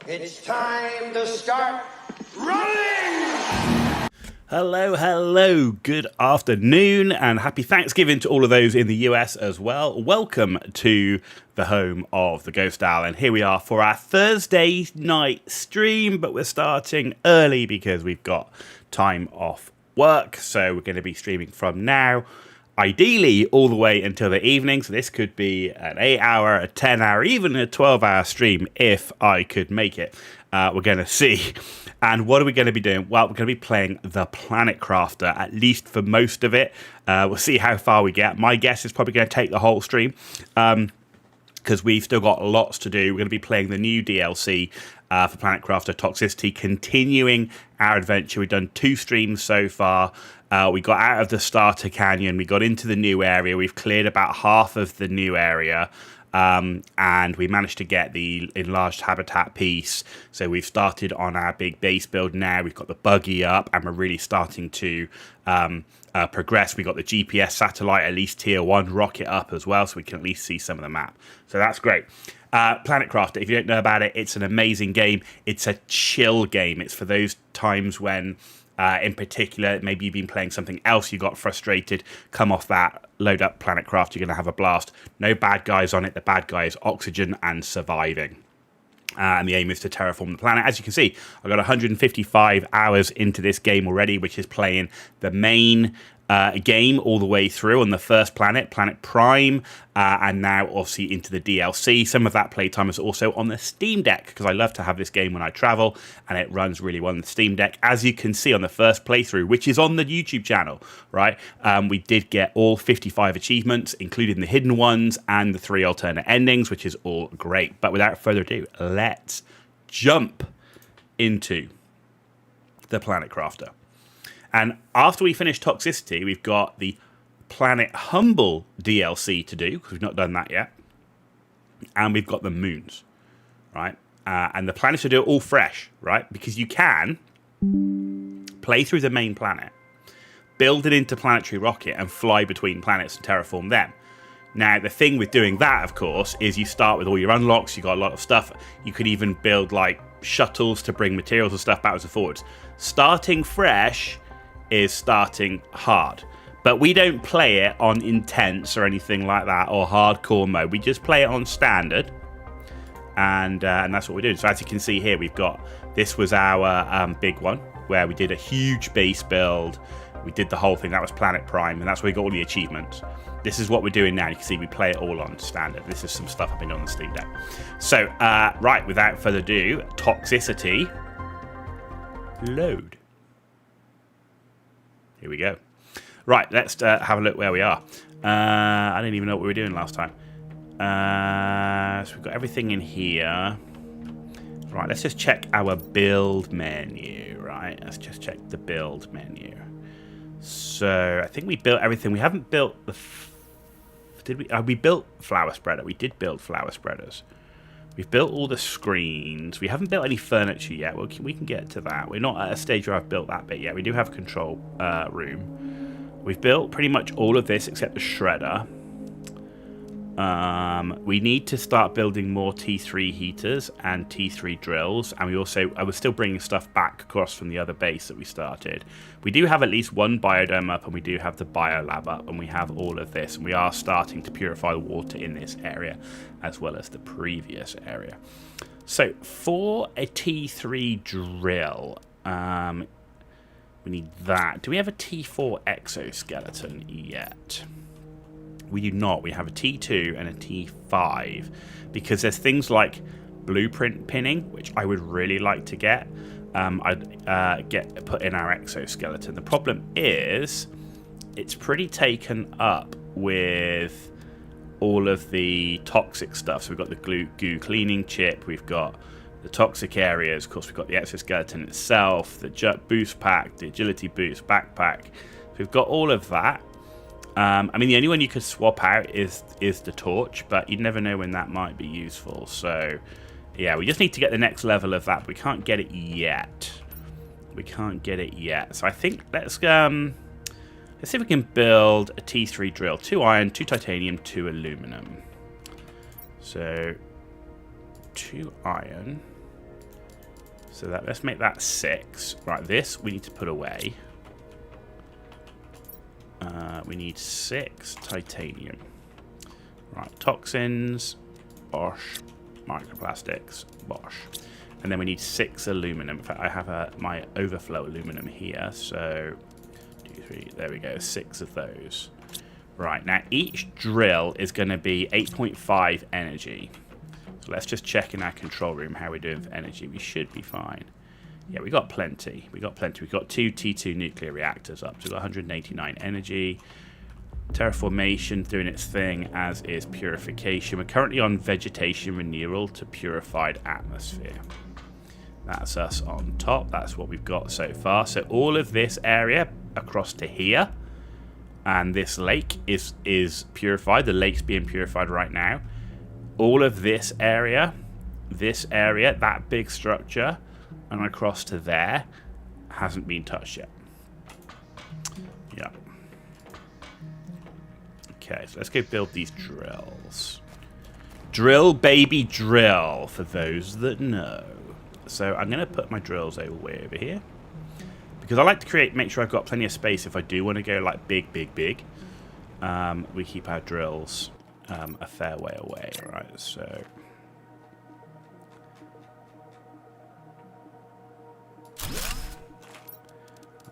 It's time to start running! Hello, good afternoon, and happy Thanksgiving to all of those in the US as well. Welcome to the home of the Ghost Owl, and here we are for our Thursday night stream, but we're starting early because we've got time off work, so we're going to be streaming from now, ideally all the way until the evening, so this could be an 8-hour, a 10-hour, even a 12-hour stream if I could make it. We're going to see. And what are we going to be doing? Well, we're going to be playing the Planet Crafter, at least for most of it. We'll see how far we get. My guess is probably going to take the whole stream because we've still got lots to do. We're going to be playing the new DLC for Planet Crafter Toxicity, continuing our adventure. We've done 2 streams so far. We got out of the starter canyon. We got into the new area. We've cleared about half of the new area. And we managed to get the enlarged habitat piece. So we've started on our big base build now. We've got the buggy up, and we're really starting to progress. We got the GPS satellite, at least tier 1 rocket up as well, so we can at least see some of the map. So that's great. Planet Crafter, if you don't know about it, it's an amazing game. It's a chill game. It's for those times when... in particular, maybe you've been playing something else, you got frustrated, come off that, load up Planet Craft, you're going to have a blast. No bad guys on it. The bad guy is oxygen and surviving. And the aim is to terraform the planet. As you can see, I've got 155 hours into this game already, which is playing the main game all the way through on the first planet, Planet Prime, and now obviously into the DLC. Some of that playtime is also on the Steam Deck, because I love to have this game when I travel, and it runs really well on the Steam Deck. As you can see on the first playthrough, which is on the YouTube channel, right, we did get all 55 achievements, including the hidden ones and the 3 alternate endings, which is all great. But without further ado, let's jump into the Planet Crafter. And after we finish Toxicity, we've got the Planet Humble DLC to do, because we've not done that yet. And we've got the moons, right? And the planets to do it all fresh, right? Because you can play through the main planet, build an interplanetary rocket, and fly between planets and terraform them. Now, the thing with doing that, of course, is you start with all your unlocks. You got a lot of stuff. You could even build, like, shuttles to bring materials and stuff backwards and forwards. Starting fresh is starting hard, but we don't play it on intense or anything like that, or hardcore mode. We just play it on standard, and that's what we're doing. So as you can see here, we've got, this was our big one where we did a huge base build. We did the whole thing. That was Planet Prime, and that's where we got all the achievements. This is what we're doing now. You can see we play it all on standard. This is some stuff I've been on the Steam Deck. So right, without further ado, Toxicity, load. Here we go. Right, let's have a look where we are. I didn't even know what we were doing last time. So we've got everything in here. Right, let's just check our build menu. Right, let's just check the build menu. So I think we built everything. We haven't built the... Did we? We built flower spreader. We did build flower spreaders. We've built all the screens. We haven't built any furniture yet. We can get to that. We're not at a stage where I've built that bit yet. We do have a control room. We've built pretty much all of this except the shredder. We need to start building more T3 heaters and T3 drills. And I was still bringing stuff back across from the other base that we started. We do have at least one biodome up, and we do have the biolab up, and we have all of this. And we are starting to purify the water in this area, as well as the previous area. So for a T3 drill, we need that. Do we have a T4 exoskeleton yet? We do not. We have a T2 and a T5, because there's things like blueprint pinning, which I would really like to get. I'd get put in our exoskeleton. The problem is it's pretty taken up with all of the toxic stuff. So we've got the goo cleaning chip, we've got the toxic areas, of course we've got the exoskeleton itself, the jerk boost pack, the agility boost backpack. So we've got all of that. I mean, the only one you could swap out is the torch, but you never know when that might be useful. So yeah, we just need to get the next level of that. We can't get it yet. So I think let's see if we can build a T3 drill. 2 iron, 2 titanium, 2 aluminum. So 2 iron, So let's make that 6. Right, this we need to put away. We need 6 titanium. Right, toxins, bosh, microplastics, bosh. And then we need 6 aluminum. In fact, I have my overflow aluminum here. So, 2, 3, there we go, 6 of those. Right, now each drill is going to be 8.5 energy. So let's just check in our control room how we're doing for energy. We should be fine. Yeah, we got plenty. We got 2 T2 nuclear reactors up. So we've got 189 energy. Terraformation doing its thing, as is purification. We're currently on vegetation renewal to purified atmosphere. That's us on top. That's what we've got so far. So all of this area across to here and this lake is purified. The lake's being purified right now. All of this area, that big structure, and across to there hasn't been touched yet. Yeah. Okay, so let's go build these drills. Drill, baby, drill, for those that know. So I'm going to put my drills way over here. Because I like to make sure I've got plenty of space if I do want to go like big. We keep our drills a fair way away, right? So...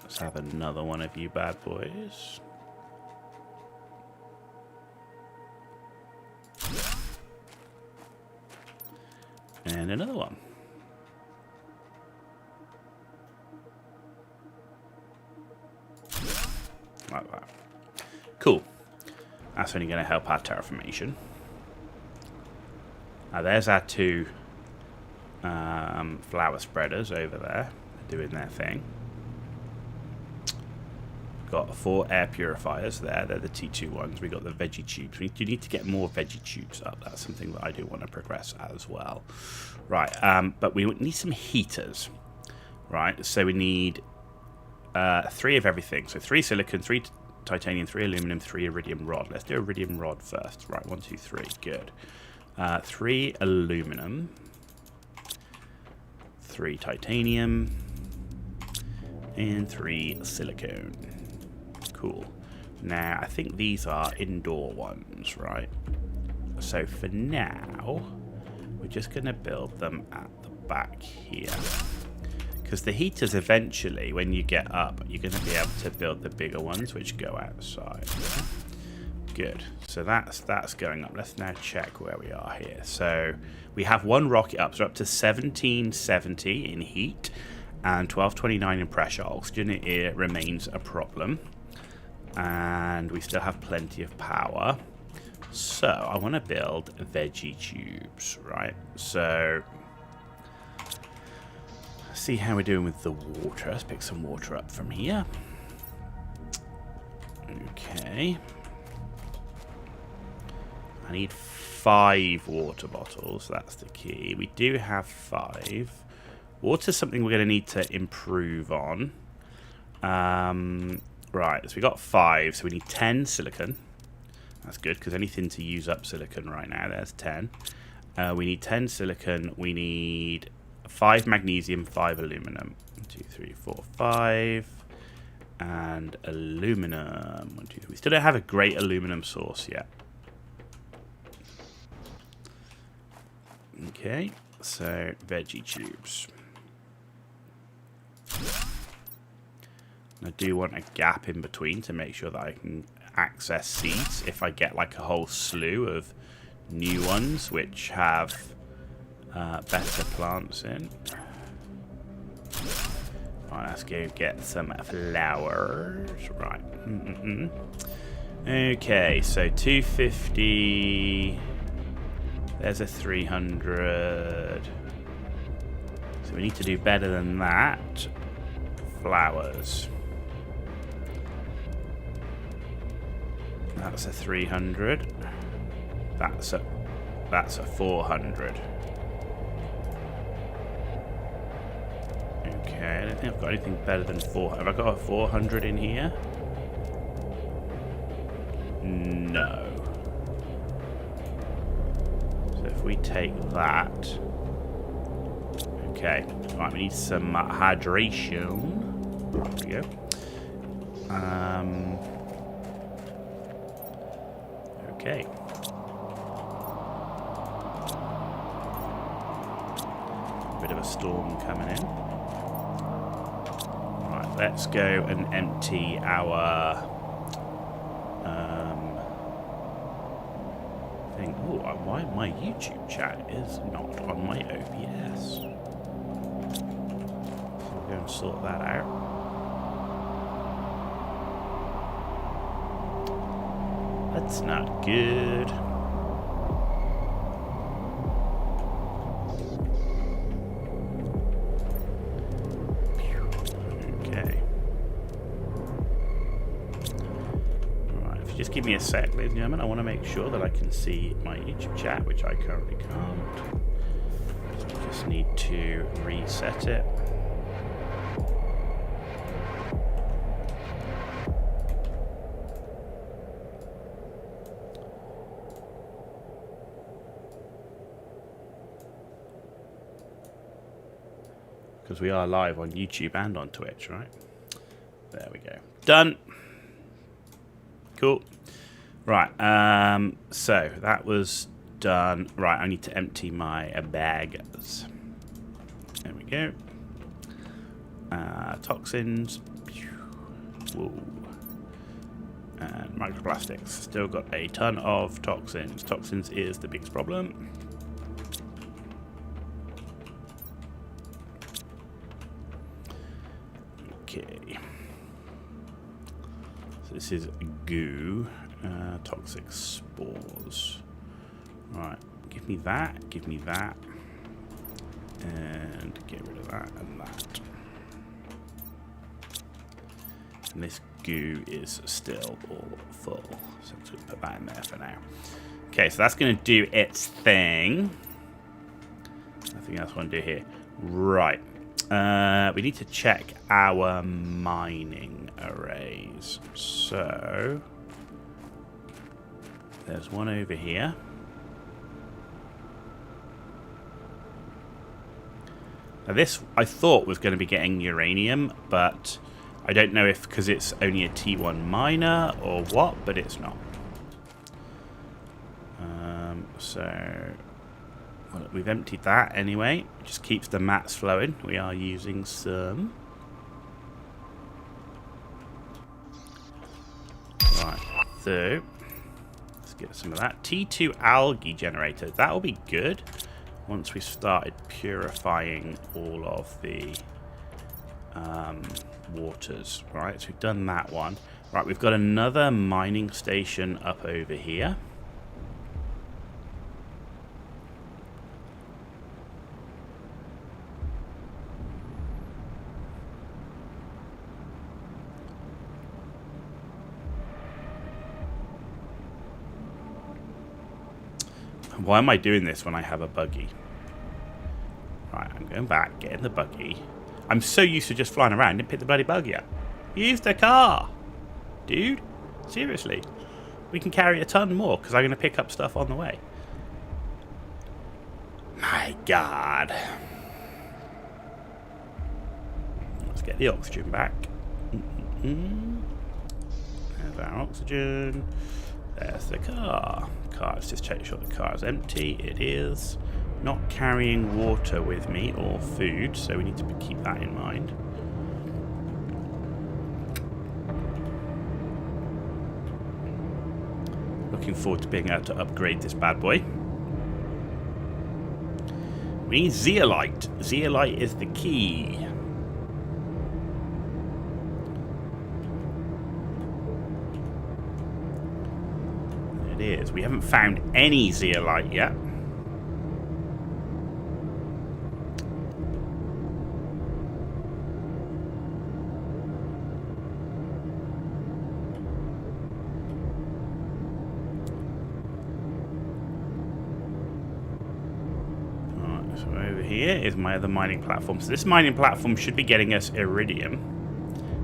let's have another one of you bad boys. And another one. Like that. Cool. That's only going to help our terraformation. Now there's our 2 flower spreaders over there doing their thing. Got 4 air purifiers there. They're the T2 ones. We got the veggie tubes. We do need to get more veggie tubes up. That's something that I do want to progress as well. Right, but we need some heaters. Right, so we need 3 of everything. So 3 silicon, 3 titanium, 3 aluminum, 3 iridium rod. Let's do iridium rod first. Right, 1, 2, 3. Good. 3 aluminum, 3 titanium, and 3 silicone. Cool. Now, I think these are indoor ones, right? So for now, we're just going to build them at the back here. Because the heaters eventually, when you get up, you're going to be able to build the bigger ones, which go outside. Good. So that's going up. Let's now check where we are here. So we have 1 rocket up. So we're up to 1770 in heat and 1229 in pressure. Oxygen it remains a problem. And we still have plenty of power. So I want to build veggie tubes, right? So see how we're doing with the water. Let's pick some water up from here. Okay. I need 5 water bottles. That's the key. We do have 5. Water's something we're going to need to improve on. Right, so we got 5. So we need 10 silicon. That's good, because anything to use up silicon right now. There's 10. We need 10 silicon. We need 5 magnesium, 5 aluminum. 1, 2, 3, 4, 5. And aluminum. 1, 2, 3. We still don't have a great aluminum source yet. Okay, so veggie tubes. I do want a gap in between to make sure that I can access seeds if I get like a whole slew of new ones which have better plants in. Right, let's go get some flowers. Right. Okay, so 250. There's a 300. So we need to do better than that. Flowers. That's a 300. That's a 400. Okay, I don't think I've got anything better than 400. Have I got a 400 in here? No. So if we take that. Okay. Right, we need some hydration. There we go. Okay. Bit of a storm coming in. Right, let's go and empty our thing. Oh, why my YouTube chat is not on my OBS. So we'll go and sort that out. That's not good. Okay. Alright, if you just give me a sec, ladies and gentlemen, I want to make sure that I can see my YouTube chat, which I currently can't. So I just need to reset it. Because we are live on YouTube and on Twitch, right? There we go. Done. Cool. Right. So that was done. Right. I need to empty my bags. There we go. Toxins. Whoa. And microplastics. Still got a ton of toxins. Toxins is the biggest problem. Okay. So this is goo. Toxic spores. Right. Give me that. Give me that. And get rid of that and that. And this goo is still all full. So I'm just going to put that in there for now. Okay, so that's going to do its thing. Nothing else I want to do here. Right. We need to check our mining arrays. So there's one over here. Now this I thought was going to be getting uranium, but I don't know if because it's only a T1 miner or what, but it's not. Well, we've emptied that anyway. It just keeps the mats flowing. We are using some. Right, so let's get some of that. T2 algae generator. That will be good once we've started purifying all of the waters. Right, so we've done that one. Right, we've got another mining station up over here. Why am I doing this when I have a buggy? Right, I'm going back, get in the buggy. I'm so used to just flying around, didn't pick the bloody buggy up. Use the car! Dude, seriously. We can carry a ton more, because I'm going to pick up stuff on the way. My God. Let's get the oxygen back. There's our oxygen. There's the car. Let's just check sure the car is empty. It is. Not carrying water with me or food, so we need to keep that in mind. Looking forward to being able to upgrade this bad boy. We need zeolite. Zeolite is the key. Is. We haven't found any zeolite yet. Alright, so over here is my other mining platform. So this mining platform should be getting us iridium.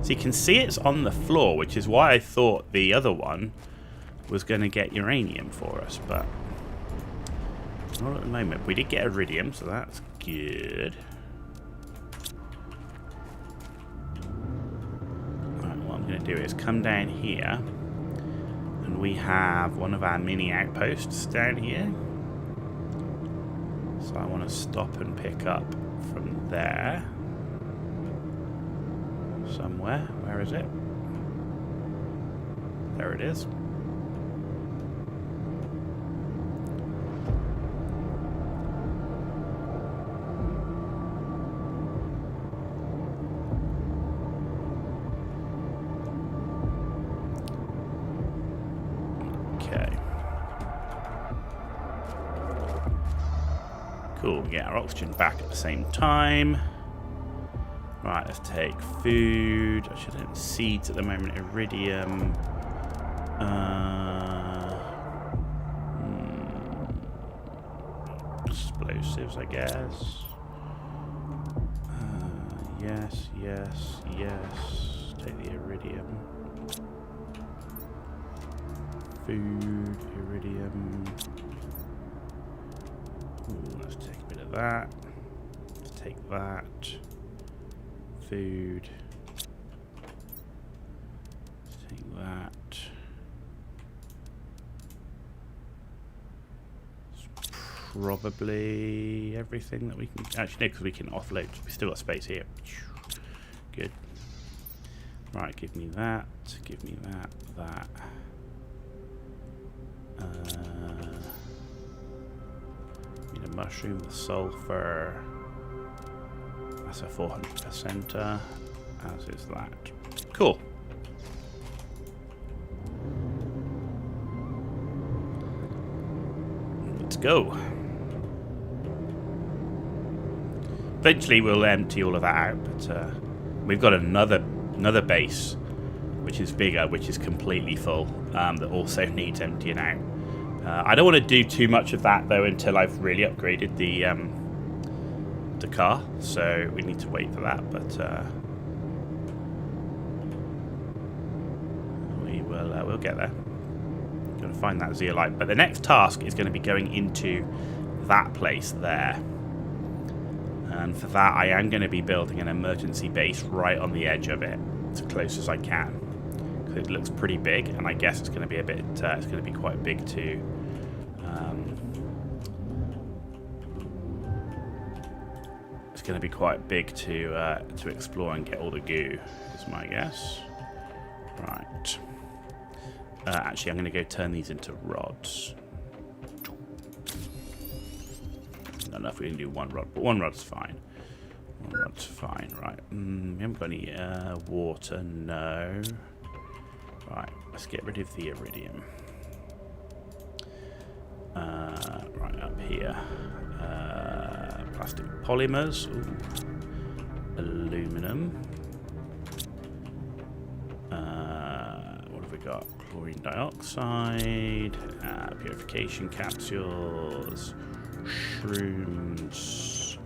So you can see it's on the floor, which is why I thought the other one was going to get uranium for us, but not at the moment. We did get iridium, so that's good. going to do is come down here, and we have one of our mini outposts down here. So I want to stop and pick up from there. Somewhere. Where is it? There it is. Okay. Cool, we get our oxygen back at the same time. Right, let's take food. I should have seeds at the moment. Iridium. Explosives, I guess. Yes, yes, yes. Take the iridium. Food, iridium. Ooh, let's take a bit of that. Let's take that. Food. Let's take that. It's probably everything that we can. Actually, no, because we can offload. We still got space here. Good. Right, give me that. Give me that. That. Need a mushroom, the sulfur. That's a 400%, as is that. Cool. Let's go. Eventually we'll empty all of that out, but we've got another base, which is bigger, which is completely full, that also needs emptying out. I don't want to do too much of that, though, until I've really upgraded the car, so we need to wait for that, but we'll get there. Gonna find that zeolite, but the next task is going to be going into that place there, and for that I am going to be building an emergency base right on the edge of it, as close as I can, because it looks pretty big, and I guess it's going to be a bit it's going to be quite big too. It's going to be quite big to explore and get all the goo, is my guess. Right. Actually, I'm going to go turn these into rods. I don't know if we can do one rod, but one rod's fine. One rod's fine, right. We haven't got any water, no. Right, let's get rid of the iridium. Right, up here. Plastic polymers. Ooh. Aluminum. What have we got? Chlorine dioxide. Purification capsules. Shrooms.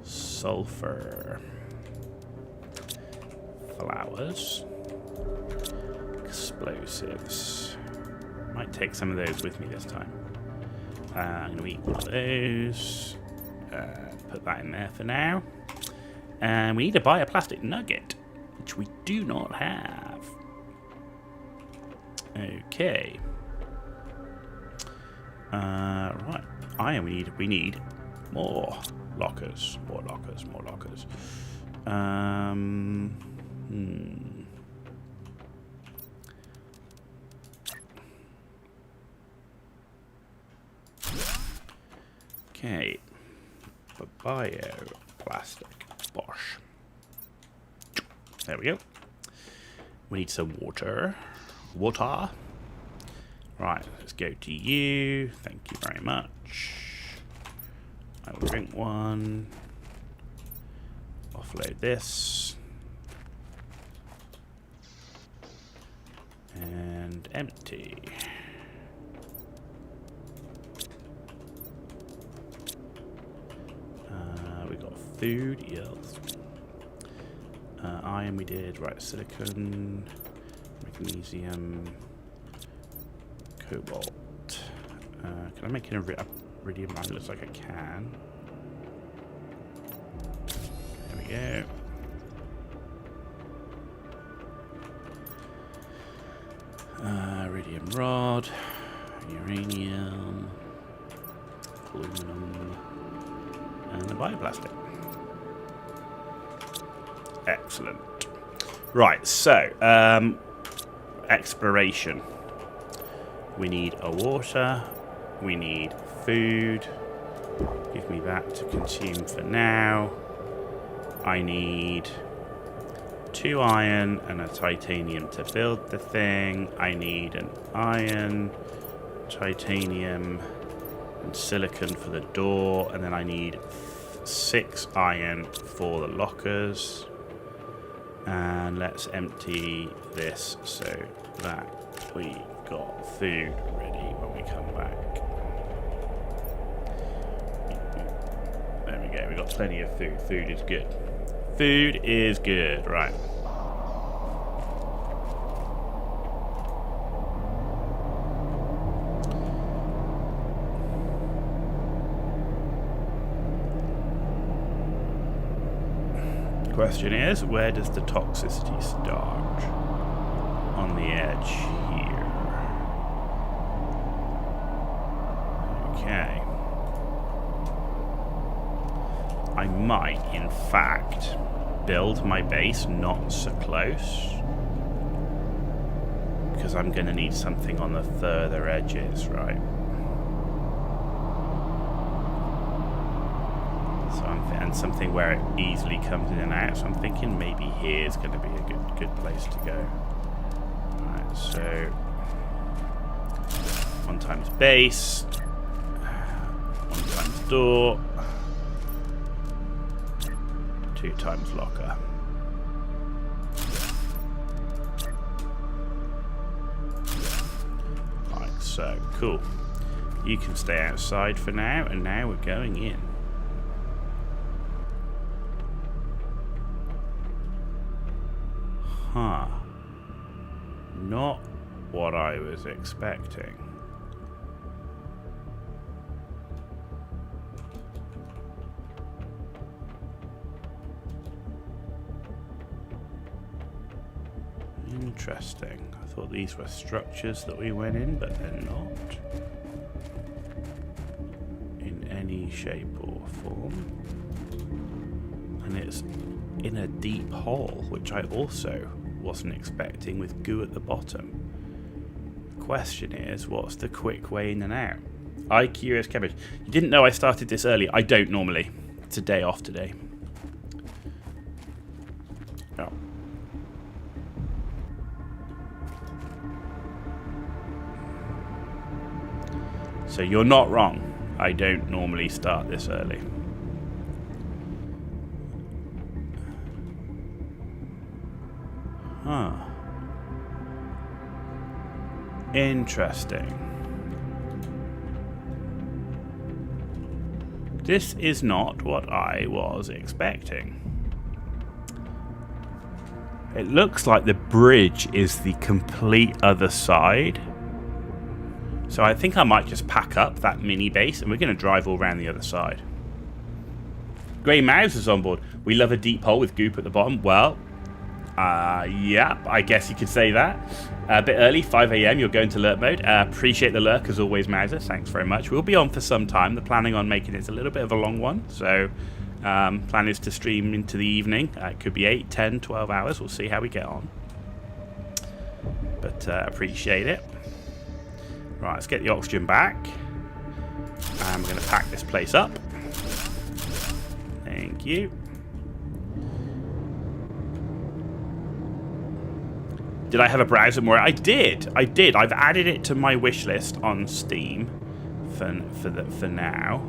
Sulfur. Flowers. Explosives. Might take some of those with me this time. I'm going to eat one of those. Put that in there for now. And we need to buy a plastic nugget, which we do not have. Okay. Right. We need more lockers. More lockers. More lockers. Okay. Bioplastic. Bosh. There we go. We need some water. Water. Right, let's go to you. Thank you very much. I will drink one. Offload this. And empty. We got food, yes. Iron we did, right, silicon, magnesium, cobalt. Can I make an iridium mine? Looks like I can. There we go. Iridium rod, uranium, aluminum, and the bioplastic. Excellent. Right, so exploration. We need a water. We need food. Give me that to consume for now. I need 2 iron and a titanium to build the thing. I need an iron, titanium, and silicon for the door. And then I need 6 iron for the lockers. And let's empty this so that we got food ready when we come back. There we go, we got plenty of food. Food is good. Food is good, right. Question is, where does the toxicity start? On the edge here. Okay. I might, in fact, build my base not so close, because I'm going to need something on the further edges, right? So and something where it easily comes in and out. So I'm thinking maybe here's going to be a good place to go. Alright, so 1 times base, 1 times door, 2 times locker. Right, so cool. You can stay outside for now, and now we're going in. Huh. Not what I was expecting. Interesting. I thought these were structures that we went in, but they're not. In any shape or form. And it's in a deep hole, which I also wasn't expecting, with goo at the bottom. The question is, what's the quick way in and out? I curious cabbage. You didn't know I started this early. I don't normally. It's a day off today. Oh. So you're not wrong. I don't normally start this early. Huh. Interesting. This is not what I was expecting. It looks like the bridge is the complete other side. So I think I might just pack up that mini base and we're going to drive all around the other side. Grey Mouse is on board. We love a deep hole with goop at the bottom. Well, yeah, I guess you could say that. A bit early, 5 AM, you're going to lurk mode. Appreciate the lurk as always, Mauser. Thanks very much. We'll be on for some time. The planning on making it a little bit of a long one. So plan is to stream into the evening. It could be 8, 10, 12 hours. We'll see how we get on. But appreciate it. Right, let's get the oxygen back. And we're going to pack this place up. Thank you. Did I have a browser more? I did. I've added it to my wish list on Steam for now.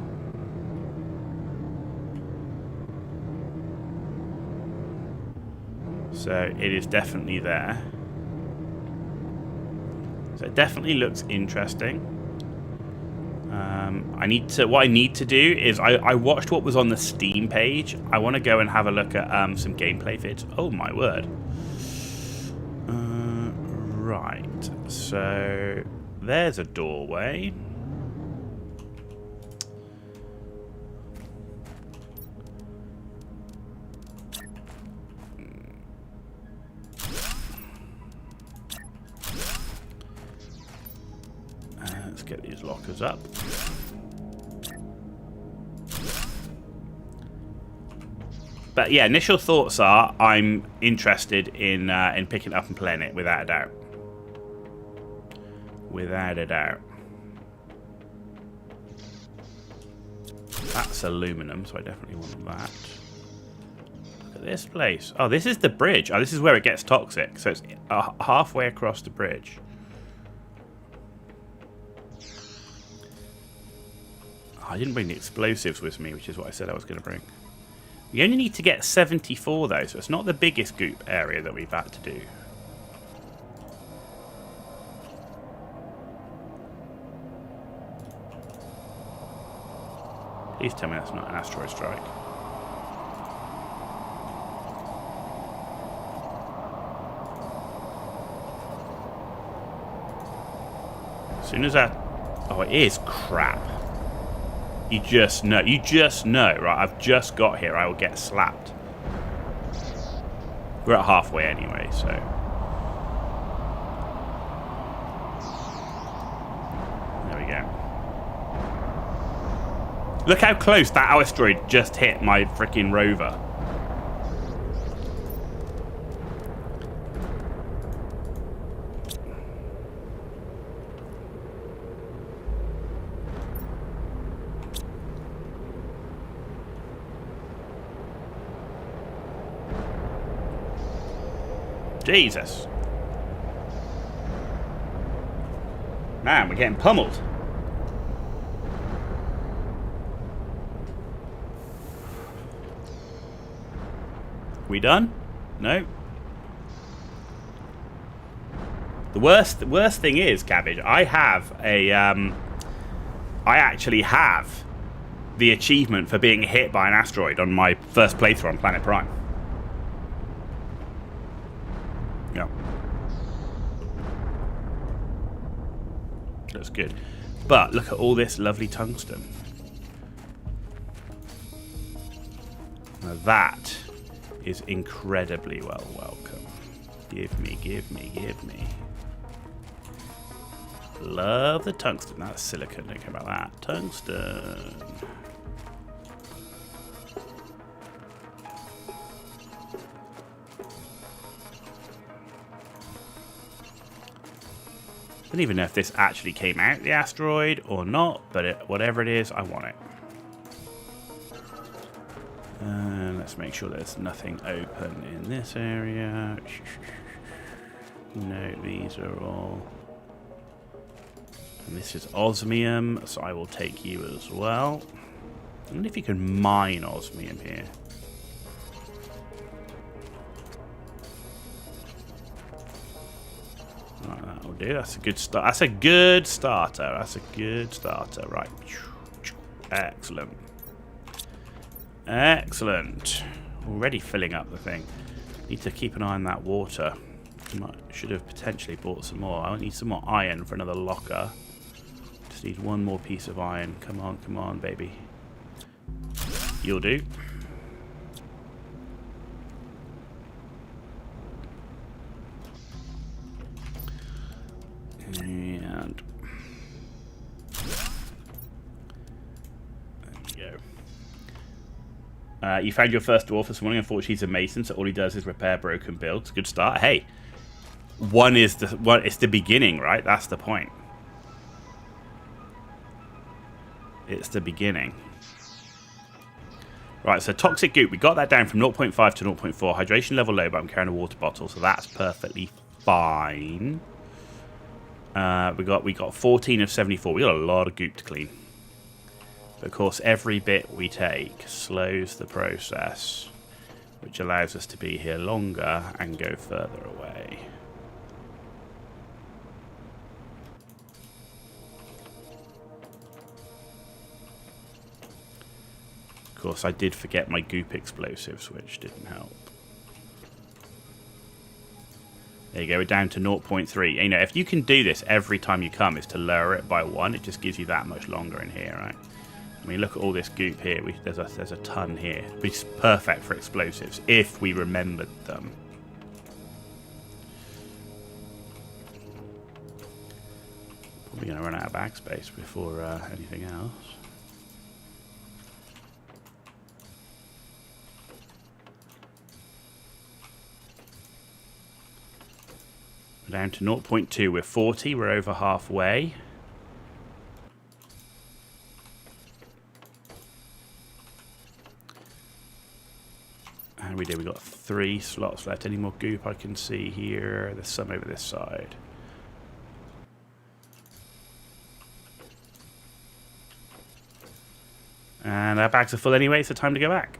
So it is definitely there. So it definitely looks interesting. What I need to do is I watched what was on the Steam page. I want to go and have a look at some gameplay vids. Oh my word. Right, so there's a doorway. get these lockers up. But yeah, initial thoughts are I'm interested in picking it up and playing it without a doubt. Without a doubt. That's aluminum, so I definitely want that. Look at this place. Oh, this is the bridge. Oh, this is where it gets toxic. So it's halfway across the bridge. Oh, I didn't bring the explosives with me, which is what I said I was going to bring. We only need to get 74 though, so it's not the biggest goop area that we've had to do. Please tell me that's not an asteroid strike. As soon as that... Oh, it is crap. You just know. You just know. Right, I've just got here. I will get slapped. We're at halfway anyway, so... There we go. Look how close that asteroid just hit my freaking rover. Jesus. Man, we're getting pummeled. We done? No. The worst thing is, Cabbage, I have a I actually have the achievement for being hit by an asteroid on my first playthrough on Planet Prime. Yeah. That's good. But look at all this lovely tungsten. Now that is incredibly well welcome. Give me, give me, give me. Love the tungsten. That's silicon. Don't care about that. Tungsten. I don't even know if this actually came out the asteroid or not, but whatever it is, I want it. Let's make sure there's nothing open in this area. No, these are all... And this is osmium, so I will take you as well. I wonder if you can mine osmium here. Right, that'll do. That's a good start. That's a good starter. That's a good starter. Right. Excellent. Excellent. Already filling up the thing. Need to keep an eye on that water. Should have potentially bought some more. I need some more iron for another locker. Just need one more piece of iron. Come on, baby. You'll do. And there we go. You found your first dwarf this morning. Unfortunately, he's a mason, so all he does is repair broken builds. Good start. Hey, it's the beginning, right? That's the point. It's the beginning. Right, so toxic goop. We got that down from 0.5 to 0.4. Hydration level low, but I'm carrying a water bottle, so that's perfectly fine. We got 14 of 74. We got a lot of goop to clean. But of course, every bit we take slows the process, which allows us to be here longer and go further away. Of course, I did forget my goop explosives, which didn't help. There you go, we're down to 0.3. You know, if you can do this every time you come, is to lower it by 1. It just gives you that much longer in here, right? I mean, look at all this goop here. There's a ton here, which is perfect for explosives if we remembered them. Probably going to run out of bag space before anything else. We're down to 0.2. We're 40. We're over halfway. And we did. We got 3 slots left. Any more goop I can see here? There's some over this side. And our bags are full anyway, so time to go back.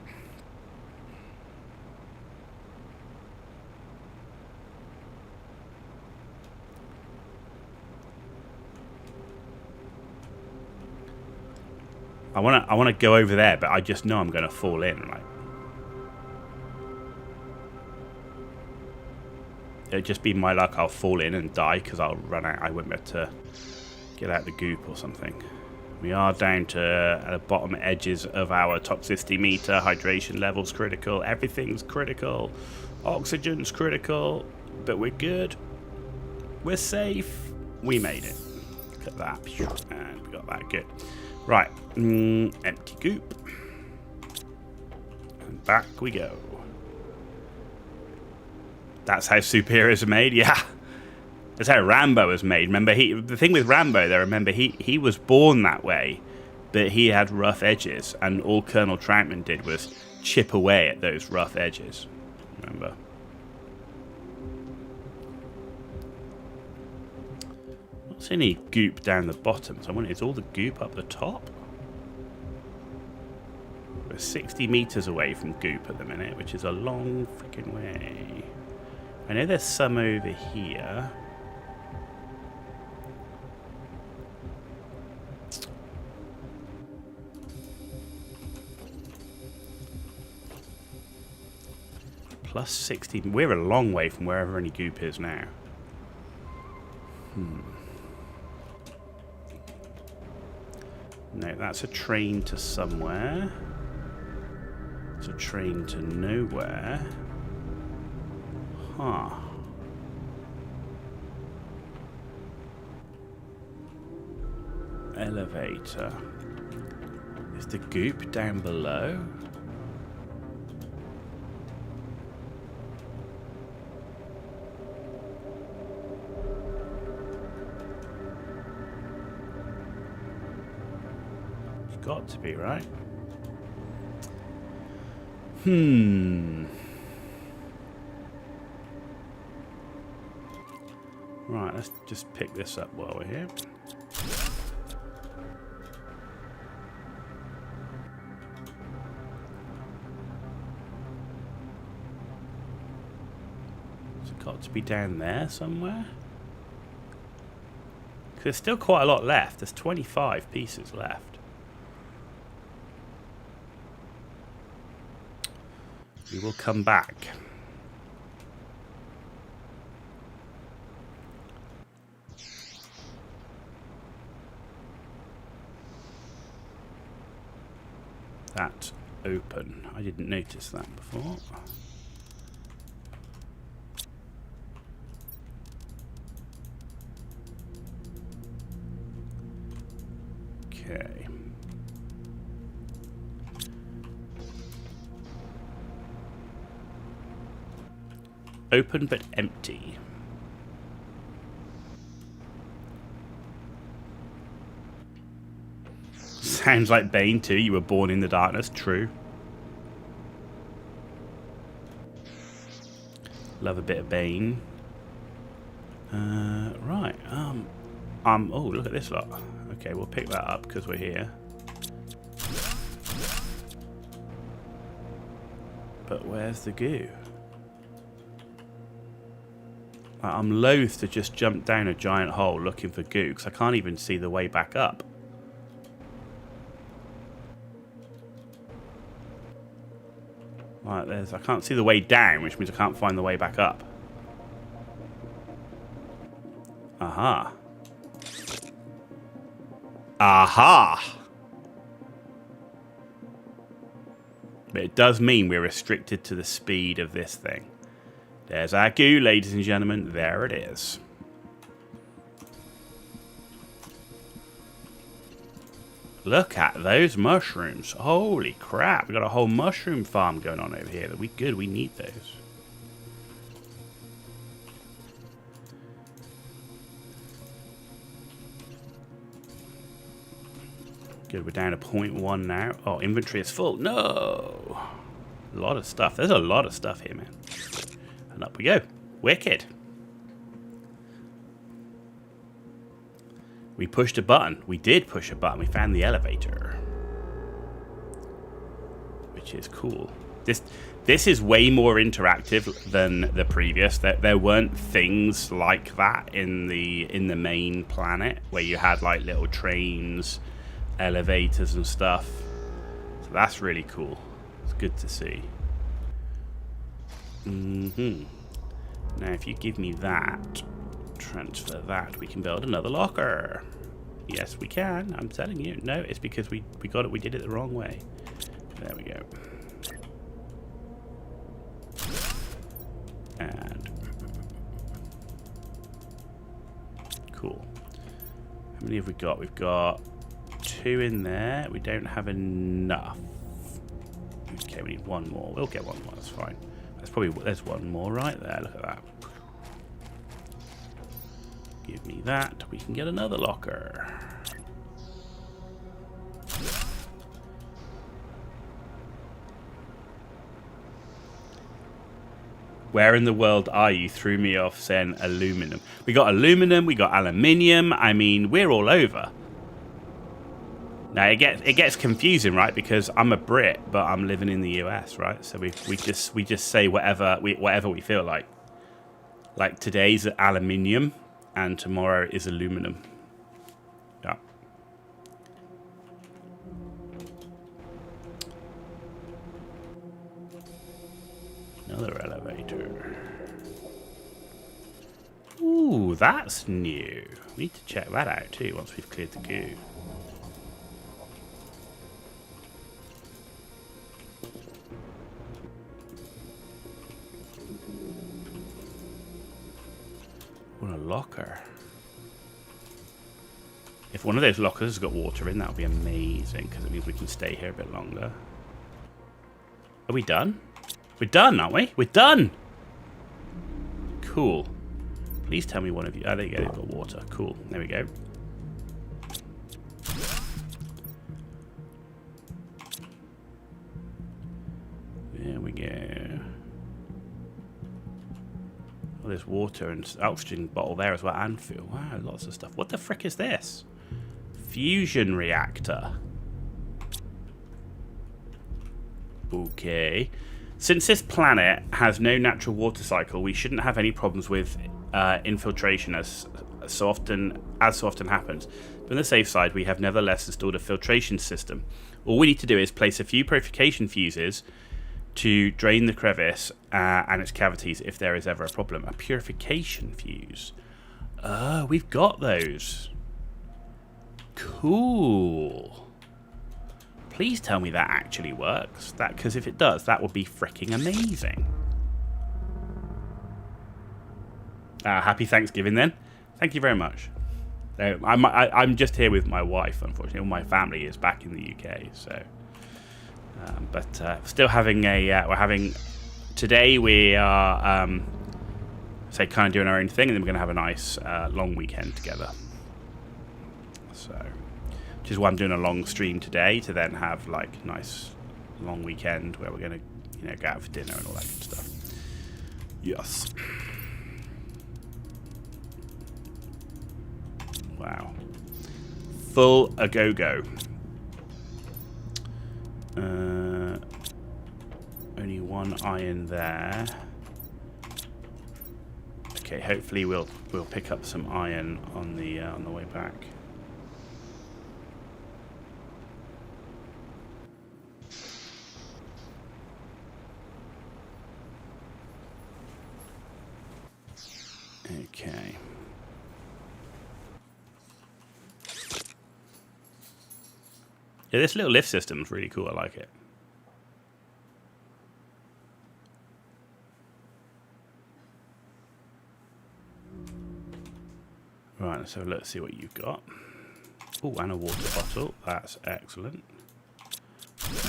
I wanna go over there, but I just know I'm gonna fall in. Like, it'll just be my luck. I'll fall in and die because I'll run out. I won't be able to get out the goop or something. We are down to the bottom edges of our toxicity meter. Hydration levels critical. Everything's critical. Oxygen's critical. But we're good. We're safe. We made it. Look at that. And we got that. Good. Right. Empty goop. And back we go. That's how superiors are made? Yeah. That's how Rambo was made. Remember, the thing with Rambo, though, remember, he was born that way, but he had rough edges, and all Colonel Troutman did was chip away at those rough edges. Remember? Not seeing any goop down the bottom, so I wonder, is all the goop up the top? We're 60 meters away from goop at the minute, which is a long freaking way. I know there's some over here. Plus 60. We're a long way from wherever any goop is now. No, that's a train to somewhere. It's a train to nowhere. Huh. Elevator. Is the goop down below? It's got to be, right? Right, let's just pick this up while we're here. It's got to be down there somewhere. There's still quite a lot left. There's 25 pieces left. We will come back. That's open. I didn't notice that before. Okay. Open but empty. Sounds like Bane too. You were born in the darkness. True. Love a bit of Bane. Right. Oh, look at this lot. Okay, we'll pick that up because we're here. But where's the goo? I'm loath to just jump down a giant hole looking for goo because I can't even see the way back up. Right, I can't see the way down, which means I can't find the way back up. Aha. Aha! But it does mean we're restricted to the speed of this thing. There's our goo, ladies and gentlemen. There it is. Look at those mushrooms. Holy crap. We got a whole mushroom farm going on over here. We good. We need those. Good. We're down to 0.1 now. Oh, inventory is full. No. A lot of stuff. There's a lot of stuff here, man. And up we go. Wicked. We pushed a button. We did push a button. We found the elevator. Which is cool. This is way more interactive than the previous. There weren't things like that in the main planet where you had like little trains, elevators and stuff. So that's really cool. It's good to see. Now if you give me that, transfer that, we can build another locker. Yes, we can. I'm telling you. No, it's because we got it. We did it the wrong way. There we go. And cool. How many have we got? We've got 2 in there. We don't have enough. Okay, we need 1 more. We'll get 1 more. That's fine. There's 1 more right there. Look at that. Give me that. We can get another locker. Where in the world are you? Threw me off saying aluminum. We got aluminum, we got aluminium. I mean, we're all over. Now it gets confusing, right? Because I'm a Brit, but I'm living in the US, right? So we just say whatever we feel like. Like today's aluminium, and tomorrow is aluminum. Yeah. Another elevator. Ooh, that's new. We need to check that out too once we've cleared the goo. What a locker. If one of those lockers has got water in, that would be amazing, because it means we can stay here a bit longer. Are we done? We're done, aren't we? We're done! Cool. Please tell me one of you... Oh, there you go. They've got water. Cool. There we go. There we go. Oh, there's water and oxygen bottle there as well. And fuel. Wow, lots of stuff. What the frick is this? Fusion reactor. Okay. Since this planet has no natural water cycle, we shouldn't have any problems with infiltration as so often happens. But on the safe side, we have nevertheless installed a filtration system. All we need to do is place a few purification fuses to drain the crevice and its cavities if there is ever a problem. A purification fuse. Oh, we've got those. Cool. Please tell me that actually works. Because if it does, that would be freaking amazing. Happy Thanksgiving then. Thank you very much. I'm just here with my wife, unfortunately. All my family is back in the UK, so. But still having a. We're having. Today we are, say, kind of doing our own thing, and then we're going to have a nice long weekend together. So. Which is why I'm doing a long stream today, to then have like nice long weekend where we're gonna, go out for dinner and all that good stuff. Yes. Wow. Full a go-go. Only 1 iron there. Okay, hopefully we'll pick up some iron on the way back. Okay. Yeah, this little lift system is really cool. I like it. Right, so let's see what you've got. Oh, and a water bottle. That's excellent.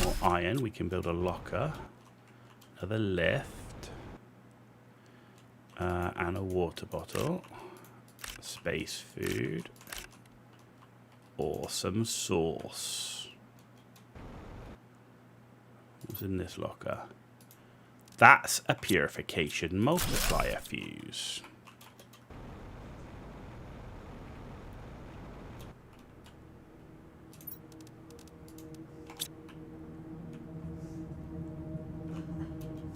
More iron. We can build a locker. Another lift. And a water bottle. Space food. Awesome sauce. What's in this locker? That's a purification multiplier fuse.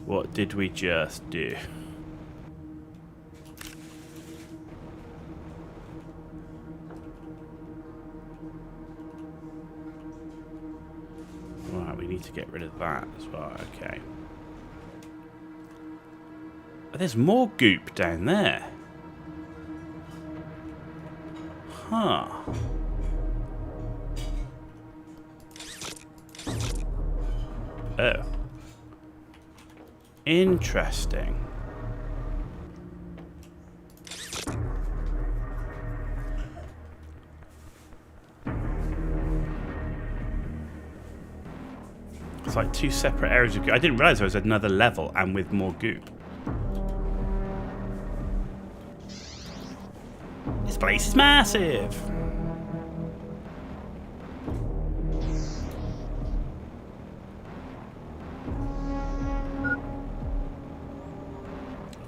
What did we just do? Right, we need to get rid of that as well. Okay. Oh, there's more goop down there. Huh. Oh. Interesting. It's like two separate areas of goop. I didn't realize there was another level and with more goop. This place is massive.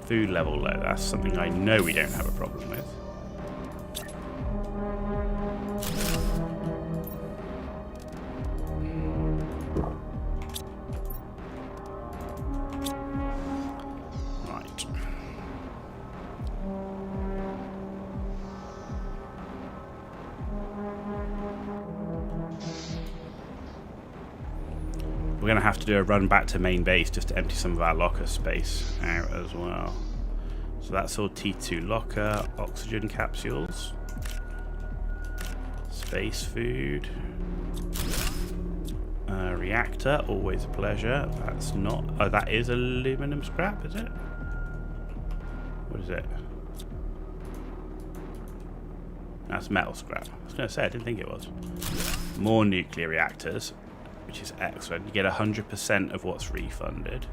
Food level low. That's something I know we don't have a problem with. Right. We're going to have to do a run back to main base just to empty some of our locker space out as well. So that's all T2 locker, oxygen capsules, space food, reactor, always a pleasure. That's not, oh, that is aluminum scrap, is it? What is it? That's metal scrap. I was going to say, I didn't think it was. More nuclear reactors, which is excellent. You get 100% of what's refunded.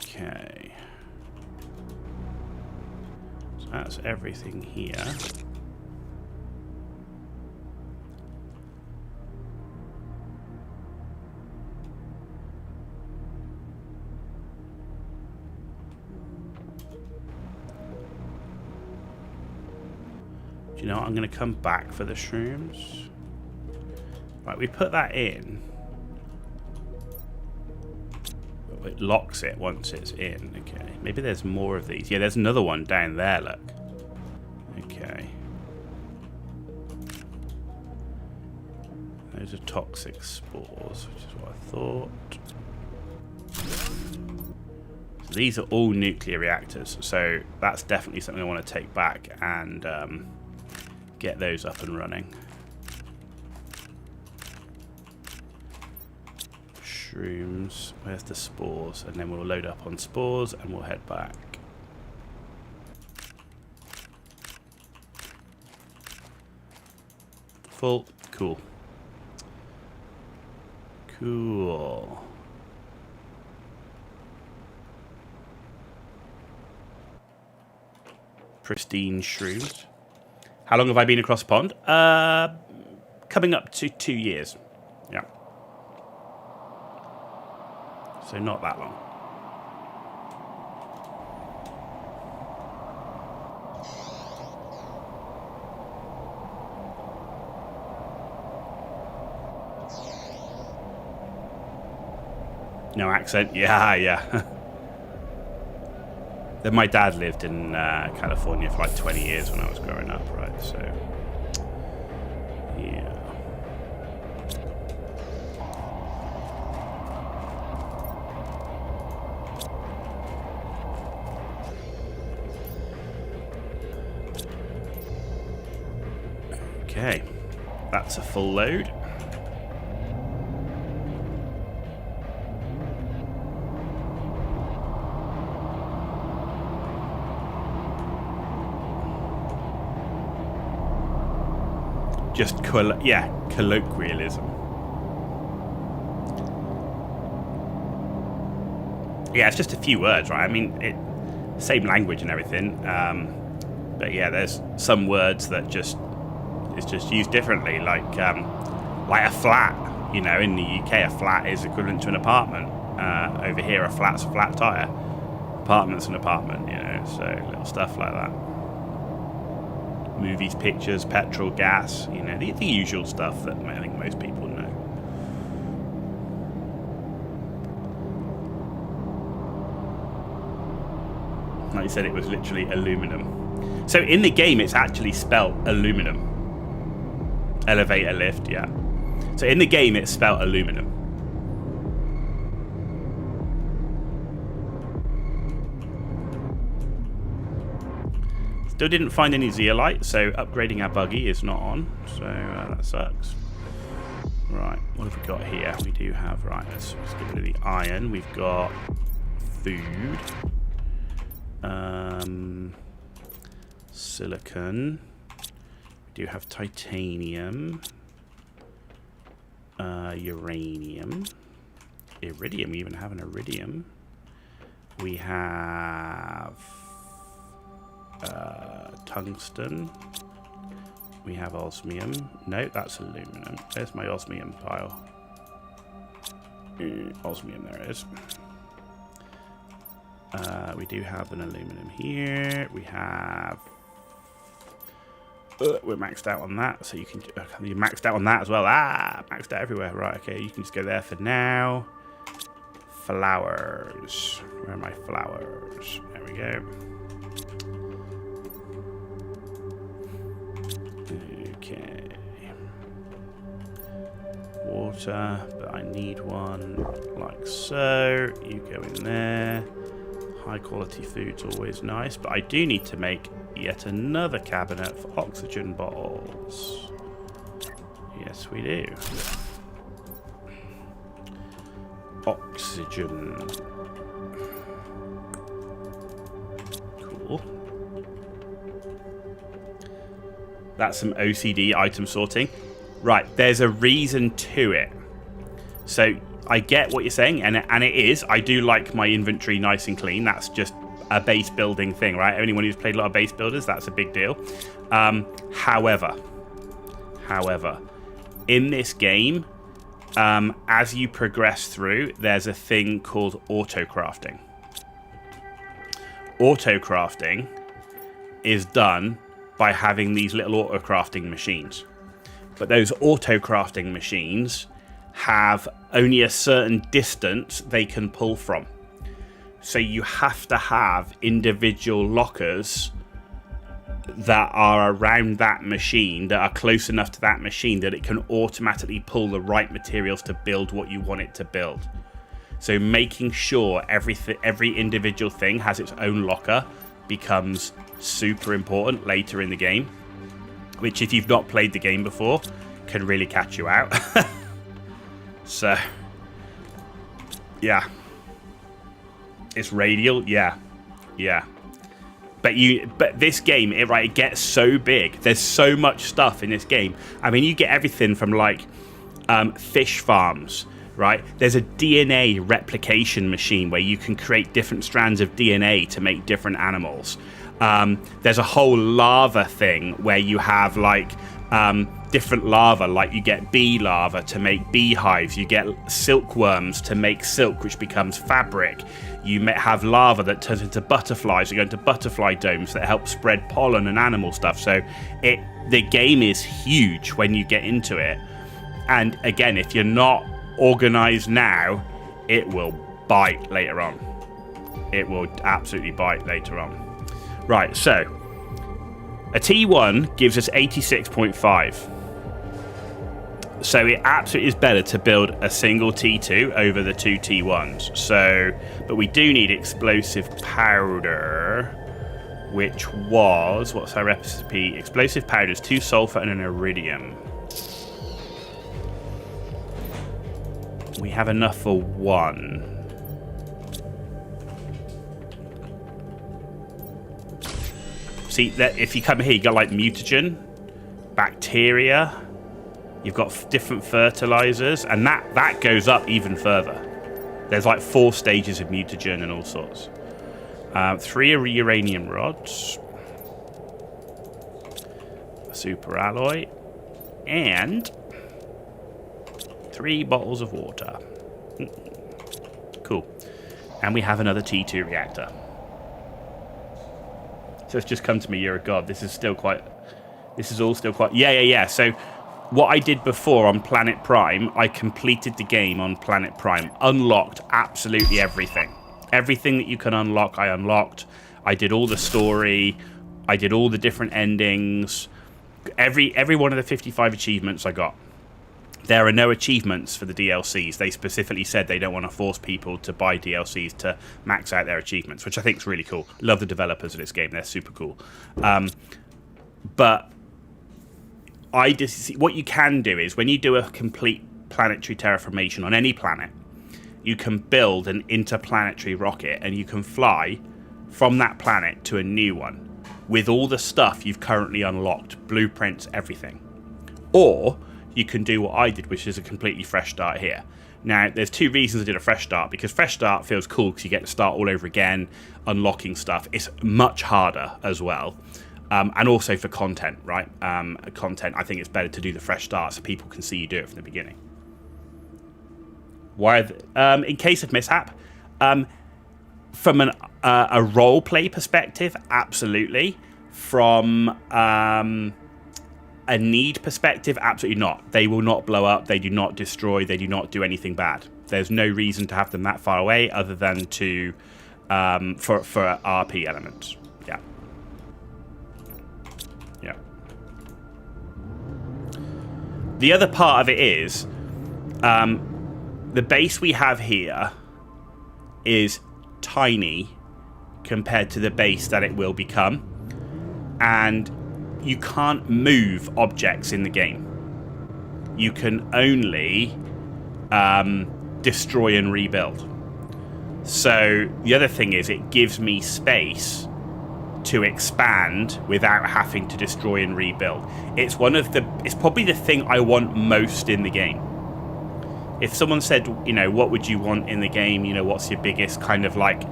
Okay. So that's everything here. Do you know what? I'm going to come back for the shrooms. Right, we put that in. It locks it once it's in. Okay. Maybe there's more of these. Yeah, there's another one down there, look. Okay. Those are toxic spores, which is what I thought. So these are all nuclear reactors, so that's definitely something I want to take back and get those up and running. Shrooms. Where's the spores? And then we'll load up on spores and we'll head back. Full. Cool. Cool. Pristine shrooms. How long have I been across the pond? Coming up to 2 years. Yeah. So not that long. No accent? Yeah, yeah. Then my dad lived in California for like 20 years when I was growing up, right? So, yeah. Okay, that's a full load. just colloquialism. Yeah, it's just a few words, right? I mean, same language and everything, but yeah, there's some words that it's just used differently, like a flat. You know, in the UK, a flat is equivalent to an apartment. Over here, a flat's a flat tire. Apartment's an apartment. You know, so little stuff like that. Movies, pictures, petrol, gas. You know, the usual stuff that I think most people know. Like you said, it was literally aluminum. So in the game, it's actually spelt aluminum. Elevator, lift, yeah. So in the game, it's spelt aluminum. Still didn't find any zeolite, so upgrading our buggy is not on. So that sucks. Right, what have we got here? We do have, right, let's get rid of the iron. We've got food. Silicon. We do have titanium. Uranium. Iridium, we even have an iridium. We have tungsten. We have osmium. No, that's aluminum. There's my osmium pile. Osmium, there it is. We do have an aluminum here. We have... we're maxed out on that, so you can... you're maxed out on that as well. Maxed out everywhere. Right, okay, you can just go there for now. Flowers. Where are my flowers? There we go. Okay. Water, but I need one like so. You go in there. High quality food's always nice, but I do need to make yet another cabinet for oxygen bottles. Yes, we do. Oxygen. Cool. That's some OCD item sorting. Right, there's a reason to it. So I get what you're saying, and it is. I do like my inventory nice and clean. That's just a base building thing, right? Anyone who's played a lot of base builders, that's a big deal. However, in this game, as you progress through, there's a thing called auto-crafting. Auto-crafting is done by having these little auto-crafting machines. But those auto-crafting machines have only a certain distance they can pull from. So you have to have individual lockers that are around that machine, that are close enough to that machine that it can automatically pull the right materials to build what you want it to build. So making sure every individual thing has its own locker becomes super important later in the game, which if you've not played the game before can really catch you out. So yeah, it's radial, yeah. But this game, it gets so big. There's so much stuff in this game. I mean, you get everything from like fish farms, right? There's a DNA replication machine where you can create different strands of DNA to make different animals. There's a whole lava thing where you have like different lava, like you get bee lava to make beehives, you get silkworms to make silk, which becomes fabric. You have lava that turns into butterflies. You go into butterfly domes that help spread pollen and animal stuff. So the game is huge when you get into it. And again, if you're not organized now, it will bite later on. It will absolutely bite later on. Right, so a T1 gives us 86.5. So it absolutely is better to build a single T2 over the two T1s. So, but we do need explosive powder, which was, what's our recipe? Explosive powders, 2 sulfur and an iridium. We have enough for 1. See, that if you come here, you got like mutagen, bacteria, You've got different fertilizers, and that goes up even further. There's like 4 stages of mutagen and all sorts. 3 uranium rods, a super alloy, and 3 bottles of water. Cool. And we have another T2 reactor. So it's just come to me, you're a god. This is all still quite... Yeah. So what I did before on Planet Prime, I completed the game on Planet Prime. Unlocked absolutely everything. Everything that you can unlock, I unlocked. I did all the story. I did all the different endings. Every one of the 55 achievements I got. There are no achievements for the DLCs. They specifically said they don't want to force people to buy DLCs to max out their achievements, which I think is really cool. Love the developers of this game. They're super cool. But what you can do is when you do a complete planetary terraformation on any planet, you can build an interplanetary rocket and you can fly from that planet to a new one with all the stuff you've currently unlocked, blueprints, everything. Or you can do what I did, which is a completely fresh start here. Now, there's 2 reasons I did a fresh start, because fresh start feels cool because you get to start all over again, unlocking stuff. It's much harder as well. And also for content, right? Content, I think it's better to do the fresh start so people can see you do it from the beginning. In case of mishap, from a role play perspective, absolutely. From a need perspective, absolutely not. They will not blow up. They do not destroy. They do not do anything bad. There's no reason to have them that far away other than to for RP elements. Yeah. Yeah. The other part of it is the base we have here is tiny compared to the base that it will become, and you can't move objects in the game. You can only destroy and rebuild. So the other thing is it gives me space to expand without having to destroy and rebuild. It's probably the thing I want most in the game. If someone said, what would you want in the game? What's your biggest kind of like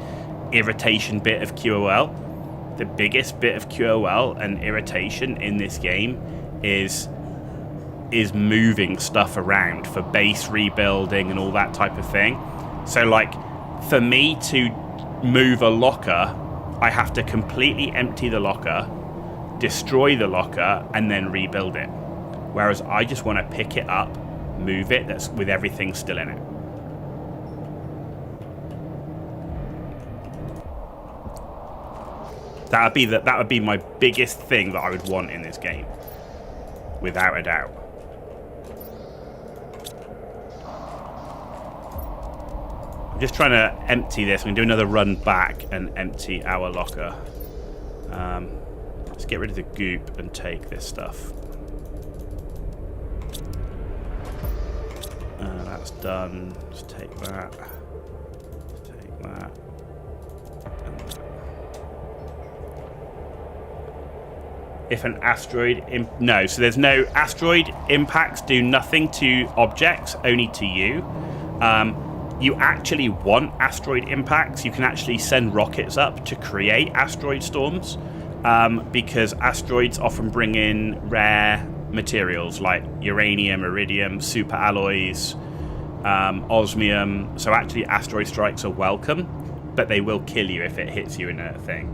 irritation bit of QOL? The biggest bit of QOL and irritation in this game is moving stuff around for base rebuilding and all that type of thing. So like for me to move a locker, I have to completely empty the locker, destroy the locker, and then rebuild it. Whereas I just want to pick it up, move it, that's with everything still in it. That would be my biggest thing that I would want in this game, without a doubt. I'm just trying to empty this. I'm going to do another run back and empty our locker. Let's get rid of the goop and take this stuff. That's done. Let's take that. Let's take that. And that. If an asteroid... No, so there's no... Asteroid impacts do nothing to objects, only to you. You actually want asteroid impacts. You can actually send rockets up to create asteroid storms, because asteroids often bring in rare materials like uranium, iridium, super alloys, osmium. So actually asteroid strikes are welcome, but they will kill you if it hits you in a thing,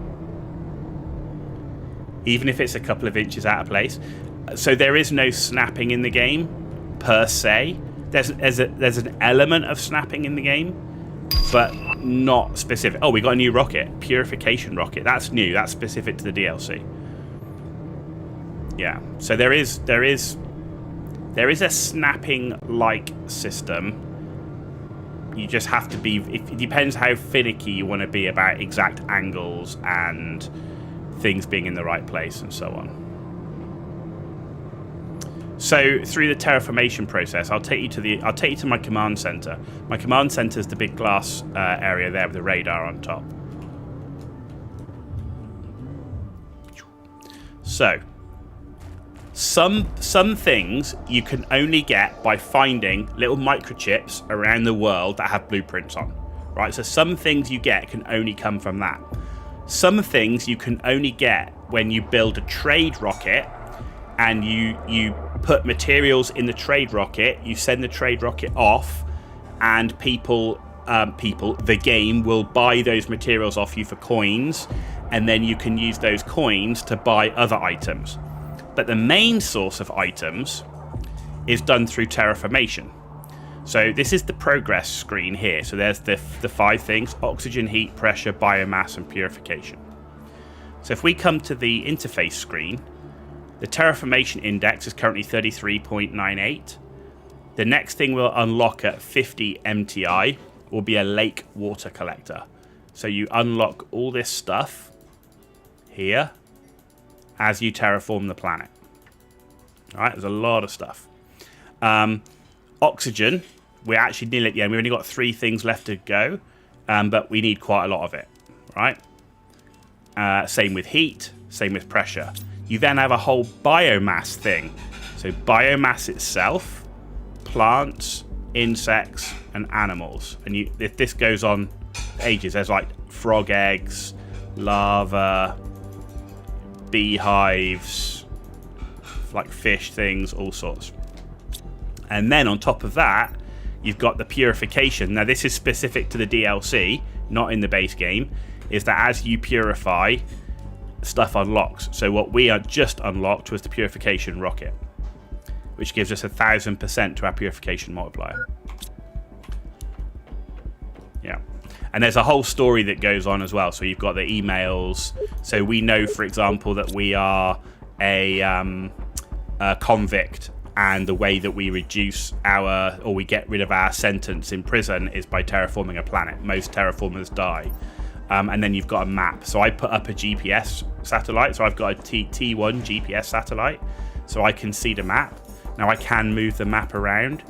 even if it's a couple of inches out of place. So there is no snapping in the game per se. There's an element of snapping in the game, but not specific. Oh, we got a new rocket, purification rocket. That's new. That's specific to the DLC. Yeah. So there is a snapping like system. You just have to be. It depends how finicky you want to be about exact angles and things being in the right place and so on. So through the terraformation process, I'll take you to my command center. My command center is the big glass area there with the radar on top. So Some things you can only get by finding little microchips around the world that have blueprints on, right? So some things you get can only come from that. Some things you can only get when you build a trade rocket and you put materials in the trade rocket, you send the trade rocket off, and the game will buy those materials off you for coins, and then you can use those coins to buy other items. But the main source of items is done through terraformation. So this is the progress screen here. So there's the 5 things: oxygen, heat, pressure, biomass, and purification. So if we come to the interface screen, the terraformation index is currently 33.98. The next thing we'll unlock at 50 MTI will be a lake water collector. So you unlock all this stuff here as you terraform the planet. All right, there's a lot of stuff. Oxygen, we're actually nearly at the end. We've only got 3 things left to go, but we need quite a lot of it, right? Same with heat, same with pressure. You then have a whole biomass thing. So biomass itself, plants, insects, and animals. And if this goes on ages, there's like frog eggs, lava, beehives, like fish things, all sorts. And then on top of that, you've got the purification. Now this is specific to the DLC, not in the base game, is that as you purify, stuff unlocks. So what we are just unlocked was the purification rocket, which gives us 1,000% to our purification multiplier. Yeah. And there's a whole story that goes on as well. So you've got the emails. So we know, for example, that we are a convict, and the way that we reduce we get rid of our sentence in prison is by terraforming a planet. Most terraformers die. And then you've got a map. So I put up a GPS satellite. So I've got a T1 GPS satellite, so I can see the map. Now I can move the map around,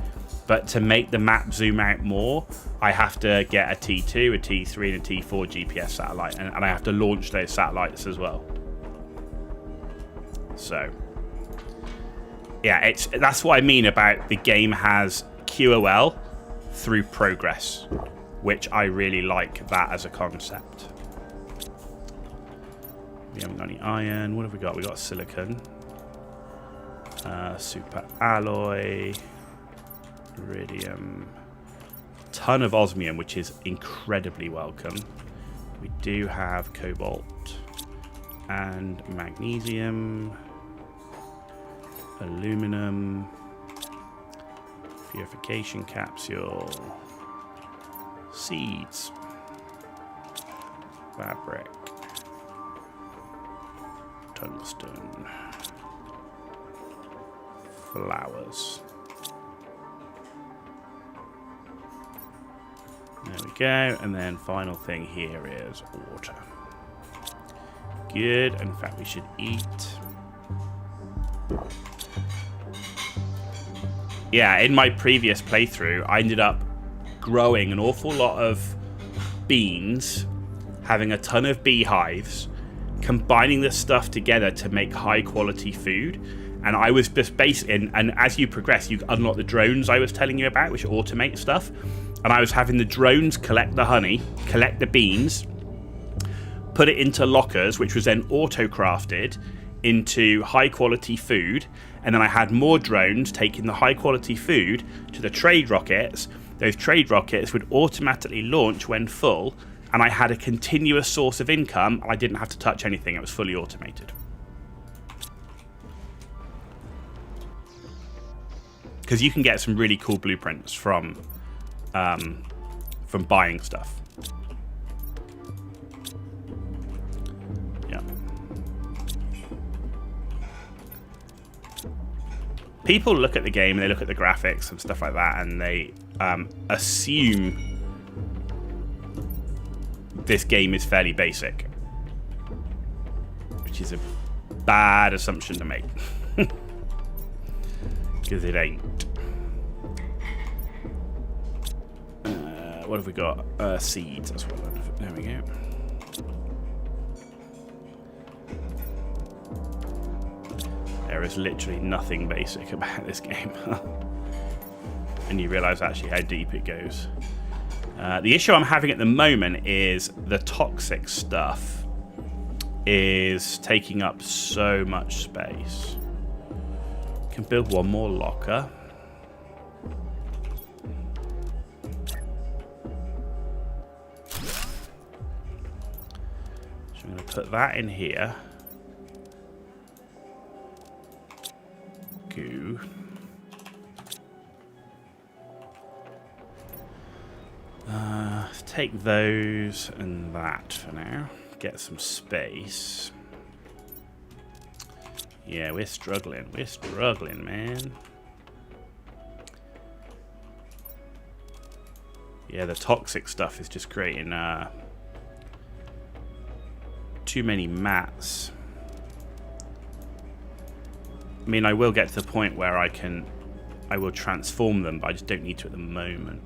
but to make the map zoom out more, I have to get a T2, a T3, and a T4 GPS satellite, and I have to launch those satellites as well. So, yeah, that's what I mean about the game has QOL through progress, which I really like that as a concept. We haven't got any iron. What have we got? We got silicon. Super alloy, iridium, ton of osmium, which is incredibly welcome. We do have cobalt and magnesium, aluminum, purification capsule, seeds, fabric, tungsten, flowers. There we go. And then final thing here is water. Good. In fact, we should eat. Yeah, in my previous playthrough, I ended up growing an awful lot of beans, having a ton of beehives, combining this stuff together to make high quality food. And I was just basically, and as you progress, you unlock the drones I was telling you about, which automate stuff. And I was having the drones collect the honey, collect the beans, put it into lockers, which was then auto-crafted into high-quality food. And then I had more drones taking the high-quality food to the trade rockets. Those trade rockets would automatically launch when full, and I had a continuous source of income, and I didn't have to touch anything. It was fully automated. Because you can get some really cool blueprints from buying stuff. Yeah. People look at the game and they look at the graphics and stuff like that, and they assume this game is fairly basic, which is a bad assumption to make. Because it ain't. What have we got? Seeds as well. There we go. There is literally nothing basic about this game. And you realise actually how deep it goes. The issue I'm having at the moment is the toxic stuff is taking up so much space. Can build one more locker. So I'm going to put that in here. Goo. Take those and that for now. Get some space. Yeah, we're struggling. We're struggling, man. Yeah, the toxic stuff is just creating too many mats. I mean, I will get to the point where I will transform them, but I just don't need to at the moment.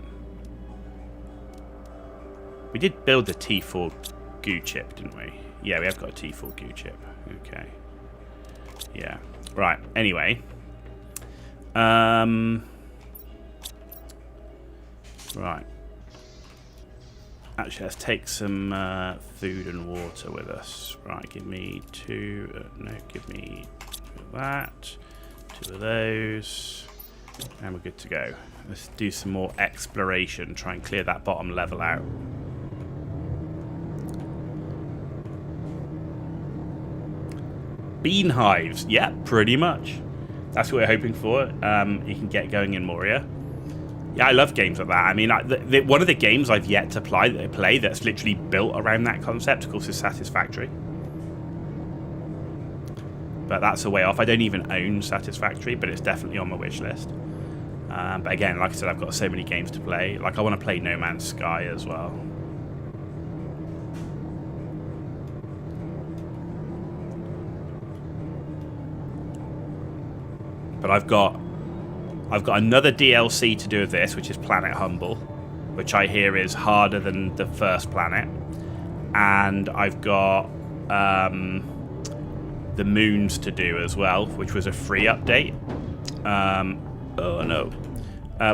We did build the T4 goo chip, didn't we? Yeah, we have got a T4 goo chip. Okay. Yeah. Right. Anyway. Right. Actually, let's take some food and water with us. Right. Give me two. No, give me two of that. Two of those. And we're good to go. Let's do some more exploration. Try and clear that bottom level out. Bean hives, yeah, pretty much. That's what we're hoping for. You can get going in Moria. Yeah, I love games like that. I mean, one of the games I've yet to play that's literally built around that concept, of course, is Satisfactory. But that's a way off. I don't even own Satisfactory, but it's definitely on my wish list. But again, like I said, I've got so many games to play. Like, I want to play No Man's Sky as well. But I've got another DLC to do with this, which is Planet Humble, which I hear is harder than the first planet. And I've got the moons to do as well, which was a free update.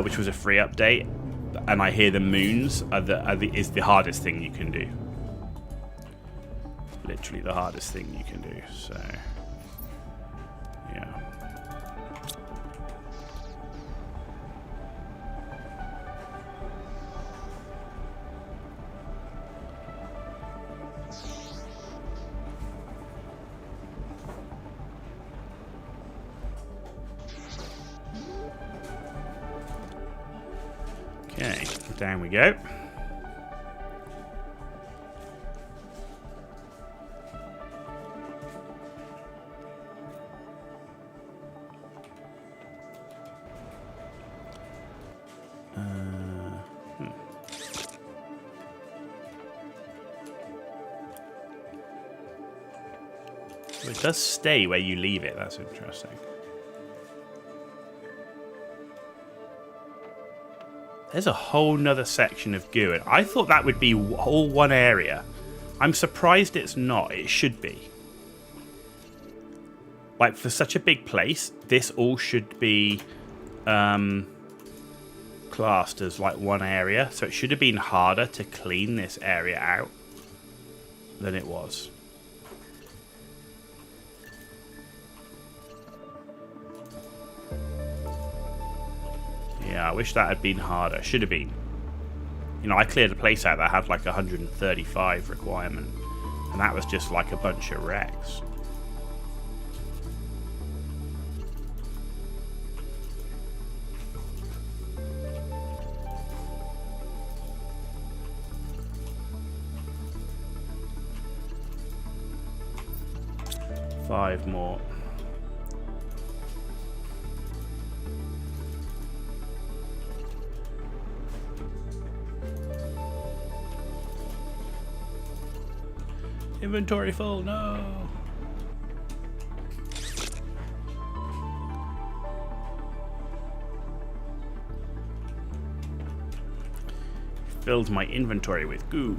Which was a free update, and I hear the moons is the hardest thing you can do. Literally the hardest thing you can do. So, yeah. Okay, down we go. It does stay where you leave it. That's interesting. There's a whole nother section of goo, and I thought that would be all one area. I'm surprised it's not. It should be. Like, for such a big place, this all should be classed as like one area. So it should have been harder to clean this area out than it was. Yeah, I wish that had been harder. Should have been. You know, I cleared a place out that had like 135 requirement, and that was just like a bunch of wrecks. Five more. Inventory full, no. Filled my inventory with goo.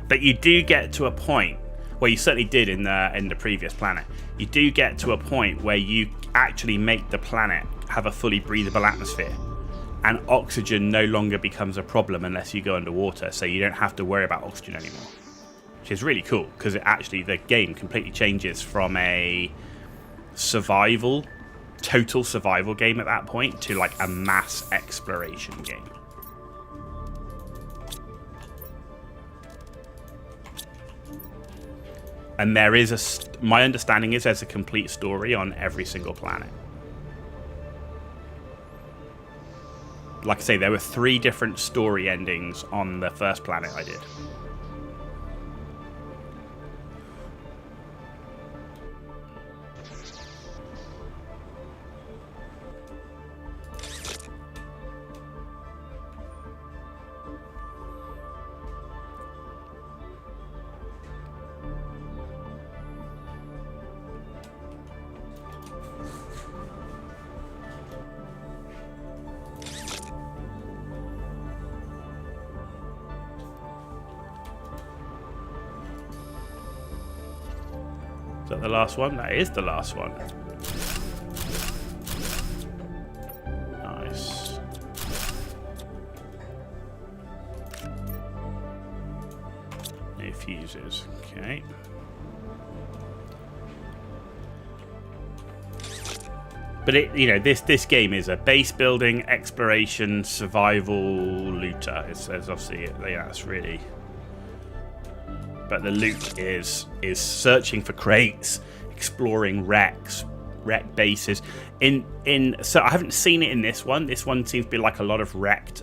But you do get to a point, well, you certainly did in the previous planet. You do get to a point where you actually make the planet have a fully breathable atmosphere, and oxygen no longer becomes a problem unless you go underwater. So you don't have to worry about oxygen anymore, which is really cool because the game completely changes from a total survival game at that point to like a mass exploration game. And there is my understanding is there's a complete story on every single planet. Like I say, there were 3 different story endings on the first planet I did. Is that the last one? That is the last one. Nice. No fuses. Okay. But this game is a base building, exploration, survival, looter. It's obviously that's really. But the loot is searching for crates, exploring wreck bases. So I haven't seen it in this one. This one seems to be like a lot of wrecked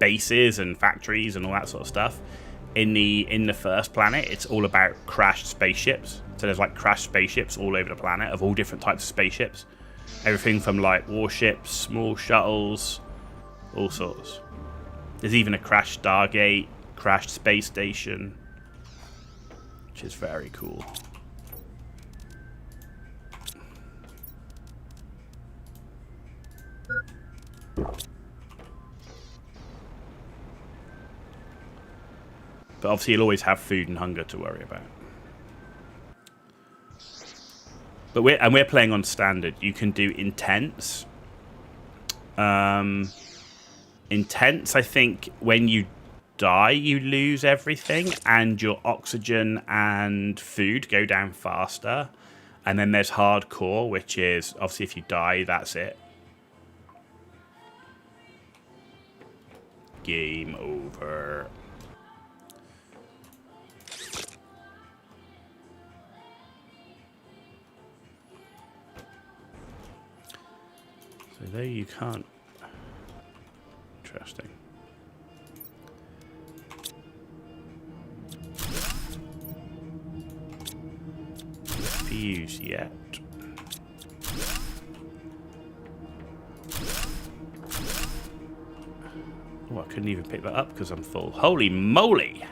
bases and factories and all that sort of stuff. In the first planet, it's all about crashed spaceships. So there's like crashed spaceships all over the planet of all different types of spaceships. Everything from like warships, small shuttles, all sorts. There's even a crashed Stargate, crashed space station, which is very cool. But obviously you'll always have food and hunger to worry about. But we're playing on standard. You can do intense. Intense, I think when you die, you lose everything, and your oxygen and food go down faster. And then there's hardcore, which is obviously if you die, that's it. Game over. So there you can't. Interesting. Fuse yet. Oh, I couldn't even pick that up because I'm full. Holy moly!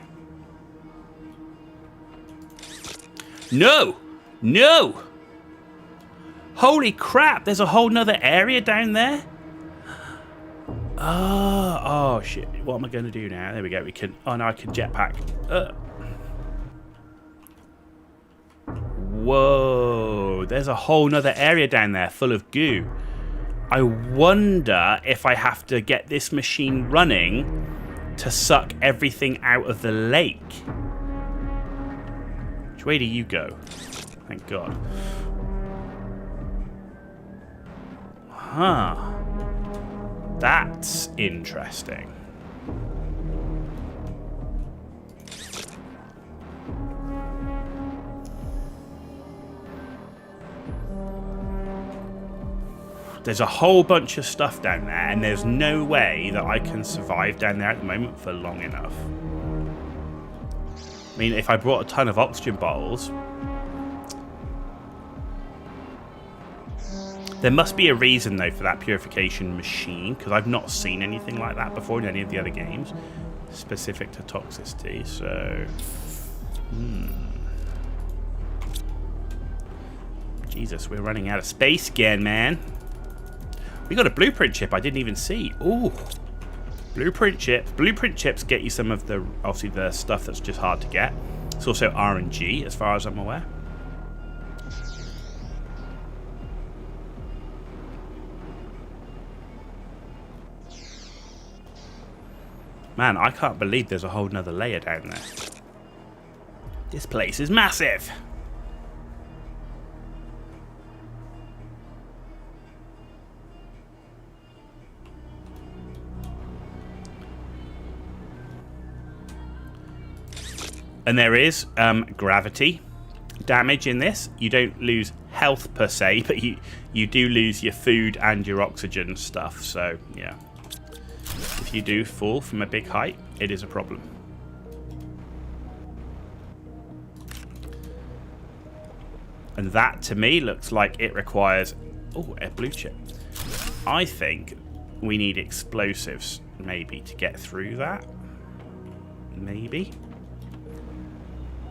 No! No! Holy crap, there's a whole nother area down there? Oh shit. What am I going to do now? There we go. We can... Oh, no, I can jetpack. Whoa. There's a whole nother area down there full of goo. I wonder if I have to get this machine running to suck everything out of the lake. Which way do you go? Thank God. Huh. That's interesting. There's a whole bunch of stuff down there, and there's no way that I can survive down there at the moment for long enough. I mean, if I brought a ton of oxygen bottles... There must be a reason, though, for that purification machine, because I've not seen anything like that before in any of the other games, specific to Toxicity, so... Jesus, we're running out of space again, man. We got a blueprint chip I didn't even see. Ooh. Blueprint chips. Blueprint chips get you some of the, obviously, the stuff that's just hard to get. It's also RNG, as far as I'm aware. Man, I can't believe there's a whole nother layer down there. This place is massive. And there is gravity damage in this. You don't lose health per se, but you do lose your food and your oxygen stuff. So, yeah. If you do fall from a big height, it is a problem. And that, to me, looks like it requires... Oh, a blue chip. I think we need explosives, maybe, to get through that. Maybe.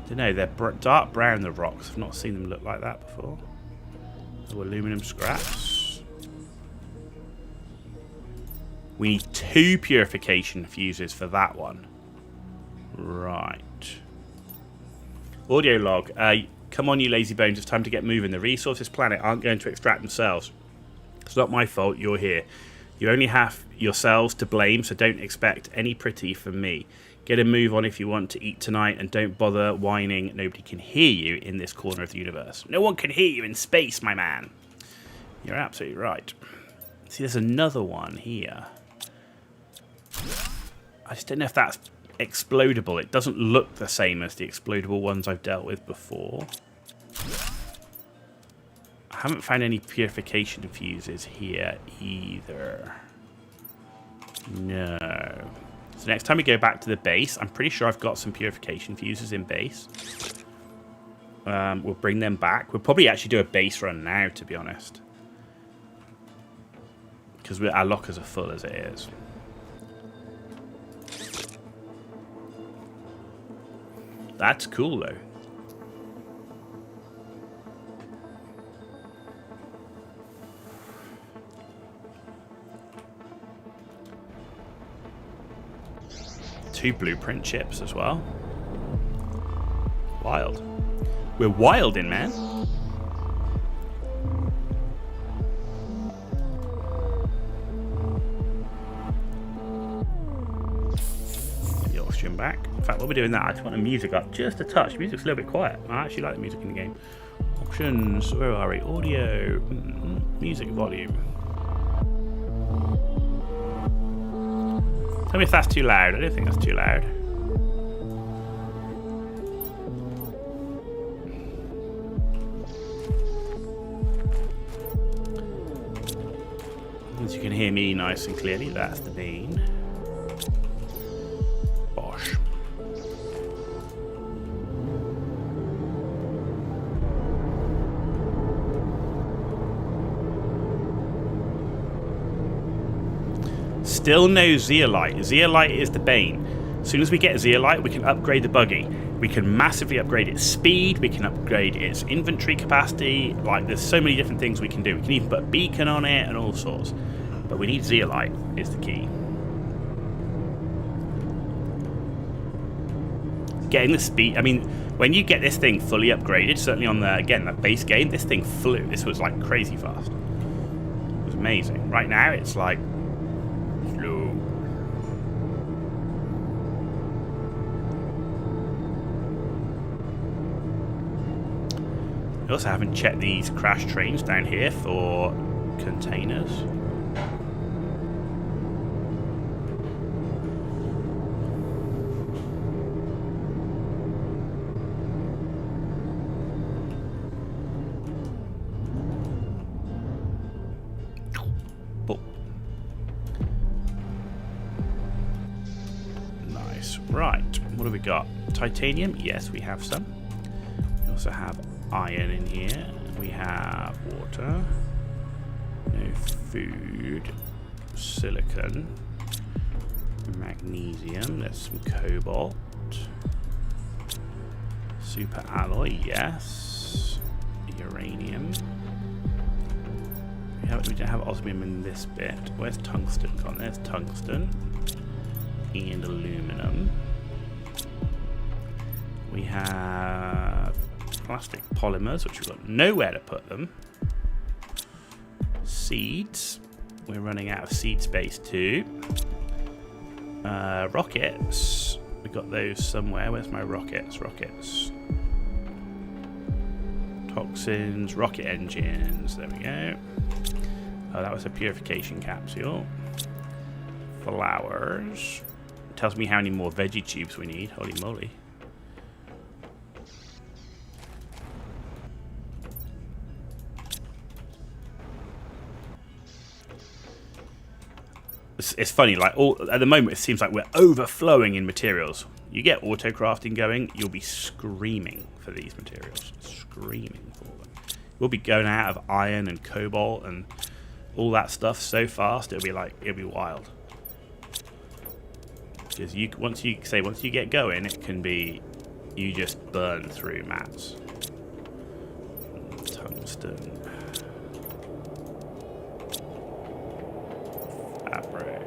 Don't know, they're dark brown, the rocks. I've not seen them look like that before. Oh, aluminum scraps. We need 2 purification fuses for that one. Right. Audio log. Come on, you lazy bones. It's time to get moving. The resources planet aren't going to extract themselves. It's not my fault you're here. You only have yourselves to blame, so don't expect any pretty from me. Get a move on if you want to eat tonight, and don't bother whining. Nobody can hear you in this corner of the universe. No one can hear you in space, my man. You're absolutely right. See, there's another one here. I just don't know if that's explodable. It doesn't look the same as the explodable ones I've dealt with before. I haven't found any purification fuses here either. No. So next time we go back to the base, I'm pretty sure I've got some purification fuses in base. We'll bring them back. We'll probably actually do a base run now, to be honest. Because our lockers are full as it is. That's cool, though. Two blueprint chips as well. Wild. We're wilding, man. Get the oxygen back. In fact, while we're doing that, I just want the music up just a touch. The music's a little bit quiet. I actually like the music in the game. Options. Where are we? Audio. Music volume. Tell me if that's too loud. I don't think that's too loud. As you can hear me nice and clearly, that's the bean. Bosh. Still no zeolite. Zeolite is the bane. As soon as we get zeolite, we can upgrade the buggy. We can massively upgrade its speed. We can upgrade its inventory capacity. Like, there's so many different things we can do. We can even put a beacon on it and all sorts. But we need zeolite is the key. Getting the speed. I mean, when you get this thing fully upgraded, certainly on the, again, that base game, this thing flew. This was like crazy fast. It was amazing. Right now, it's like slow. I also haven't checked these crash trains down here for containers. Oh. Nice. Right. What have we got? Titanium? Yes, we have some. We also have iron in here. We have water. No food. Silicon. Magnesium. There's some cobalt. Super alloy. Yes. Uranium. We don't have osmium in this bit. Where's tungsten gone? There's tungsten. and aluminum. We have plastic polymers, which we've got nowhere to put them. Seeds. We're running out of seed space too. Rockets. We got those somewhere. Where's my rockets? Rockets. Toxins. Rocket engines. There we go. Oh, that was a purification capsule. Flowers. It tells me how many more veggie tubes we need. Holy moly. It's funny, like at the moment it seems like we're overflowing in materials. You get auto crafting going, you'll be screaming for these materials. Screaming for them. We'll be going out of iron and cobalt and all that stuff so fast, it'll be wild. Because once you get going, it can be, you just burn through mats. Tungsten. Fabric.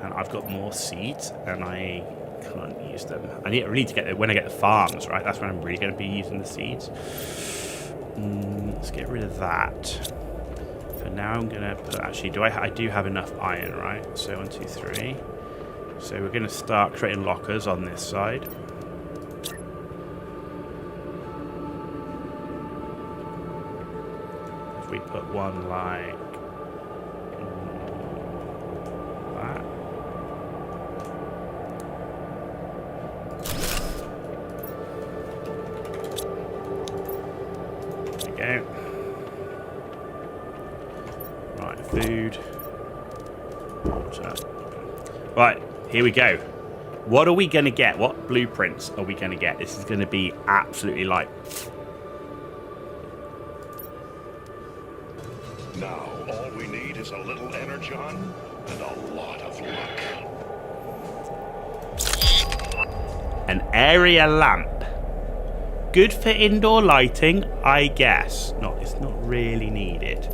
And I've got more seeds and I can't use them. I need to get there when I get the farms, right? That's when I'm really going to be using the seeds. Let's get rid of that. For now I'm going to put, actually, I do have enough iron, right? So 1, 2, 3. So we're going to start creating lockers on this side. If we put one like that. There we go. Right, food. Water. Right, here we go. What are we going to get? What blueprints are we going to get? This is going to be absolutely like... Now, all we need is a little energon and a lot of luck. An area lamp. Good for indoor lighting, I guess. It's not really needed.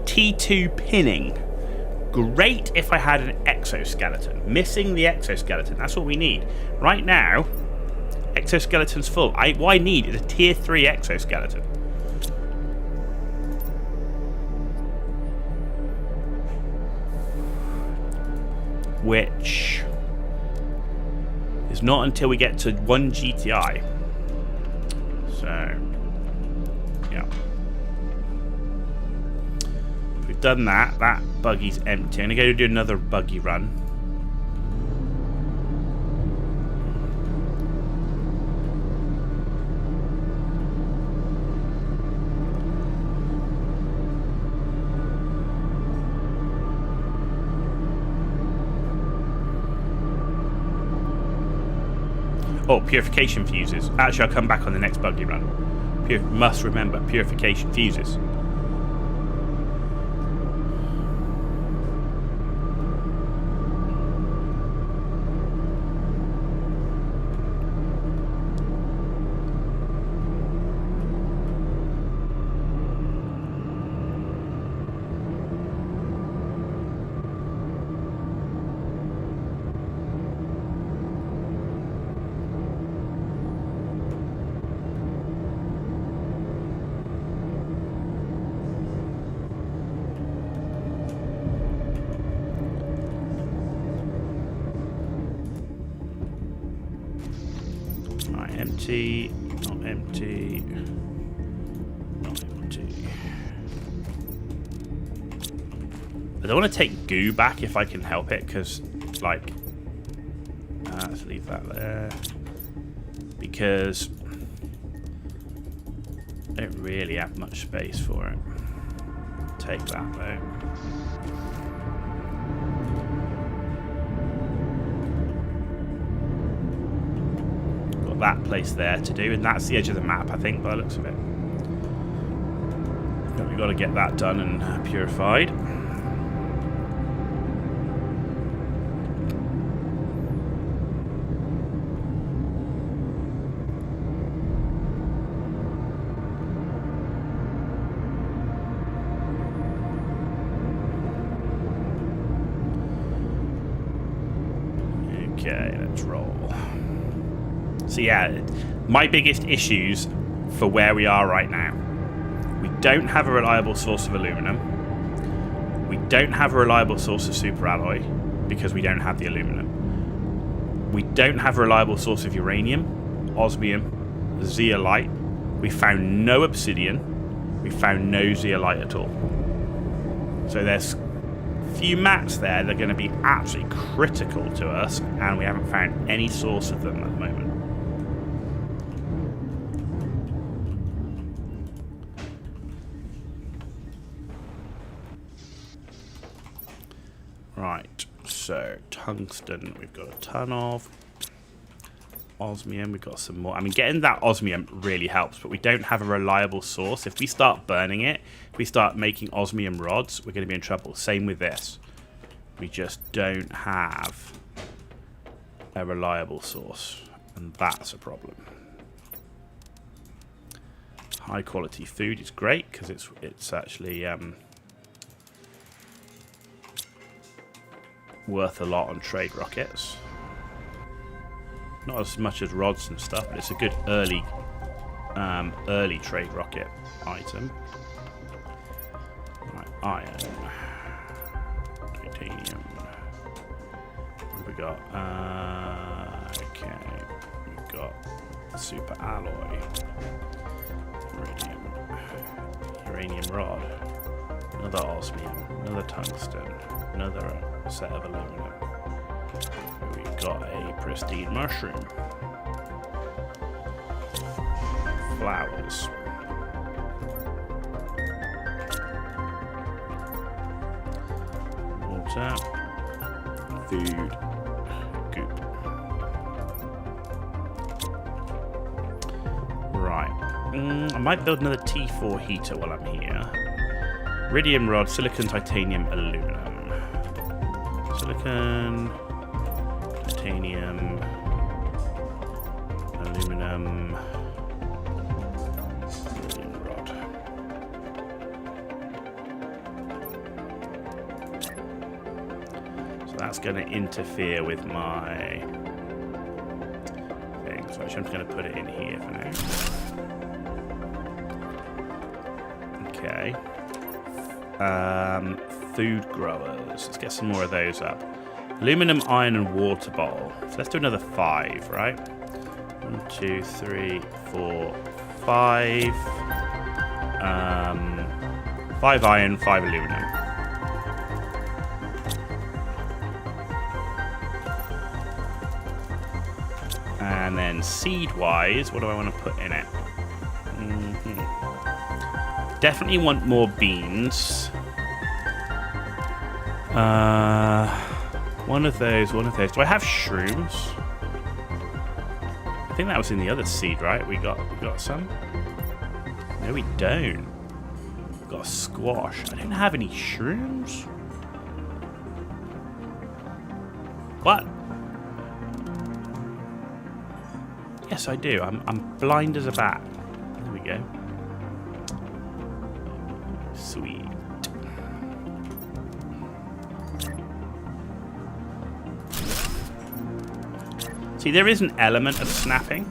T2 pinning. Great if I had an exoskeleton. Missing the exoskeleton. That's what we need. Right now, exoskeleton's full. What I need is a tier 3 exoskeleton. Which is not until we get to 1 GTI. So, yeah. We've done that. That buggy's empty. I'm going to go do another buggy run. Oh, purification fuses. Actually, I'll come back on the next buggy run. Must remember, purification fuses. Empty, not empty, not empty. I don't want to take goo back if I can help it, because, like, let's leave that there. Because I don't really have much space for it. Take that, though. That place there to do, and that's the edge of the map, I think, by the looks of it. But we've got to get that done and purified. Okay, let's roll. So yeah, my biggest issues for where we are right now. We don't have a reliable source of aluminum. We don't have a reliable source of superalloy because we don't have the aluminum. We don't have a reliable source of uranium, osmium, zeolite. We found no obsidian. We found no zeolite at all. So there's a few mats there that are going to be absolutely critical to us, and we haven't found any source of them at the moment. Right, so tungsten we've got a ton of. Osmium, we've got some more. I mean, getting that osmium really helps, but we don't have a reliable source. If we start burning it, if we start making osmium rods, we're going to be in trouble. Same with this. We just don't have a reliable source, and that's a problem. High quality food is great because it's actually worth a lot on trade rockets. Not as much as rods and stuff, but it's a good early trade rocket item. Right, iron, titanium. What have we got? Okay, we've got super alloy, iridium, uranium rod, another osmium, another tungsten, another set of aluminum. We've got a pristine mushroom. Flowers. Water. Food. Goop. Right. I might build another T4 heater while I'm here. Iridium rod, silicon, titanium, aluminum. Silicon... titanium, aluminum, iridium rod. So that's going to interfere with my thing. So actually I'm just going to put it in here for now. Okay. Food growers. Let's get some more of those up. Aluminum, iron, and water bottle. So let's do another 5, right? 1, 2, 3, 4, 5. 5 iron, 5 aluminum. And then seed-wise, what do I want to put in it? Definitely want more beans. One of those. Do I have shrooms? I think that was in the other seed, right? We got some? No, we don't. We've got a squash. I didn't have any shrooms. What? Yes, I do. I'm blind as a bat. There we go. Sweet. See, there is an element of snapping.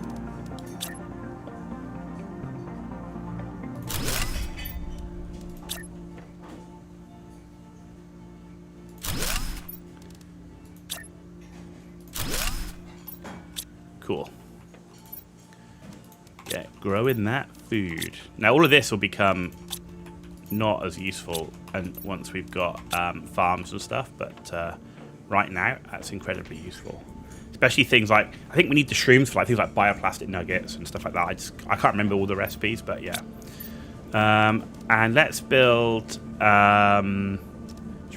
Cool. Yeah, growing that food. Now, all of this will become not as useful and once we've got farms and stuff, but right now, that's incredibly useful. Especially things like, I think we need the shrooms for like things like bioplastic nuggets and stuff like that. I can't remember all the recipes, but yeah. And let's build, so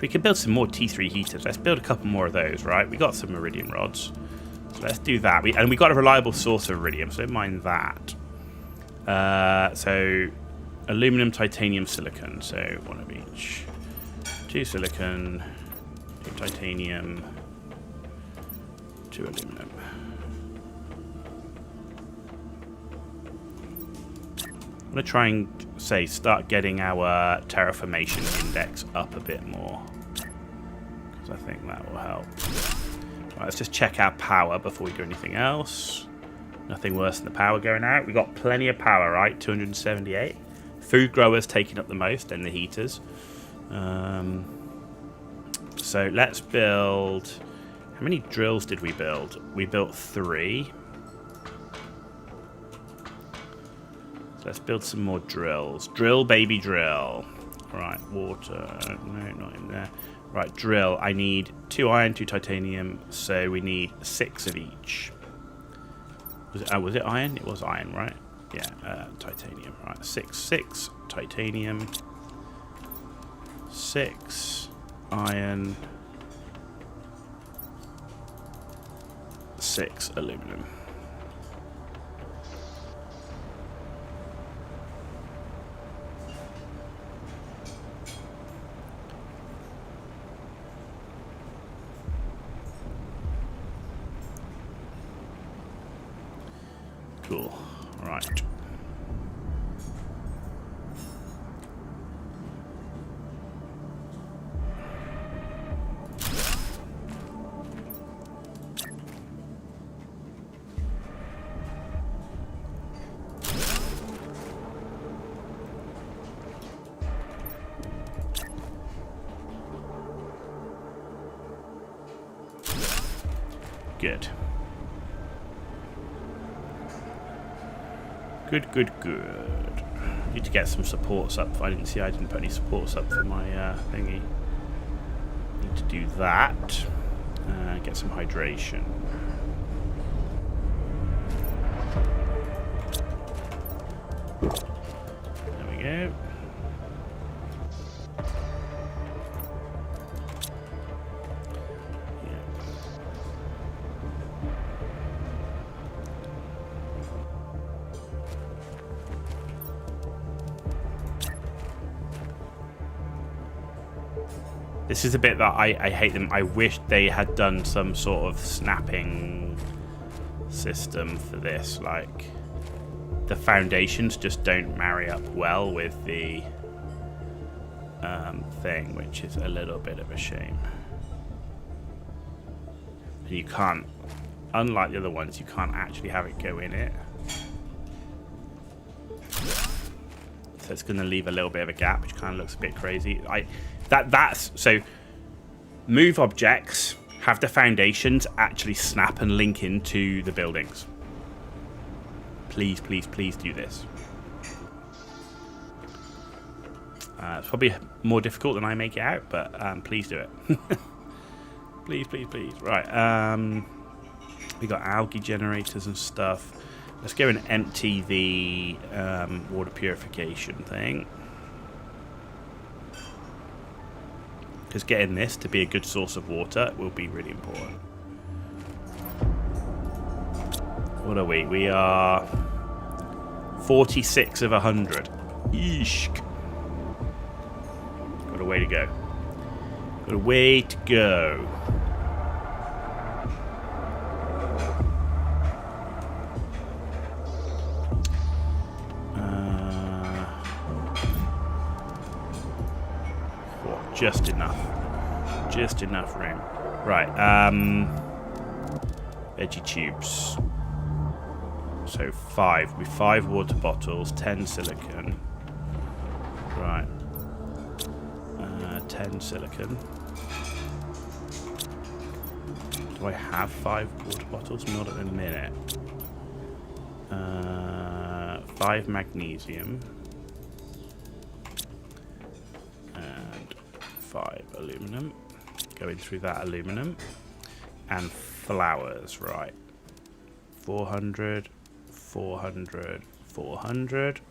we can build some more T3 heaters. Let's build a couple more of those, right? We got some iridium rods. So let's do that. And we got a reliable source of iridium, so don't mind that. So aluminum, titanium, silicon. So one of each. 2 silicon, 2 titanium, 2 aluminum. I'm going to try and start getting our terraformation index up a bit more, because I think that will help. Right, let's just check our power before we do anything else. Nothing worse than the power going out. We've got plenty of power, right? 278. Food growers taking up the most, then the heaters. So let's build... How many drills did we build? We built 3. So let's build some more drills. Drill, baby, drill. Right, water. No, not in there. Right, drill. I need 2 iron, 2 titanium, so we need 6 of each. Was it iron? It was iron, right? Yeah, titanium. Right, 6 titanium, 6 iron, 6 aluminum. Cool. Right. Good. Good. Need to get some supports up. I didn't put any supports up for my thingy. Need to do that. Get some hydration. There we go. This is a bit that I hate them. I wish they had done some sort of snapping system for this. Like, the foundations just don't marry up well with the thing, which is a little bit of a shame. And you can't, unlike the other ones, you can't actually have it go in it. So it's going to leave a little bit of a gap, which kind of looks a bit crazy. That's so. Move objects, have the foundations actually snap and link into the buildings. Please do this. It's probably more difficult than I make it out, but please do it. please. Right. We got algae generators and stuff. Let's go and empty the water purification thing. Because getting this to be a good source of water will be really important. What are we? We are 46 of 100. Eesh. Got a way to go. Got a way to go. Just enough room. Right, veggie tubes. So 5. With 5 water bottles, 10 silicon. Right. 10 silicon. Do I have 5 water bottles? Not at the minute. 5 magnesium. 5 aluminum. Going through that aluminum. And flowers, right. 400, 400, 400.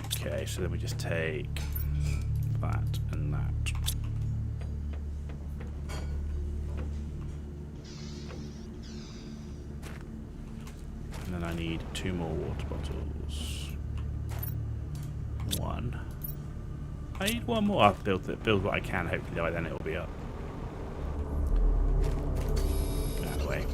Okay, so then we just take that and that. And then I need 2 more water bottles. 1. I need 1 more. I'll build what I can. Hopefully by then it'll be up. Get out of the way.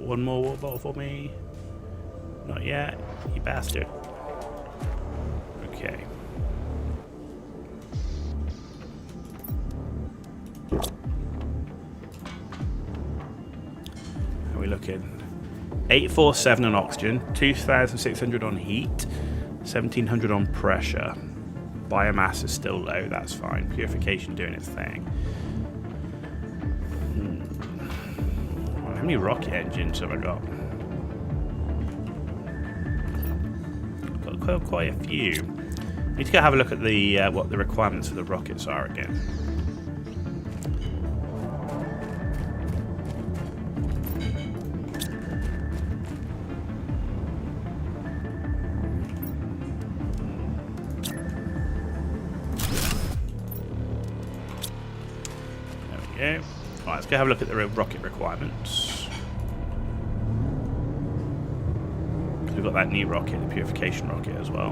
One more water bottle for me. Not yet, you bastard. Okay. How are we looking? 847 on oxygen, 2,600 on heat, 1,700 on pressure. Biomass is still low, that's fine. Purification doing its thing. How many rocket engines have I got? Got quite a few. Need to go have a look at the what the requirements for the rockets are again. There we go. Right, let's go have a look at the rocket requirements. We've got that new rocket, the purification rocket as well.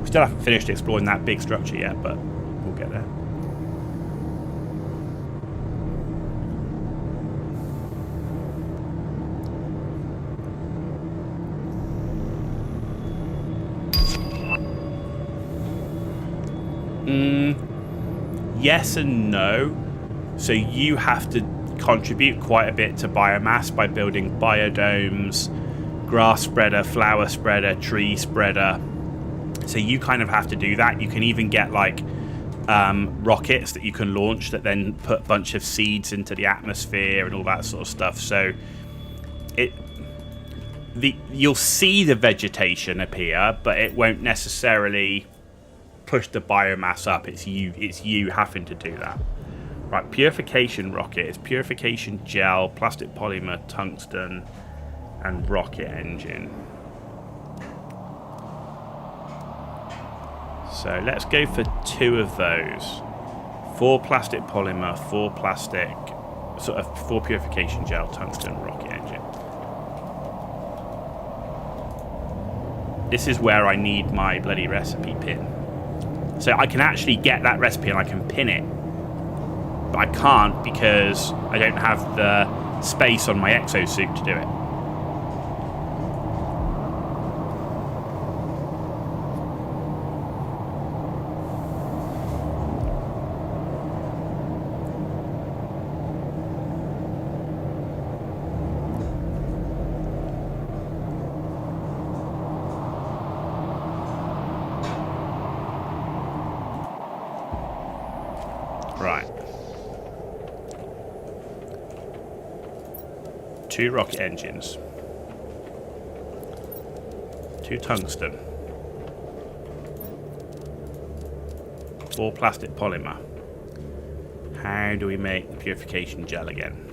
We still haven't finished exploring that big structure yet, but we'll get there. Yes and no. So you have to contribute quite a bit to biomass by building biodomes, grass spreader, flower spreader, tree spreader. So you kind of have to do that. You can even get like rockets that you can launch that then put a bunch of seeds into the atmosphere and all that sort of stuff. So you'll see the vegetation appear, but it won't necessarily push the biomass up. It's you having to do that. Right, purification rocket is purification gel, plastic polymer, tungsten, and rocket engine. So let's go for 2 of those. 4 plastic polymer, 4 plastic, sort of 4 purification gel, tungsten, rocket engine. This is where I need my bloody recipe pin. So I can actually get that recipe and I can pin it. But I can't because I don't have the space on my exosuit to do it. Right. 2 rocket engines. 2 tungsten. 4 plastic polymer. How do we make the purification gel again?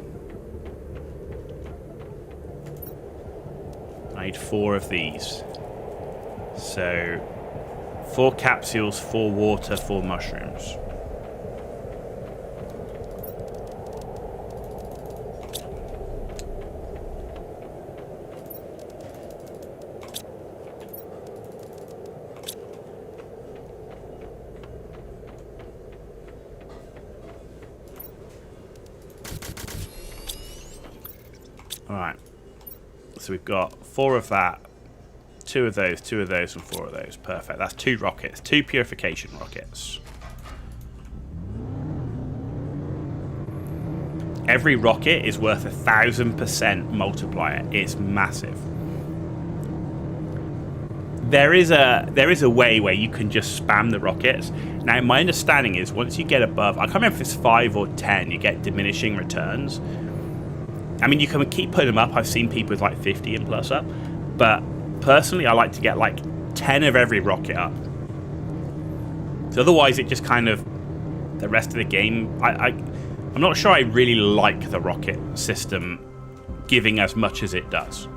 I need 4 of these. So 4 capsules, 4 water, 4 mushrooms. Alright, so we've got 4 of that, 2 of those, 2 of those, and 4 of those. Perfect. That's 2 rockets, 2 purification rockets. Every rocket is worth 1,000% multiplier. It's massive. There is a way where you can just spam the rockets. Now, my understanding is once you get above, I can't remember if it's 5 or 10, you get diminishing returns. I mean, you can keep putting them up. I've seen people with like 50 and plus up. But personally, I like to get like 10 of every rocket up. So otherwise, it just kind of, the rest of the game, I'm not sure I really like the rocket system giving as much as it does.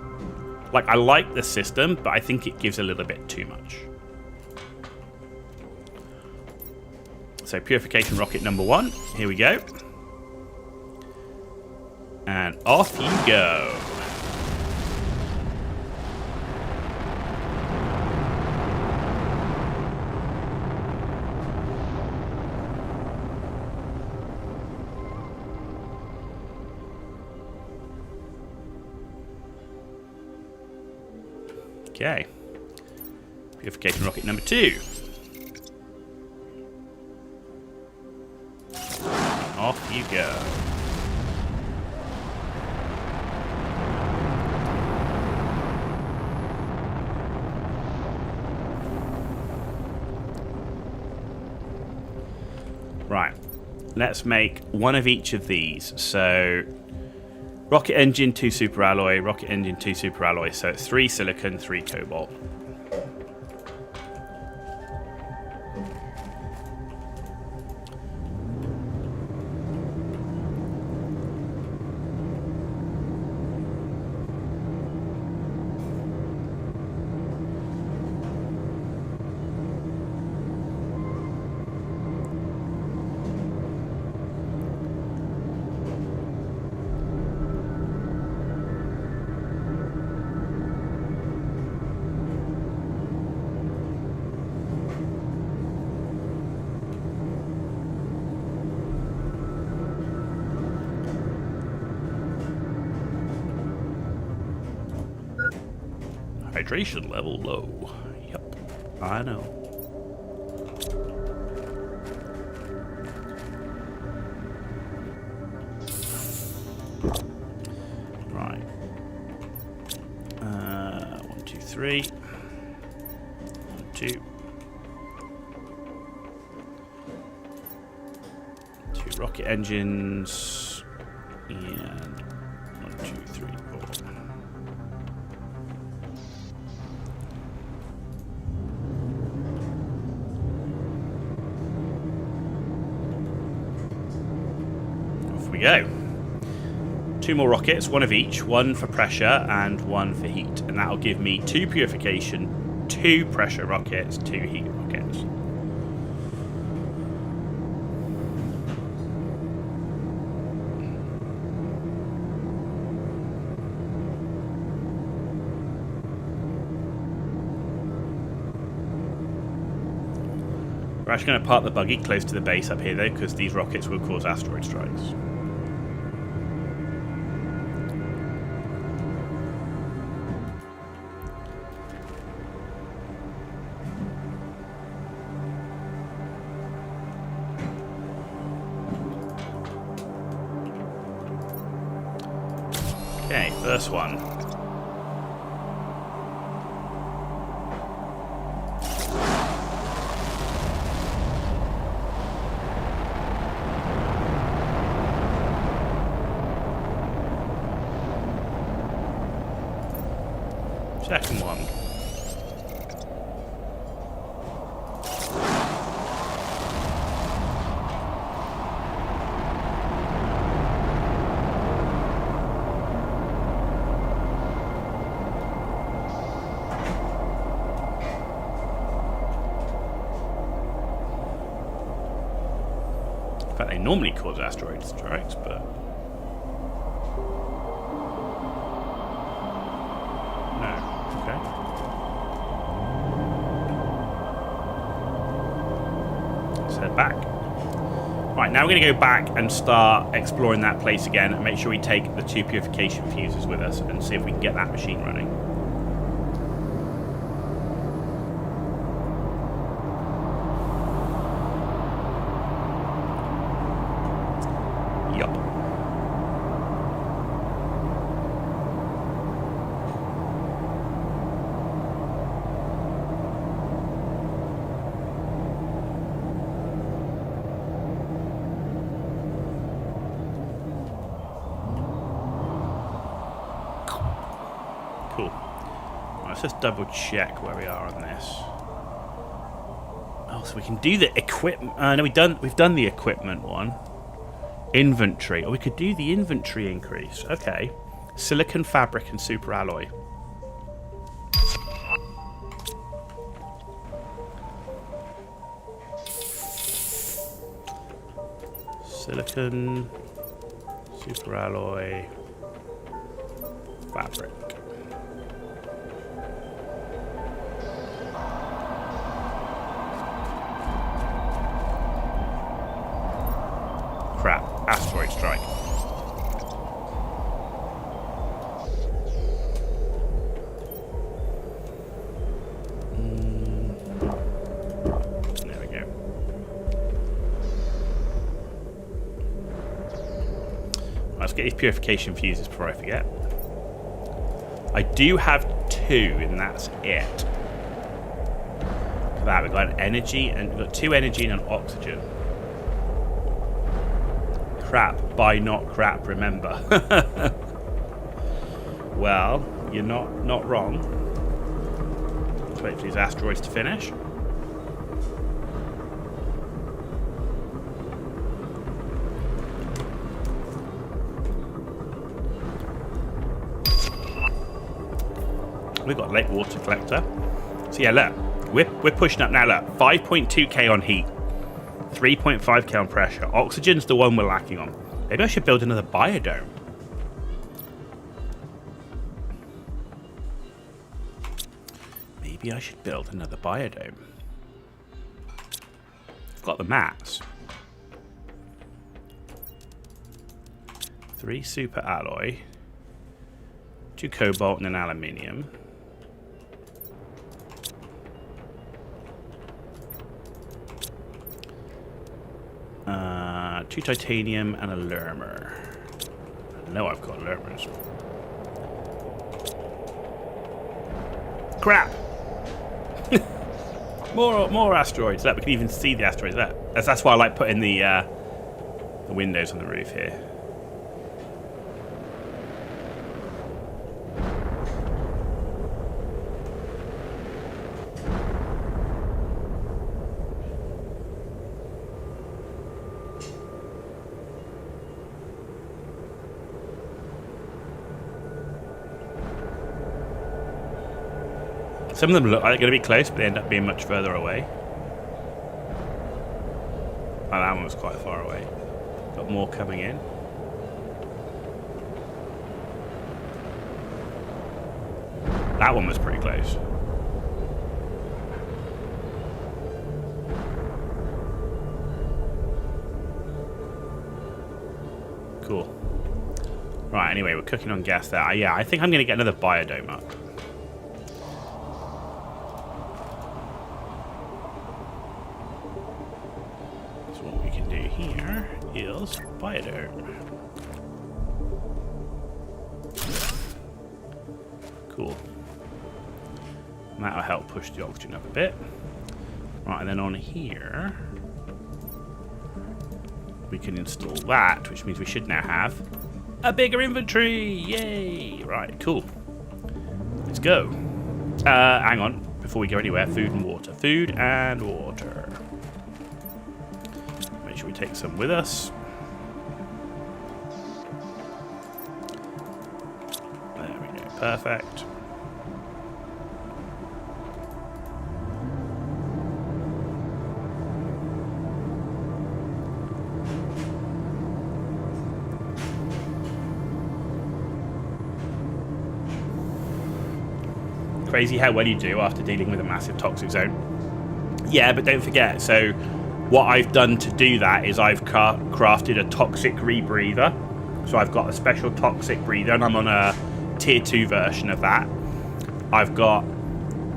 Like, I like the system, but I think it gives a little bit too much. So purification rocket number 1. Here we go. And off you go. Okay. Purification rocket number 2. Off you go. Right. Let's make one of each of these. So, rocket engine, 2 super alloy, rocket engine, 2 super alloy. So it's 3 silicon, 3 cobalt. Hydration level low. Yep, I know. Right. 1, 2, 3. 1, 2. 2 rocket engines. And 1, 2, 3, 4. We go. 2 more rockets, 1 of each, 1 for pressure and 1 for heat, and that'll give me 2 purification, 2 pressure rockets, 2 heat rockets. We're actually going to park the buggy close to the base up here though, because these rockets will cause asteroid strikes. Okay, first one. Second one. In fact, they normally cause asteroid strikes, but no. Okay. Let's head back. Right, now we're going to go back and start exploring that place again and make sure we take the 2 purification fuses with us and see if we can get that machine running. Yup. Cool. Right, let's just double check where we are on this. Oh, so we can do the equipment. No, we've done the equipment one. Inventory. Or we could do the inventory increase. Okay. Silicon fabric and super alloy. Silicon, super alloy, fabric. Crap. Asteroid strike. get these purification fuses before I forget. I do have 2, and that's it. For that, we've got an energy, and we've got 2 energy and an oxygen. Crap, buy not crap, remember. Well, you're not wrong. Let's wait for these asteroids to finish. We've got lake water collector. So yeah, look, we're pushing up now. Look, 5.2k on heat, 3.5k on pressure. Oxygen's the one we're lacking on. Maybe I should build another biodome. Maybe I should build another biodome. I've got the mats. 3 super alloy, 2 cobalt and an aluminium. 2 titanium and a lurmer. I know I've got lurmers. Crap! more asteroids. Look, we can even see the asteroids. Look. That's why I like putting the windows on the roof here. Some of them look like they're going to be close, but they end up being much further away. Oh, that one was quite far away. Got more coming in. That one was pretty close. Cool. Right, anyway, we're cooking on gas there. Yeah, I think I'm going to get another biodome up. Is biodome. Cool. And that'll help push the oxygen up a bit. Right, and then on here we can install that, which means we should now have a bigger inventory. Yay! Right, cool. Let's go. Hang on, before we go anywhere, food and water. Food and water. Make sure we take some with us. There we go. Perfect. Crazy how well you do after dealing with a massive toxic zone. Yeah, but don't forget, so what I've done to do that is I've crafted a toxic rebreather. So I've got a special toxic breather, and I'm on a tier 2 version of that. I've got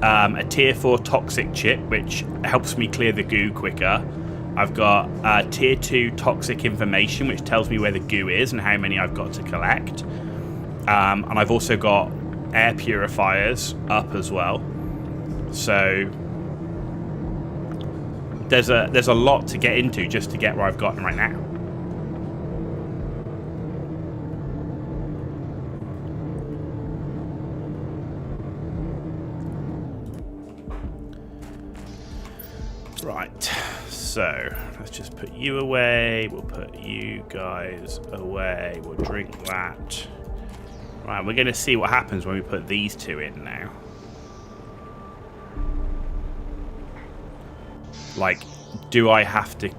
a tier 4 toxic chip, which helps me clear the goo quicker. I've got tier 2 toxic information, which tells me where the goo is and how many I've got to collect. And I've also got air purifiers up as well. So there's a lot to get into just to get where I've gotten right now. Right, so let's just put you away. We'll put you guys away. We'll drink that. Right, we're going to see what happens when we put these two in now. Like, do I have to...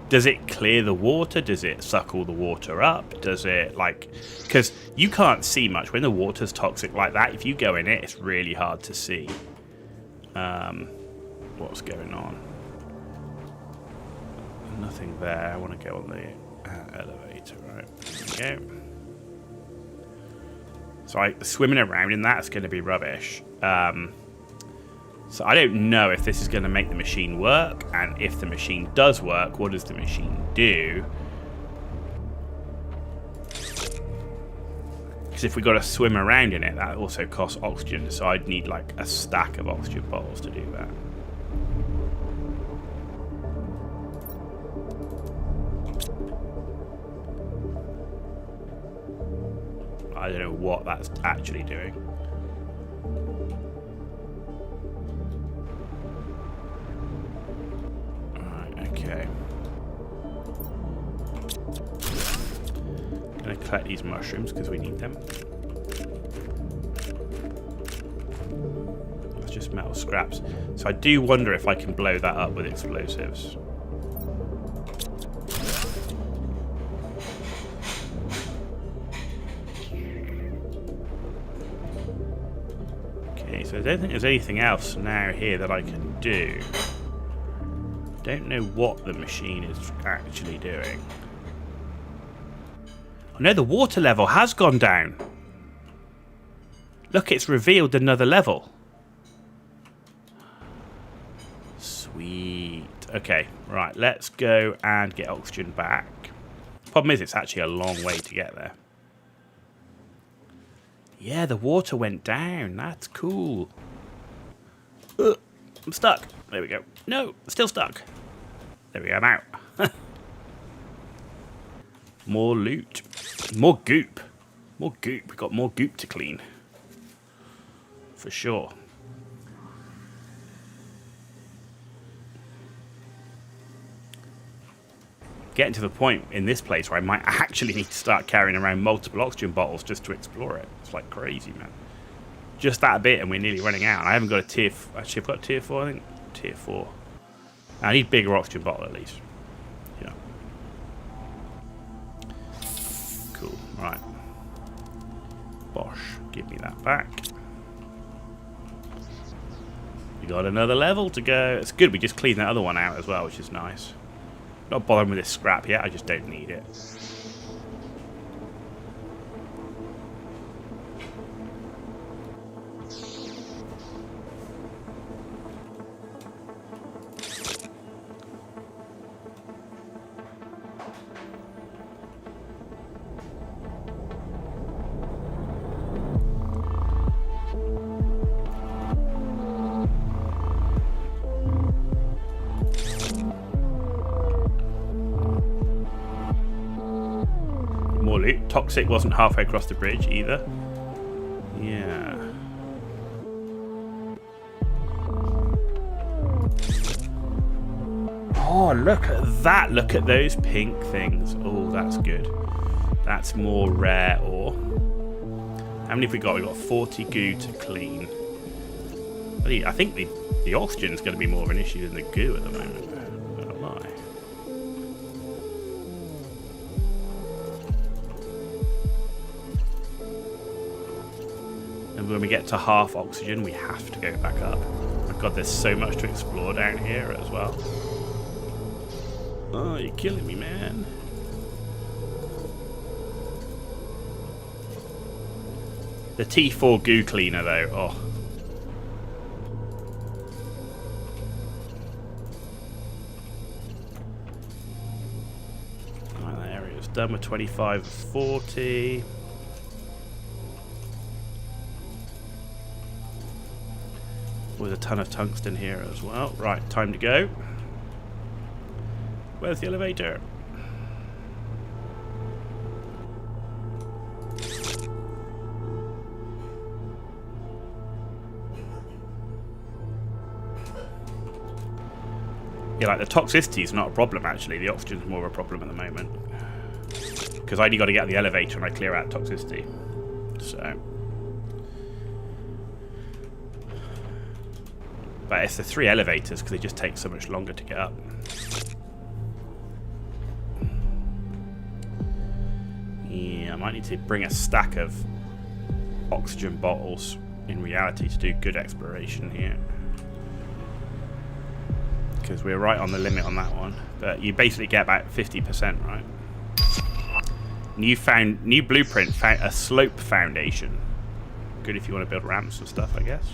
Does it clear the water? Does it suck all the water up? Does it, like... Because you can't see much. When the water's toxic like that, if you go in it, it's really hard to see what's going on. Nothing there. I want to go on the elevator, right? There we go. So swimming around in that is going to be rubbish. So I don't know if this is going to make the machine work, and if the machine does work, what does the machine do? Because if we got to swim around in it, that also costs oxygen. So I'd need like a stack of oxygen bottles to do that. I don't know what that's actually doing. Alright, okay. I'm gonna collect these mushrooms because we need them. That's just metal scraps. So I do wonder if I can blow that up with explosives. So I don't think there's anything else now here that I can do. Don't know what the machine is actually doing. Oh no, the water level has gone down. Look, it's revealed another level. Sweet. Okay, right, let's go and get oxygen back. Problem is, it's actually a long way to get there. Yeah, the water went down. That's cool. Ugh, I'm stuck. There we go. No, still stuck. There we go, I'm out. More loot. More goop. More goop. We've got more goop to clean. For sure. Getting to the point in this place where I might actually need to start carrying around multiple oxygen bottles just to explore it. It's like crazy, man. Just that bit and we're nearly running out. And I haven't got a tier... Actually, I've got tier 4, I think. Tier 4. I need a bigger oxygen bottle at least. Yeah. Cool. Right. Bosh. Give me that back. We got another level to go. It's good we just cleaned that other one out as well, which is nice. Not bothering with this scrap yet, I just don't need it. Toxic wasn't halfway across the bridge either. Yeah. Oh, look at that. Look at those pink things. Oh, that's good. That's more rare ore. How many have we got? We've got 40 goo to clean. I think the oxygen is going to be more of an issue than the goo at the moment. I'm not gonna lie. And when we get to half oxygen, we have to go back up. Oh my god, there's so much to explore down here as well. Oh, you're killing me, man. The T4 goo cleaner, though. Oh. Right, that area's done with 25 of 40. With a ton of tungsten here as well. Right, time to go. Where's the elevator? Yeah, like the toxicity is not a problem actually. The oxygen's more of a problem at the moment. Because I only got to get on the elevator and I clear out toxicity. So... But it's the 3 elevators because they just take so much longer to get up. Yeah, I might need to bring a stack of oxygen bottles in reality to do good exploration here. Because we're right on the limit on that one. But you basically get about 50%, right? New blueprint, found a slope foundation. Good if you want to build ramps and stuff, I guess.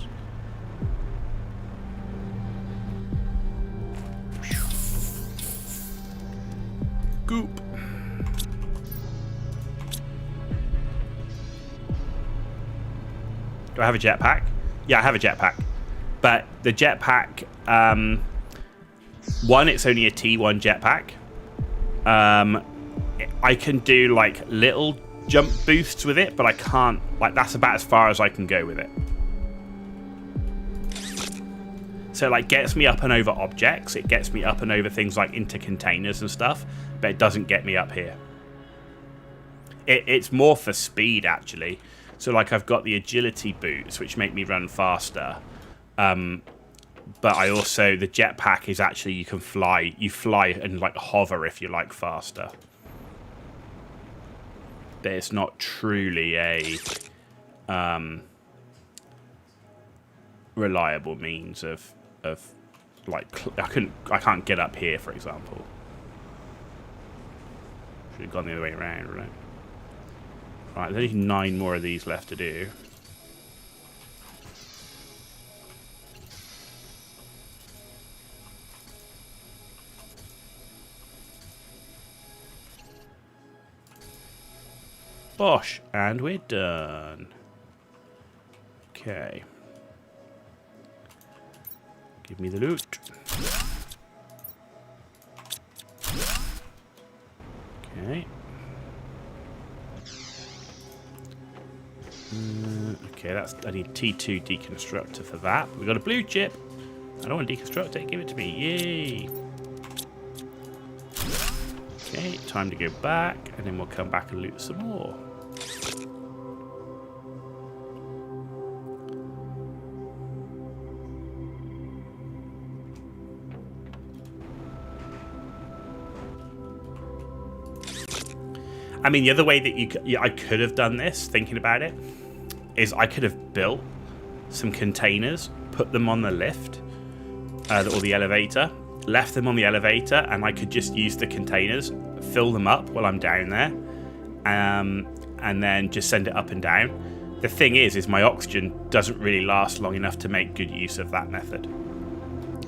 Goop. Do I have a jetpack? Yeah, I have a jetpack. But the jetpack, one, it's only a T1 jetpack. I can do like little jump boosts with it, but I can't, like, that's about as far as I can go with it. So it like gets me up and over objects, it gets me up and over things like into containers and stuff, but it doesn't get me up here. It's more for speed, actually. So like I've got the agility boots, which make me run faster. But I also, the jetpack is actually, you fly and like hover if you like faster. But it's not truly a reliable means of like, I can't get up here, for example. Should have gone the other way around, right? Right, there's only 9 more of these left to do. Bosh, and we're done. Okay. Give me the loot. Okay. Okay, I need T2 deconstructor for that. We got a blue chip. I don't want to deconstruct it. Give it to me. Yay. Okay, time to go back, and then we'll come back and loot some more. I mean, the other way that I could have done this, thinking about it, is I could have built some containers, put them on the lift, or the elevator, left them on the elevator, and I could just use the containers, fill them up while I'm down there, and then just send it up and down. The thing is my oxygen doesn't really last long enough to make good use of that method.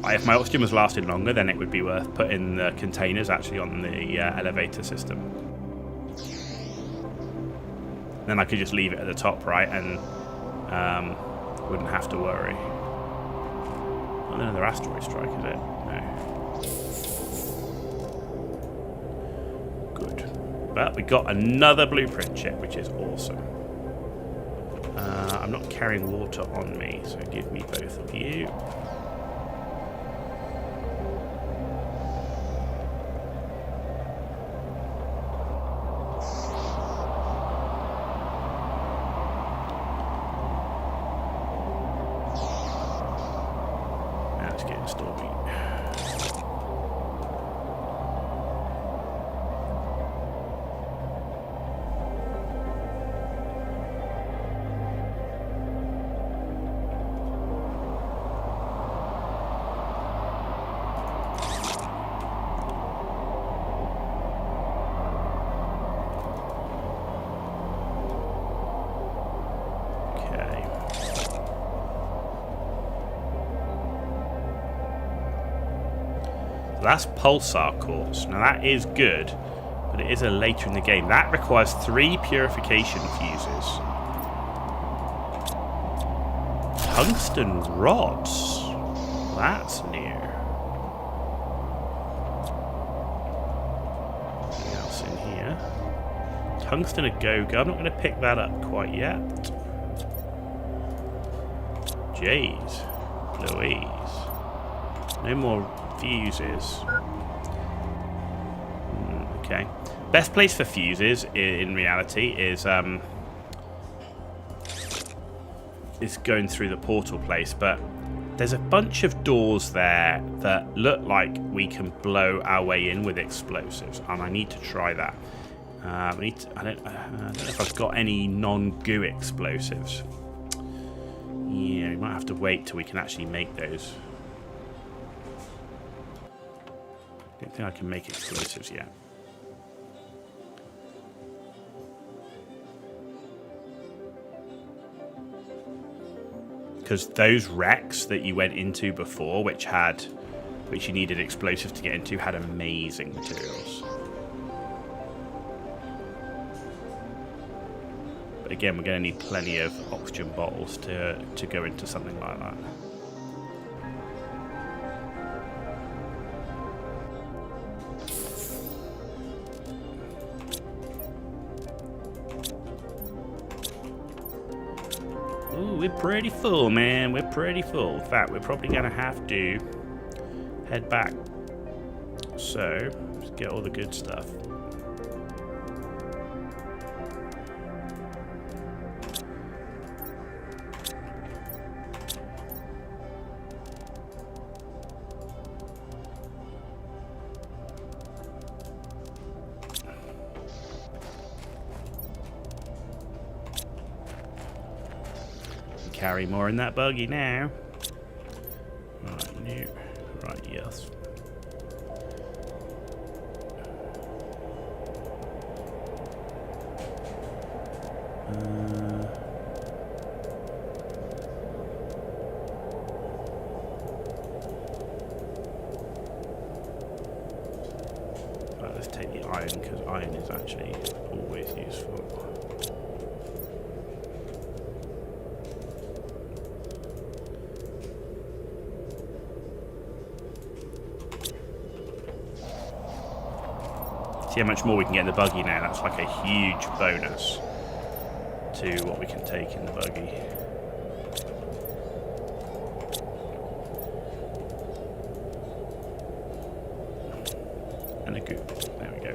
If my oxygen was lasting longer, then it would be worth putting the containers actually on the elevator system. Then I could just leave it at the top, right, and wouldn't have to worry. Not another asteroid strike, is it? No. Good. But we got another blueprint chip, which is awesome. I'm not carrying water on me, so give me both of you. That's Pulsar Quartz. Now that is good, but it is a later in the game. That requires 3 purification fuses. Tungsten rods. That's new. Anything else in here? Tungsten a-go-go. I'm not going to pick that up quite yet. Jeez. Louise. No more fuses. Okay. Best place for fuses in reality is going through the portal place, but there's a bunch of doors there that look like we can blow our way in with explosives, and I need to try that. I don't know if I've got any non-goo explosives. Yeah, we might have to wait till we can actually make those. I don't think I can make explosives yet. Because those wrecks that you went into before, which you needed explosives to get into, had amazing materials. But again, we're going to need plenty of oxygen bottles to go into something like that. Ooh, we're pretty full, man. We're pretty full. In fact, we're probably going to have to head back. So, let's get all the good stuff. Carry more in that buggy now. Right, new. Right, yes. Right, let's take the iron, because iron is actually always useful. See how much more we can get in the buggy now. That's like a huge bonus to what we can take in the buggy. And a goop. There we go.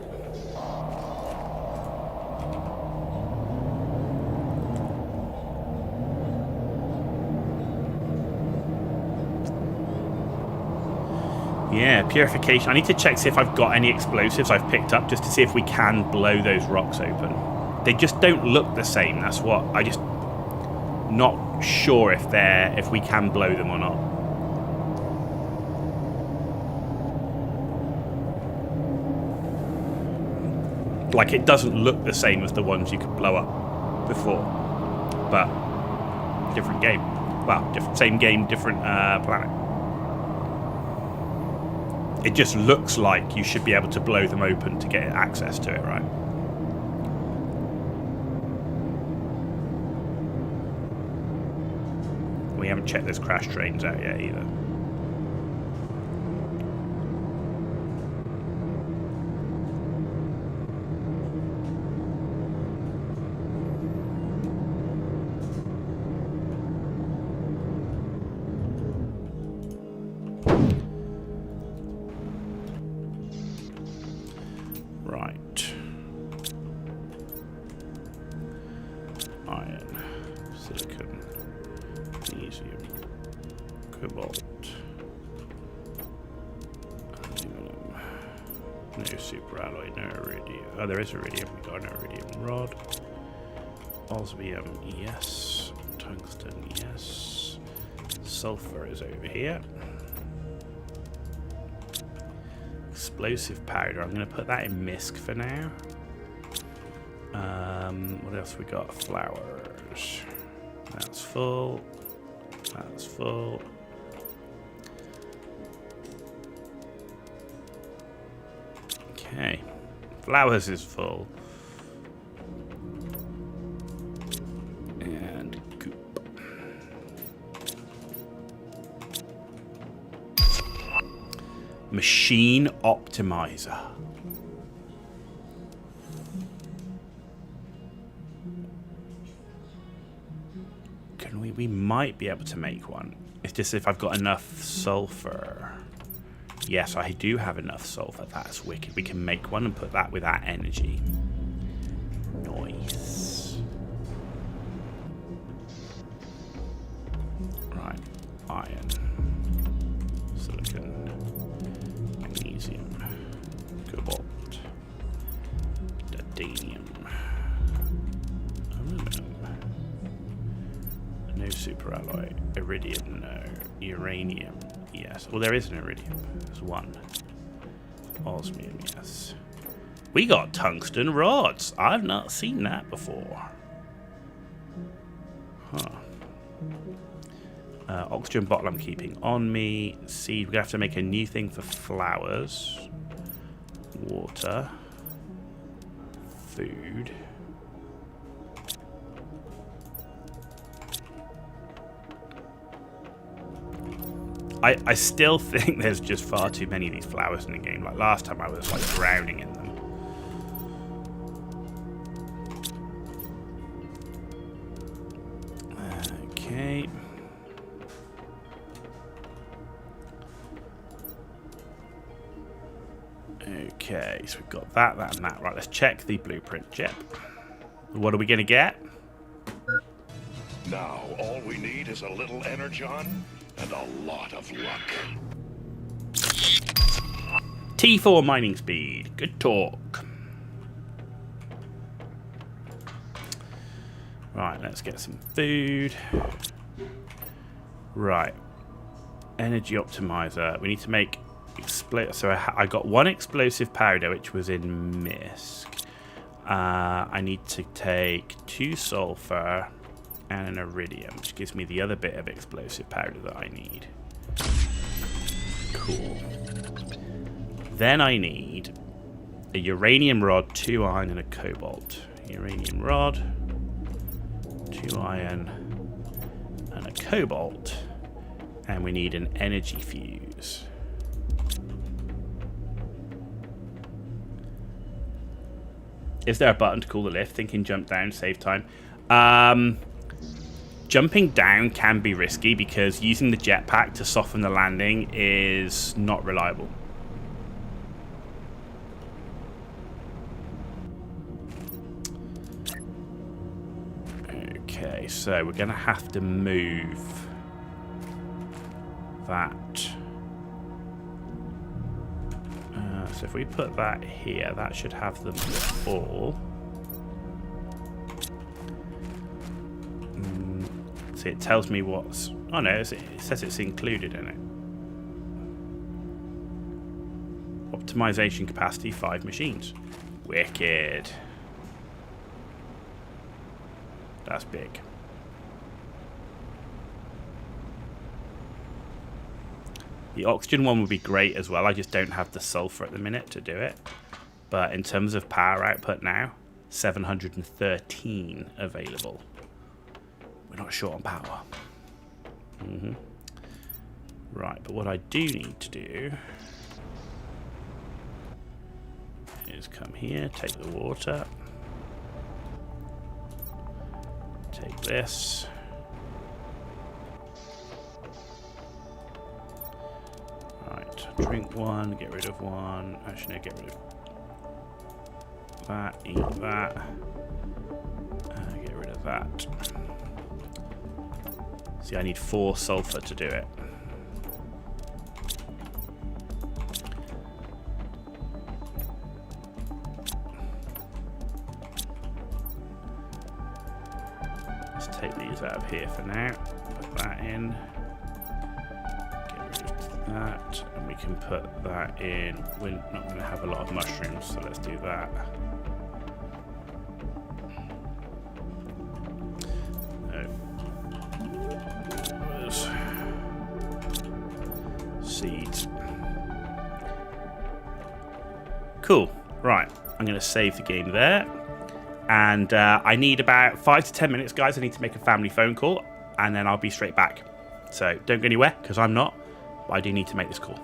Yeah, purification. I need to check, see if I've got any explosives I've picked up, just to see if we can blow those rocks open. They just don't look the same. That's what I just not sure if we can blow them or not. Like, it doesn't look the same as the ones you could blow up before, but different game. Well, same game, different planet. It just looks like you should be able to blow them open to get access to it, right? We haven't checked those crash trains out yet either. Right. Iron, silicon, magnesium, cobalt, aluminum, no superalloy, no iridium. Oh, there is iridium. We got an iridium rod. Osmium, yes. Tungsten, yes. Sulfur is over here. Explosive powder. I'm going to put that in misc for now. What else we got? Flowers. That's full. That's full. Okay. Flowers is full. And goop. Machine optimizer. Can we might be able to make one. It's just if I've got enough sulfur. Yes, I do have enough sulfur. That's wicked. We can make one and put that with our energy. Nice. Right. Iron. Silicon. Magnesium. Cobalt. Titanium. Aluminum. No superalloy. Iridium, no. Uranium, yes. Well, there is an iridium. There's one. Osmium, yes. We got tungsten rods. I've not seen that before. Huh. Oxygen bottle I'm keeping on me. Seed. We're going to have to make a new thing for flowers. Water. Food. I still think there's just far too many of these flowers in the game. Like last time I was like drowning in them. Okay. Okay, so we've got that, that, and that. Right, let's check the blueprint chip. What are we going to get? Now, all we need is a little energon and a lot of luck. T4 mining speed. Good talk. Right, let's get some food. Right. Energy optimizer. We need to make explosive. So I got one explosive powder, which was in Misk. I need to take 2 sulfur and an iridium, which gives me the other bit of explosive powder that I need. Cool. Then I need a uranium rod, 2 iron, and a cobalt. Uranium rod, 2 iron, and a cobalt. And we need an energy fuse. Is there a button to call the lift? Thinking jump down, save time. Jumping down can be risky because using the jetpack to soften the landing is not reliable. Okay, so we're going to have to move that. So if we put that here, that should have them all. So it tells me what's... Oh no, it says it's included in it. Optimization capacity, 5 machines. Wicked. That's big. The oxygen one would be great as well. I just don't have the sulfur at the minute to do it. But in terms of power output now, 713 available. We're not short on power. Right, but what I do need to do is come here, take the water, take this. Right, drink one, get rid of one. Actually, no, get rid of that, eat that, get rid of that. See, I need 4 sulfur to do it. Let's take these out of here for now. Put that in. Get rid of that. And we can put that in. We're not going to have a lot of mushrooms, so let's do that. Seeds. Cool. Right. I'm going to save the game there. And I need about 5 to 10 minutes, guys. I need to make a family phone call. And then I'll be straight back. So don't go anywhere, because I'm not. But I do need to make this call.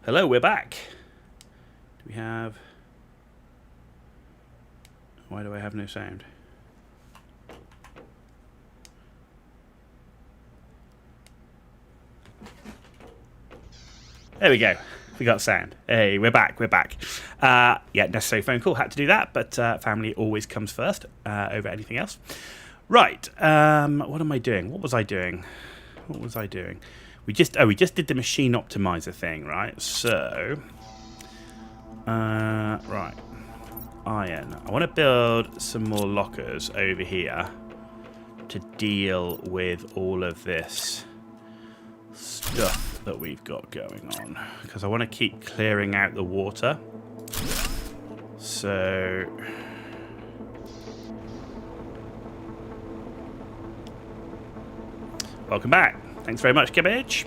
Hello, we're back. Do we have... Why do I have no sound? There we go. We got sound. Hey, we're back. We're back. Yeah, necessary phone call. Had to do that, but family always comes first over anything else. Right. What am I doing? What was I doing? What was I doing? We just did the machine optimizer thing, right? So, right. Iron. I want to build some more lockers over here to deal with all of this stuff that we've got going on, because I want to keep clearing out the water. So welcome back. Thanks very much, Cabbage.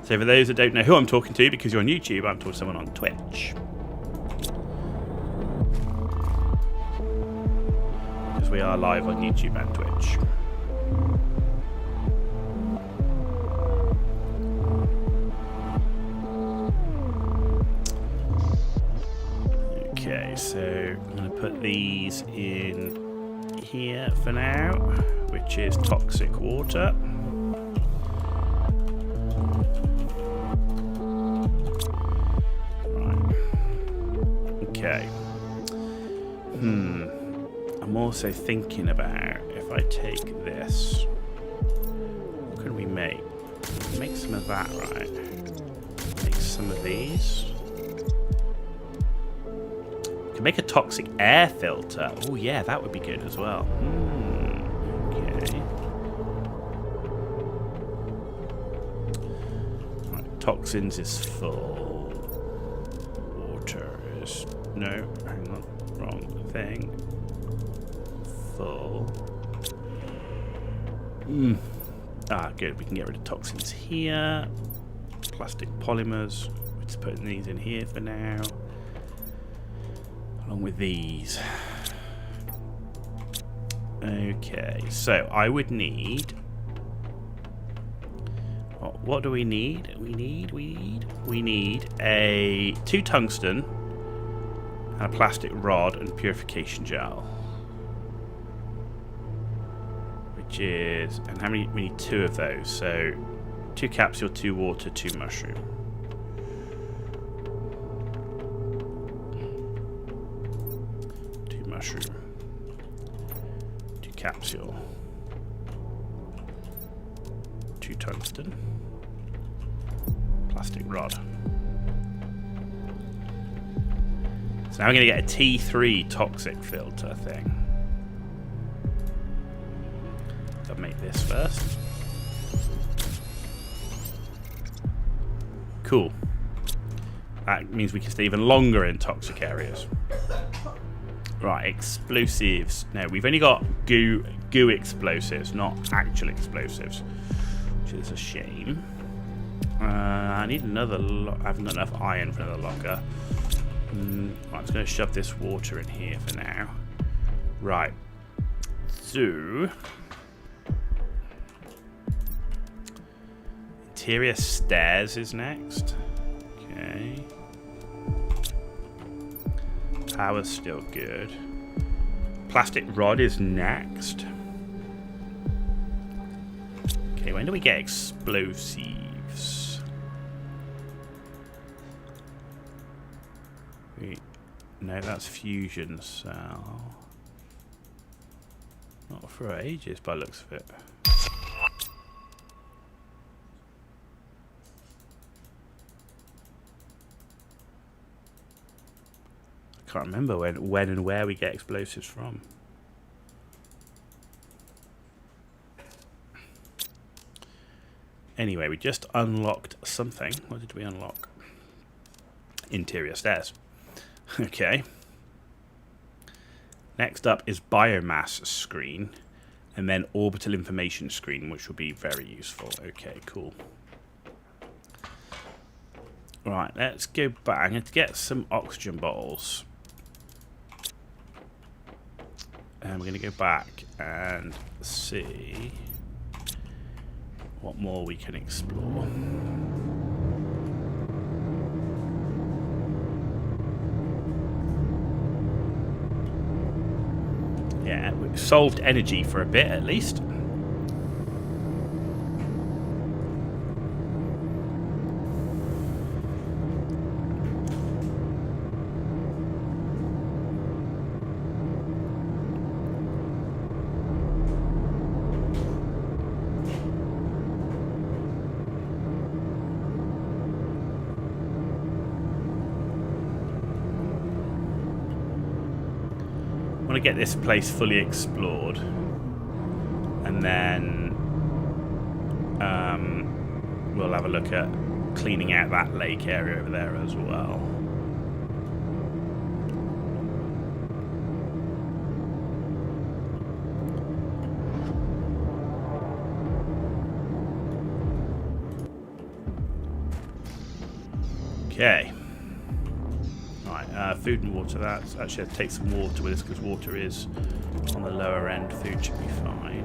So for those that don't know who I'm talking to, because you're on YouTube, I'm talking to someone on Twitch. Because we are live on YouTube and Twitch. Okay, so I'm going to put these in here for now, which is toxic water. Right. Okay. I'm also thinking about if I take this, what can we make? Make some of that, right? Make some of these. Can make a toxic air filter. Oh yeah, that would be good as well. Okay. Right, toxins is full. Water is no, hang on, wrong thing. Full. Good. We can get rid of toxins here. Plastic polymers. We're just putting these in here for now. Along with these. Okay, so I would need... what do we need? We need a 2 tungsten and a plastic rod and purification gel. Which is... and how many? We need 2 of those. So 2 capsule, 2 water, 2 mushroom. Mushroom, 2 capsule, 2 tungsten, plastic rod. So now we're going to get a T3 toxic filter thing. So I'll make this first. Cool. That means we can stay even longer in toxic areas. Right, explosives. No, we've only got goo explosives, not actual explosives, which is a shame. I need another. I haven't got enough iron for another locker. Right, I'm just going to shove this water in here for now. Right. So, interior stairs is next. Okay. Power's still good. Plastic rod is next. Okay, when do we get explosives? No, that's fusion cell. Not for ages by the looks of it. I can't remember when and where we get explosives from. Anyway, we just unlocked something. What did we unlock? Interior stairs. Okay. Next up is biomass screen, and then orbital information screen, which will be very useful. Okay, cool. Right, let's go back. I'm going to get some oxygen bottles. And we're going to go back and see what more we can explore. Yeah, we've solved energy for a bit at least. I want to get this place fully explored, and then we'll have a look at cleaning out that lake area over there as well. Okay. Right, food and water. That's actually, I'll take some water with us because water is on the lower end. Food should be fine.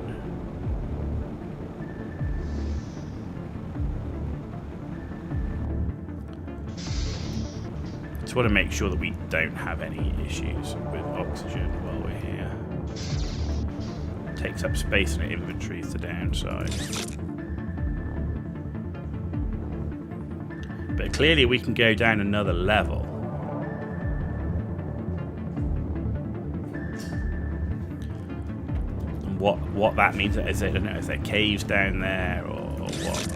Just want to make sure that we don't have any issues with oxygen while we're here. Takes up space in the inventory is the downside. But clearly we can go down another level. And what that means is, I don't know, is there caves down there or what?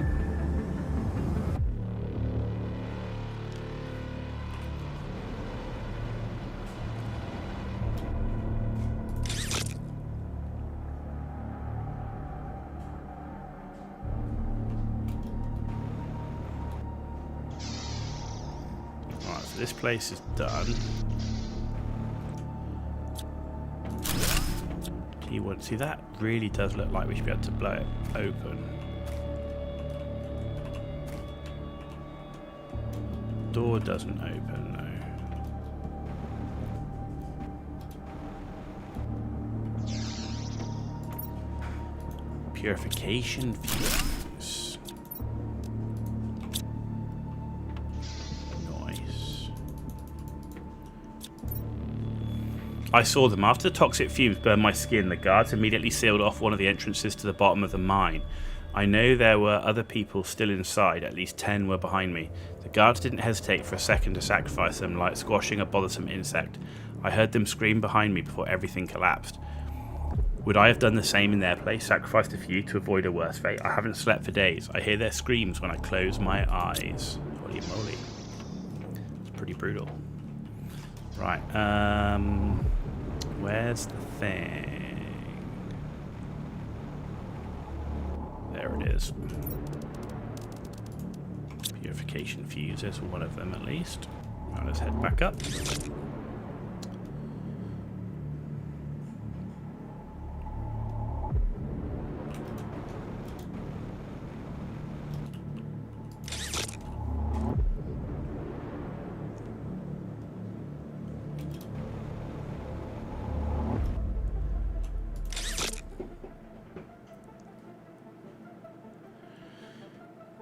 This place is done. T1. See, that really does look like we should be able to blow it open. Door doesn't open, no. Purification fuse. I saw them. After the toxic fumes burned my skin, the guards immediately sealed off one of the entrances to the bottom of the mine. I know there were other people still inside, at least 10 were behind me. The guards didn't hesitate for a second to sacrifice them, like squashing a bothersome insect. I heard them scream behind me before everything collapsed. Would I have done the same in their place, sacrificed a few to avoid a worse fate? I haven't slept for days. I hear their screams when I close my eyes. Holy moly. It's pretty brutal. Right, where's the thing? There it is. Purification fuses, one of them at least. Right, let's head back up.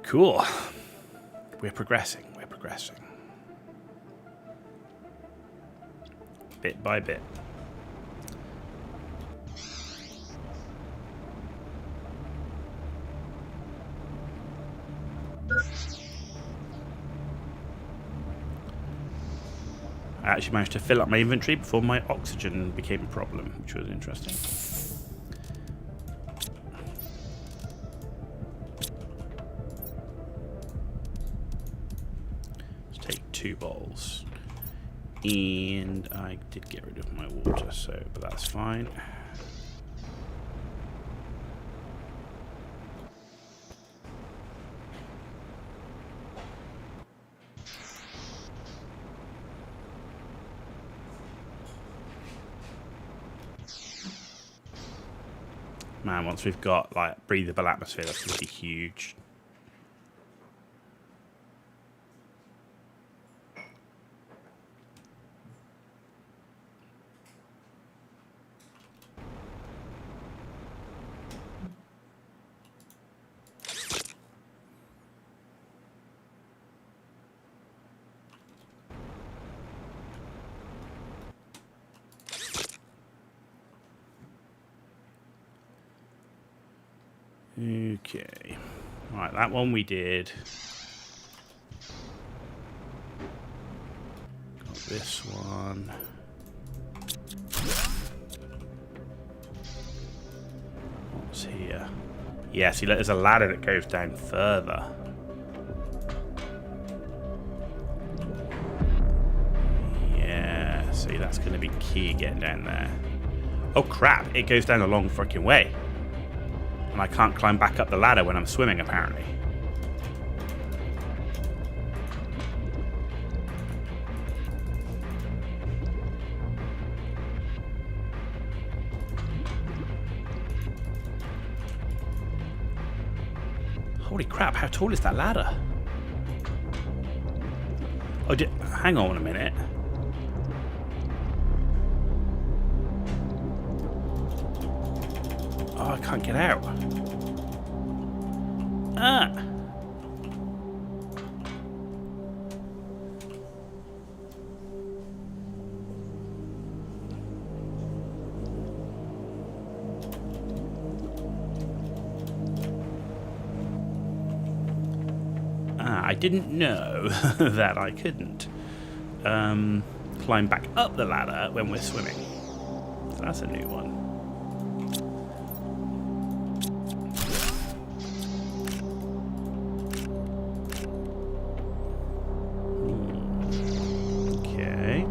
Cool. We're progressing. We're progressing. Bit by bit. I actually managed to fill up my inventory before my oxygen became a problem, which was interesting. Two bowls, and I did get rid of my water, so but that's fine. Man, once we've got like breathable atmosphere, that's going to be huge. Okay. Right, that one we did. Got this one. What's here? Yeah, see, there's a ladder that goes down further. Yeah, see, that's going to be key getting down there. Oh, crap. It goes down a long freaking way. And I can't climb back up the ladder when I'm swimming, apparently. Holy crap, how tall is that ladder? Oh, hang on a minute. Oh, I can't get out. Ah. I didn't know that I couldn't climb back up the ladder when we're swimming. So that's a new one. Okay.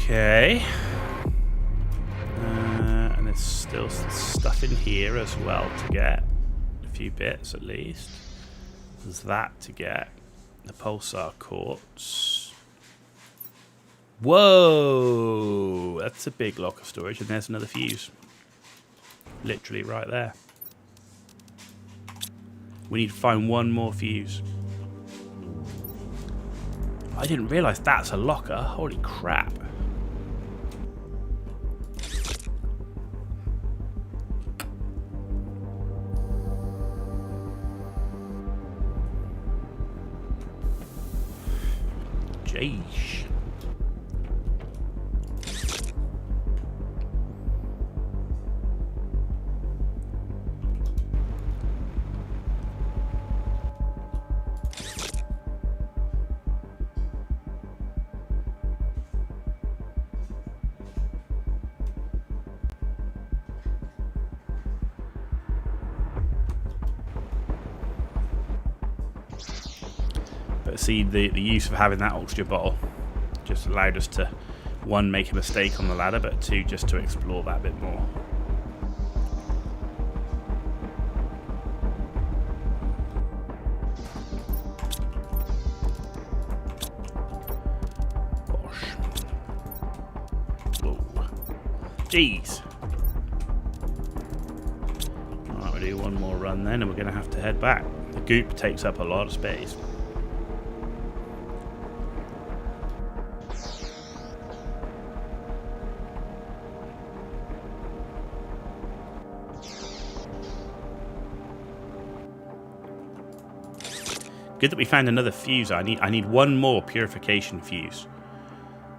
Okay. And there's still stuff in here as well to get. A few bits at least. There's that to get. The pulsar quartz. Whoa! That's a big lock of storage, and there's another fuse. Literally right there. We need to find one more fuse. I didn't realise that's a locker. Holy crap. Jeez. But see, the use of having that oxygen bottle just allowed us to, one, make a mistake on the ladder, but two, just to explore that a bit more. Gosh. Whoa. Jeez. Alright, we'll do one more run then, and we're going to have to head back. The goop takes up a lot of space. Good that we found another fuse. I need one more purification fuse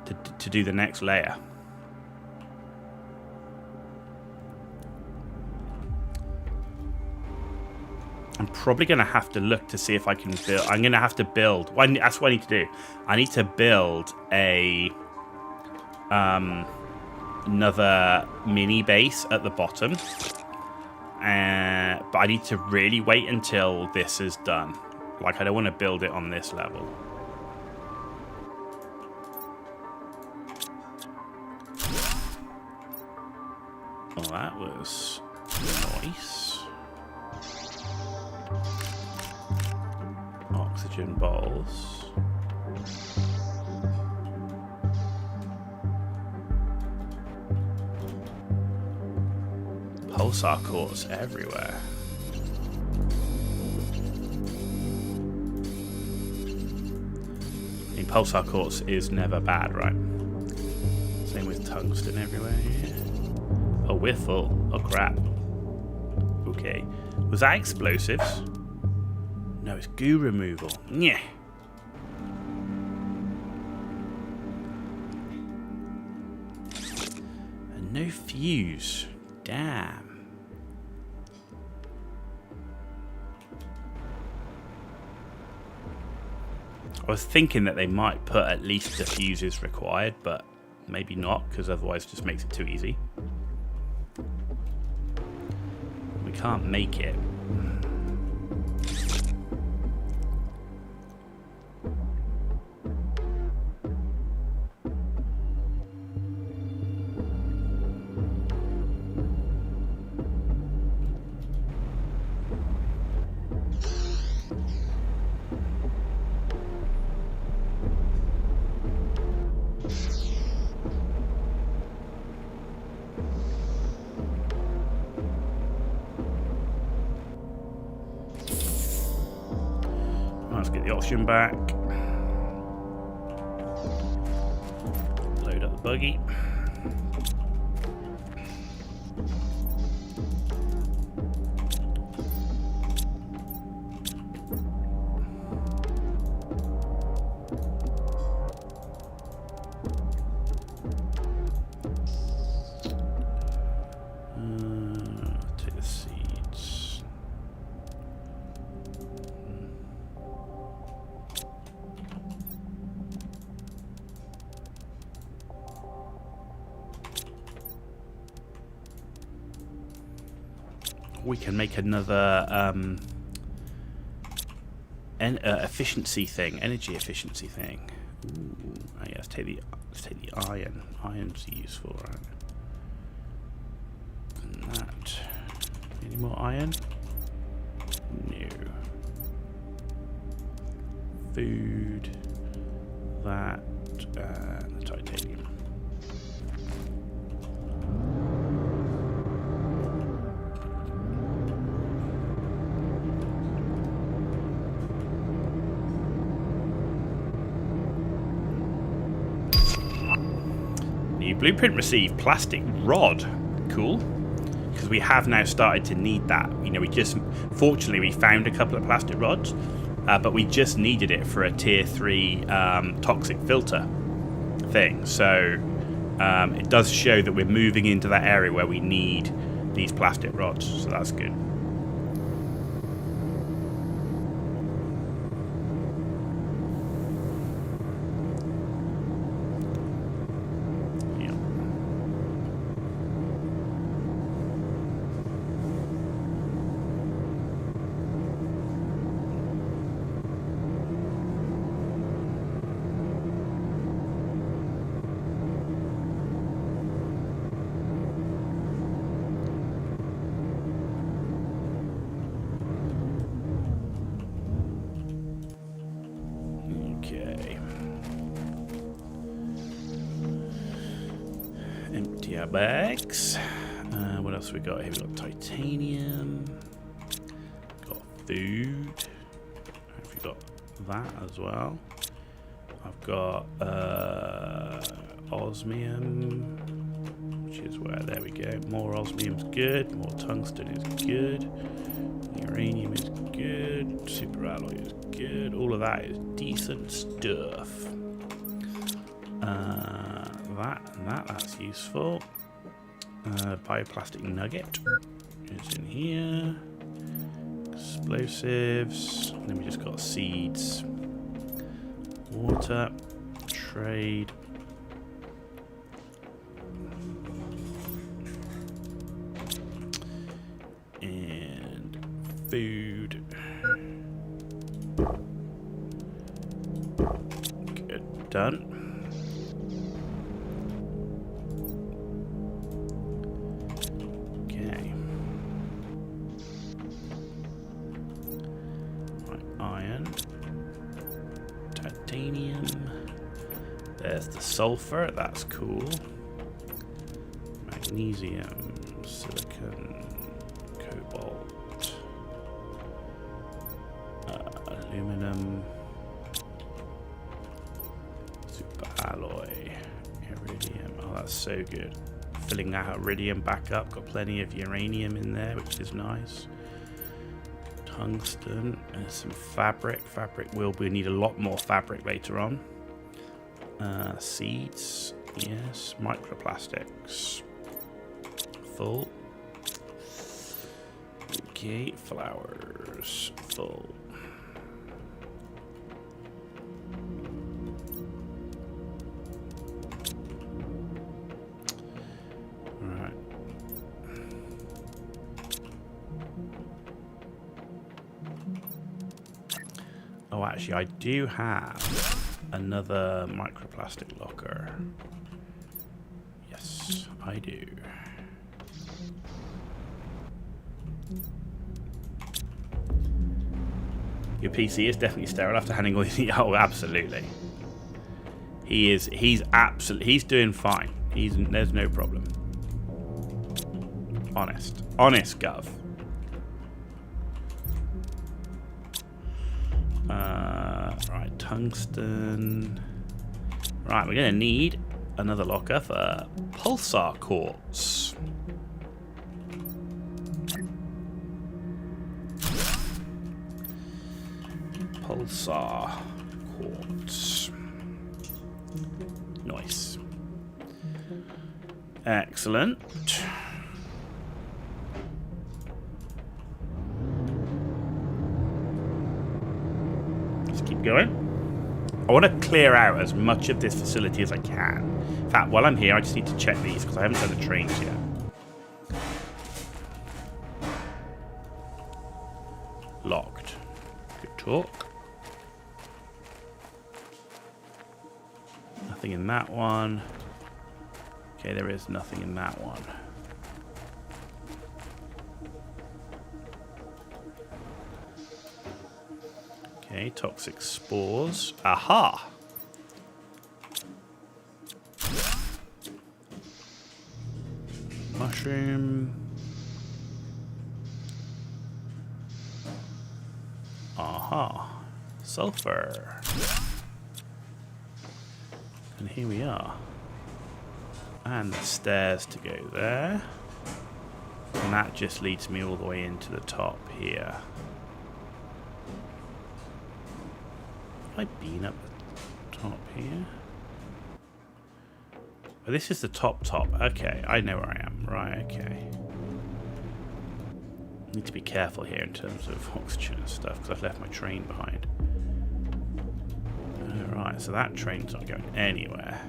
to do the next layer. I'm probably going to have to look to see if I can build. I'm going to have to build. Well, that's what I need to do. I need to build a another mini base at the bottom. But I need to really wait until this is done. Like, I don't want to build it on this level. Well, that was nice. Oxygen balls. Pulsar quartz everywhere. I mean, pulsar quartz is never bad, right? Same with tungsten everywhere here. we're full. Oh, crap. Okay. Was that explosives? No, it's goo removal. Yeah. And no fuse. Damn. I was thinking that they might put at least the fuses required, but maybe not, because otherwise it just makes it too easy. We can't make it. Let's get the oxygen back. Load up the buggy. Take the seeds. We can make another efficiency thing, energy efficiency thing. Ooh, oh yeah, let's take the iron. Iron's useful, right? And that. Any more iron? No. Food. That and the titanium. New blueprint received. Plastic rod. Cool. Because we have now started to need that. You know, fortunately we found a couple of plastic rods, but we just needed it for a tier 3 toxic filter thing. So it does show that we're moving into that area where we need these plastic rods. So that's good. Empty our bags. What else we got here? We got titanium. Got food. We've got that as well. I've got osmium, which is where, there we go. More osmium's good. More tungsten is good. Uranium is good. Super alloy is good. All of that is decent stuff. That's useful. Bioplastic nugget is in here. Explosives. And then we just got seeds. Water. Trade. And food. Good. Done. There's the sulfur, that's cool. Magnesium, silicon, cobalt, aluminum, super alloy, iridium. Oh, that's so good. filling that iridium back up. Got plenty of uranium in there, which is nice. Tungsten and some fabric. We need a lot more fabric later on. Seeds, yes. Microplastics, full. Okay, flowers, full. Right. Oh, actually, I do have another microplastic locker. Yes, I do. Your PC is definitely sterile after handing all these. Oh, absolutely. He's doing fine. There's no problem. Honest, Gov. Right, tungsten. Right, we're gonna need another locker for pulsar quartz. Pulsar quartz. Nice. Excellent. Let's keep going. I want to clear out as much of this facility as I can. In fact, while I'm here, I just need to check these because I haven't done the trains yet. Locked. Good talk. Nothing in that one. Okay, there is nothing in that one. Okay, toxic spores. Aha! Mushroom. Aha. Sulfur. And here we are. And the stairs to go there. And that just leads me all the way into the top here. Have I been up the top here? Oh, this is the top. Okay, I know where I am. Right, okay. Need to be careful here in terms of oxygen and stuff because I've left my train behind. Alright, so that train's not going anywhere.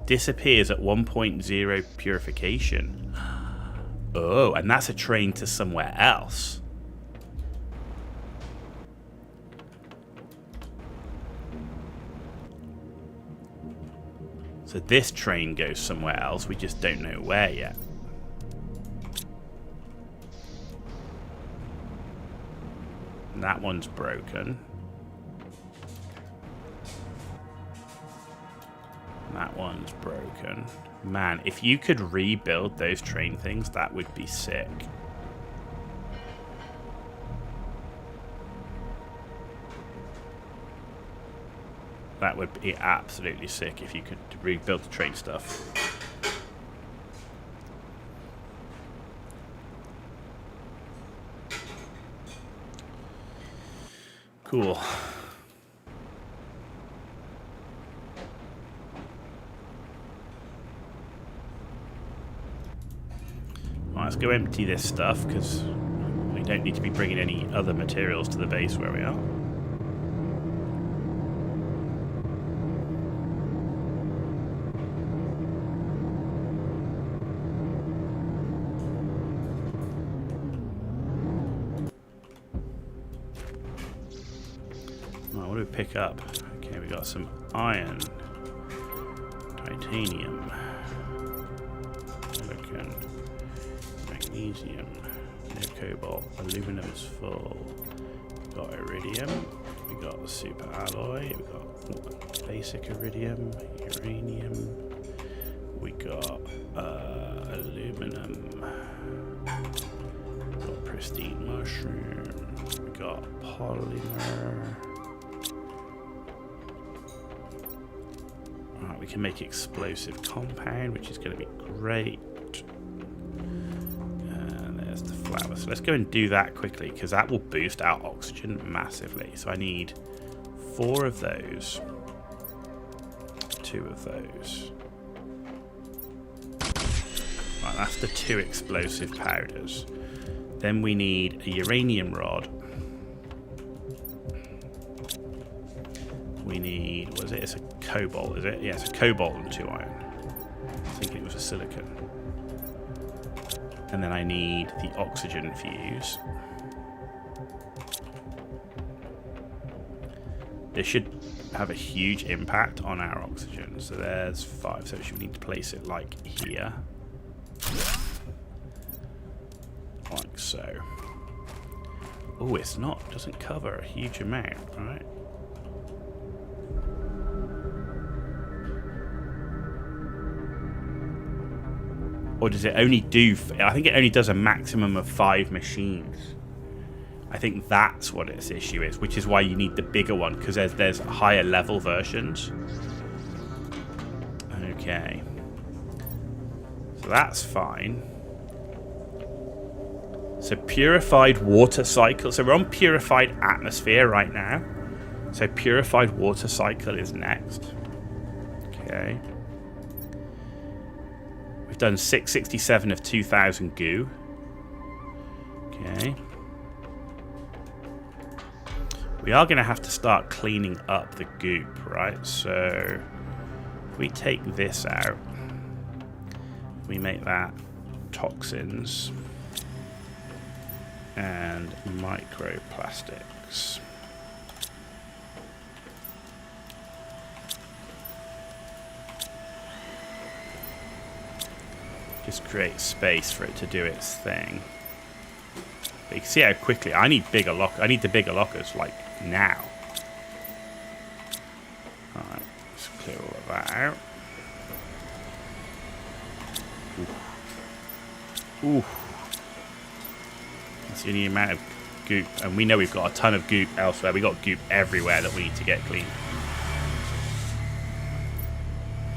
Disappears at 1.0 purification. Oh, and that's a train to somewhere else. So this train goes somewhere else, we just don't know where yet. And that one's broken. That one's broken. Man, if you could rebuild those train things, that would be sick. That would be absolutely sick if you could rebuild the train stuff. Cool. Right, let's go empty this stuff because we don't need to be bringing any other materials to the base where we are. What do we pick up? Okay, we got some iron, titanium, silicon, magnesium, no cobalt, aluminum is full. We got iridium, we got the super alloy, we got basic iridium, uranium, we got aluminum, we got pristine mushroom, we got polymer. we can make explosive compound, which is going to be great. And there's the flower. So let's go and do that quickly, because that will boost our oxygen massively. So I need 4 of those. 2 of those. Right, that's the 2 explosive powders. Then we need a uranium rod. We need, what is it? It's a cobalt, is it? Yeah, it's a cobalt and 2 iron. I was thinking it was a silicon. And then I need the oxygen fuse. This should have a huge impact on our oxygen. So there's 5, so we need to place it like here. Like so. Oh, it's not, doesn't cover a huge amount, right? Or does it only do... I think it only does a maximum of 5 machines. I think that's what its issue is, which is why you need the bigger one, because there's higher level versions. Okay. So that's fine. So purified water cycle. So we're on purified atmosphere right now. So purified water cycle is next. Okay. We've done 667 of 2000 goo. Okay. We are going to have to start cleaning up the goop, right? So if we take this out, we make that toxins and microplastics. Just create space for it to do its thing. But you can see how quickly I need bigger lock. I need the bigger lockers like now. Alright, let's clear all of that out. Ooh. That's the only amount of goop, and we know we've got a ton of goop elsewhere. We've got goop everywhere that we need to get clean.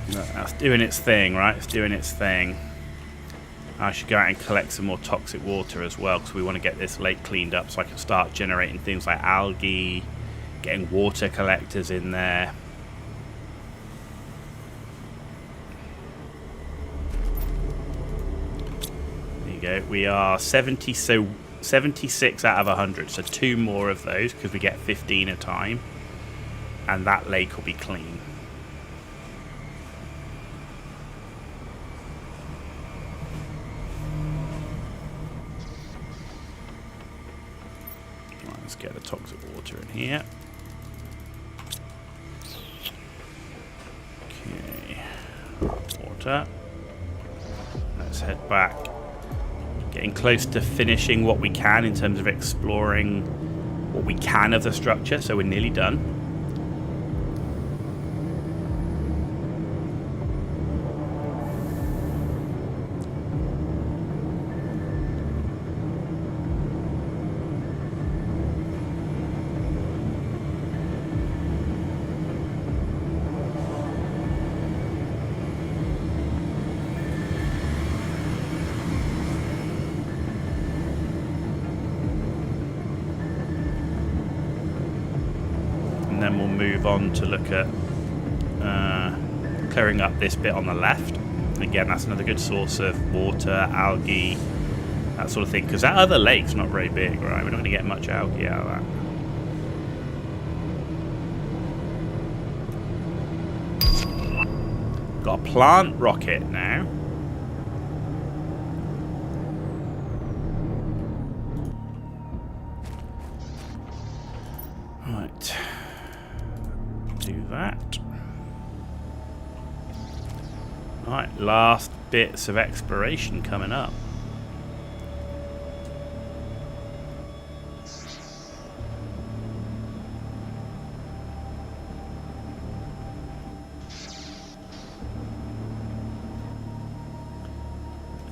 That's doing its thing, right? It's doing its thing. I should go out and collect some more toxic water as well, because we want to get this lake cleaned up so I can start generating things like algae, getting water collectors in there. There you go. We are 76 out of 100, so 2 more of those, because we get 15 a time, and that lake will be clean. Let's get the toxic water in here. Okay, water. Let's head back. Getting close to finishing what we can in terms of exploring what we can of the structure, so we're nearly done. And then we'll move on to look at clearing up this bit on the left. Again, that's another good source of water, algae, that sort of thing, because that other lake's not very big, right? We're not going to get much algae out of that. Got a plant rocket now. Right. Do that. Right, last bits of exploration coming up.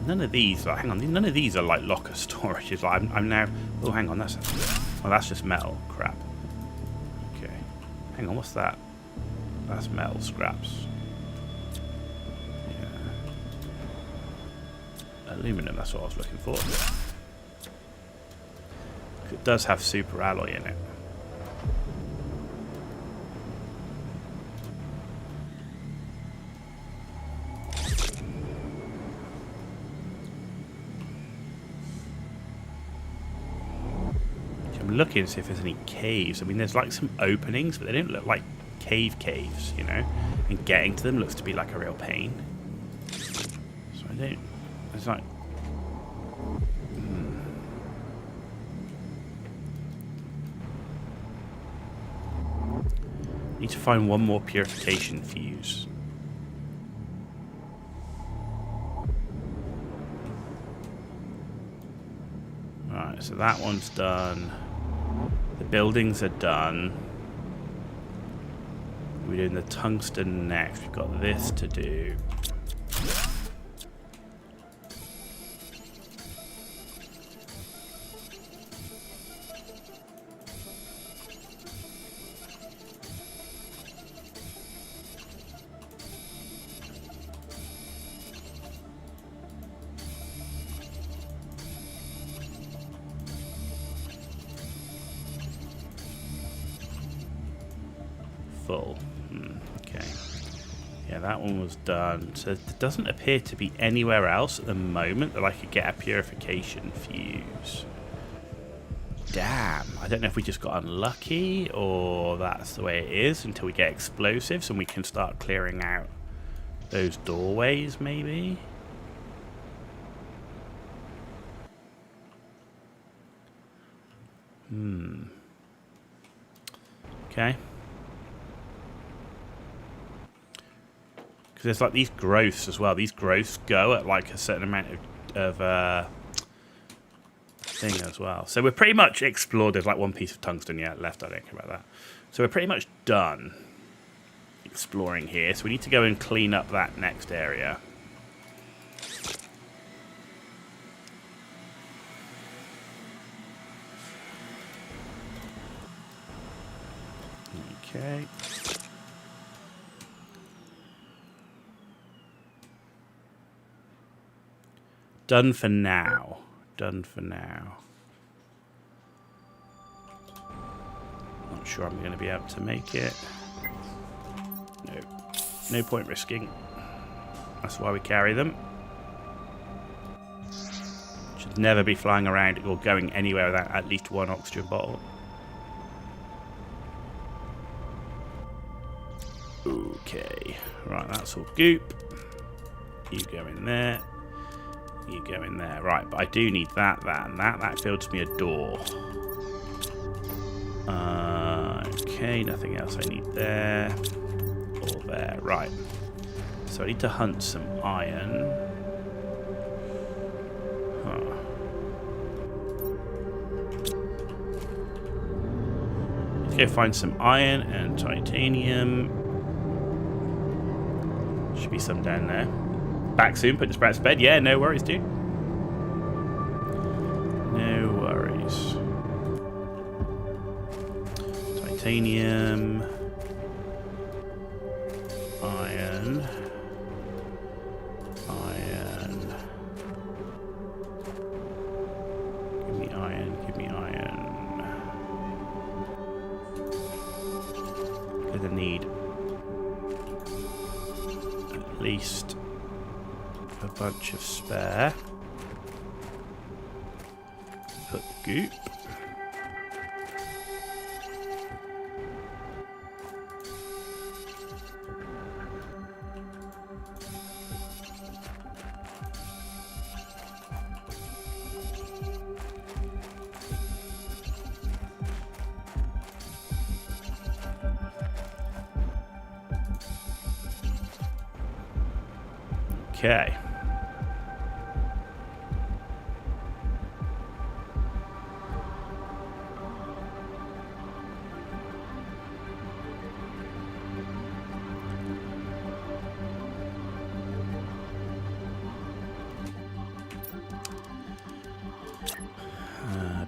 None of these, hang on, none of these are like locker storages. Like I'm now, oh hang on, that's just metal, crap. Okay, hang on, what's that? That's metal scraps. Aluminum, that's what I was looking for. It does have super alloy in it. I'm looking to see if there's any caves. I mean, there's like some openings, but they don't look like caves, you know? And getting to them looks to be like a real pain. So I don't... It's like... Need to find one more purification fuse. Alright, so that one's done. The buildings are done. We're doing the tungsten next. We've got this to do. Full. Okay. Yeah, that one was done. So there doesn't appear to be anywhere else at the moment that I could get a purification fuse. Damn. I don't know if we just got unlucky or that's the way it is until we get explosives and we can start clearing out those doorways, maybe. Okay. There's like these growths as well. These growths go at like a certain amount of thing as well. So we're pretty much explored. There's like one piece of tungsten yet left. I don't care about that. So we're pretty much done exploring here. So we need to go and clean up that next area. Okay. Done for now. Done for now. Not sure I'm going to be able to make it. No. No point risking. That's why we carry them. Should never be flying around or going anywhere without at least one oxygen bottle. Okay. Right, that's all goop. You go in there. You go in there. Right, but I do need that, and that. That builds me a door. Okay, nothing else I need there. Or there. Right. So I need to hunt some iron. Huh. Let's go find some iron and titanium. Should be some down there. Back soon, put the sprats to bed. Yeah, no worries, dude. No worries. Titanium. Iron. Iron. Give me iron, give me iron. Gonna need at least a bunch of spare. Put the goop. Okay.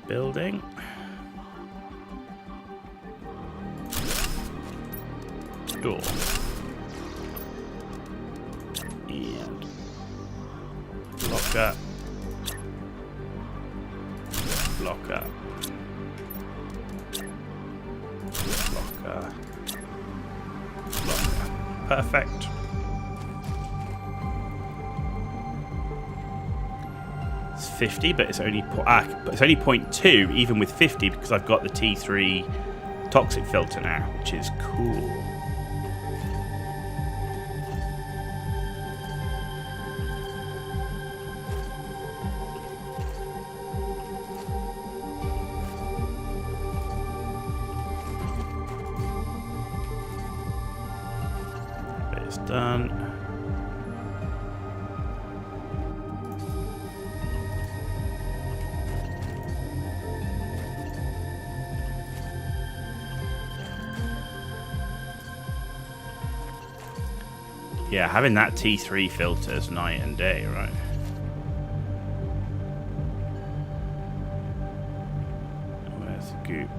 Building. Door. And locker. Locker. Locker. Locker. Perfect. It's 50, but it's only but it's only 0.2 even with 50 because I've got the T3 toxic filter now, which is cool. It's done. Yeah, having that T3 filter is night and day, right? Where's the goop?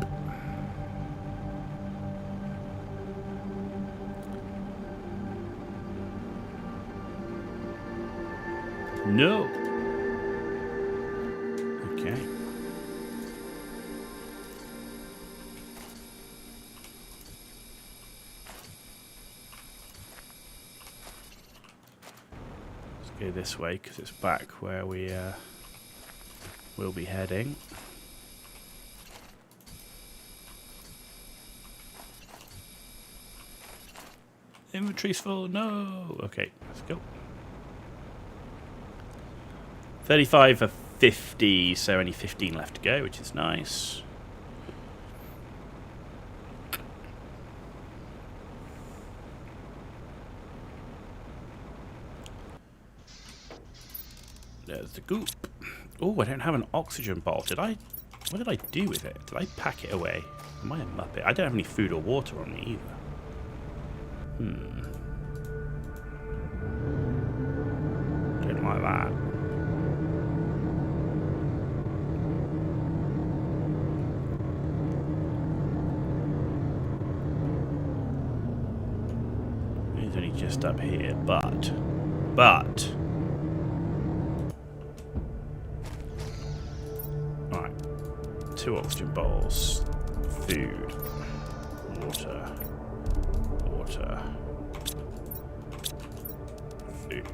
No. Okay. Let's go this way because it's back where we will be heading. Inventory's full. No. Okay, let's go. 35 of 50, so only 15 left to go, which is nice. There's the goop. Oh, I don't have an oxygen bottle. Did I? What did I do with it? Did I pack it away? Am I a muppet? I don't have any food or water on me either. Don't like that. He's only just up here, but. Right. 2 oxygen bowls. Food. Water. Water. Food.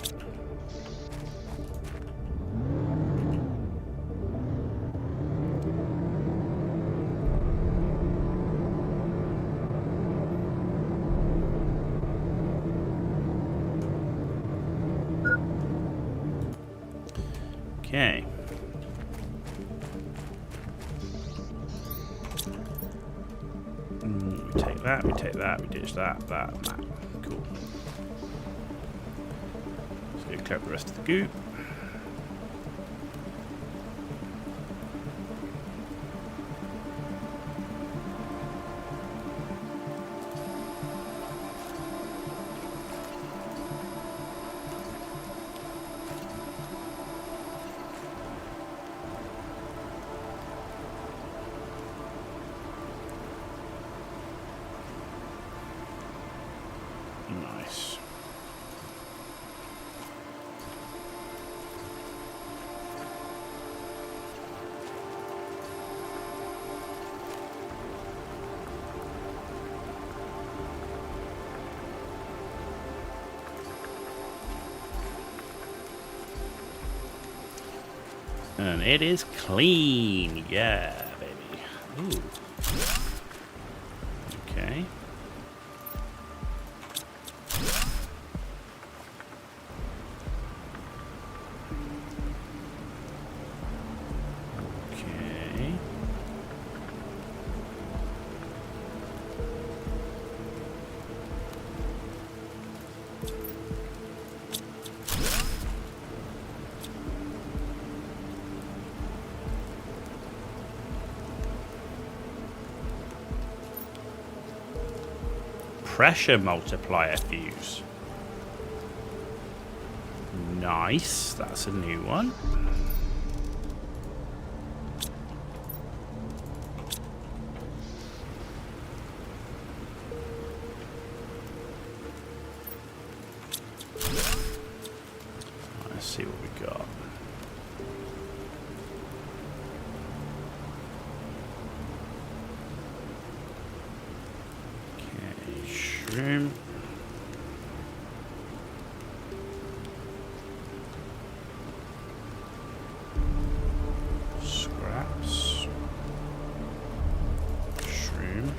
Okay. We take that, we take that, we ditch that, that, and that. Cool. Let's go collect the rest of the goop. Nice. And it is clean. Yeah, baby. Ooh. Okay. Okay. Pressure multiplier fuse. Nice, that's a new one. Let's see what we got. Mushroom. Scraps. Mushroom.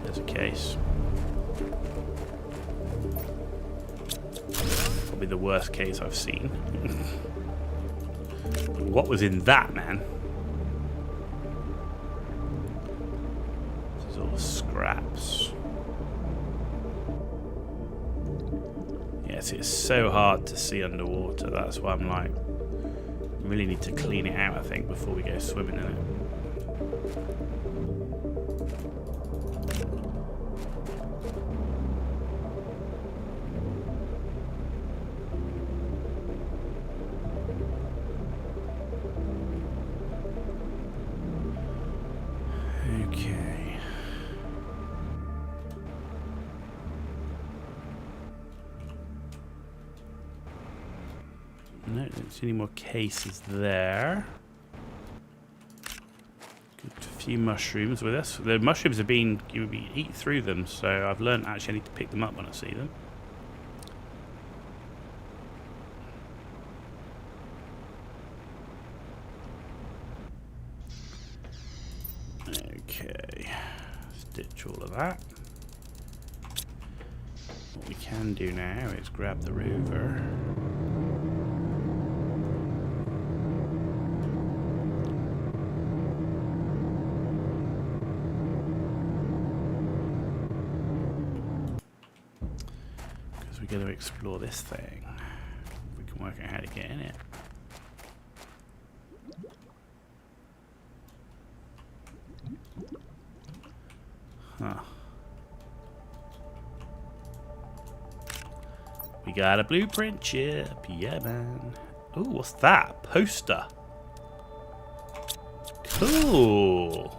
There's a case. Probably the worst case I've seen. What was in that, man? This is all scraps. Yes, it's so hard to see underwater. That's why I'm like, really need to clean it out, I think, before we go swimming in it. Okay. No, don't see any more cases there. Good, a few mushrooms with us. The mushrooms have been, you eat through them, so I've learned actually I need to pick them up when I see them. Okay, stitch all of that. What we can do now is grab the rover. Because we're going to explore this thing. We can work out how to get in it. Huh. We got a blueprint chip. Yeah, man. Ooh, what's that? Poster. Cool.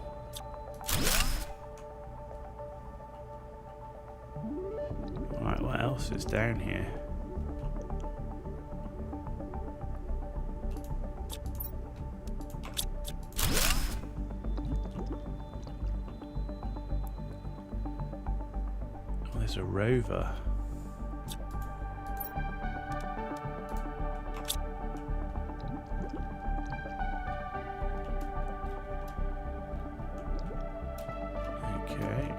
Right, what else is down here? There's a rover. Okay.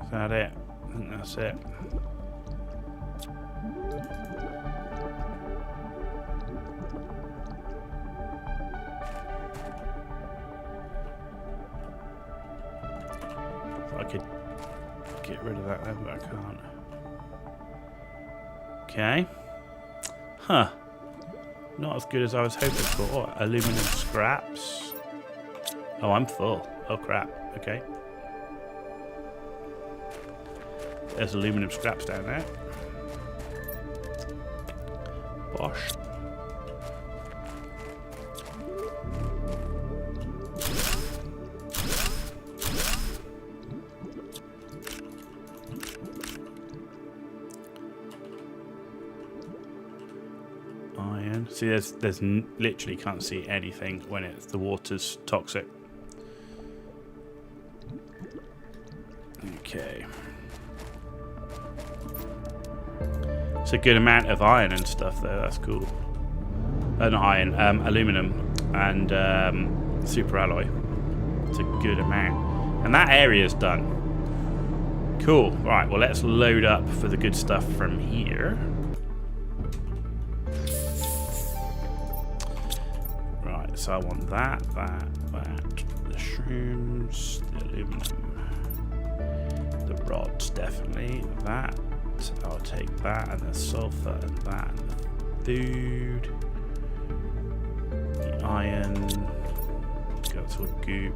Is that it? I think that's it. I could get rid of that then, but I can't. Okay. Huh. Not as good as I was hoping for. Oh, aluminum scraps. Oh, I'm full. Oh, crap. Okay. There's aluminum scraps down there. Bosh. Iron. See, there's literally can't see anything when the water's toxic. Okay. It's a good amount of iron and stuff though. That's cool. Not iron, aluminum and super alloy. It's a good amount, and that area's done. Cool. Right. Well, let's load up for the good stuff from here. Right. So I want that. The shrooms, the aluminum, the rods, definitely that. I'll take that and the sulfur and that and the food. The iron. Go to a goop.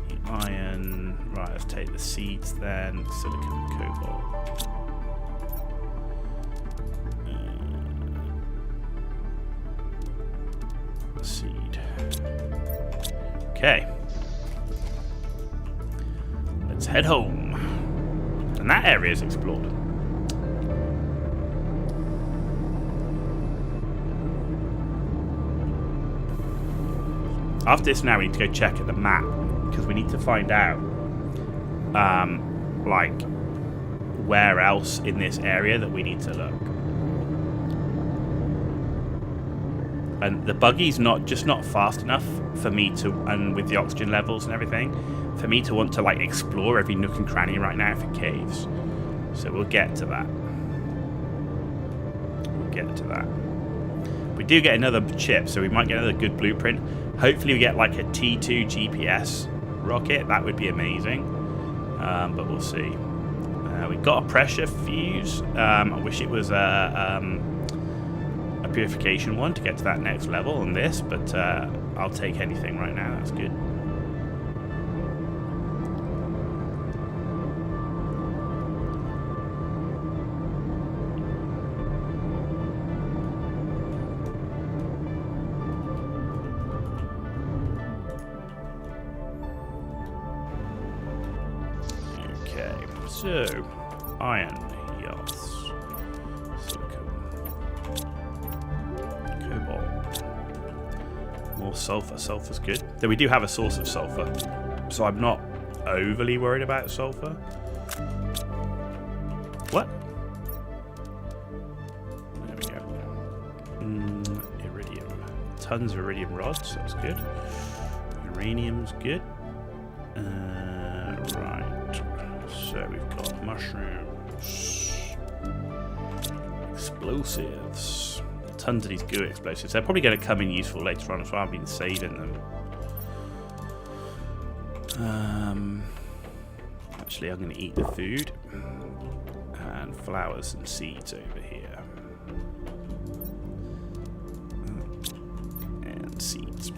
The iron. Right, let's take the seeds then. Silicon and cobalt. Seed. Okay. Let's head home. And that area is explored. After this now we need to go check at the map, because we need to find out like where else in this area that we need to look. And the buggy's not fast enough for me to, and with the oxygen levels and everything, for me to want to like explore every nook and cranny right now for caves. So we'll get to that. We do get another chip, so we might get another good blueprint. Hopefully we get like a T2 GPS rocket. That would be amazing. But we'll see. We got a pressure fuse. I wish it was a purification one to get to that next level on this, but I'll take anything right now. That's good. So, iron, yachts, silicon, cobalt, more sulfur. Sulfur's good. Though we do have a source of sulfur, so I'm not overly worried about sulfur. What? There we go. Iridium. Tons of iridium rods. That's good. Uranium's good. Right. So we've got mushrooms, explosives, tons of these goo explosives. They're probably going to come in useful later on as well. I've been saving them. Actually, I'm going to eat the food and flowers and seeds over here. And seeds.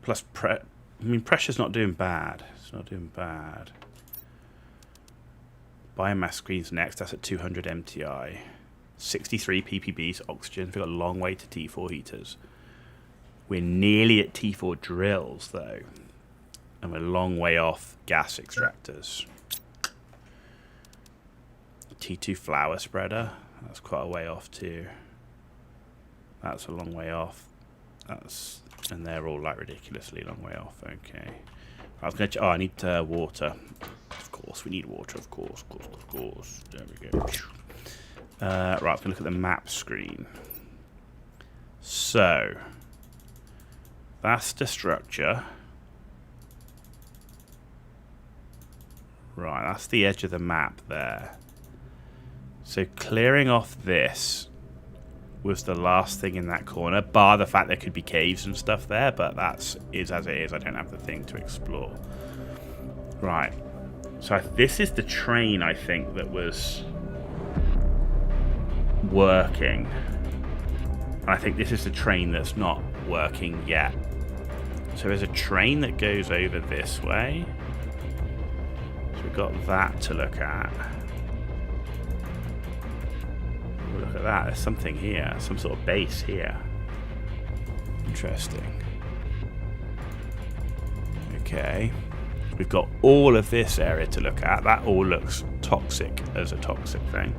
Plus, pressure's not doing bad. It's not doing bad. Biomass screen's next. That's at 200 MTI. 63 ppb's oxygen. We've got a long way to T4 heaters. We're nearly at T4 drills, though. And we're a long way off gas extractors. T2 flower spreader. That's quite a way off, too. That's a long way off. And they're all like ridiculously long way off. Okay. I was going to. Oh, I need water. Of course, we need water. Of course. There we go. Right, I'm going to look at the map screen. So, that's the structure. Right, that's the edge of the map there. So, clearing off this was the last thing in that corner, bar the fact there could be caves and stuff there, but that's as it is. I don't have the thing to explore. Right. So this is the train, I think, that was working. And I think this is the train that's not working yet. So there's a train that goes over this way. So we've got that to look at. Look at that, there's something here, some sort of base here. Interesting. Okay. We've got all of this area to look at. That all looks toxic as a toxic thing.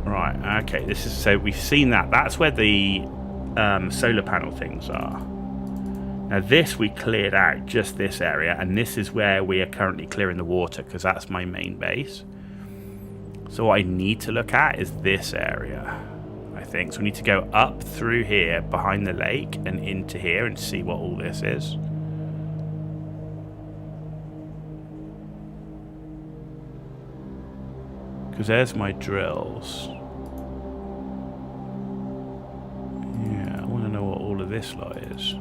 Right, okay, this is, so we've seen that. That's where the solar panel things are. Now this we cleared out, just this area, and this is where we are currently clearing the water, because that's my main base. So what I need to look at is this area, I think. So we need to go up through here, behind the lake, and into here, and see what all this is. Because there's my drills. Yeah, I want to know what all of this lot is.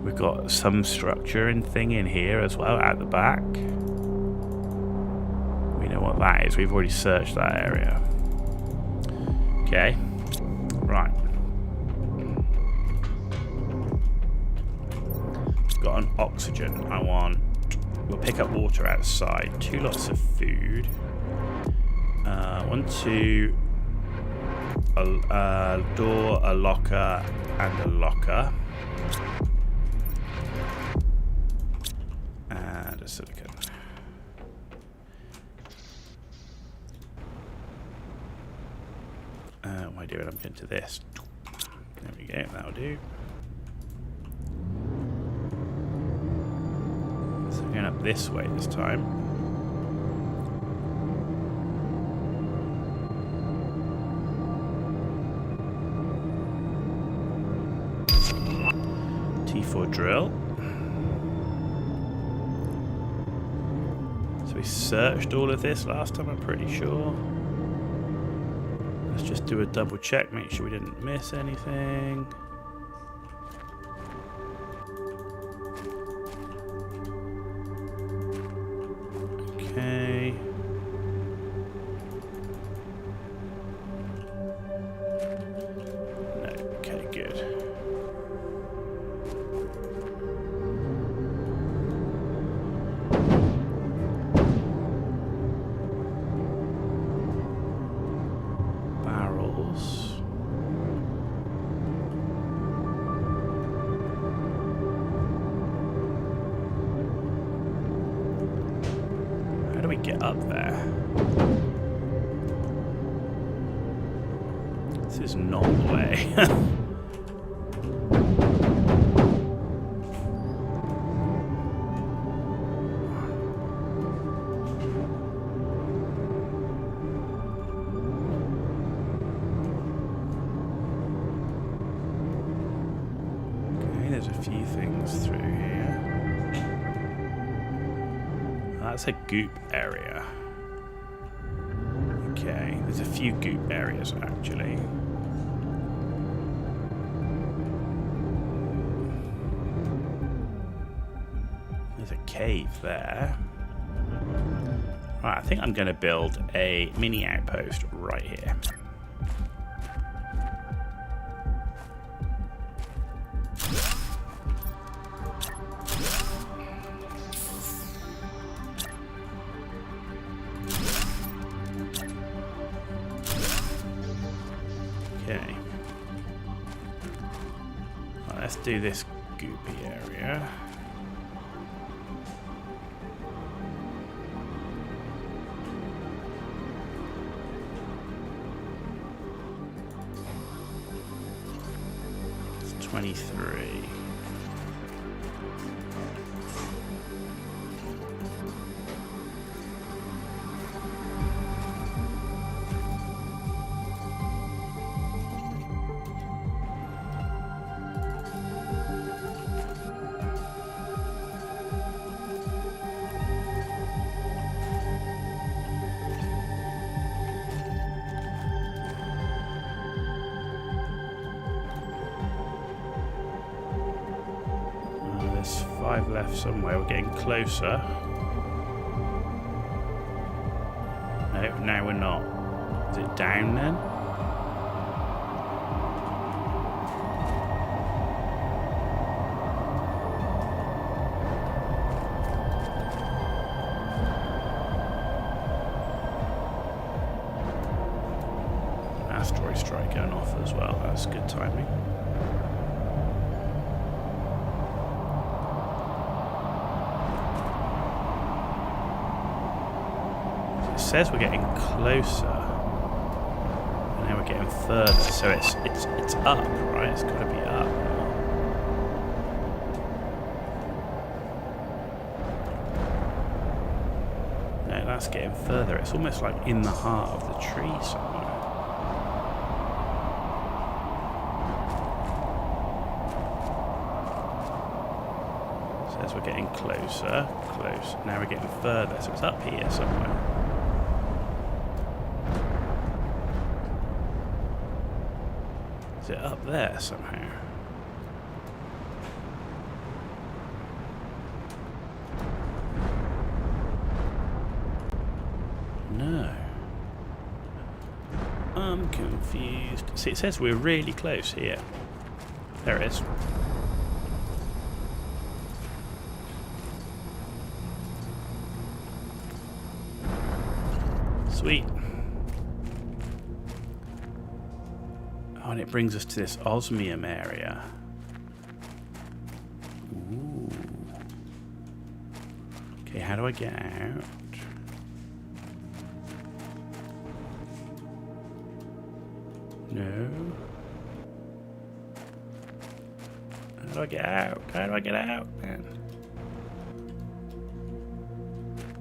We've got some structure and thing in here as well, at the back. We know what that is. We've already searched that area. Okay. Right. Got an oxygen. I want We'll pick up water outside. 2 lots of food. 1, 2. A door, a locker, and a locker. And a silicon. What am I doing? I'm going to this. There we go, that'll do. So we're going up this way this time. T4 drill. So we searched all of this last time, I'm pretty sure. Let's just do a double check, make sure we didn't miss anything. Okay. No, okay, good. Get up there. This is not the way. Okay, there's a few things through here. That's a goop area. Okay, there's a few goop areas actually. There's a cave there. Right, I think I'm going to build a mini outpost right here. Okay. Well, let's do this goopy area. It's 23. There's 5 left somewhere. We're getting closer. No, now we're not. Is it down then? Asteroid strike going off as well. That's good timing. It says we're getting closer, and now we're getting further. So it's up, right? It's got to be up now. No, that's getting further. It's almost like in the heart of the tree somewhere. Says we're getting closer, close. Now we're getting further, so it's up here somewhere. Is it up there somehow? No. I'm confused. See, it says we're really close here. There it is. Sweet. Oh, and it brings us to this osmium area. Ooh. Okay, how do I get out? No. How do I get out? How do I get out, man?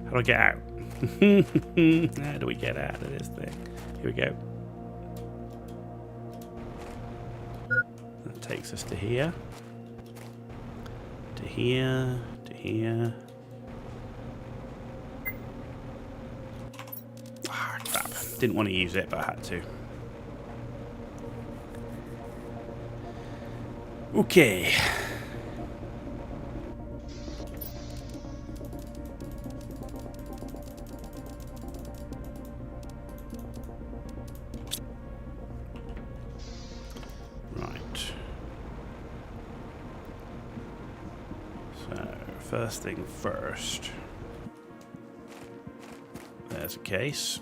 How do I get out? How do we get out of this thing? Here we go. That takes us to here. To here. To here. Ah, crap. Didn't want to use it, but I had to. Okay. Right. So, first thing first. There's a case.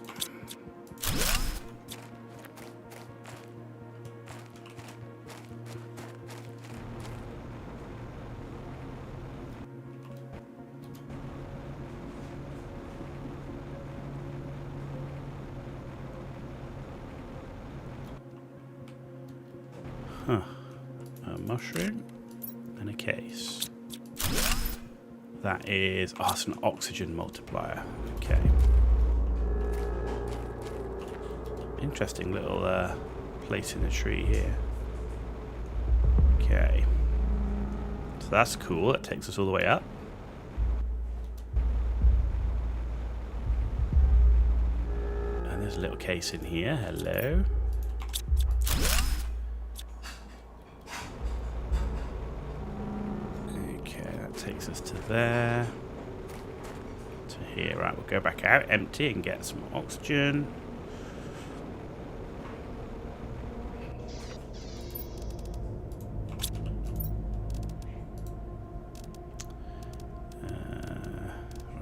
Huh. A mushroom and a case. That is... oh, it's an oxygen multiplier. Okay. Interesting little place in the tree here. Okay. So that's cool. That takes us all the way up. And there's a little case in here. Hello. Takes us to there, to here. Right, we'll go back out, empty, and get some oxygen.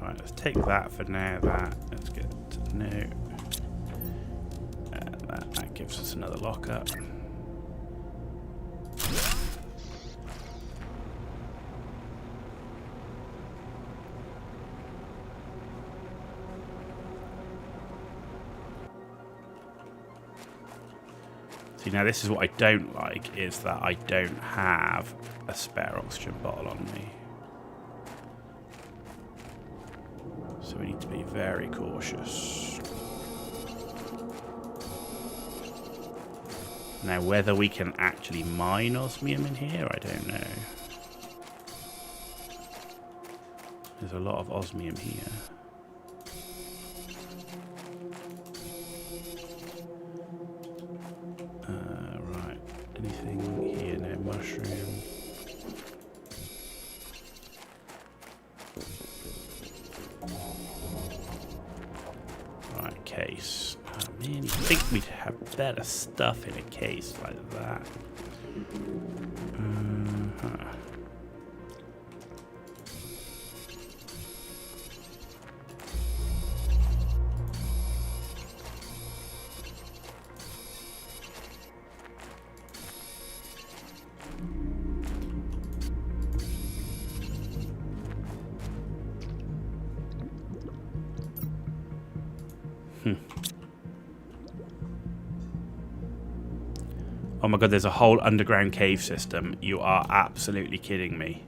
Right, let's take that for now. Let's get to no. That gives us another lockup. Now this is what I don't like, is that I don't have a spare oxygen bottle on me. So we need to be very cautious. Now whether we can actually mine osmium in here, I don't know. There's a lot of osmium here. Right, anything here? No mushroom. Right, case. I mean, you'd think we'd have better stuff in a case like that. Oh my god, there's a whole underground cave system. You are absolutely kidding me.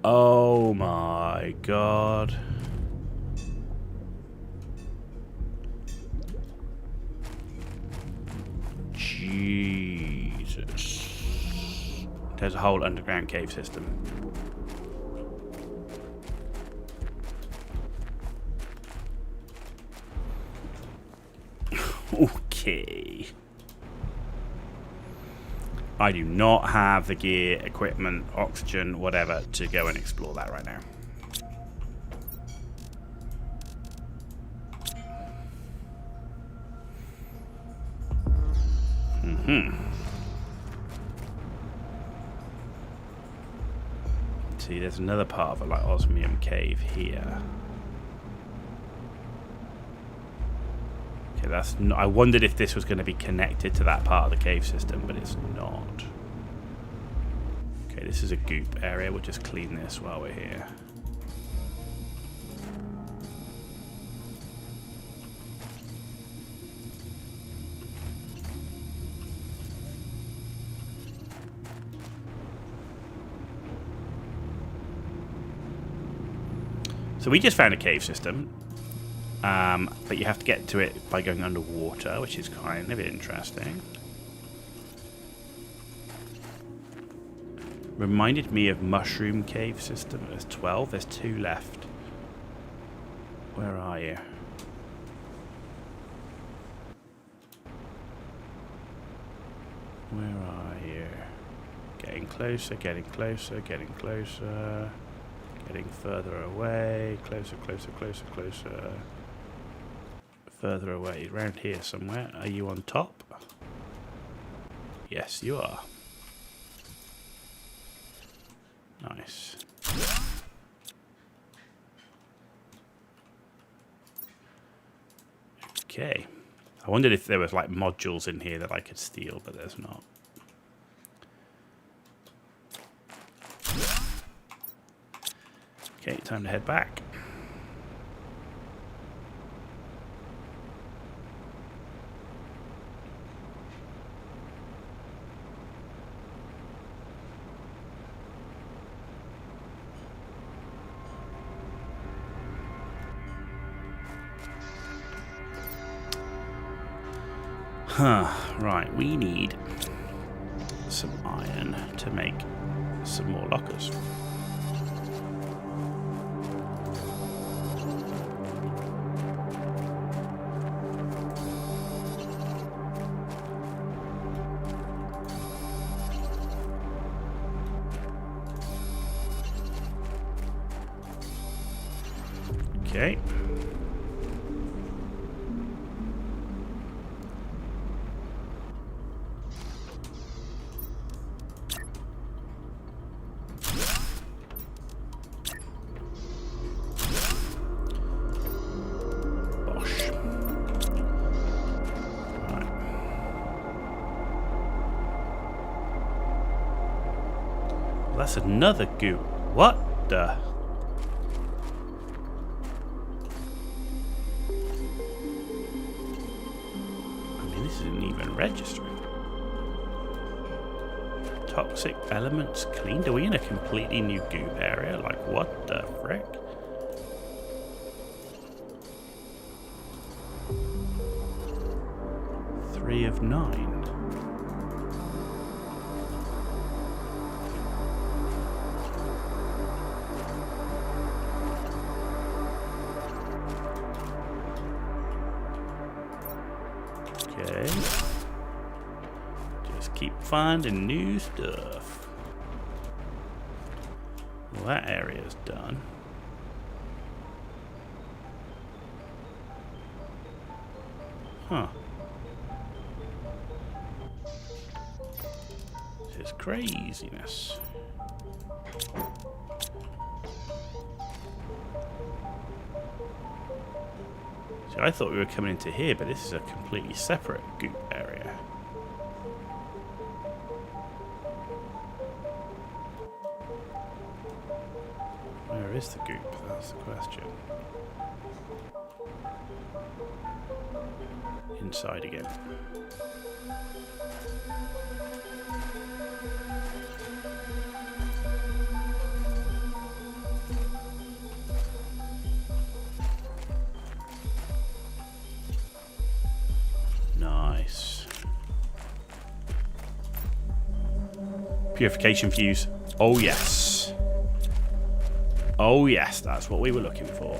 Oh my god. Jesus. There's a whole underground cave system. Okay. I do not have the gear, equipment, oxygen, whatever, to go and explore that right now. See, there's another part of a like osmium cave here. Okay, that's not, I wondered if this was going to be connected to that part of the cave system, but it's not. Okay, this is a goop area. We'll just clean this while we're here. So we just found a cave system, but you have to get to it by going underwater, which is kind of interesting. Reminded me of Mushroom Cave System. There's 12, there's 2 left. Where are you? Where are you? Getting closer, getting closer, getting closer. Getting further away, closer, closer, closer, closer. Further away, around here somewhere. Are you on top? Yes, you are. Nice. Okay. I wondered if there was like modules in here that I could steal, but there's not. Okay, time to head back. Right, we need some iron to make some more lockers. Okay. Bosh. Right. Well, that's another goo. What the? Isn't even registering. Toxic elements cleaned. Are we in a completely new goop area? Like, what the frick? Three of 9. Okay. Just keep finding new stuff. Well, that area's done. Huh. This is craziness. So I thought we were coming into here, but this is a completely separate goop area. Where is the goop? That's the question. Inside again. Nice. Purification fuse. Oh yes. Oh yes, that's what we were looking for.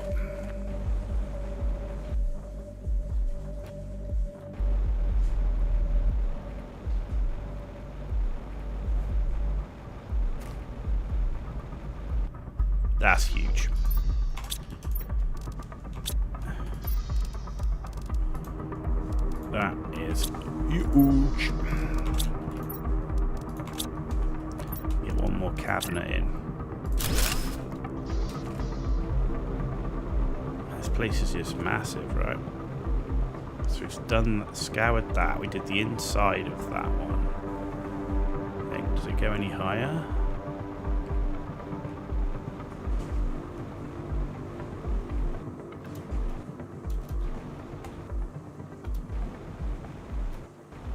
That's huge. That is huge. Get one more cabinet in. This place is just massive, right? So we've scoured that. We did the inside of that one. I think, does it go any higher?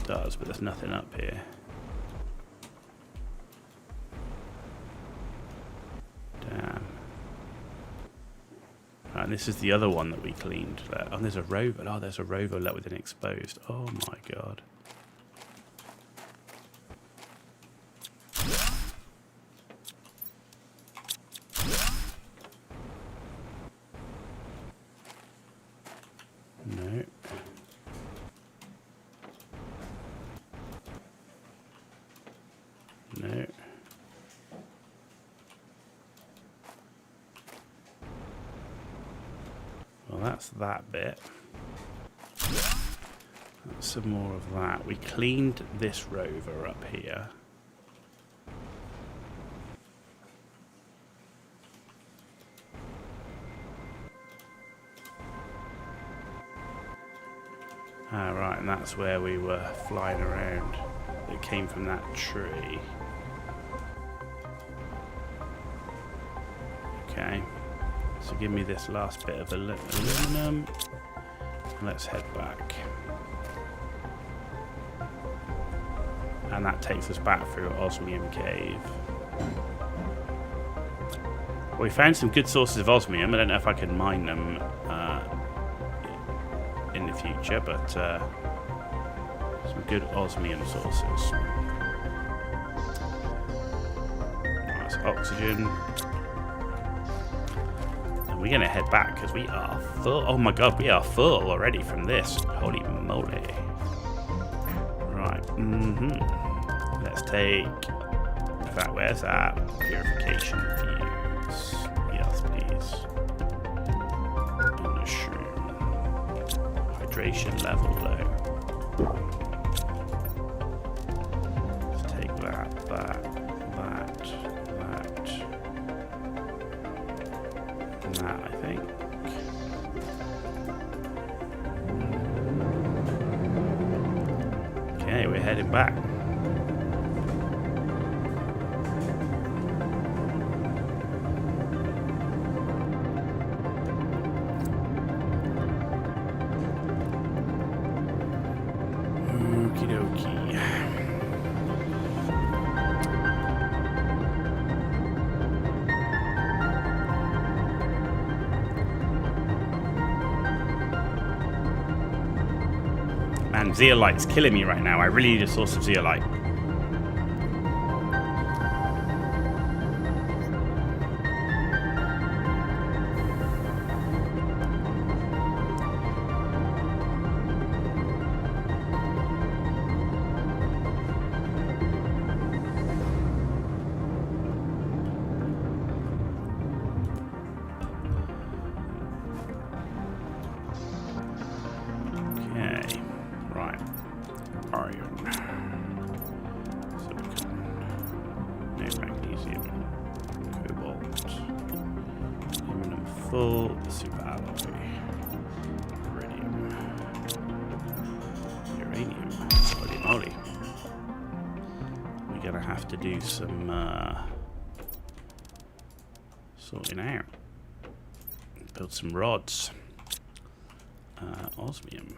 It does, but there's nothing up here. Damn. And this is the other one that we cleaned. Oh, there's a rover. Oh, there's a rover let within exposed. Oh my god. No. No. Well, that's that bit. That's some more of that. We cleaned this rover up here. Ah, right, and that's where we were flying around. It came from that tree. Okay. So give me this last bit of aluminum. Let's head back. And that takes us back through Osmium Cave. Well, we found some good sources of osmium. I don't know if I can mine them in the future, but some good osmium sources. Nice oxygen. We're going to head back because we are full. Oh my god, we are full already from this. Holy moly. Right. Let's take... In fact, where's that purification fuse? Yes, please. And the shroom. Hydration level low. Let's take that. That, I think. Okay, we're heading back. Okie dokie. Man, zeolite's killing me right now. I really need a source of zeolite. Okay. Right. Iron. Silicon. No magnesium. Cobalt. Aluminum full. Superalloy. Iridium. Uranium. Holy moly. We're gonna have to do some sorting out. Build some rods. Osmium.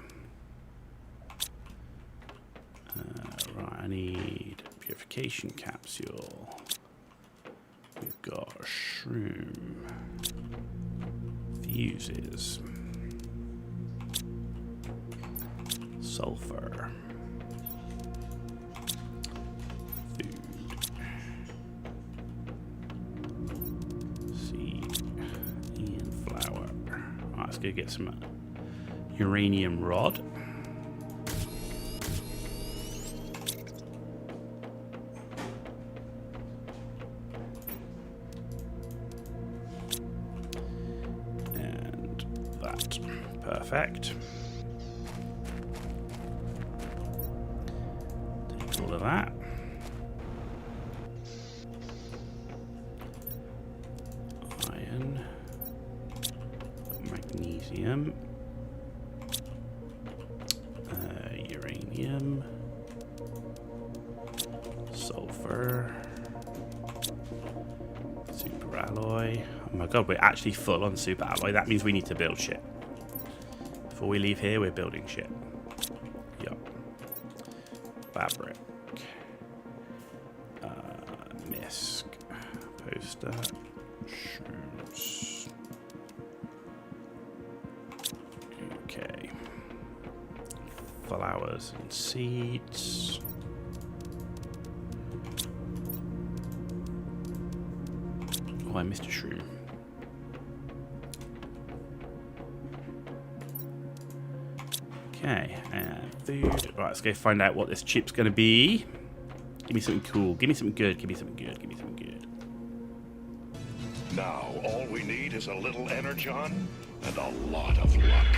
Right, I need a purification capsule. We've got a shroom. Fuses. Sulfur. Food. Seed. And flour. Right, let's go get some uranium rod. Perfect. Take all of that. Iron. Magnesium. alloy. Oh my god, we're actually full on super alloy. That means we need to build shit. Before we leave here, we're building shit. Yup. Fabric. Misc. Poster. Shoots. Okay. Flowers and seeds. Oh, I missed a shroom. Okay, and food. Right, let's go find out what this chip's going to be. Give me something cool. Give me something good. Give me something good. Give me something good. Now, all we need is a little energon and a lot of luck.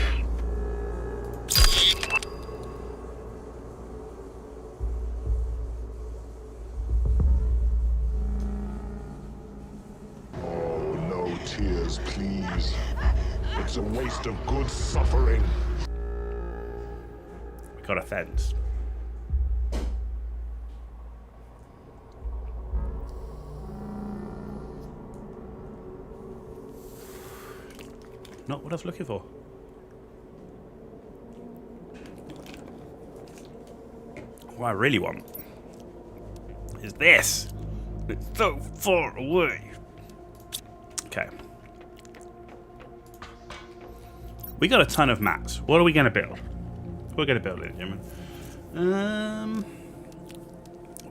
Oh, no tears, please. It's a waste of good suffering. We got a fence. Not what I was looking for. What I really want is this. It's so far away. Okay. We got a ton of mats. What are we going to build? We're going to build it, gentlemen.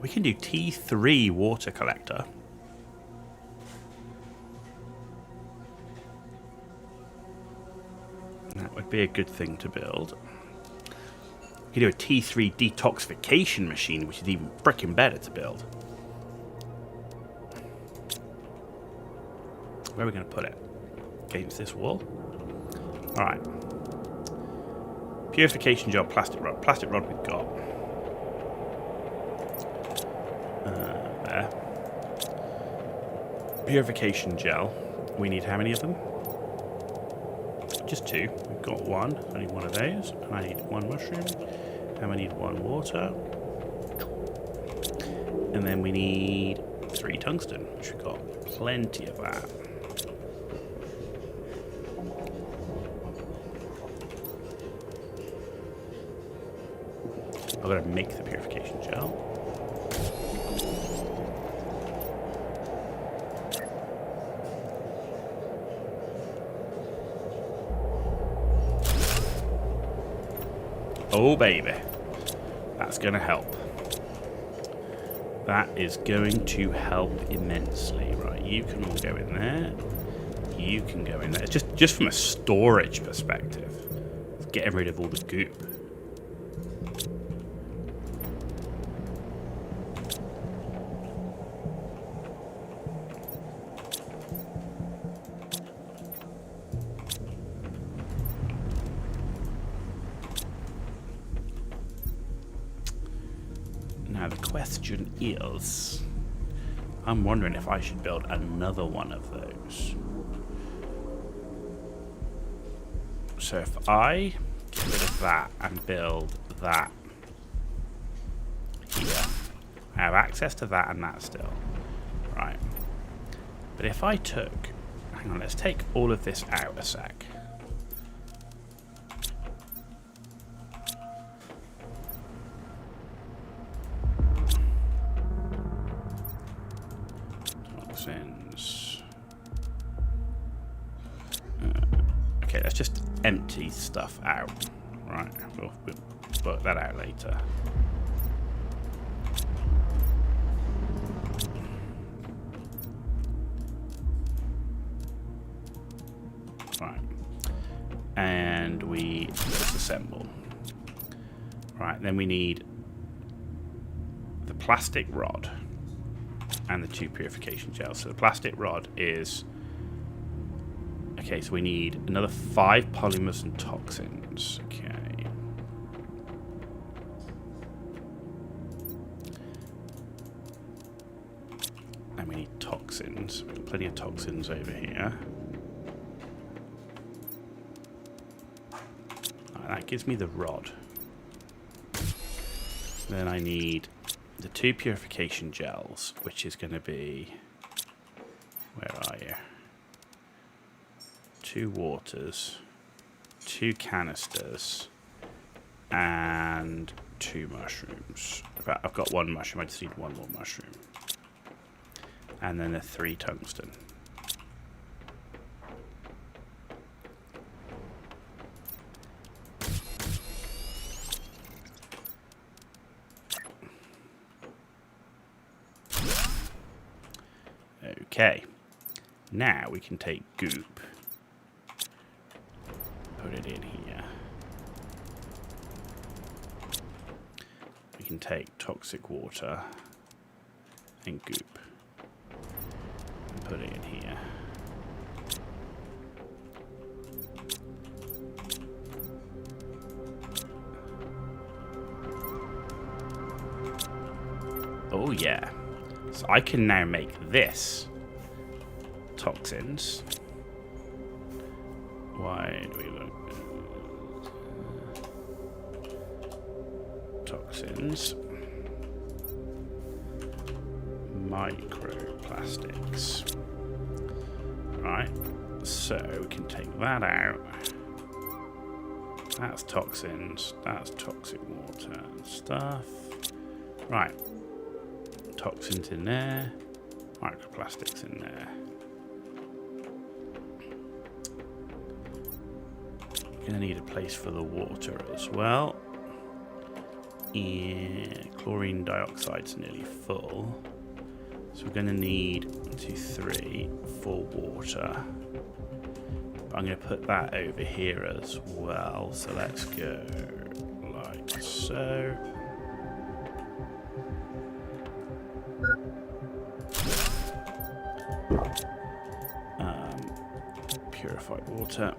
We can do T3 water collector. That would be a good thing to build. We can do a T3 detoxification machine, which is even freaking better to build. Where are we going to put it? Against this wall? Alright. Purification gel, plastic rod. Plastic rod we've got. There. Purification gel. We need how many of them? Just 2. We've got 1. I need 1 of those. And I need 1 mushroom. And we need 1 water. And then we need 3 tungsten, which we've got plenty of that. I've got to make the purification gel. Oh, baby. That's going to help. That is going to help immensely. Right, you can all go in there. You can go in there. It's just from a storage perspective. It's getting rid of all the goop. Now the question is, I'm wondering if I should build another one of those. So if I get rid of that and build that here, I have access to that and that still. Right. But if I took, hang on, let's take all of this out a sec. Okay, let's just empty stuff out. Right, we'll work that out later. Right, and we disassemble. Right, then we need the plastic rod and the 2 purification gels. So the plastic rod is... Okay, so we need another 5 polymers and toxins. Okay. And we need toxins. We've got plenty of toxins over here. Right, that gives me the rod. Then I need the 2 purification gels, which is going to be... Where are you? here. 2 waters, 2 canisters, and 2 mushrooms. In fact, I've got 1 mushroom. I just need 1 more mushroom. And then a 3 tungsten. Okay, now we can take goop, put it in here. We can take toxic water and goop and put it in here. Oh yeah. So I can now make this toxins. Why do we look? Toxins. Microplastics. Right. So we can take that out. That's toxins. That's toxic water and stuff. Right. Toxins in there, microplastics in there. Gonna need a place for the water as well. And chlorine dioxide's nearly full, so we're gonna need 1, 2, 3, 4 water. But I'm gonna put that over here as well. So let's go like so. Purified water.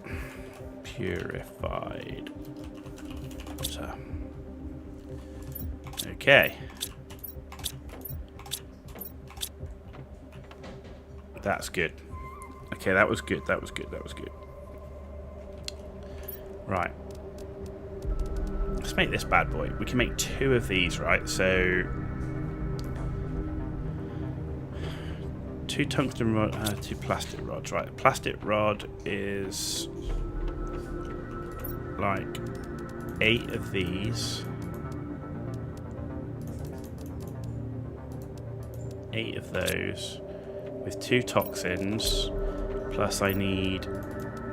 Purified water. Okay. That's good. Okay, that was good. That was good. That was good. Right. Let's make this bad boy. We can make 2 of these, right? So 2 tungsten rod, 2 plastic rods, right? A plastic rod is like 8 of these. 8 of those with 2 toxins. Plus I need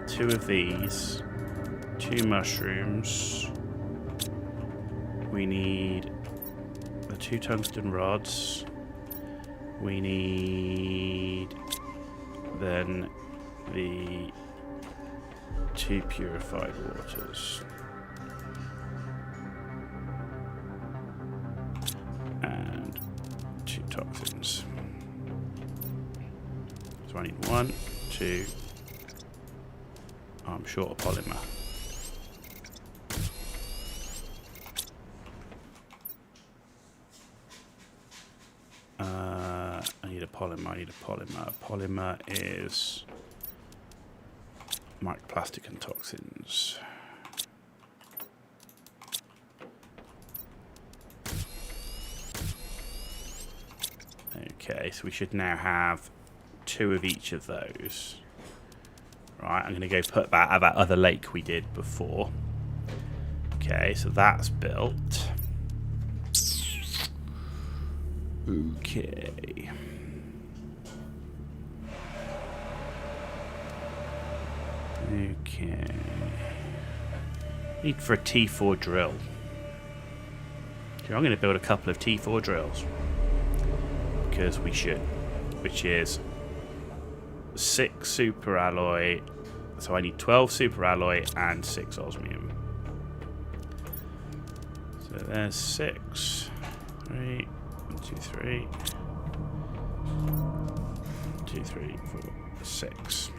2 of these, 2 mushrooms. We need the 2 tungsten rods. We need then the 2 purified waters. And 2 toxins. So I need 1, 2. I'm short of polymer. I need a polymer. Polymer is microplastic and toxins. Okay, so we should now have 2 of each of those. Right, I'm going to go put that at that other lake we did before. Okay, so that's built. Okay. Okay. Need for a T4 drill. Okay, I'm going to build a couple of T4 drills. Because we should. Which is 6 super alloy. So I need 12 super alloy and 6 osmium. So there's 6. 3. 1, 2, 3. 1, 2, 3, 4, 6.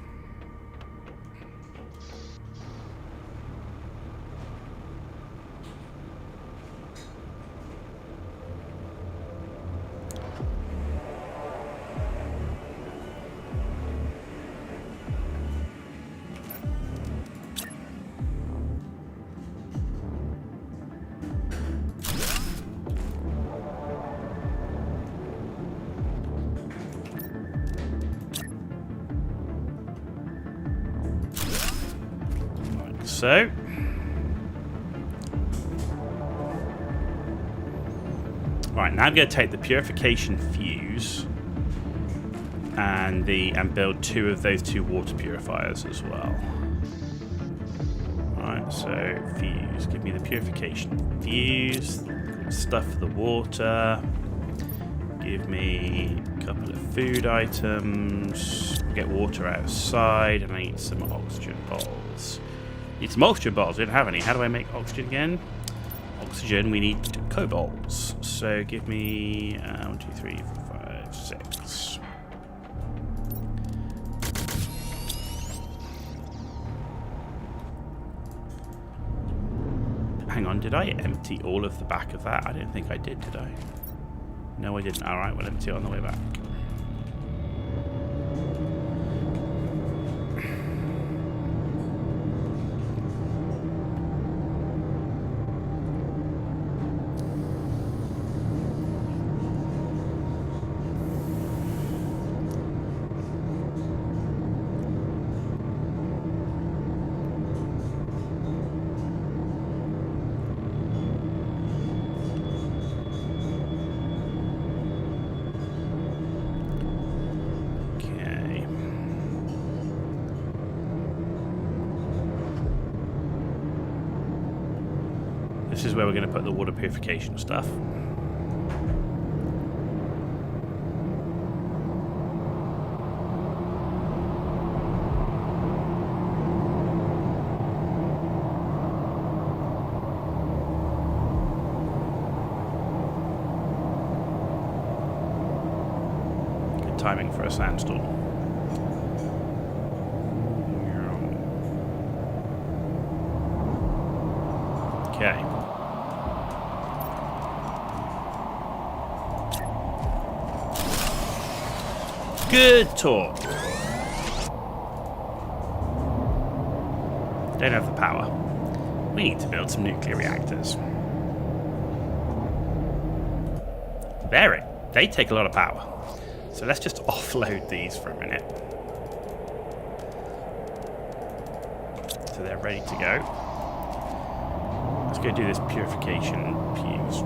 So, right, now I'm going to take the purification fuse and build 2 of those 2 water purifiers as well. Right, so fuse, give me the purification fuse, stuff for the water, give me a couple of food items, get water outside, and I need some oxygen bottles. Need some oxygen bottles, we don't have any. How do I make oxygen again? Oxygen, we need cobalts. So give me 1, 2, 3, 4, 5, 6. Hang on, did I empty all of the back of that? I don't think I did I? No, I didn't. Alright, we'll empty it on the way back. This is where we're going to put the water purification stuff. Good timing for a sandstorm. Okay. Good talk. Don't have the power. We need to build some nuclear reactors. They take a lot of power. So let's just offload these for a minute. So they're ready to go. Let's go do this purification fuse.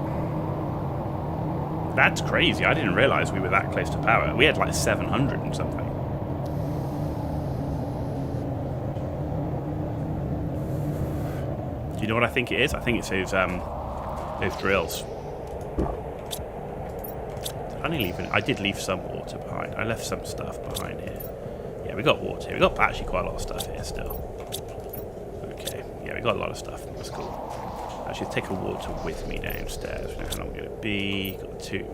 That's crazy. I didn't realize we were that close to power. We had like 700 and something. Do you know what I think it is? I think it's those drills. I did leave some water behind. I left some stuff behind here. Yeah, we got water here. We got actually quite a lot of stuff here still. Okay. Yeah, we got a lot of stuff. That's cool. I should take a water with me downstairs. We know how long we're going to be.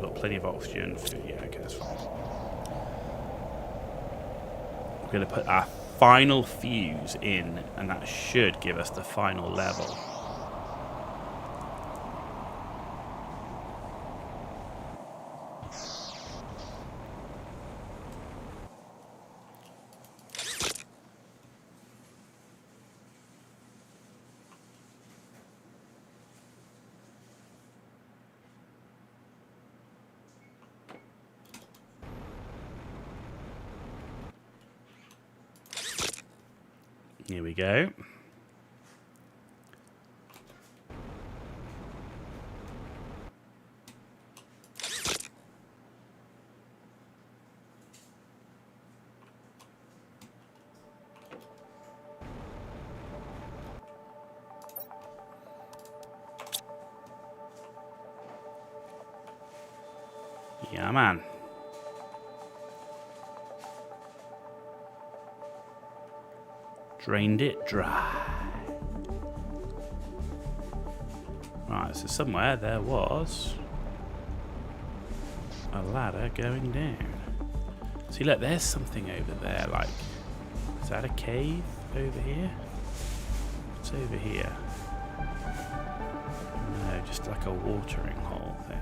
Got plenty of oxygen. Food. Yeah, okay, that's fine. We're going to put our final fuse in, and that should give us the final level. Here we go. Yeah, man. Drained it dry. Right, so somewhere there was a ladder going down. See, look, there's something over there, like, is that a cave over here? What's over here? No, just like a watering hole thing.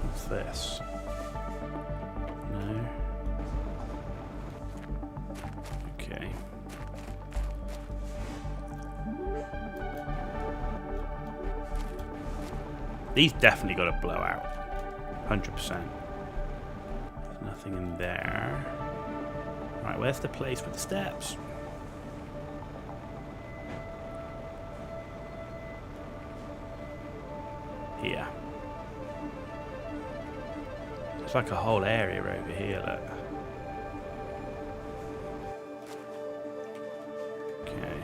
What's this? No. Okay. These definitely got to blow out. 100%. There's nothing in there. Right, where's the place with the steps? Here. It's like a whole area over here, look. Okay.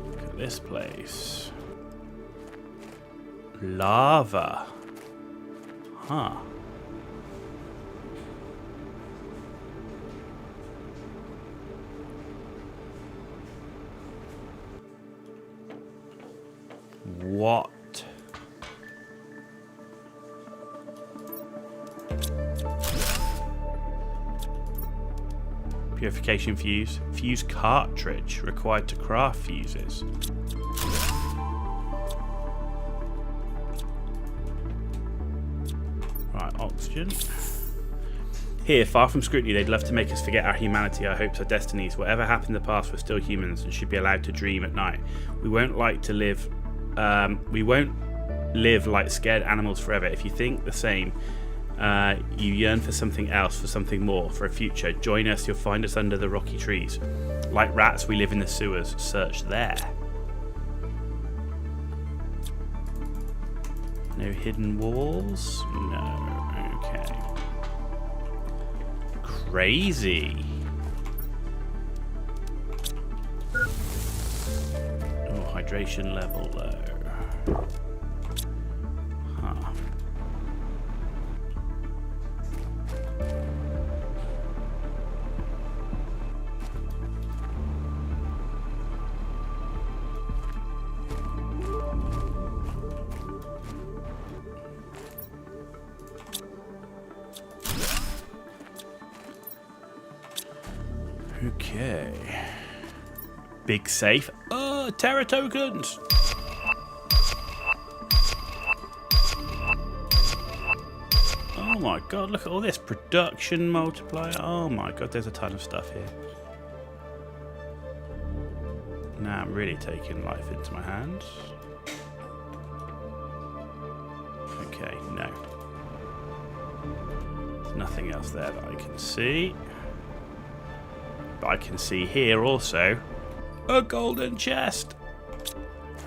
Look at this place. Lava. Huh. What? Purification fuse. Fuse cartridge required to craft fuses. Right, oxygen. Here, far from scrutiny, they'd love to make us forget our humanity, our hopes, our destinies. Whatever happened in the past, we're still humans and should be allowed to dream at night. We won't like to live. We won't live like scared animals forever. If you think the same, you yearn for something else, for something more, for a future. Join us. You'll find us under the rocky trees. Like rats, we live in the sewers. Search there. No hidden walls? No. Okay. Crazy. Oh, hydration level low. Huh. Okay. Big safe. Oh, Terra tokens. Oh my god, look at all this production multiplier. Oh my god, there's a ton of stuff here. Now I'm really taking life into my hands. Okay, no. There's nothing else there that I can see. But I can see here also a golden chest.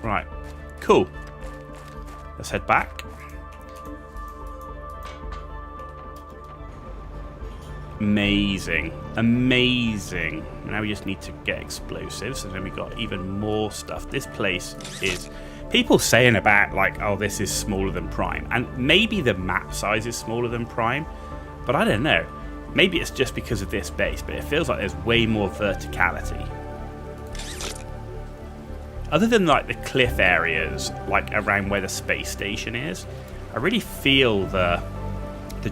Right, cool. Let's head back. Amazing, amazing. Now we just need to get explosives, and then we got even more stuff. This place is, people saying about like, oh, this is smaller than Prime, and maybe the map size is smaller than Prime, but I don't know. Maybe it's just because of this base, but it feels like there's way more verticality. Other than like the cliff areas, like around where the space station is, I really feel the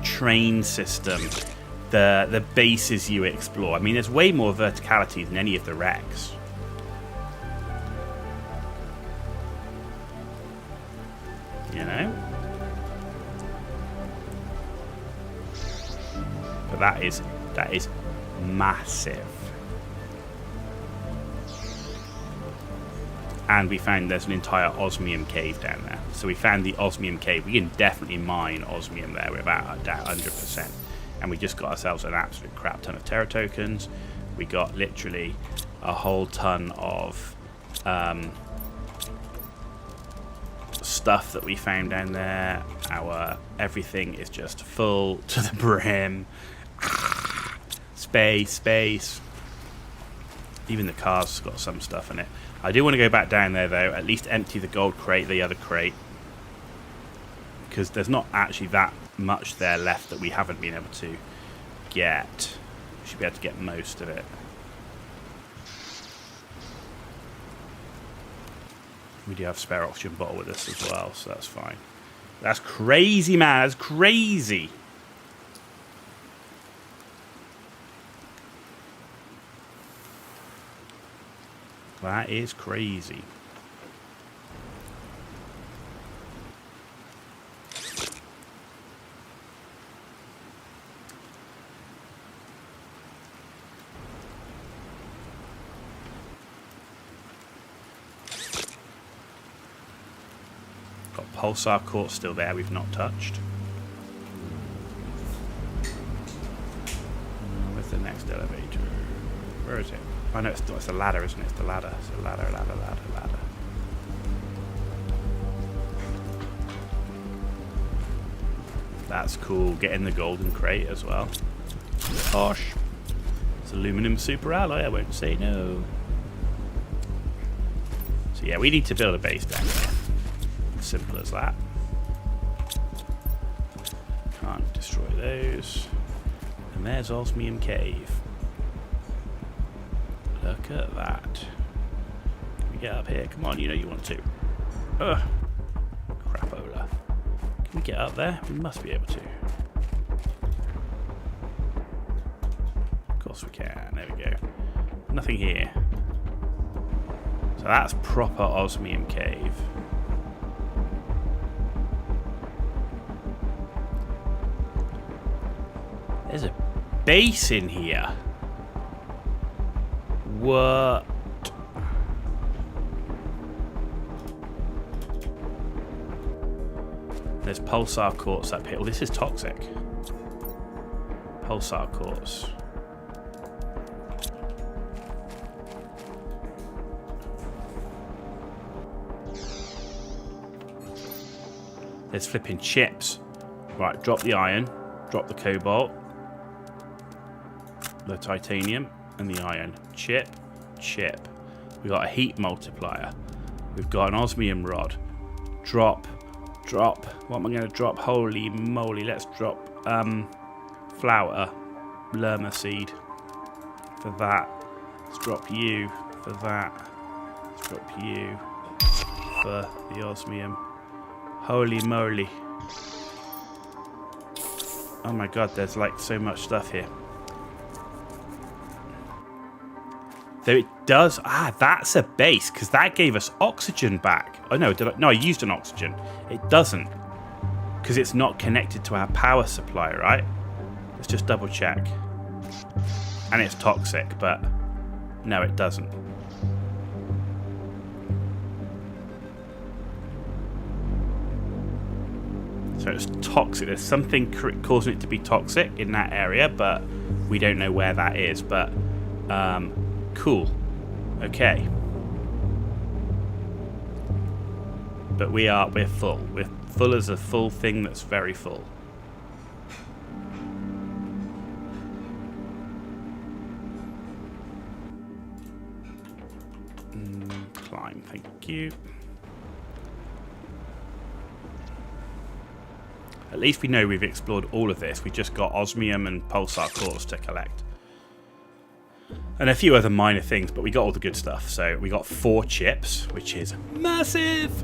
train system, the bases you explore. I mean, there's way more verticality than any of the wrecks. You know? But that is massive. And we found there's an entire osmium cave down there. So we found the osmium cave. We can definitely mine osmium there without a doubt, 100%. And we just got ourselves an absolute crap ton of Terra tokens. We got literally a whole ton of stuff that we found down there. Our everything is just full to the brim. Space. Even the car's got some stuff in it. I do want to go back down there though, at least empty the gold crate, the other crate, because there's not actually that much there left that we haven't been able to get. We should be able to get most of it. We do have a spare oxygen bottle with us as well, so that's fine. That's crazy, man. That's crazy. That is crazy. Got Pulsar core's still there, we've not touched. Where's the next elevator? Where is it? I know it's the ladder, isn't it? It's the ladder. It's the ladder. That's cool. Getting the golden crate as well. Gosh. It's aluminum super alloy, I won't say no. So yeah, we need to build a base down here. Simple as that. Can't destroy those. And there's Osmium Cave. Look at that. Can we get up here? Come on, you know you want to. Ugh. Crapola. Can we get up there? We must be able to. Of course we can. There we go. Nothing here. So that's proper Osmium Cave. There's a base in here. What? There's pulsar quartz up here. Oh, this is toxic. Pulsar quartz. There's flipping chips. Right, drop the iron, drop the cobalt, the titanium, and the iron. Chip. We got a heat multiplier. We've got an osmium rod. Drop. What am I going to drop? Holy moly, let's drop flour, lerma seed for that. Let's drop you for that. Let's drop you for the osmium. Holy moly. Oh my god, there's like so much stuff here. So it does... that's a base, because that gave us oxygen back. Oh, no, I used an oxygen. It doesn't, because it's not connected to our power supply, right? Let's just double check. And it's toxic, but no, it doesn't. So it's toxic. There's something causing it to be toxic in that area, but we don't know where that is. But... cool. Okay. But we're full. We're full as a full thing that's very full. Climb, thank you. At least we know we've explored all of this. We just got osmium and pulsar cores to collect. And a few other minor things, but we got all the good stuff. So we got 4 chips, which is massive.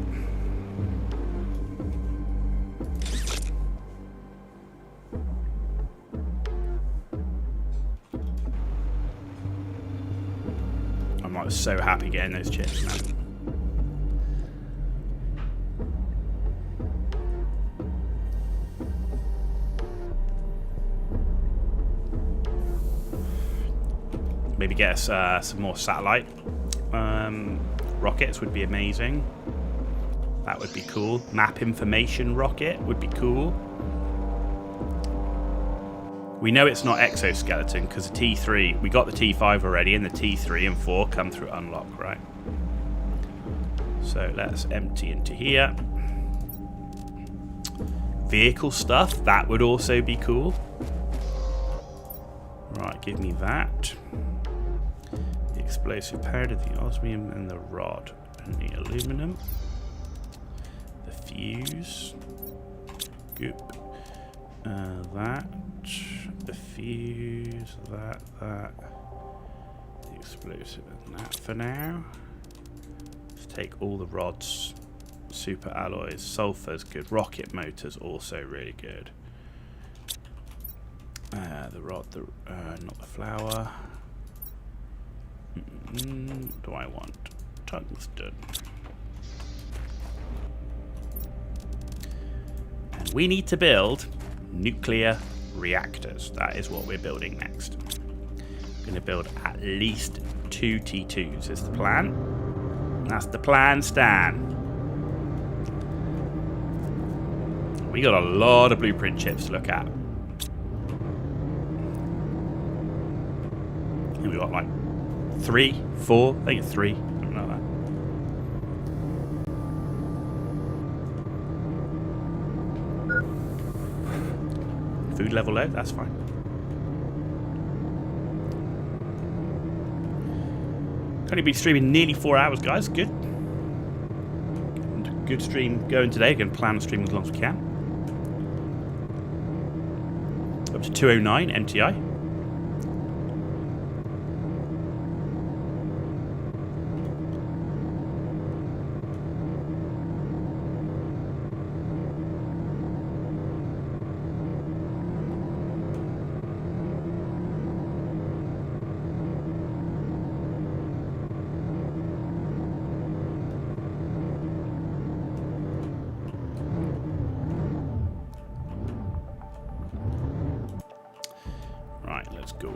I'm like so happy getting those chips, man. Maybe get us some more satellite rockets would be amazing. That would be cool. Map information rocket would be cool. We know it's not exoskeleton because the T3, we got the T5 already, and the T3 and 4 come through unlock, right? So let's empty into here. Vehicle stuff, that would also be cool. Right, give me that. Explosive powder, the osmium, and the rod, and the aluminum, the fuse, goop, that, the fuse, that, the explosive, and that for now. Let's take all the rods, super alloys, sulfur's good, rocket motors also really good. The rod, not the flour. What do I want? Tungsten. And we need to build nuclear reactors. That is what we're building next. We're going to build at least 2 T2s is the plan. That's the plan, Stan. We got a lot of blueprint chips to look at. And we got like 3, 4, I think it's 3, something like that. Food level low, that's fine. Only been streaming nearly 4 hours, guys. Good. Good stream going today. Going to plan the stream as long as we can. Up to 209 MTI. Let's go.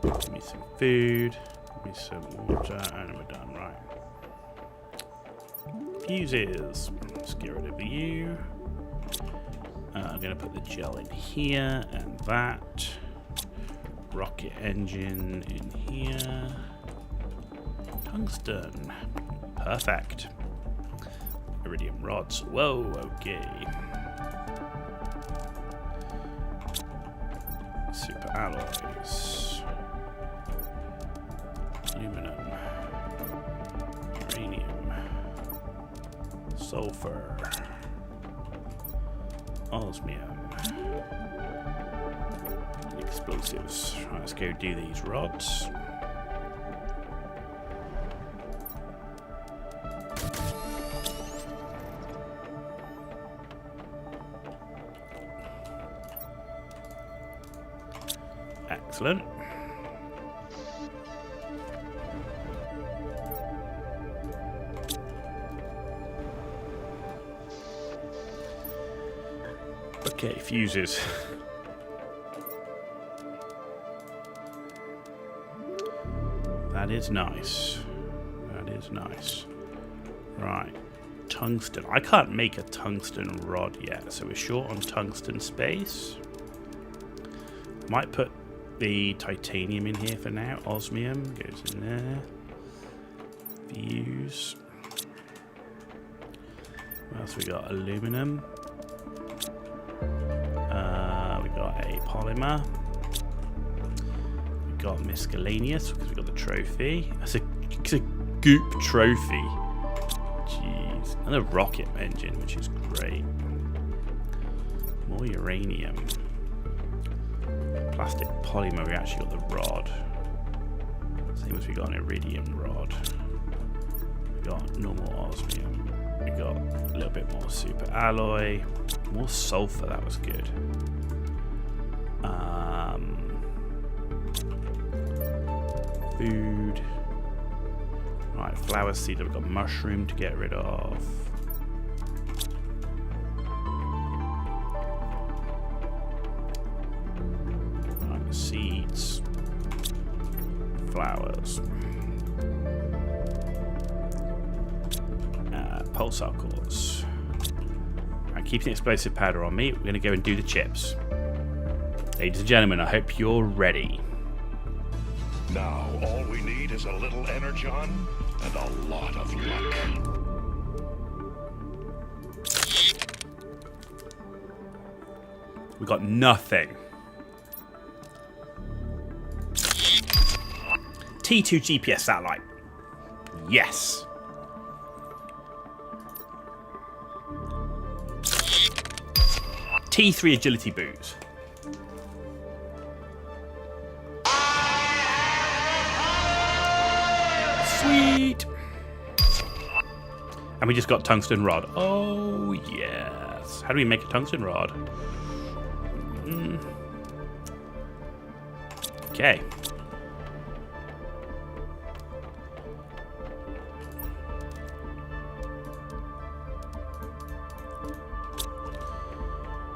Give me some food. Give me some water. And we're done. Right. Fuses. Let's get rid of you. I'm going to put the gel in here and that. Rocket engine in here. Tungsten. Perfect. Iridium rods. Whoa, okay. Super alloys, aluminum, uranium, sulfur, osmium, explosives. Right, let's go do these rods. Excellent. Okay, fuses. That is nice. That is nice. Right. Tungsten. I can't make a tungsten rod yet, so we're short on tungsten space. Might put the titanium in here for now. Osmium goes in there. Fuse. What else we got? Aluminum. We got a polymer. We got miscellaneous because we got the trophy. It's a goop trophy. Jeez. And a rocket engine, which is great. More uranium. Plastic polymer, we actually got the rod. Same as we got an iridium rod. We got normal osmium. We got a little bit more super alloy. More sulfur, that was good. Food. Right, flower seed. We've got mushroom to get rid of. Seeds, flowers, pulsar cores. I'm keeping explosive powder on me. We're going to go and do the chips. Ladies and gentlemen, I hope you're ready. Now, all we need is a little energon and a lot of luck. We got nothing. T2 GPS satellite. Yes. T3 agility boots. Sweet. And we just got tungsten rod. Oh, yes. How do we make a tungsten rod? Okay.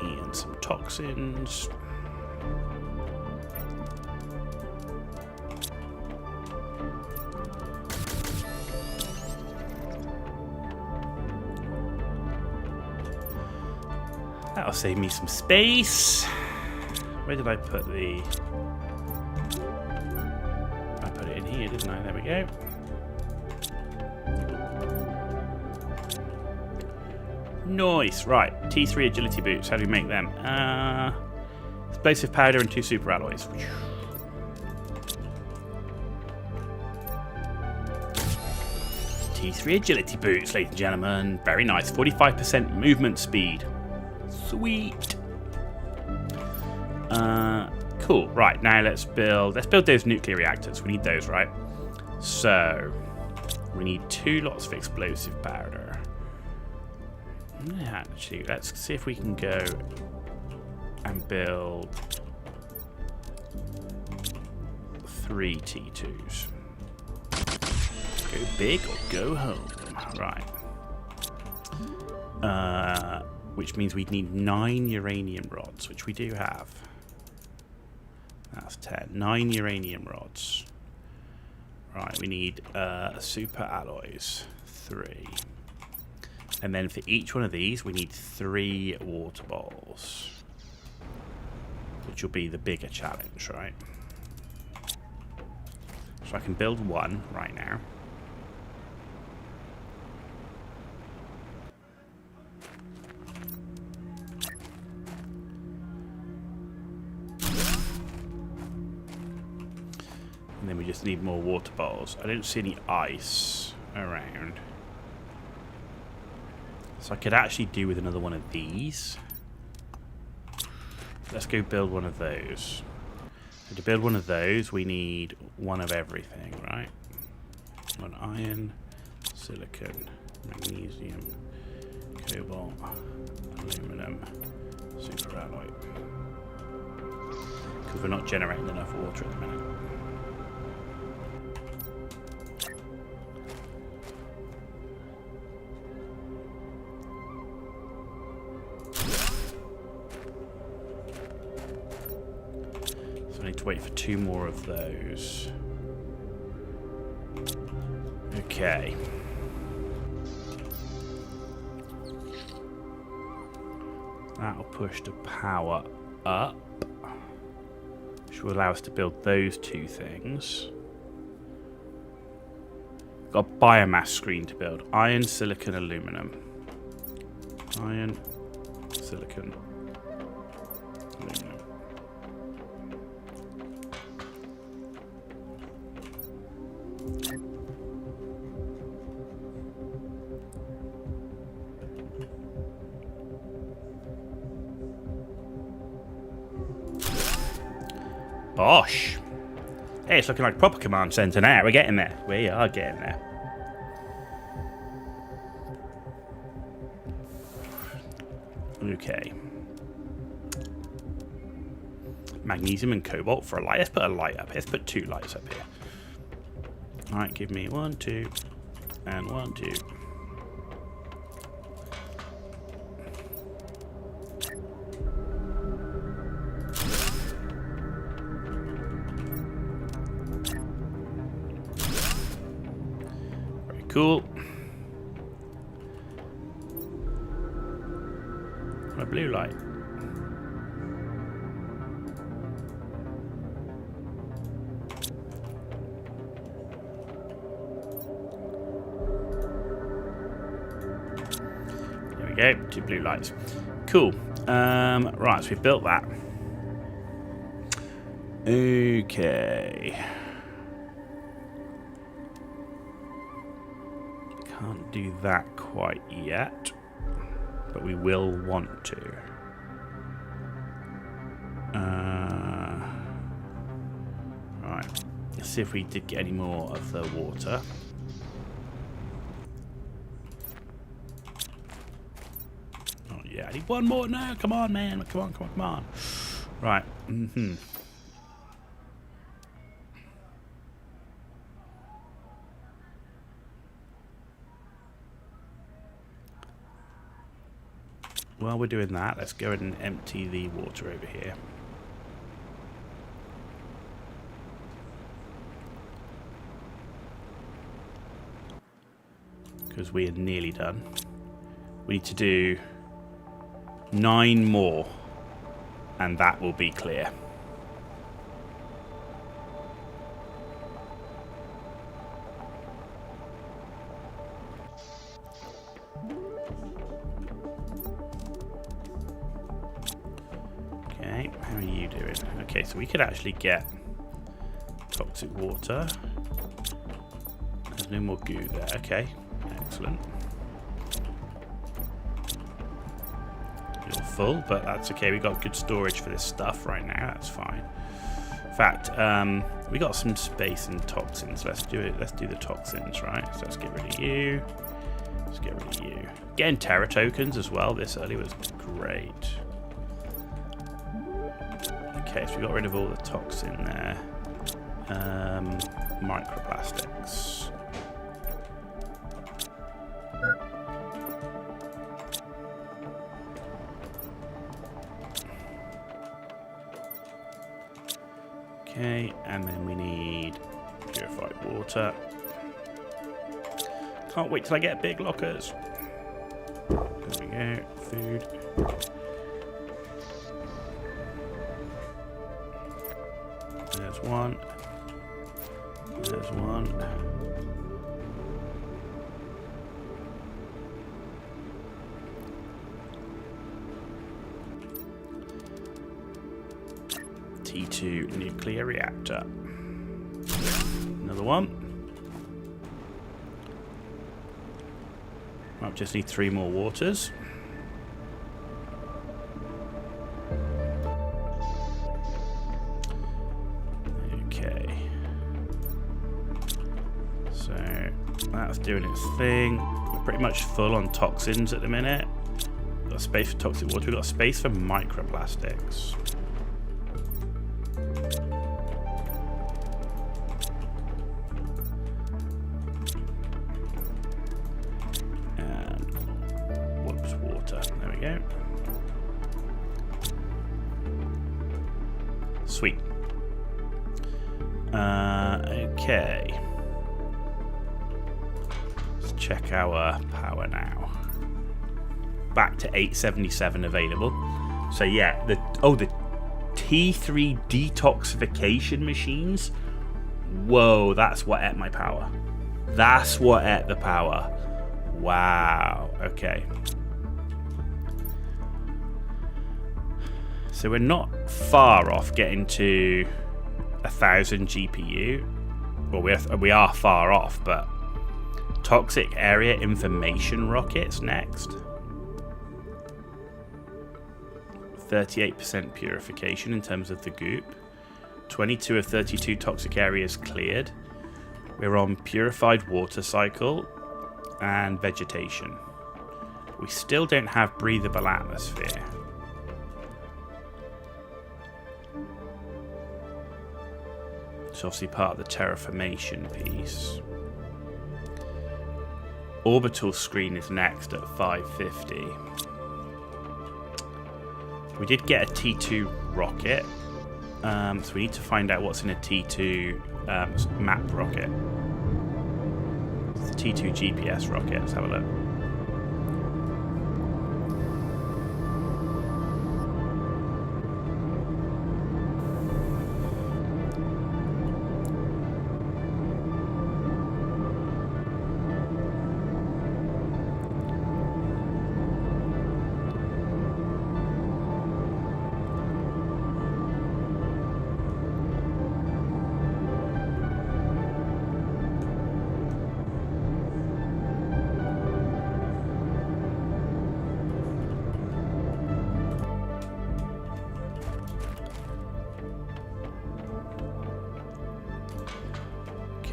And some toxins. That'll save me some space. Where did I put the... I put it in here, didn't I? There we go. Nice. Right. T3 agility boots. How do we make them? Explosive powder and 2 super alloys. T3 agility boots, ladies and gentlemen. Very nice. 45% movement speed. Sweet. Cool. Right, now let's build those nuclear reactors. We need those, right? So we need 2 lots of explosive powder. Actually, let's see if we can go and build 3 T2s. Go big or go home. Right. Which means we'd need 9 uranium rods, which we do have. That's 10. 9 uranium rods. Right, we need super alloys. 3. And then for each one of these, we need 3 water balls. Which will be the bigger challenge, right? So I can build 1 right now. And then we just need more water balls. I don't see any ice around. So I could actually do with another one of these. Let's go build one of those. So to build one of those, we need 1 of everything, right? 1 iron, silicon, magnesium, cobalt, aluminum, super alloy. Because we're not generating enough water at the minute. I need to wait for 2 more of those. Okay. That'll push the power up, which will allow us to build those 2 things. Got a biomass screen to build. Iron, silicon, aluminum. Iron, silicon, aluminum. Bosh. Hey, it's looking like proper command center now. We're getting there. We are getting there. Okay. Magnesium and cobalt for a light. Let's put a light up here. Let's put 2 lights up here. Alright, give me 1, 2, and 1, 2. Cool. A blue light. There we go. 2 blue lights. Cool. Right, so we've built that. Okay. Can't do that quite yet, but we will want to. Right, let's see if we did get any more of the water. Oh yeah, I need 1 more now. Come on, man. Come on, come on, come on. Right. While we're doing that, let's go ahead and empty the water over here. Because we are nearly done. We need to do 9 more, and that will be clear. Okay, how are you doing? Okay, so we could actually get toxic water. There's no more goo there. Okay, excellent. You're full, but that's okay. We got good storage for this stuff right now. That's fine. In fact, we got some space and toxins. Let's do it. Let's do the toxins, right? So let's get rid of you. Let's get rid of you. Getting Terra tokens as well this early was great. Okay, so we got rid of all the toxin there. Microplastics. Okay, and then we need purified water. Can't wait till I get big lockers. There we go. Food. There's one. There's one. T2 nuclear reactor. Another one. Right, just need 3 more waters. Okay. So that's doing its thing. We're pretty much full on toxins at the minute. Got space for toxic water. We've got space for microplastics. Sweet. Okay. Let's check our power now. Back to 877 available. So yeah, the T3 detoxification machines. Whoa, that's what ate my power. That's what ate the power. Wow. Okay. So we're not far off getting to 1,000 GPU. Well, we are far off, but toxic area information rockets next. 38% purification in terms of the goop. 22 of 32 toxic areas cleared. We're on purified water cycle and vegetation. We still don't have breathable atmosphere. It's obviously part of the terraformation piece. Orbital screen is next at 550. We did get a T2 rocket, so we need to find out what's in a T2 map rocket. It's the T2 GPS rocket. Let's have a look.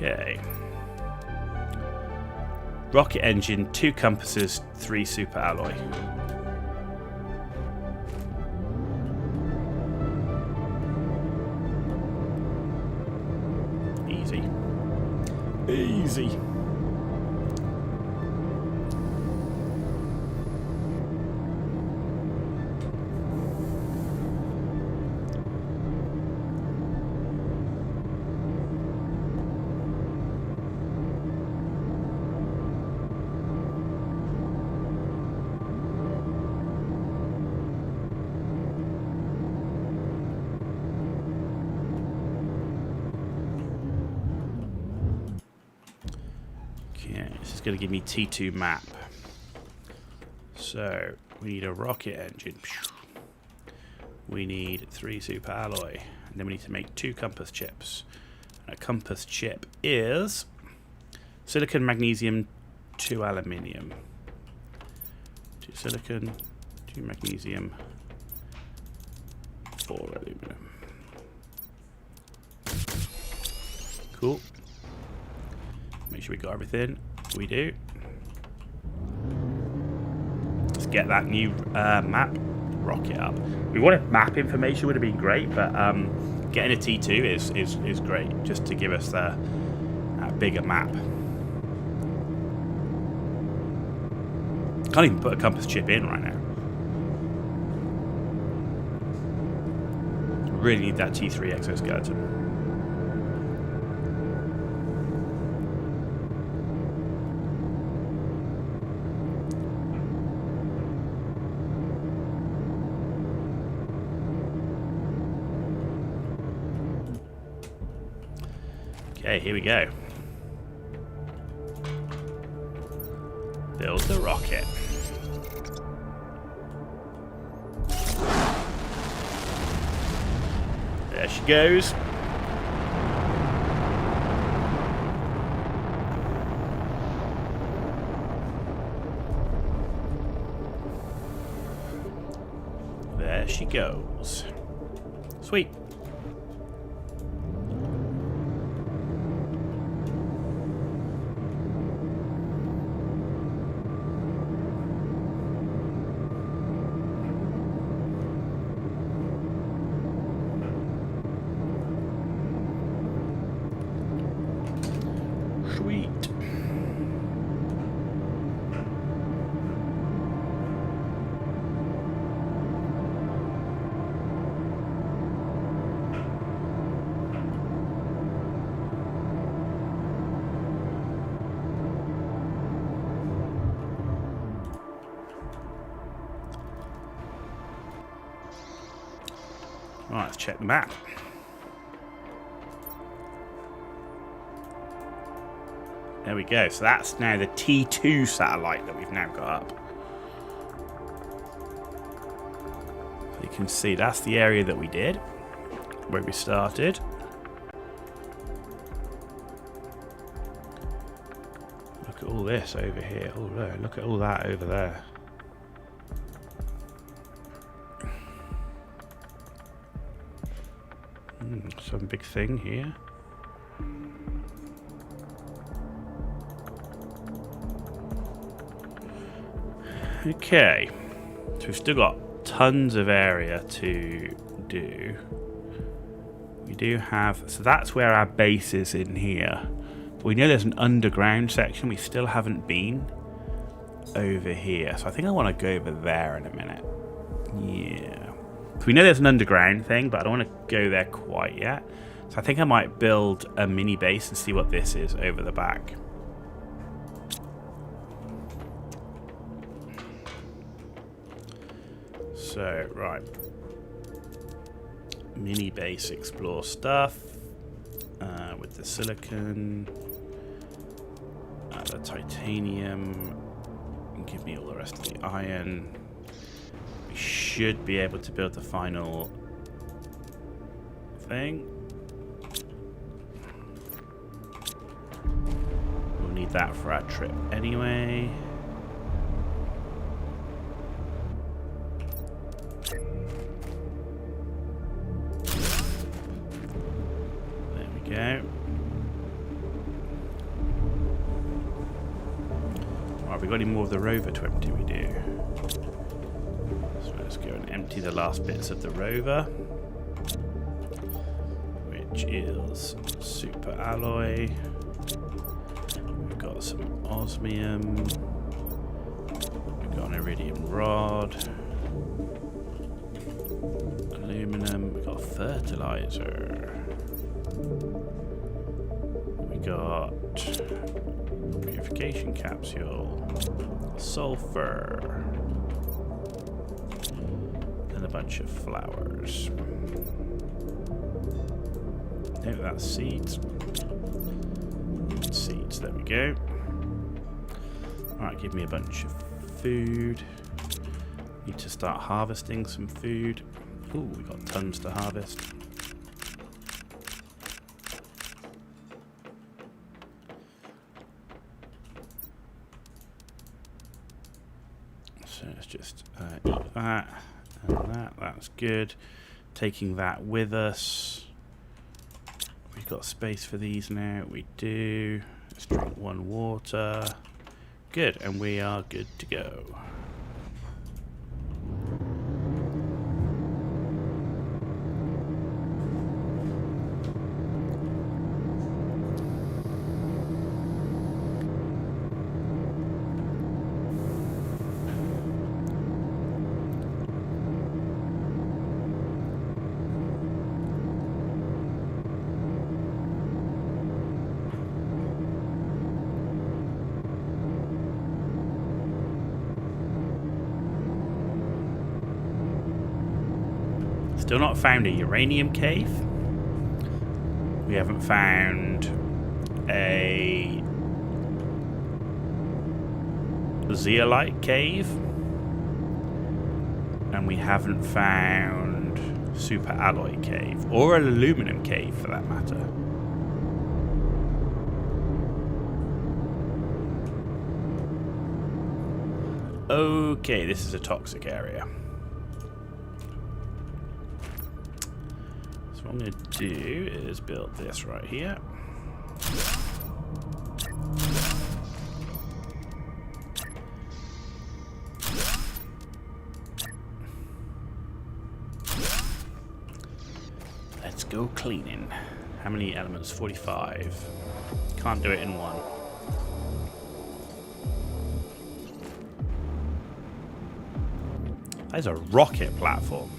Okay. Rocket engine, 2 compasses, 3 super alloy. Easy. Easy. Okay, this is going to give me T2 map. So, we need a rocket engine. We need 3 super alloy. And then we need to make 2 compass chips. And a compass chip is silicon, magnesium, 2 aluminium. 2 silicon, 2 magnesium, 4 aluminum. Cool. Make sure we got everything. We do. Let's get that new map rocket up. We wanted map information, would have been great, but getting a T2 is great, just to give us a bigger map. Can't even put a compass chip in right now. Really need that T3 exoskeleton. Okay, here we go. Build the rocket. There she goes. There she goes. Sweet. Sweet. Right, let's check the map. There we go. So that's now the T2 satellite that we've now got up. So you can see that's the area that we did, where we started. Look at all this over here. Oh, look at all that over there. Some big thing here. Okay, so we've still got tons of area to do. We do have, so that's where our base is in here. But we know there's an underground section we still haven't been over here. So I think I want to go over there in a minute. Yeah. So we know there's an underground thing, but I don't want to go there quite yet. So I think I might build a mini base and see what this is over the back. So, right. Mini base, explore stuff. With the silicon. The titanium. Give me all the rest of the iron. We should be able to build the final thing. We'll need that for our trip anyway. Go. Alright, we got any more of the rover to empty? We do. So let's go and empty the last bits of the rover, which is super alloy. We've got some osmium. We've got an iridium rod. Aluminum. We've got fertilizer. We got purification capsule, sulfur, and a bunch of flowers. No, that's seeds. Seeds, there we go. Alright, give me a bunch of food. Need to start harvesting some food. Ooh, we got tons to harvest. So let's just eat that and that. That's good. Taking that with us. We've got space for these now. We do. Let's drink one water. Good, and we are good to go. Still not found a uranium cave. We haven't found a zeolite cave. And we haven't found super alloy cave. Or an aluminum cave for that matter. Okay, this is a toxic area. What I'm going to do is build this right here. Let's go cleaning. How many elements? 45. Can't do it in one. That is a rocket platform.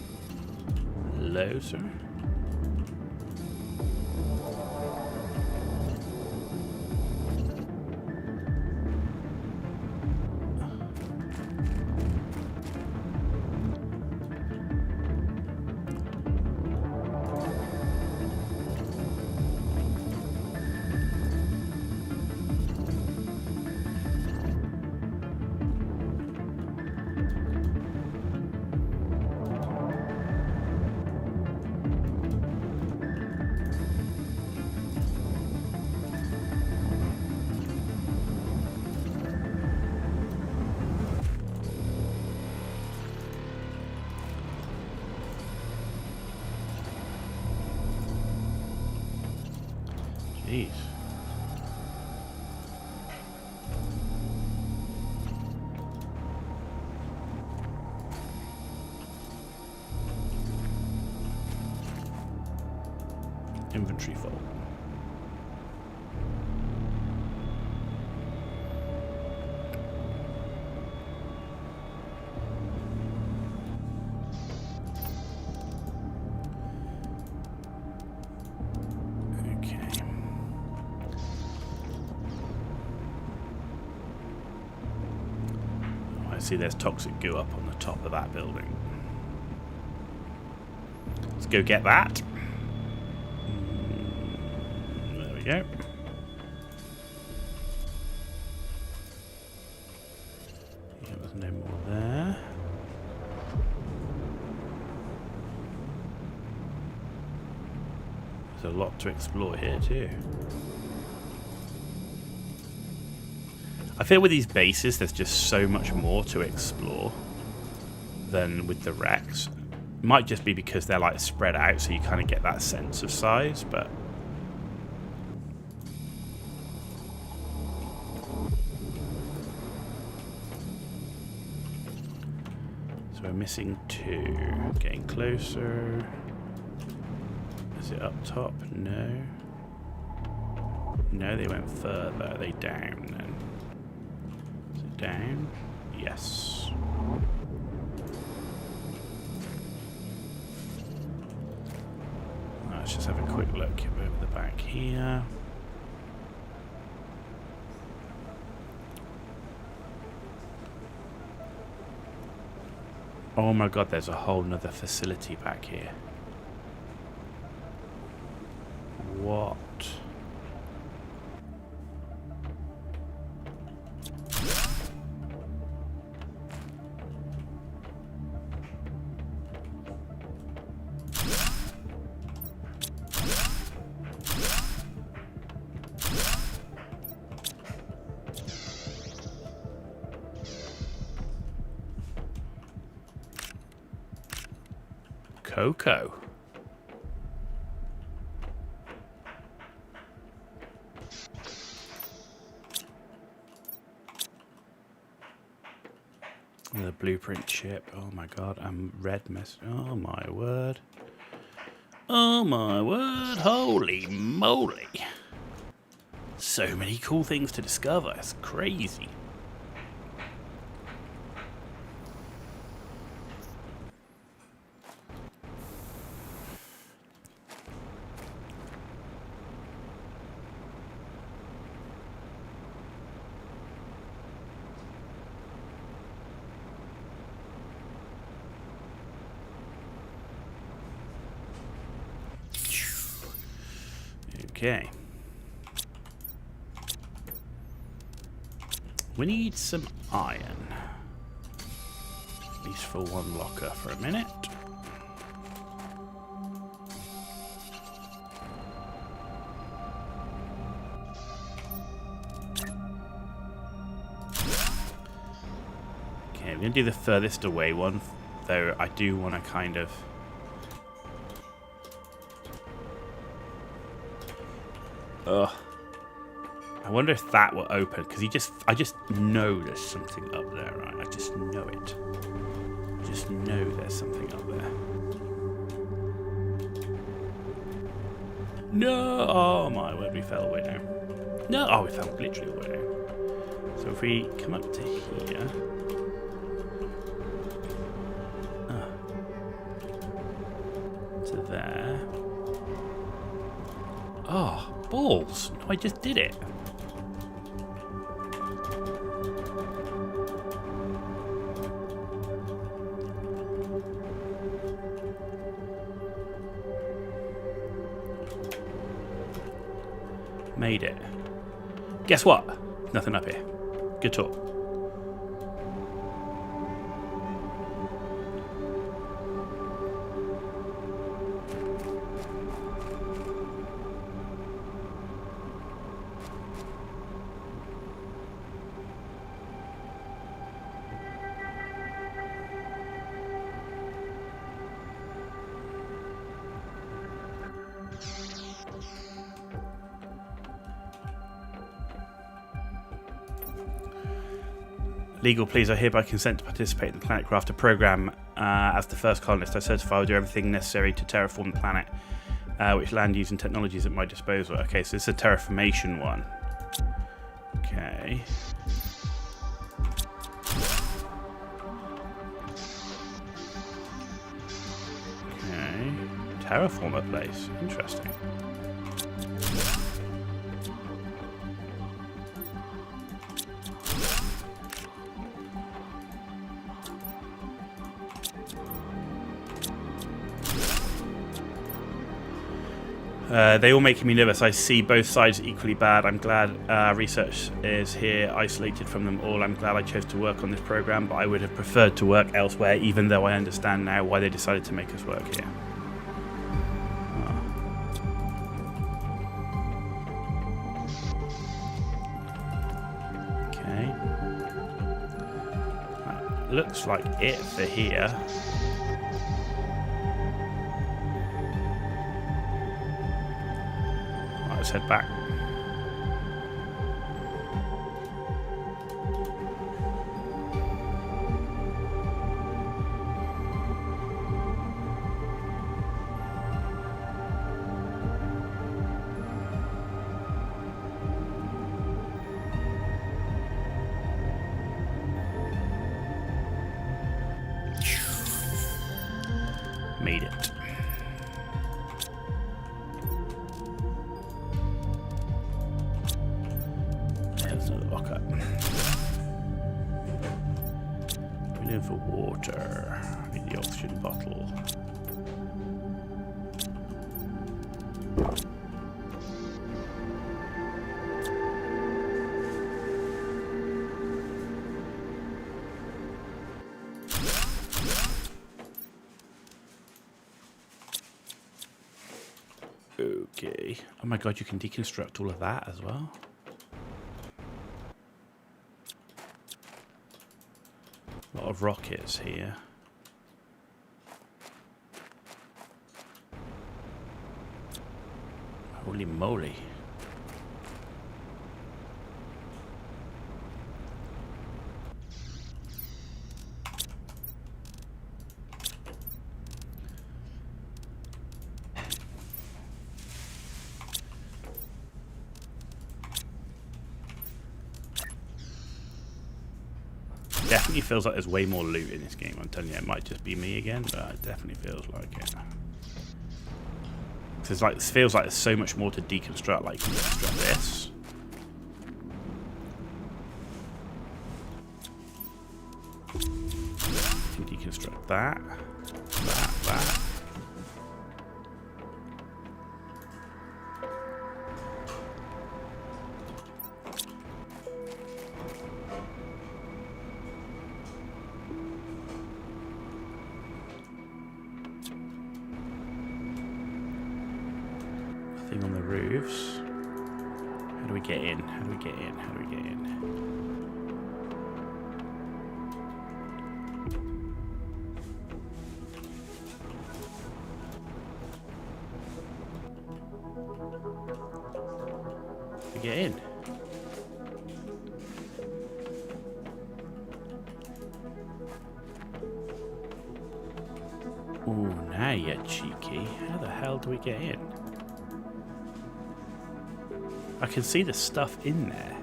Hello, sir. Jeez. Inventory full. See, there's toxic goo up on the top of that building. Let's go get that. There we go. Yeah, there's no more there. There's a lot to explore here too. I feel with these bases, there's just so much more to explore than with the wrecks. It might just be because they're like spread out, so you kind of get that sense of size, but... So we're missing 2. Getting closer. Is it up top? No. No, they went further. Are they down then? Down? Yes. Let's just have a quick look over the back here. Oh my god, there's a whole nother facility back here. What? Coco. The blueprint chip. Oh my god, I'm red mess. Oh my word. Oh my word. Holy moly. So many cool things to discover. It's crazy. Okay. We need some iron. At least for one locker for a minute. Okay, we're going to do the furthest away one, though I do want to kind of... Ugh. I wonder if that will open, because I just know there's something up there, right? I just know it. I just know there's something up there. No! Oh my word, we fell away now. No! Oh, we fell literally away now. So if we come up to here... to there... Oh, balls! No, I just did it. Made it. Guess what? Nothing up here. Good talk. Legal, please, I hereby consent to participate in the Planet Crafter program as the first colonist. I certify I will do everything necessary to terraform the planet, which land use and technologies at my disposal. Okay, so this is a terraformation one. Okay. Okay. Terraform a place. Interesting. They all making me nervous. I see both sides equally bad. I'm glad research is here, isolated from them all. I'm glad I chose to work on this program, but I would have preferred to work elsewhere, even though I understand now why they decided to make us work here. Okay. That looks like it for here. Let's head back. Made it. For water. I need the oxygen bottle. Okay. Oh my god, you can deconstruct all of that as well. A lot of rockets here. Holy moly. Definitely feels like there's way more loot in this game. I'm telling you, it might just be me again, but it definitely feels like it. It's like, it feels like there's so much more to deconstruct. Like, you can deconstruct this. You can deconstruct that. That. Thing on the roofs. How do we get in? How do we get in? How do we get in? We get in. Ooh, now you're cheeky. How the hell do we get in? I can see the stuff in there.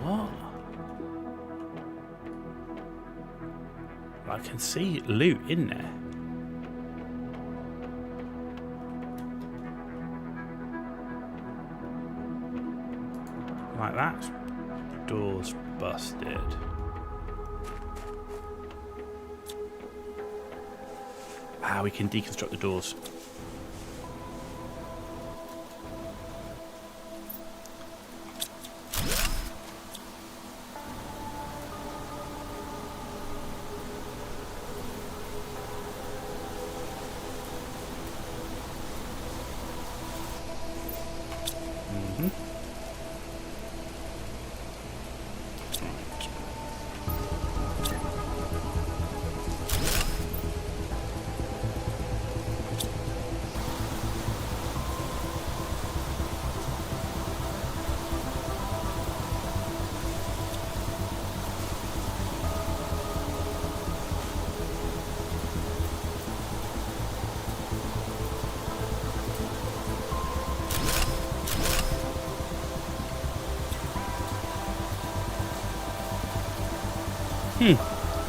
What? I can see loot in there. Like that. Door's busted. Ah, we can deconstruct the doors.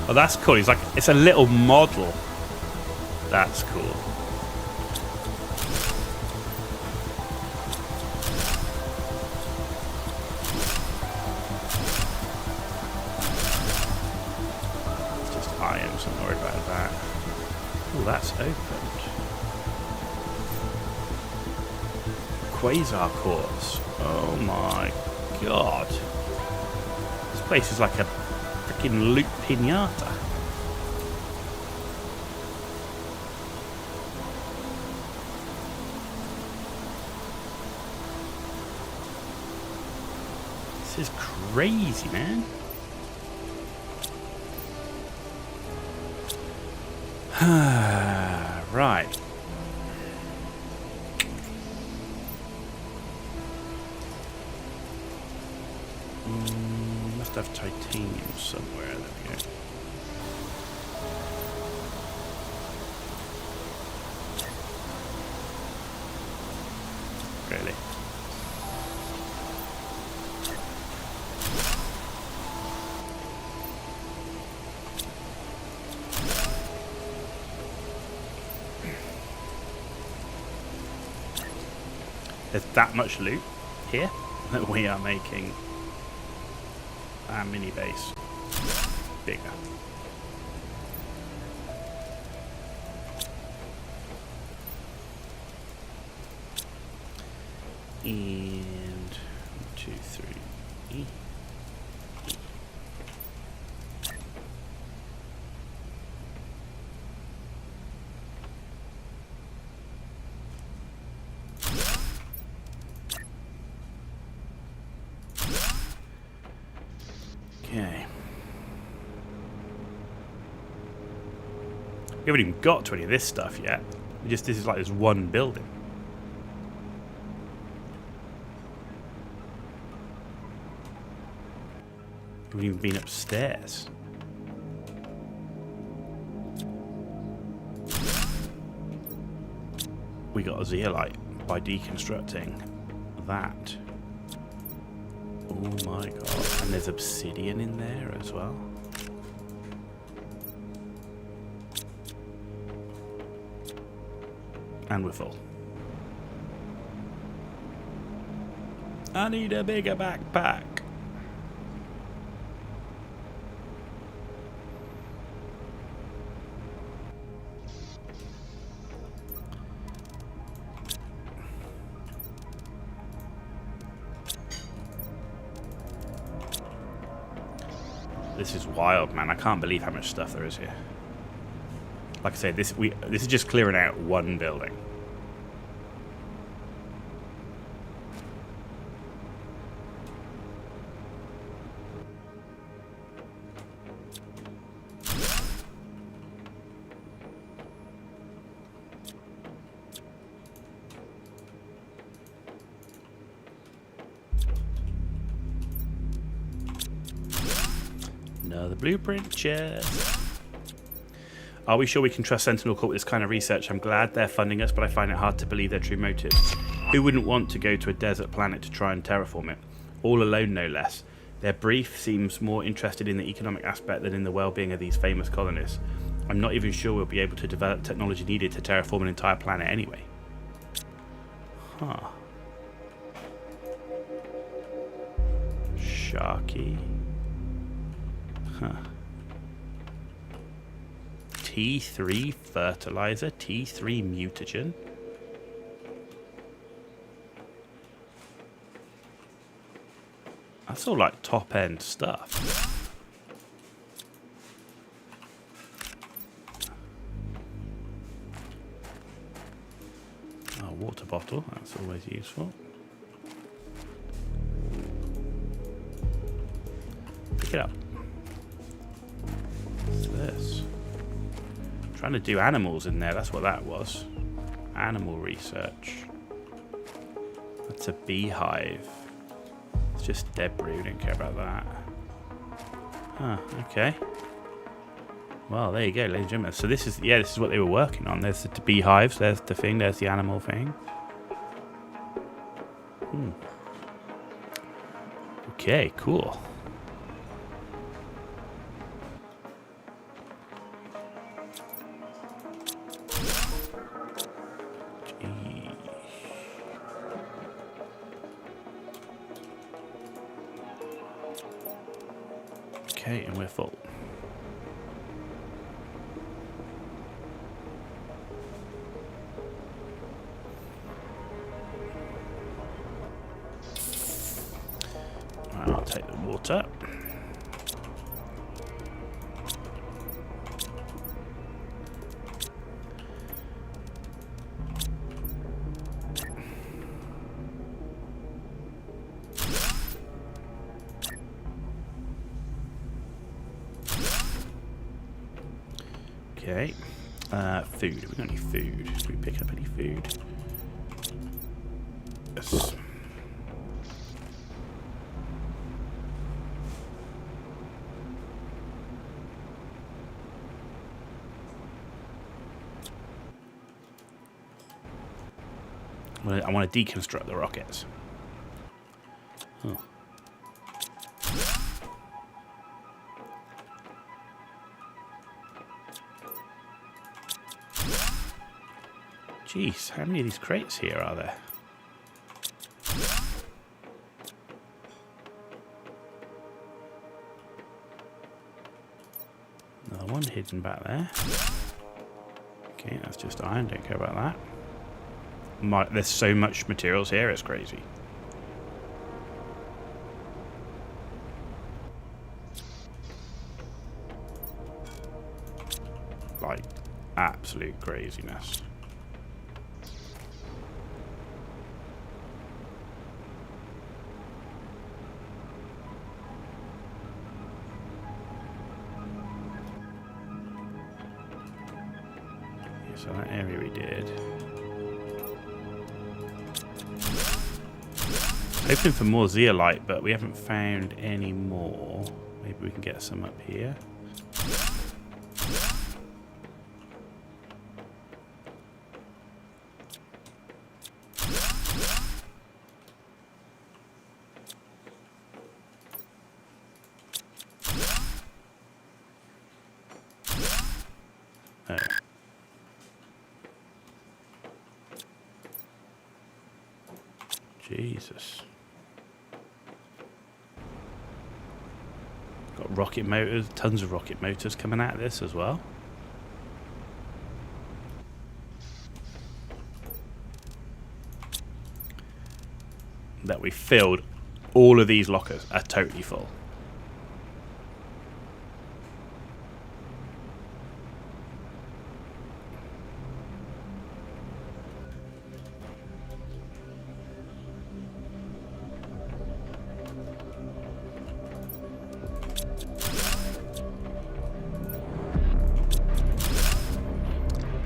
Oh, that's cool. It's a little model. That's cool. It's just iron, so I'm not worried about that. Oh, that's opened. Quasar cores. Oh my god. This place is like a freaking loot pinata. This is crazy, man. Right. Must have titanium somewhere. There we go. Really? There's that much loot here that we are making our mini base bigger. And 2, 3. Okay. We haven't even got to any of this stuff yet. This is like this one building. We haven't even been upstairs. We got a zeolite by deconstructing that. Oh my god. And there's obsidian in there as well. And we're full. I need a bigger backpack. This is wild, man. I can't believe how much stuff there is here. Like I said, this is just clearing out one building. Another blueprint chest. Are we sure we can trust Sentinel Corp with this kind of research? I'm glad they're funding us, but I find it hard to believe their true motives. Who wouldn't want to go to a desert planet to try and terraform it? All alone, no less. Their brief seems more interested in the economic aspect than in the well-being of these famous colonists. I'm not even sure we'll be able to develop technology needed to terraform an entire planet anyway. Huh. Sharky. Huh. T3 fertilizer, T3 mutagen. That's all like top end stuff. Oh, water bottle, that's always useful. Pick it up. What's this? Trying to do animals in there, that's what that was. Animal research. That's a beehive. It's just debris, we don't care about that. Huh, okay. Well, there you go, ladies and gentlemen. So this is, yeah, this is what they were working on. There's the beehives, there's the thing, there's the animal thing. Okay, cool. Okay, and we're full. Right, I'll take the water. Okay, food. We got any food? Did we pick up any food? Yes. I want to deconstruct the rockets. Oh. Jeez, how many of these crates here are there? Another one hidden back there. Okay, that's just iron, don't care about that. There's so much materials here, it's crazy. Like, absolute craziness. So that area we did. Hoping for more zeolite, but we haven't found any more. Maybe we can get some up here. Oh. Jesus. Got rocket motors, tons of rocket motors coming out of this as well. That we filled all of these lockers are totally full.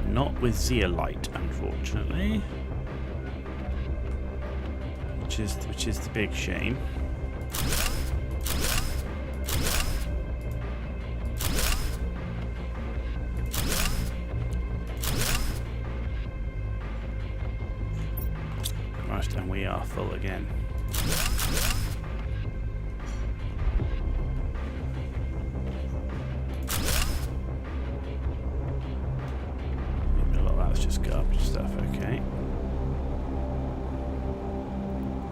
Not with zeolite, unfortunately. Which is the big shame. Right, and we are full again. Maybe a lot of that's just garbage stuff, okay.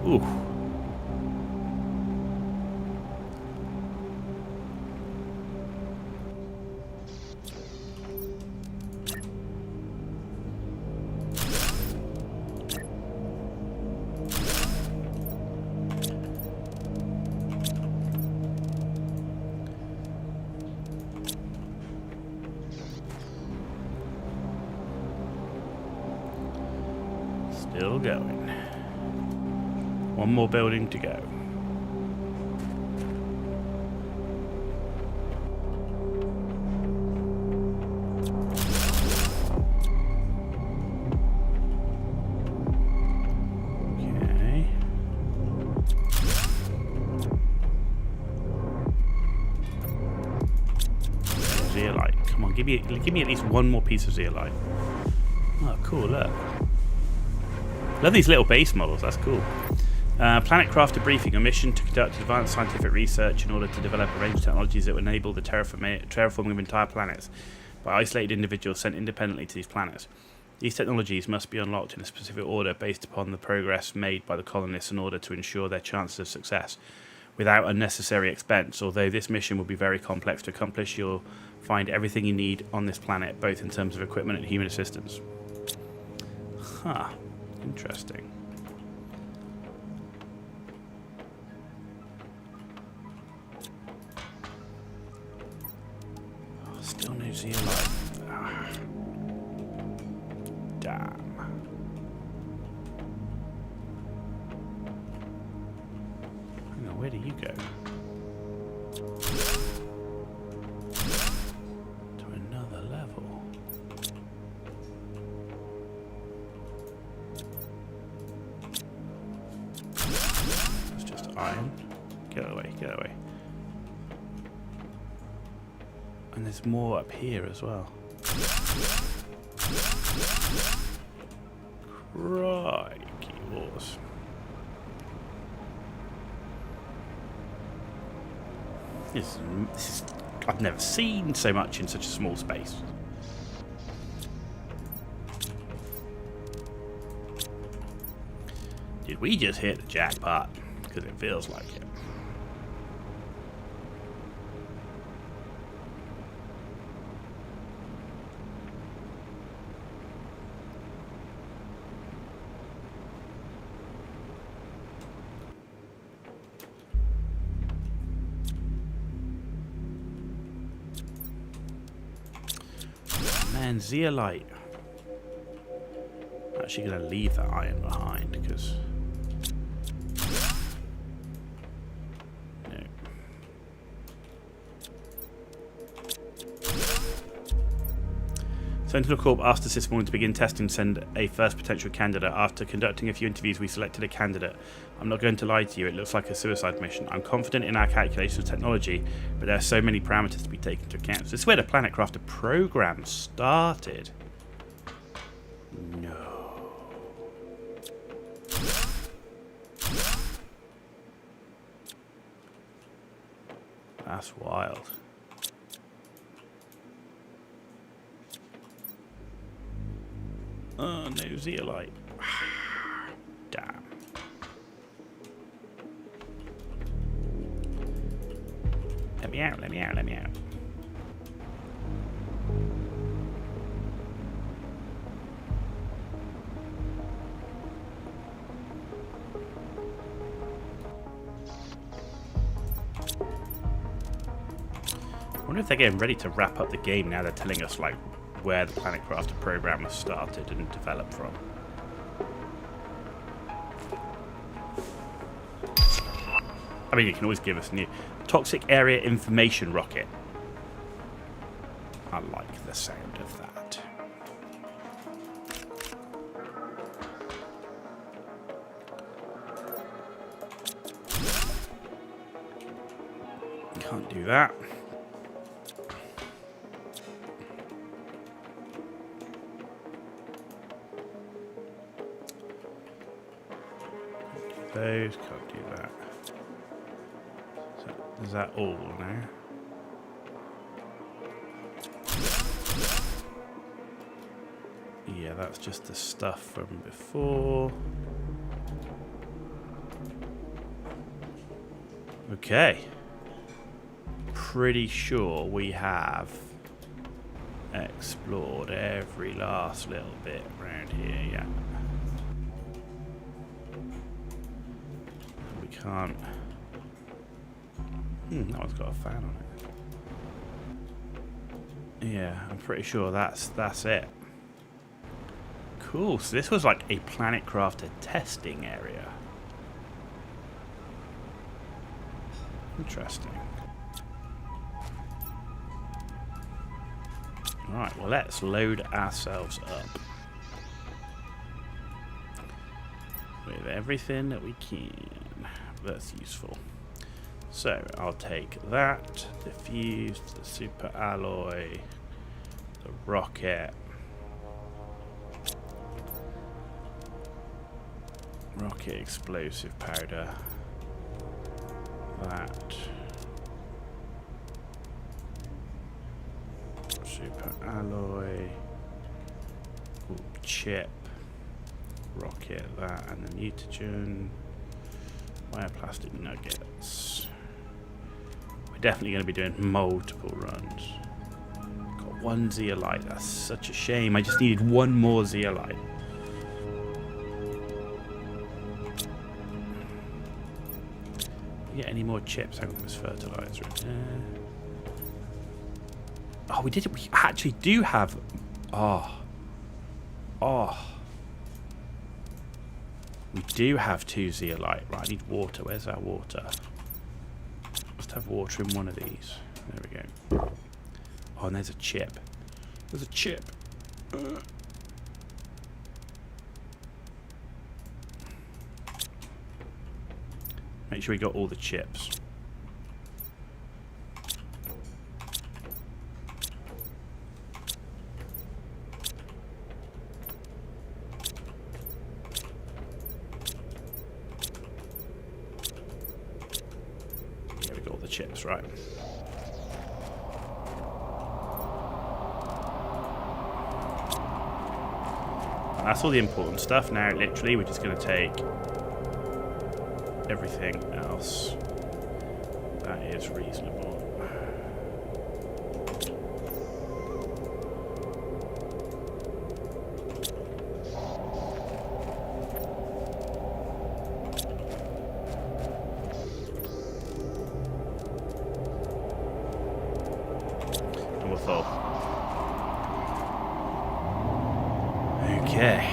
Ooh. Still going. One more building to go. Okay. Zeolite. Come on, give me at least one more piece of zeolite. Oh, cool, look. Love these little base models, that's cool. Planet crafted briefing, a mission to conduct advanced scientific research in order to develop a range of technologies that will enable the terraforming of entire planets by isolated individuals sent independently to these planets. These technologies must be unlocked in a specific order based upon the progress made by the colonists in order to ensure their chances of success without unnecessary expense. Although this mission will be very complex to accomplish, you'll find everything you need on this planet, both in terms of equipment and human assistance. Huh. Interesting. Oh, still no zeolite. Ah. Damn. Hang on, where do you go? To another level. It's just iron. Get away, get away. And there's more up here as well. Crikey wars. This is, I've never seen so much in such a small space. Did we just hit the jackpot? Because it feels like it. Man, zeolite. I'm actually going to leave that iron behind because... No. Sentinel Corp asked us this morning to begin testing and send a first potential candidate. After conducting a few interviews, we selected a candidate. I'm not going to lie to you, it looks like a suicide mission. I'm confident in our calculations of technology, but there are so many parameters to be taken into account. So this is where the Planet Crafter program started. No. That's wild. Oh, no zeolite. Damn. Let me out, let me out, let me out. I wonder if they're getting ready to wrap up the game now they're telling us, like, where the Planet Crafter program was started and developed from. I mean, you can always give us new toxic area information rocket. I like the sound of that. Can't do that. Those can't do that. So, is that all now? Yeah, that's just the stuff from before. Okay. Pretty sure we have explored every last little bit around here, yeah. Can't. That one's got a fan on it. Yeah, I'm pretty sure that's it. Cool. So this was like a Planet Crafter testing area. Interesting. Right. Well, let's load ourselves up with everything that we can. That's useful. So I'll take that, the fuse, the super alloy, the rocket, explosive powder, that, super alloy, chip, rocket, that, and the mutagen. Plastic nuggets. We're definitely going to be doing multiple runs. Got one zeolite. That's such a shame. I just needed one more zeolite. Get any more chips? Hang on, there's fertilizer in there. Oh, we did it. We actually do have. Oh. We do have 2 zeolite. Right, I need water. Where's our water? Must have water in one of these. There we go. Oh, and there's a chip. There's a chip. Make sure we got all the chips. Chips, right. And that's all the important stuff. Now, literally, we're just going to take everything else that is reasonable. Okay.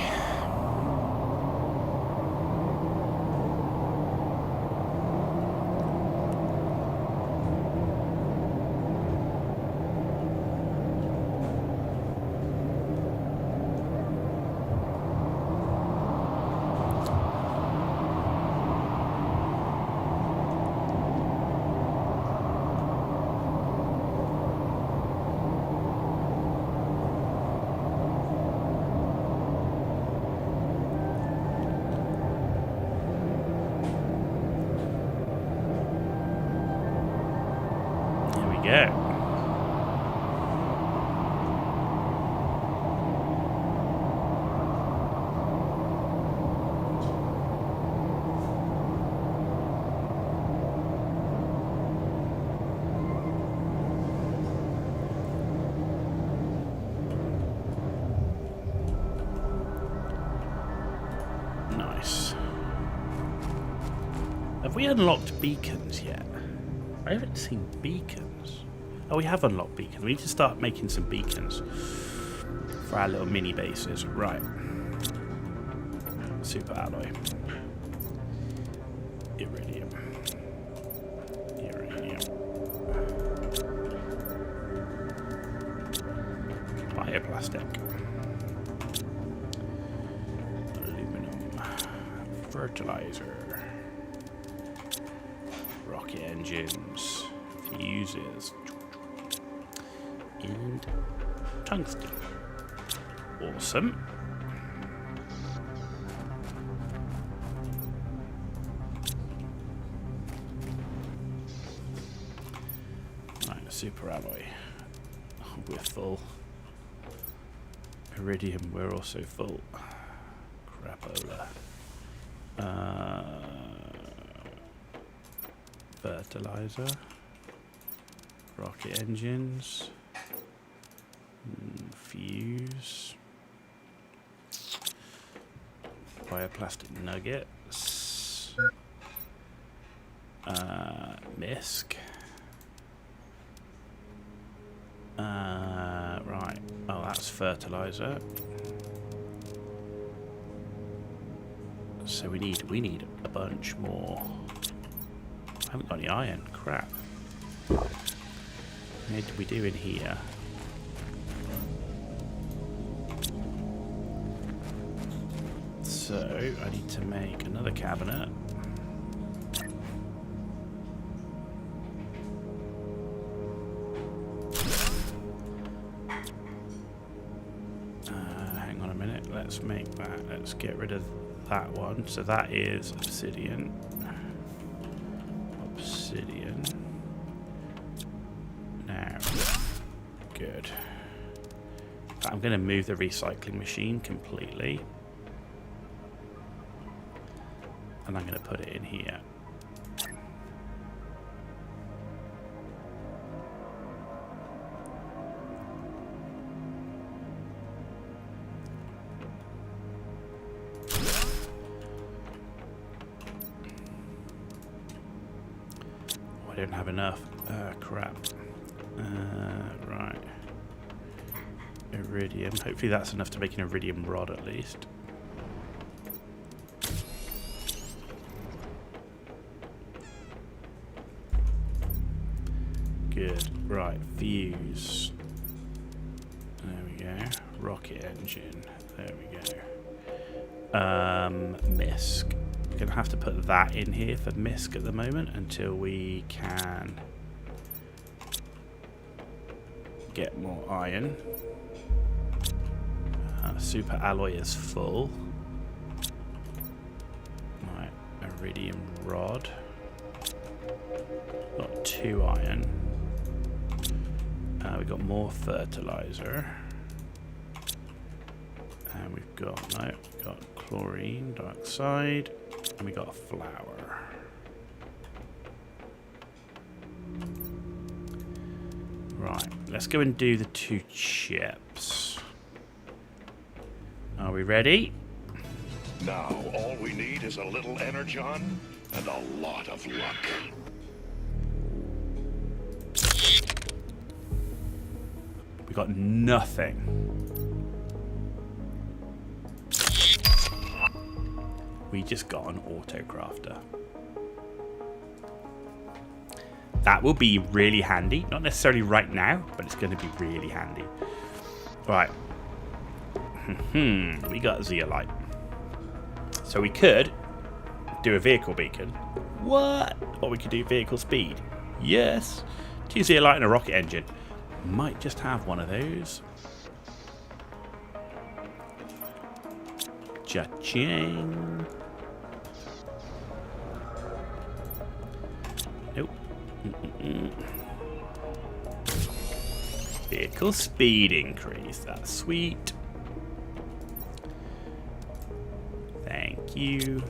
go. Nice. Have we unlocked beacons yet? I haven't seen beacons. Oh, we have unlocked beacons. We need to start making some beacons for our little mini bases. Right. Super alloy. Iridium. Uranium. Bioplastic. Fertilizer, rocket engines, fuses, and tungsten. Awesome. Right, a super alloy. We're full. Iridium, we're also full. Crapola. Fertilizer, rocket engines, fuse, bioplastic nuggets, misc. Right. Oh, that's fertilizer. So we need a bunch more. I haven't got any iron. Crap. What did we do in here? So I need to make another cabinet. Hang on a minute. Let's make that. Let's get rid of that one. So that is obsidian. Obsidian. Now, good. I'm going to move the recycling machine completely. And I'm going to put it in here. I don't have enough. Crap. Right. Iridium. Hopefully that's enough to make an iridium rod at least. Good. Right. Fuse. There we go. Rocket engine. There we go. MISC. Gonna have to put that in here for MISC at the moment until we can get more iron. Super alloy is full. Right, iridium rod. Got 2 iron. We got more fertilizer. And we've got chlorine dioxide. And we got a flour. Right, let's go and do the 2 chips. Are we ready? Now, all we need is a little energon and a lot of luck. We got nothing. We just got an auto-crafter. That will be really handy. Not necessarily right now, but it's going to be really handy. Right. We got zeolite. So we could do a vehicle beacon. What? Or we could do vehicle speed. Yes. 2 zeolite and a rocket engine. Might just have one of those. Cha-ching. Nope. Vehicle speed increase. That's sweet. Thank you.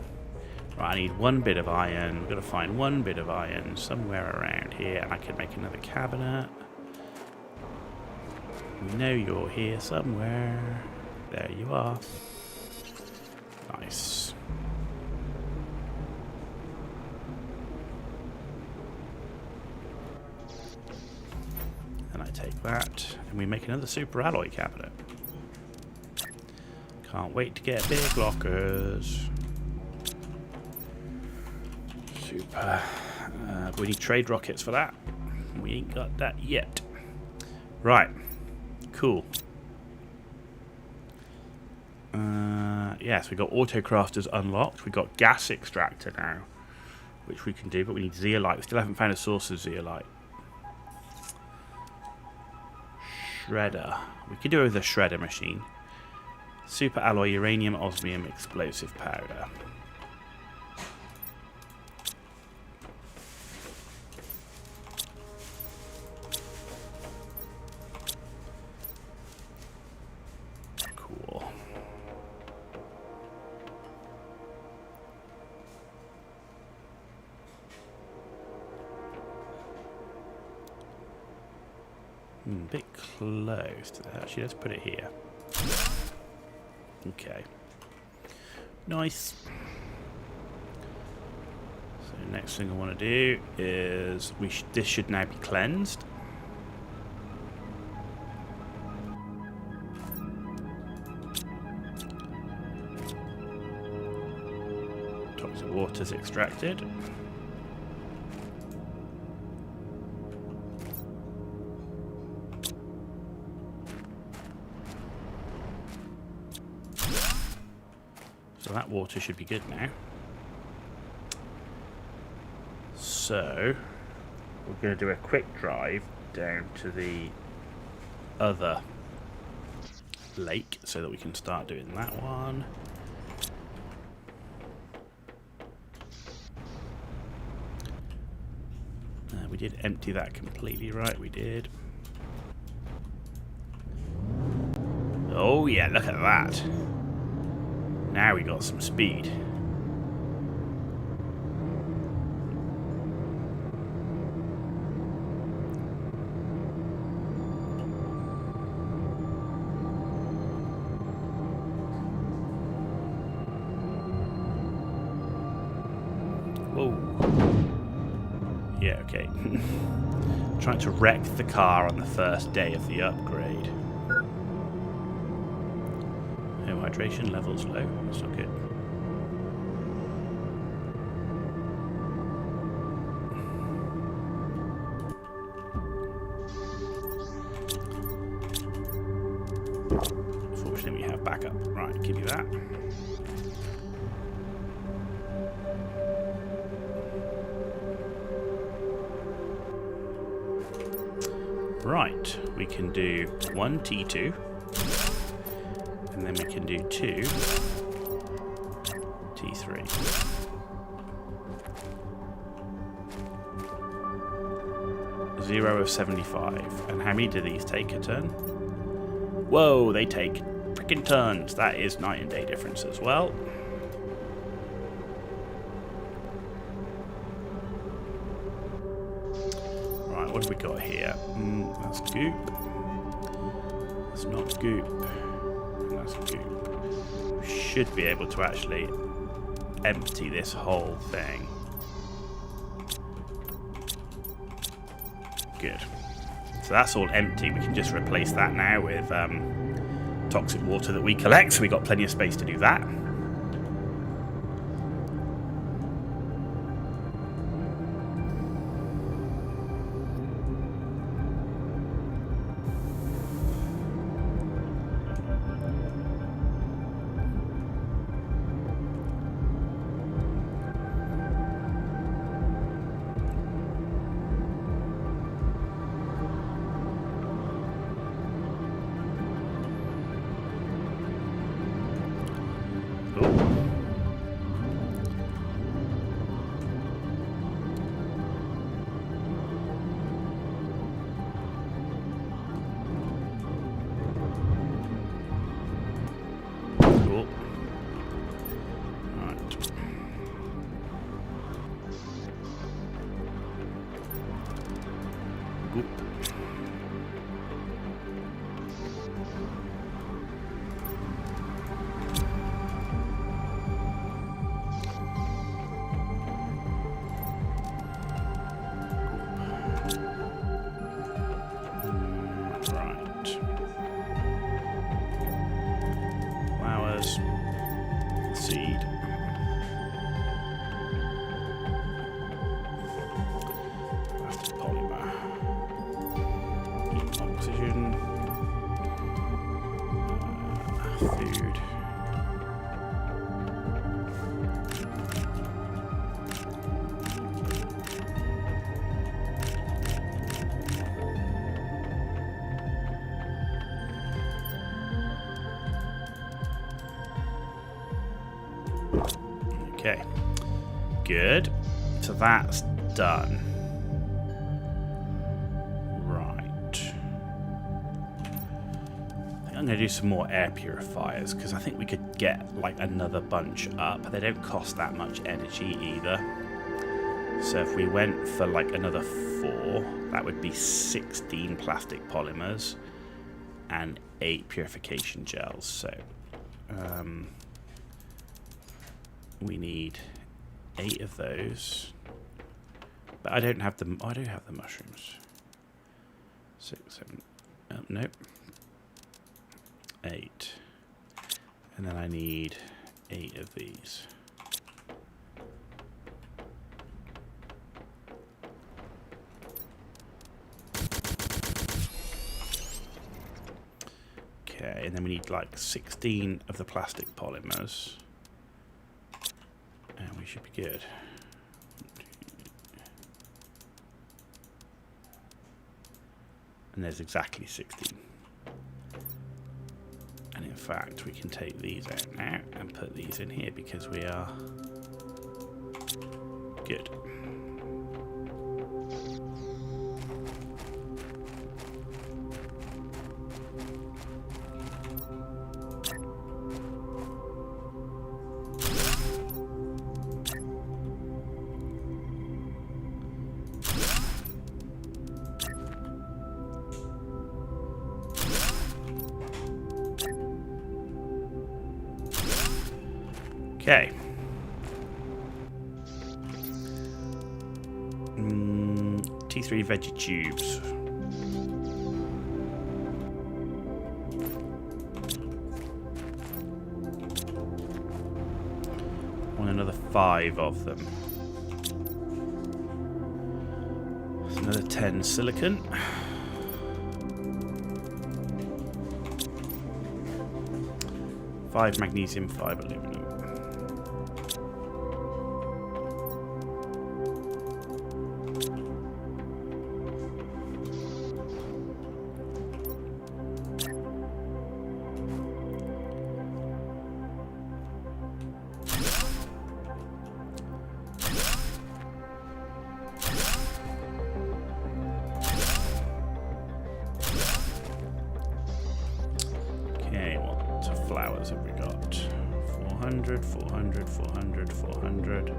Right, I need one bit of iron. We've got to find one bit of iron somewhere around here, and I can make another cabinet. We know you're here somewhere. There you are. Nice. And I take that, and we make another super alloy cabinet. Can't wait to get big lockers. Super. We need trade rockets for that. We ain't got that yet. Right. Cool. Yes, we got autocrafters unlocked. We got gas extractor now, which we can do, but we need zeolite. We still haven't found a source of zeolite. Shredder. We could do it with a shredder machine. Super alloy uranium osmium explosive powder. Cool. A bit close to that. Actually, let's put it here. Okay. Nice. So next thing I want to do is this should now be cleansed. Toxic water's extracted. So that water should be good now. So we're going to do a quick drive down to the other lake so that we can start doing that one. We did empty that completely, right? We did. Oh yeah, look at that. Now we got some speed. Whoa. Yeah, okay. Trying to wreck the car on the first day of the upgrade. No hydration levels low. That's not good. Fortunately, we have backup. Right, give you that. Right, we can do 1 T2, and then we can do 2 T3. Zero of 75. And how many do these take a turn? Whoa, they take freaking tons. That is night and day difference as well. What have we got here? That's goop. That's not goop. That's goop. We should be able to actually empty this whole thing. Good. So that's all empty. We can just replace that now with toxic water that we collect. So we got plenty of space to do that. Flowers. Seed. Plastic polymer. Oxygen. Food. Okay, good. So that's done. Right. I think I'm going to do some more air purifiers because I think we could get like another bunch up. They don't cost that much energy either. So if we went for like another 4, that would be 16 plastic polymers and 8 purification gels. So we need 8 of those, but I don't have them. I do have the mushrooms. 6, 7. Nope. 8, and then I need 8 of these. Okay, and then we need like 16 of the plastic polymers. And we should be good. And there's exactly 16. And in fact, we can take these out now and put these in here because we are good. Okay. T3 veggie tubes. Want another 5 of them. That's another 10 silicon. Five magnesium, 5 aluminum. Okay, what flowers have we got? 400, 400, 400, 400.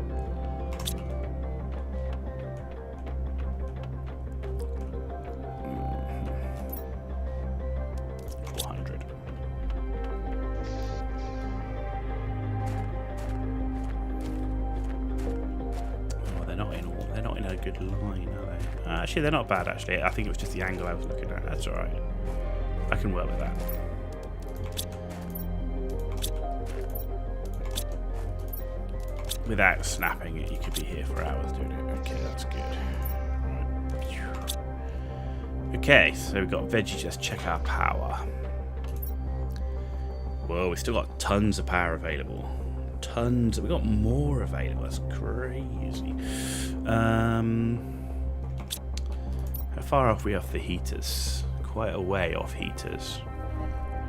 They're not in a good line, are they? Actually, they're not bad, actually. I think it was just the angle I was looking at. That's alright. I can work with that. Without snapping it, you could be here for hours doing it. Okay, that's good. Right. Okay, so we've got veggies. Let's check our power. Whoa, we've still got tons of power available. Tons. We've got more available. That's crazy. How far off are we off the heaters? Quite a way off heaters.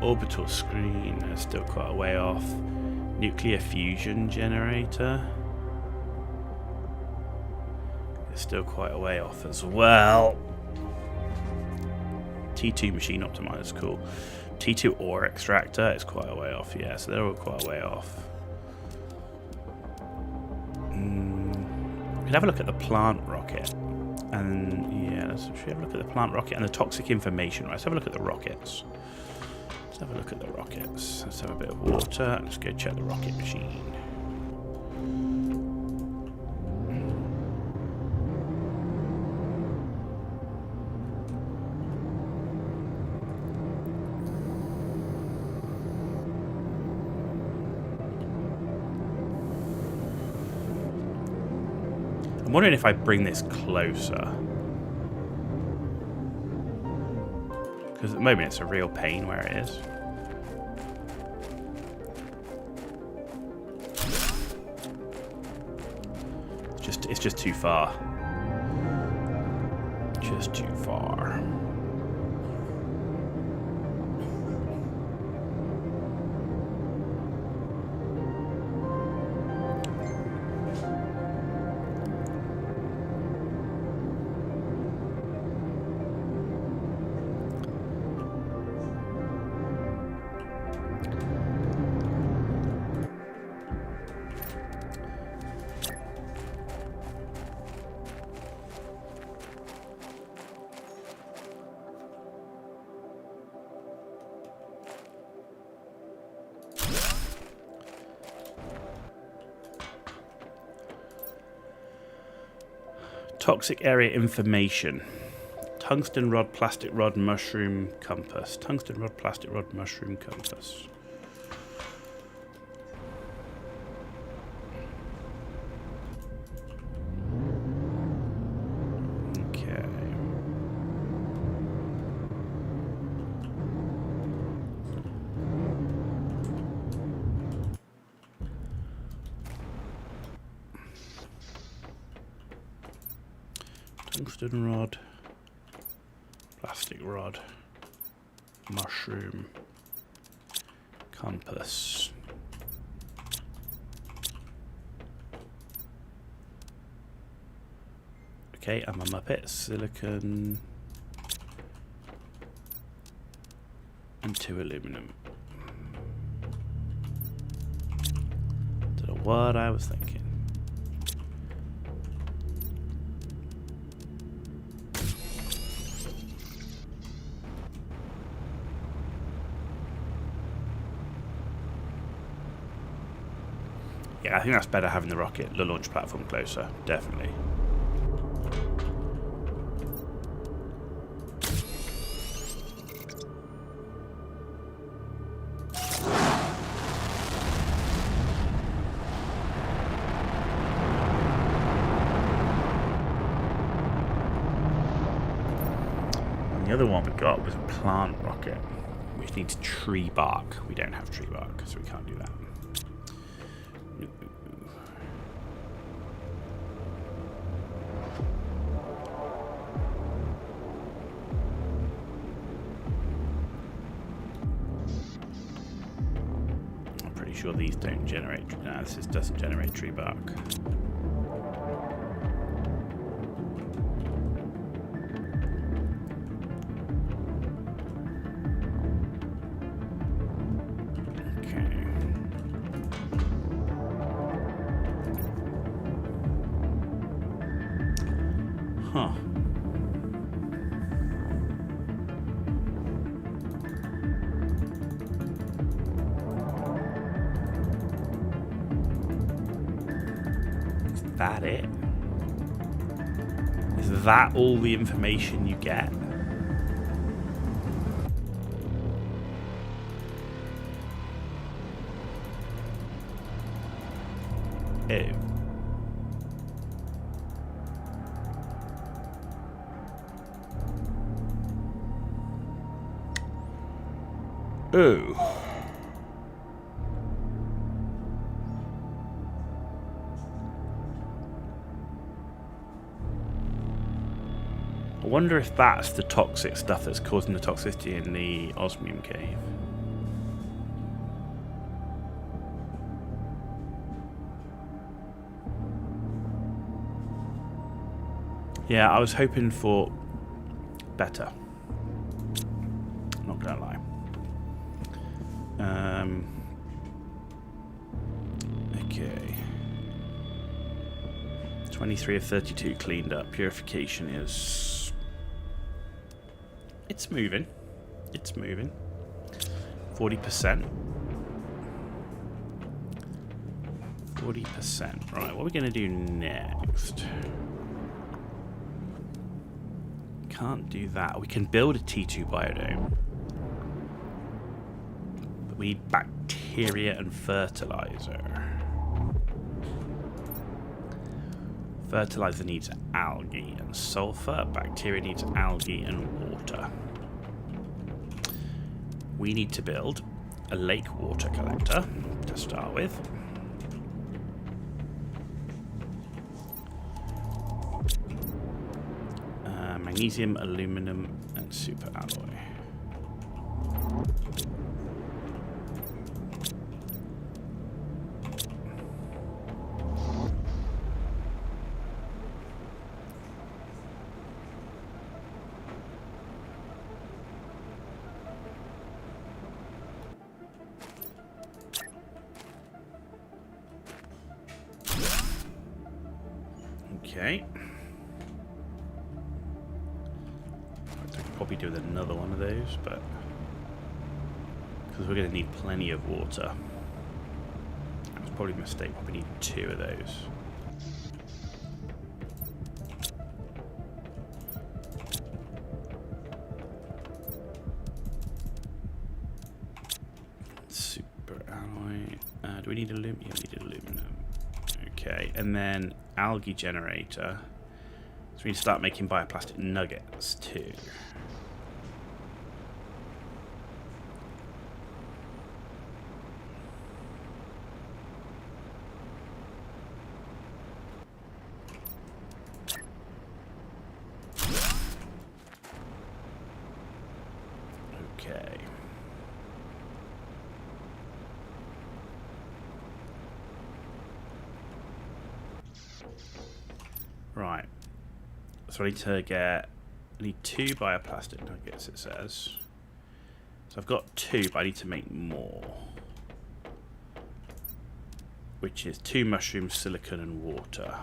Orbital screen is still quite a way off. Nuclear fusion generator is still quite a way off as well. T2 machine optimizer is cool. T2 ore extractor is quite a way off, yeah, so they're all quite a way off. We could have a look at the plant rocket, and yeah, Should we have a look at the plant rocket and the toxic information? Right, let's have a look at the rockets. Let's have a look at the rockets. Let's have a bit of water. Let's go check the rocket machine. I'm wondering if I bring this closer. Because at the moment it's a real pain where it is. It's just too far. Just too far. Toxic area information. Tungsten rod, plastic rod, mushroom compass. Tungsten rod, plastic rod, mushroom compass. Okay. Tungsten rod, plastic rod, mushroom, compass. Okay, I'm a Muppet. Silicon and 2 aluminum. Don't know what I was thinking. Yeah, I think that's better having the rocket, the launch platform closer, definitely. And the other one we got was a plant rocket, which needs tree bark. We don't have tree bark, so we can't do that. Sure these don't generate. No, this doesn't generate tree bark. Okay. Huh. That it? Is that all the information you get? Ew. Ooh. I wonder if that's the toxic stuff that's causing the toxicity in the osmium cave. Yeah, I was hoping for better. Not gonna lie. Okay. 23 of 32 cleaned up. Purification is It's moving. It's moving. 40%. 40%. Right, what are we going to do next? Can't do that. We can build a T2 biodome. But we need bacteria and fertilizer. Fertilizer needs algae and sulfur. Bacteria needs algae and water. We need to build a lake water collector to start with. Magnesium, aluminum, and super alloy. Okay. I could probably do with another one of those, but because we're going to need plenty of water. That was probably a mistake. Probably need 2 of those. Super alloy. Do we need aluminum? Yeah, we need aluminum. Okay, and then algae generator. So we need to start making bioplastic nuggets too. Okay. Right. So I need to get... I need 2 bioplastic nuggets, it says. So I've got 2, but I need to make more. Which is 2 mushrooms, silicon, and water.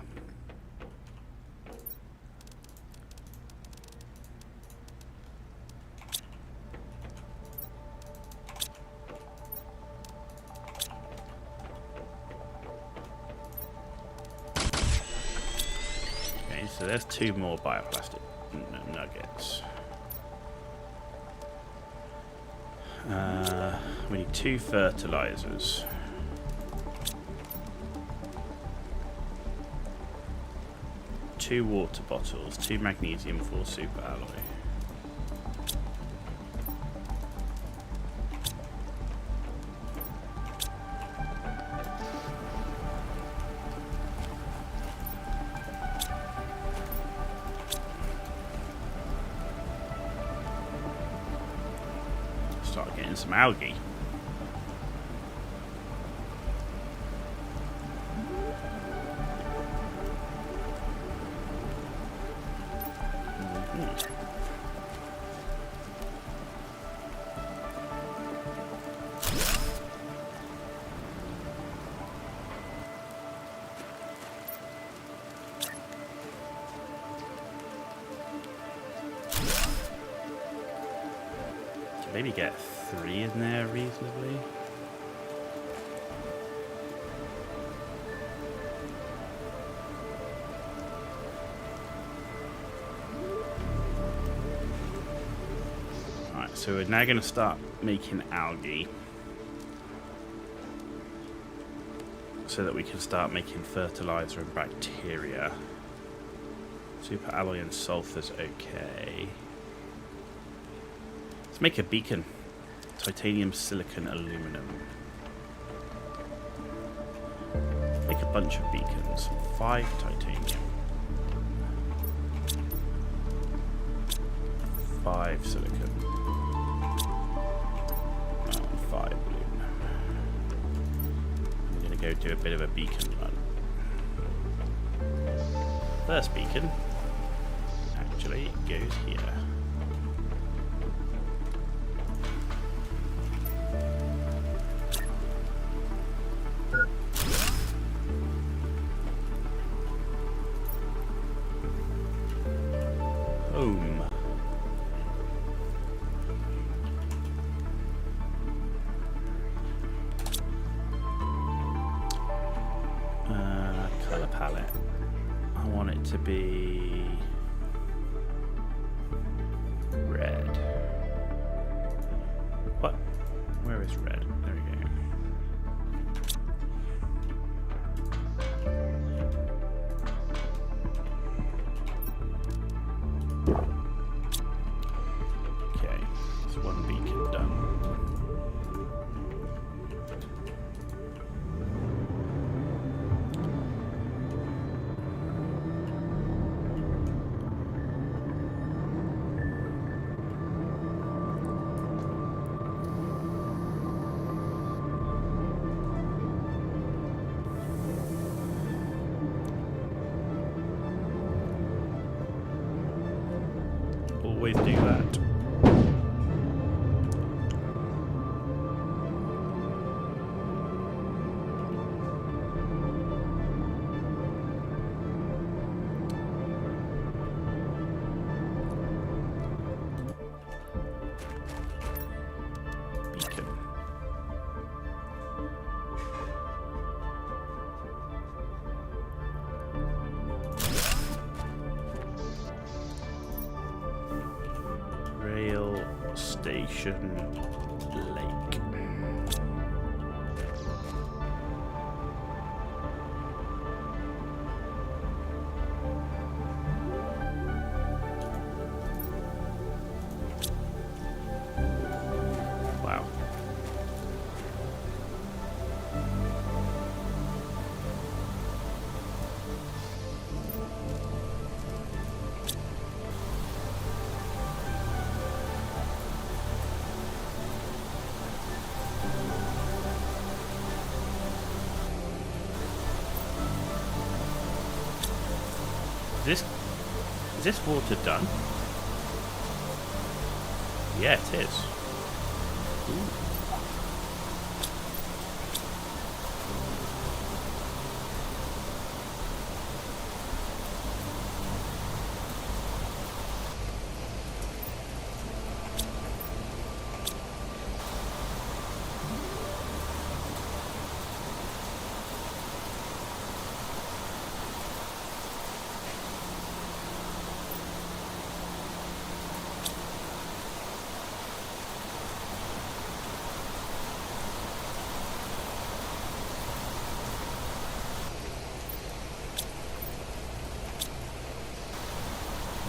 So there's 2 more bioplastic nuggets. We need 2 fertilizers. Two water bottles, 2 magnesium, 4 super alloy. Start getting some algae. Maybe get 3 in there reasonably. Alright, so we're now going to start making algae. So that we can start making fertilizer and bacteria. Super alloy and sulfur's okay. Make a beacon. Titanium, silicon, aluminum. Make a bunch of beacons. 5 titanium. 5 silicon. 5 aluminum. I'm going to go do a bit of a beacon run. First beacon actually goes here. to be red. What? Where is red? There we go. Okay, it's one beacon done. Always do that. Beacon. Rail station lake. Wow. Is this water done? Yeah, it is. Ooh.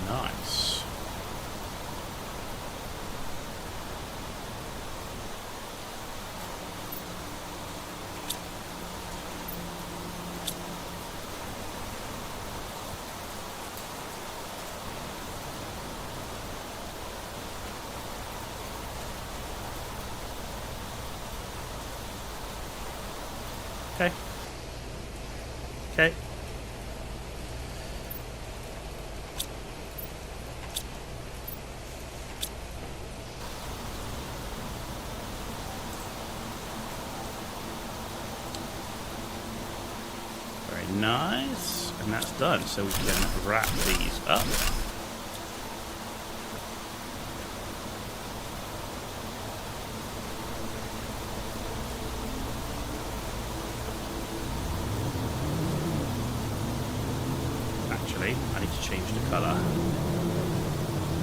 Nice. Okay. Okay. Very nice. And that's done. So we can wrap these up. Actually, I need to change the colour.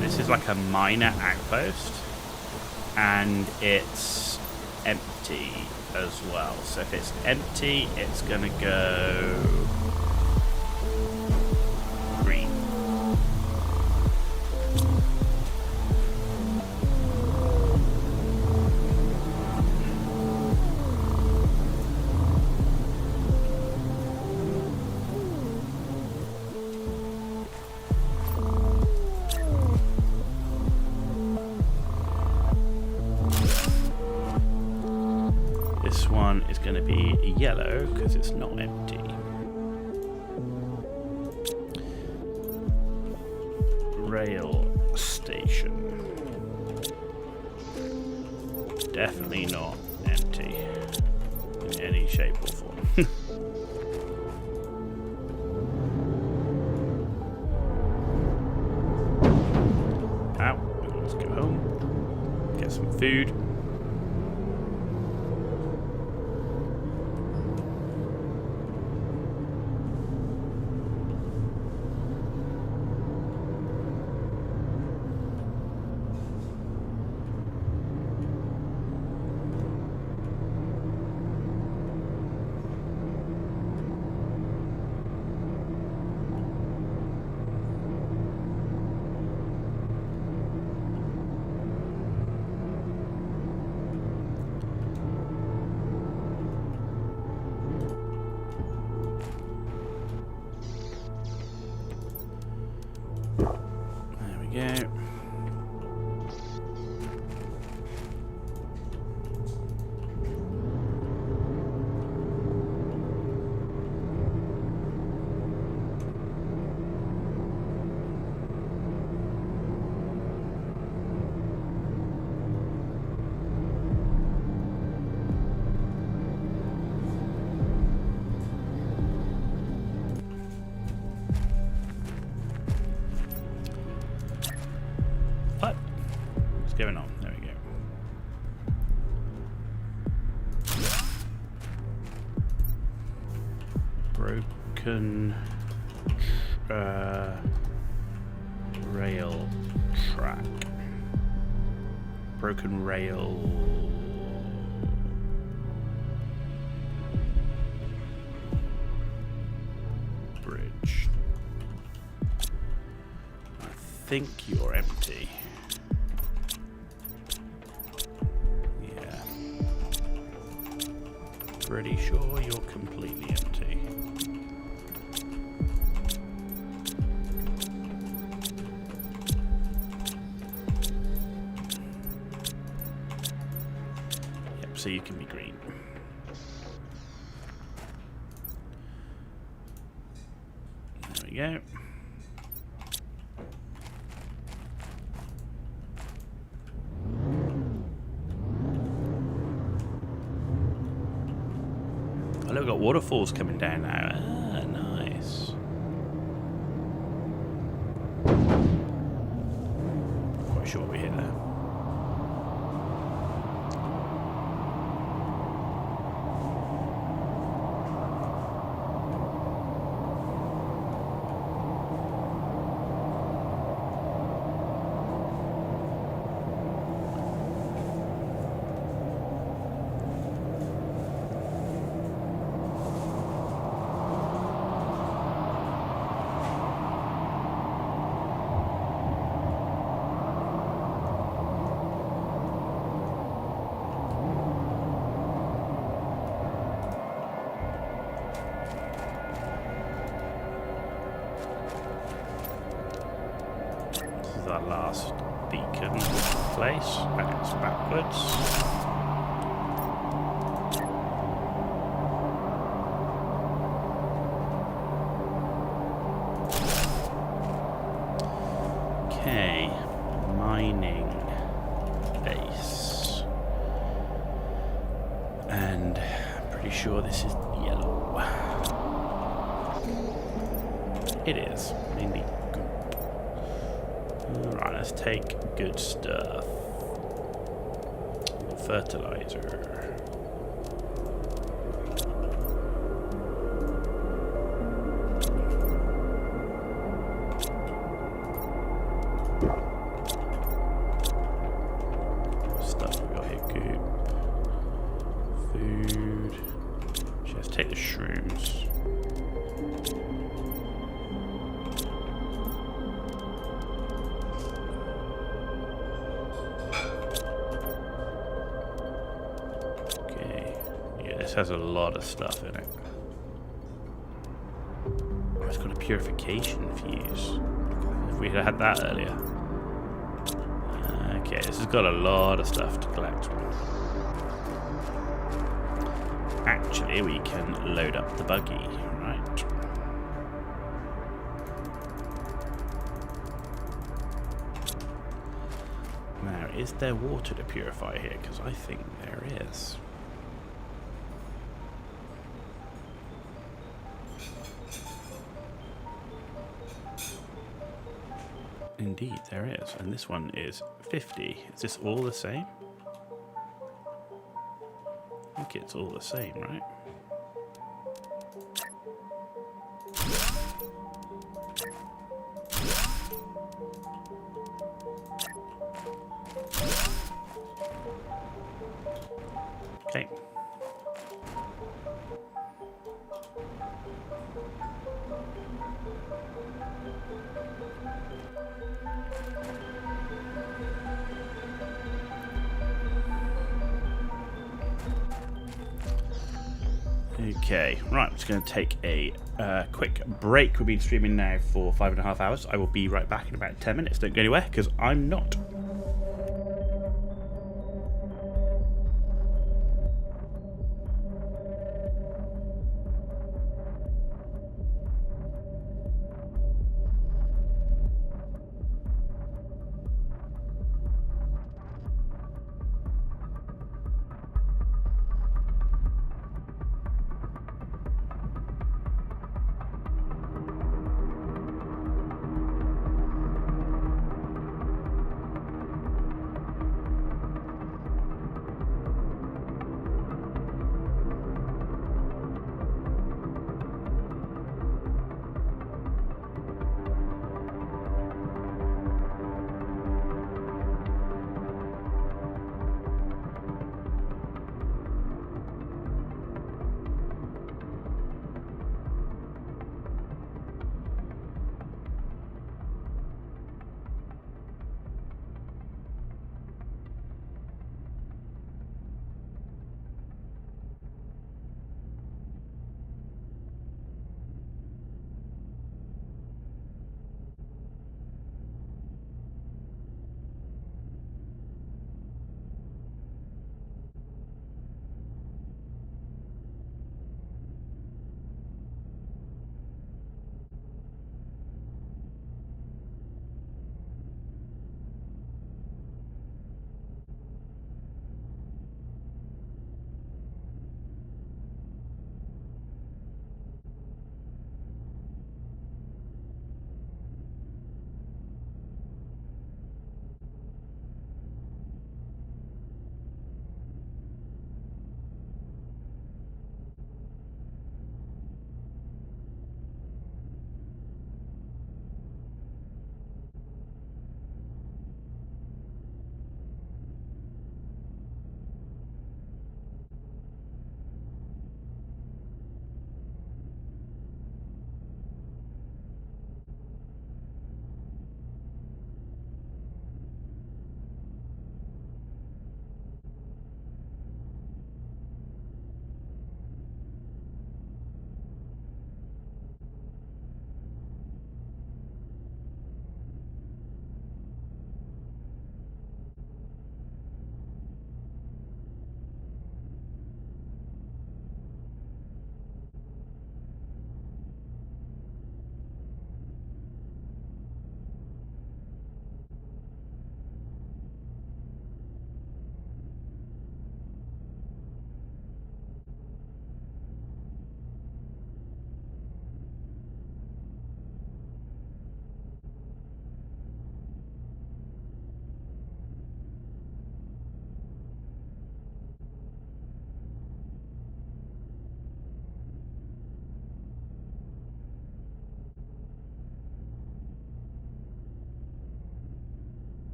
This is like a minor outpost, and it's empty as well. So if it's empty, it's going to go green. This one is going to be yellow because it's not empty. Rail station. Definitely not empty in any shape or form. Ow, let's go home, get some food. going on? There we go. Broken rail track. Broken rail bridge. I think you're empty. Yeah. Pretty sure you're completely empty. So you can be green. There we go. Oh, look, we've got waterfalls coming down now. Ah, nice. Not quite sure what we hit there. Our last beacon place, and it's backwards. Okay, mining base, and I'm pretty sure this is yellow. It is indeed. Alright, let's take good stuff. Fertilizer. Stuff we got here, goop. Food. Let's take the shrooms. Has a lot of stuff in it. Oh, it's got a purification fuse. If we had that earlier. Okay, this has got a lot of stuff to collect. Actually, we can load up the buggy, right? Now, is there water to purify here? Because I think there is. Indeed, there is. And this one is 50. Is this all the same? I think it's all the same, right? Okay. Okay, right, I'm just going to take a quick break. We've been streaming now for 5.5 hours. I will be right back in about 10 minutes. Don't go anywhere, because I'm not.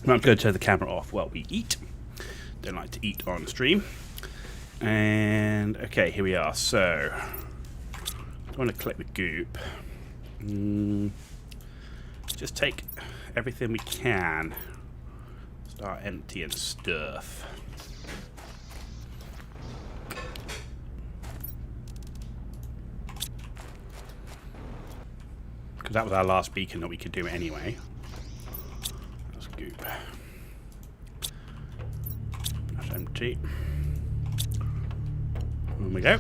I'm going to turn the camera off while we eat. Don't like to eat on stream. And okay, here we are. So I want to collect the goop. Just take everything we can. Start emptying stuff. Because that was our last beacon that we could do anyway. That's goop. That's empty. There we go.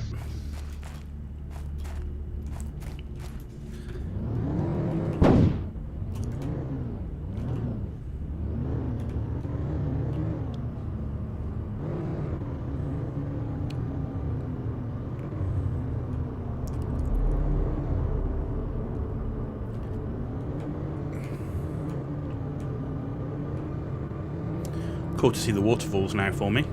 Cool to see the waterfalls now for me.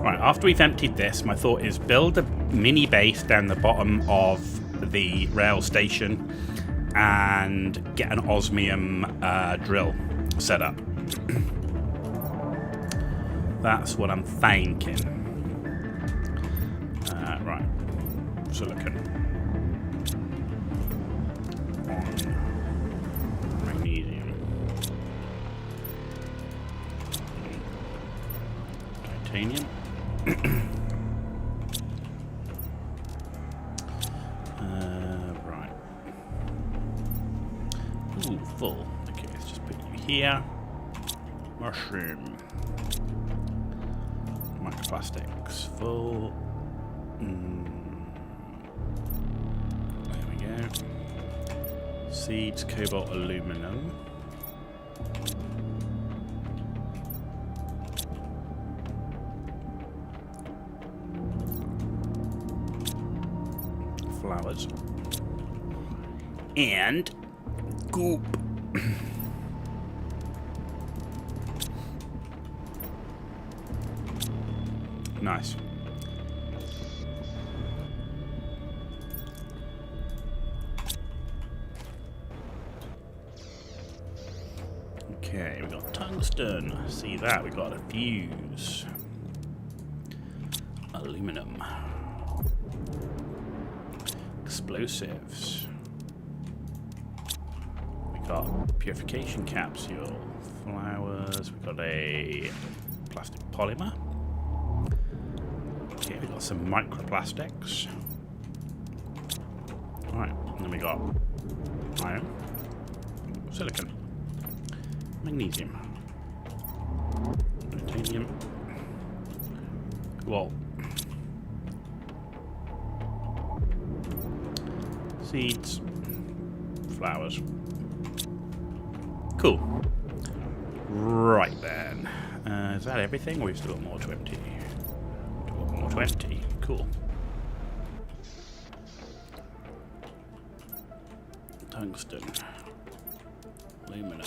Right, after we've emptied this, my thought is build a mini base down the bottom of the rail station and get an osmium drill set up. That's what I'm thinking. Right, silicon. Magnesium. Titanium. Right. Ooh, full. Okay, let's just put you here. Mushroom. Microplastics. Full. There we go. Seeds, cobalt, aluminum. Flowers and goop. Nice. Okay, we got tungsten. See that? We got a fuse. Aluminum. Explosives. We got purification capsule, flowers. We got a plastic polymer. Okay, we got some microplastics. All right, and then we got iron, silicon, magnesium, titanium, cobalt. Seeds, flowers. Cool. Right then. Is that everything? Or we've still got more to empty? Still got more to empty. Cool. Tungsten. Aluminum.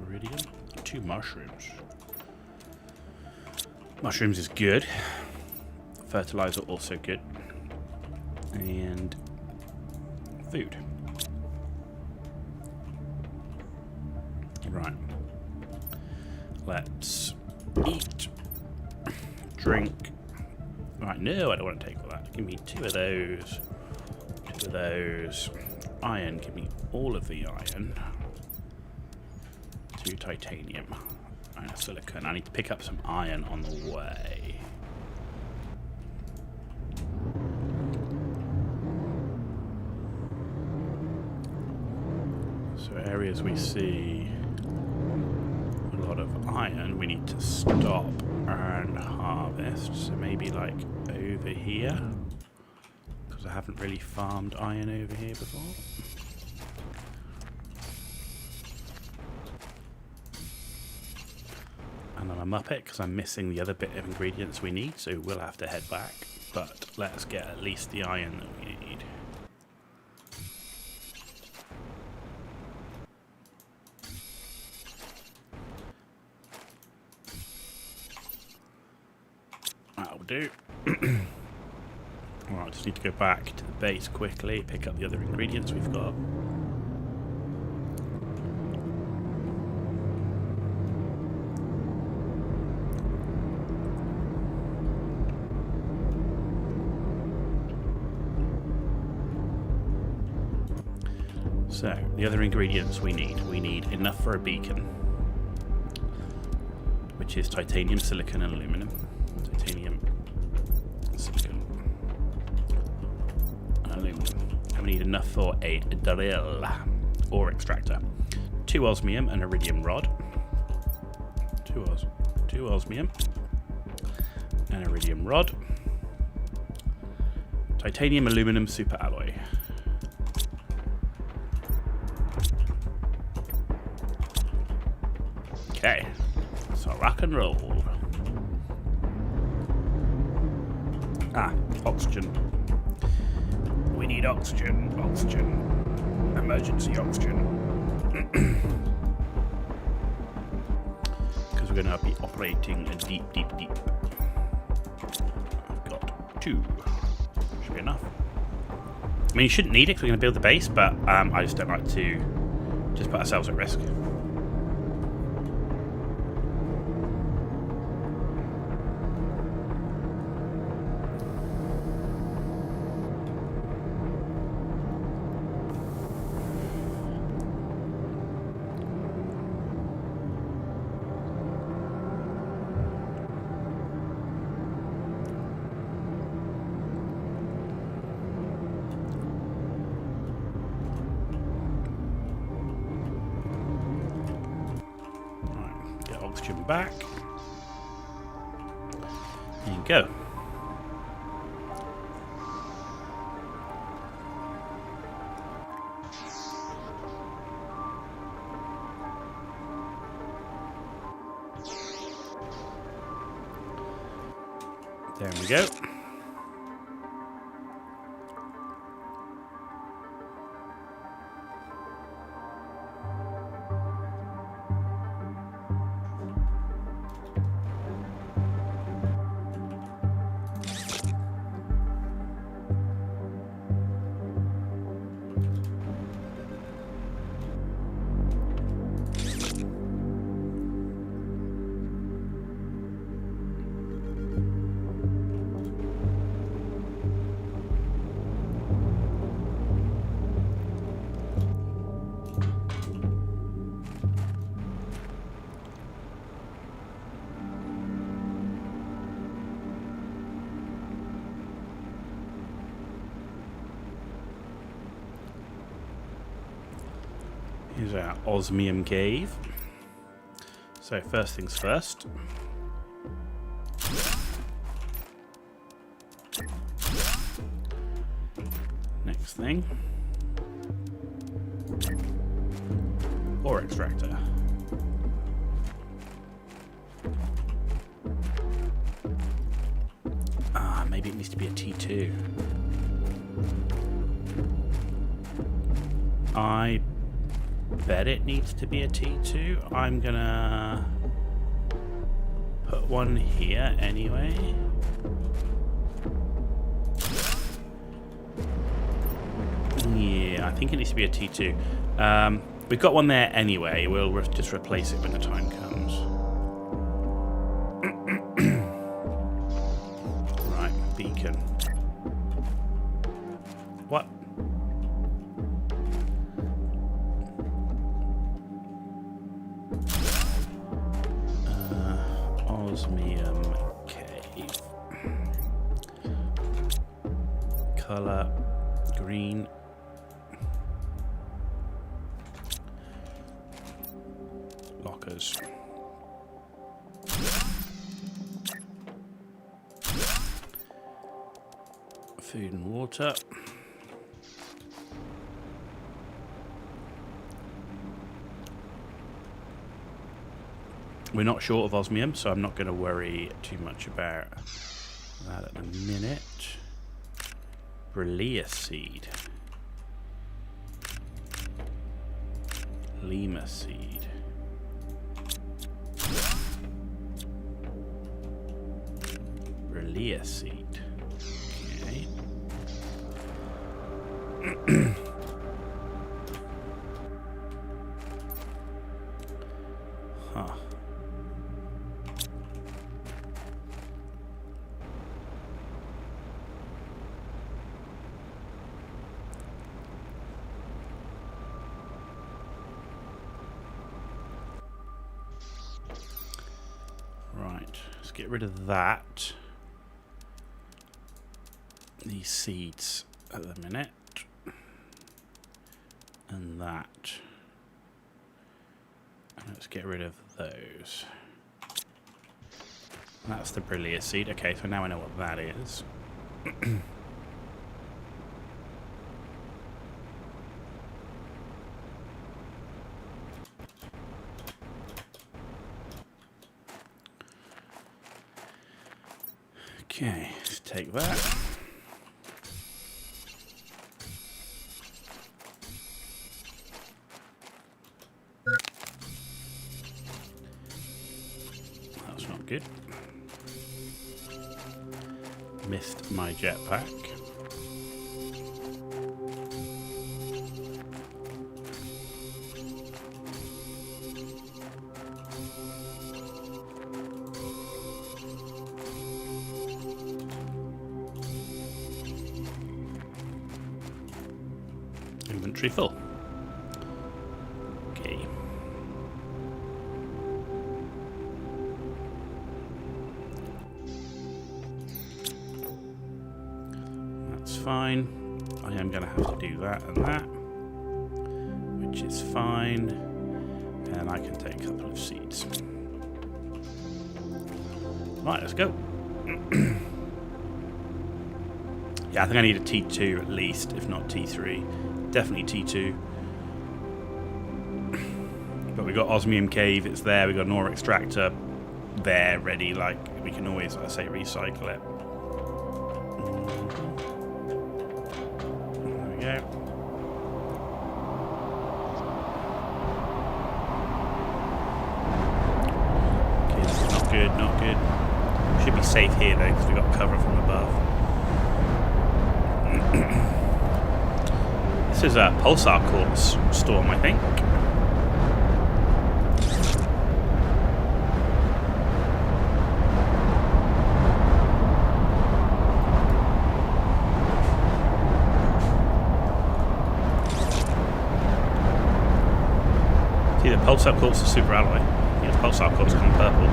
Iridium. 2 mushrooms. Mushrooms is good. Fertilizer also good. And food. Right. Let's eat. Drink. Right, no, I don't want to take all that. Give me 2 of those. 2 of those. Iron, give me all of the iron. 2 titanium. And silicon. I need to pick up some iron on the way. So areas we see a lot of iron, we need to stop and harvest. So maybe like over here, because I haven't really farmed iron over here before. And I'm a muppet because I'm missing the other bit of ingredients we need, so we'll have to head back. But let's get at least the iron that we need. That'll do. Alright, just need to go back to the base quickly, pick up the other ingredients we've got. So, the other ingredients we need enough for a beacon, which is titanium, silicon, and aluminum. Titanium, silicon, and aluminum. And we need enough for a drill, ore extractor. 2 osmium and iridium rod. 2 osmium and iridium rod. Titanium, aluminum, super alloy. Okay, so rock and roll. Ah, oxygen. We need oxygen. Oxygen. Emergency oxygen. Because we're going to be operating a deep. I've got 2. Should be enough. I mean, you shouldn't need it because we're going to build the base, but I just don't like to just put ourselves at risk. Back. There you go. There we go. Here's our osmium cave. So first things first. Next thing. Ore extractor. Ah, maybe it needs to be a T2. I bet it needs to be a T2. I'm gonna put one here anyway. Yeah, I think it needs to be a T2. We've got one there anyway. We'll just replace it when the time comes. Right, beacon. What? Osmium cave. Color green. lockers. Food and water. We're not short of osmium, so I'm not going to worry too much about that at the minute. Brelea seed. Lima seed. Brelea seed. Okay. Huh. Right, let's get rid of that. These seeds at the minute. And that. And let's get rid of those. That's the Brelea seed. Okay, so now I know what that is. Okay, let's take that. That's not good. Missed my jetpack. Inventory full. Okay. That's fine. I am going to have to do that and that, which is fine. And I can take a couple of seeds. Right, let's go. Yeah, I think I need a T2 at least, if not T3. Definitely T2. But we got Osmium Cave, it's there. We got an ore extractor there, ready. Like, we can always, like I say, recycle it. There we go. Okay, this is not good, not good. Should be safe here though, because we got cover from above. This is a pulsar quartz storm, I think. See, the pulsar quartz is super alloy. Yeah, the pulsar quartz come purple.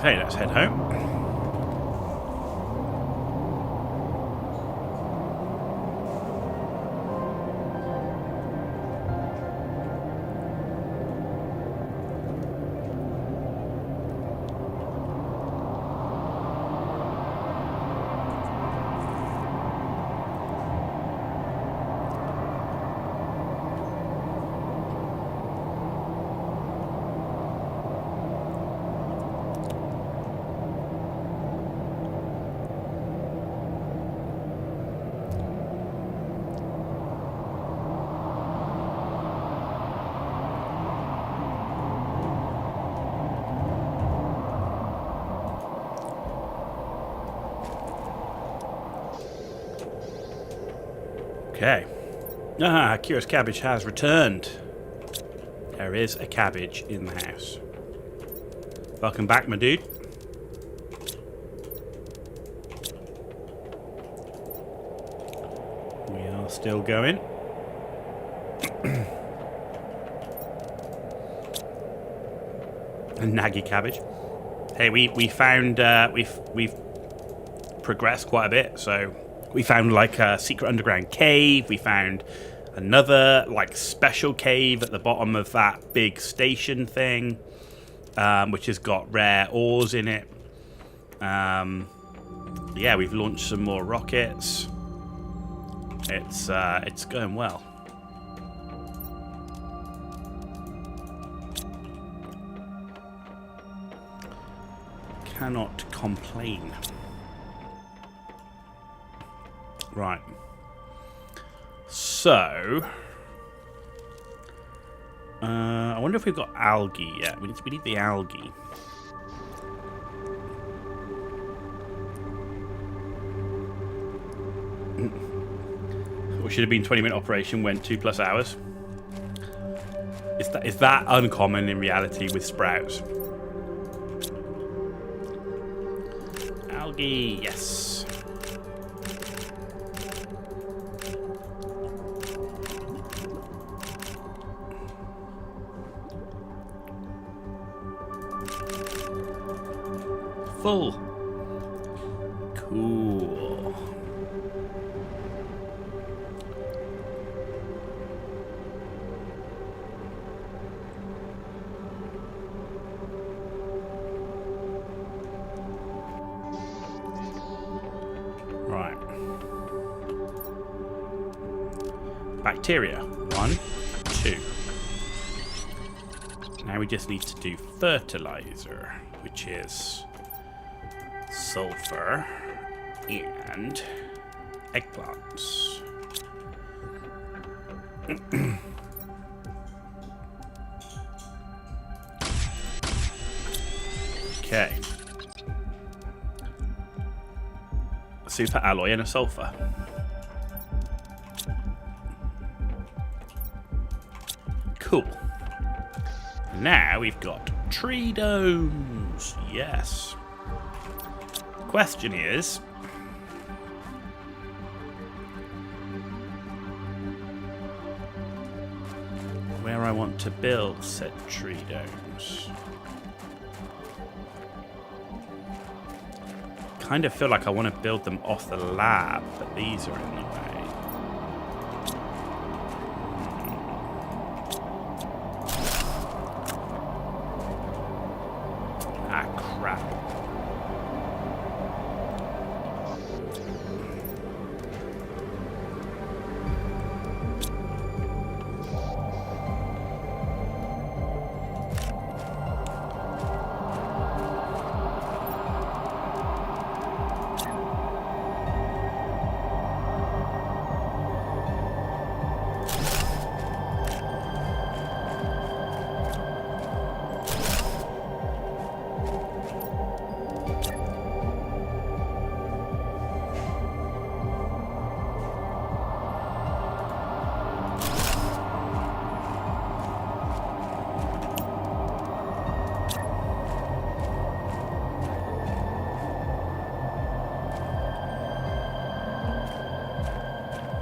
Okay, let's head home. Okay. Ah, Curious Cabbage has returned. There is a cabbage in the house. Welcome back, my dude. We are still going. A naggy cabbage. Hey, we found we've progressed quite a bit, so we found like a secret underground cave. We found another like special cave at the bottom of that big station thing, which has got rare ores in it. Yeah, we've launched some more rockets. It's going well. Cannot complain. Right. So, I wonder if we've got algae yet. We need the algae. What should have been 20-minute operation went 2+ hours. Is that uncommon in reality with sprouts? Algae, yes. Full. Cool. Right. Bacteria. 1, 2. Now we just need to do fertilizer, which is sulfur and eggplants. Okay. Super alloy and a sulfur. Cool. Now we've got tree domes. Yes. Question is, where I want to build said tree domes. Kind of feel like I want to build them off the lab, but these are in the way. Ah, crap.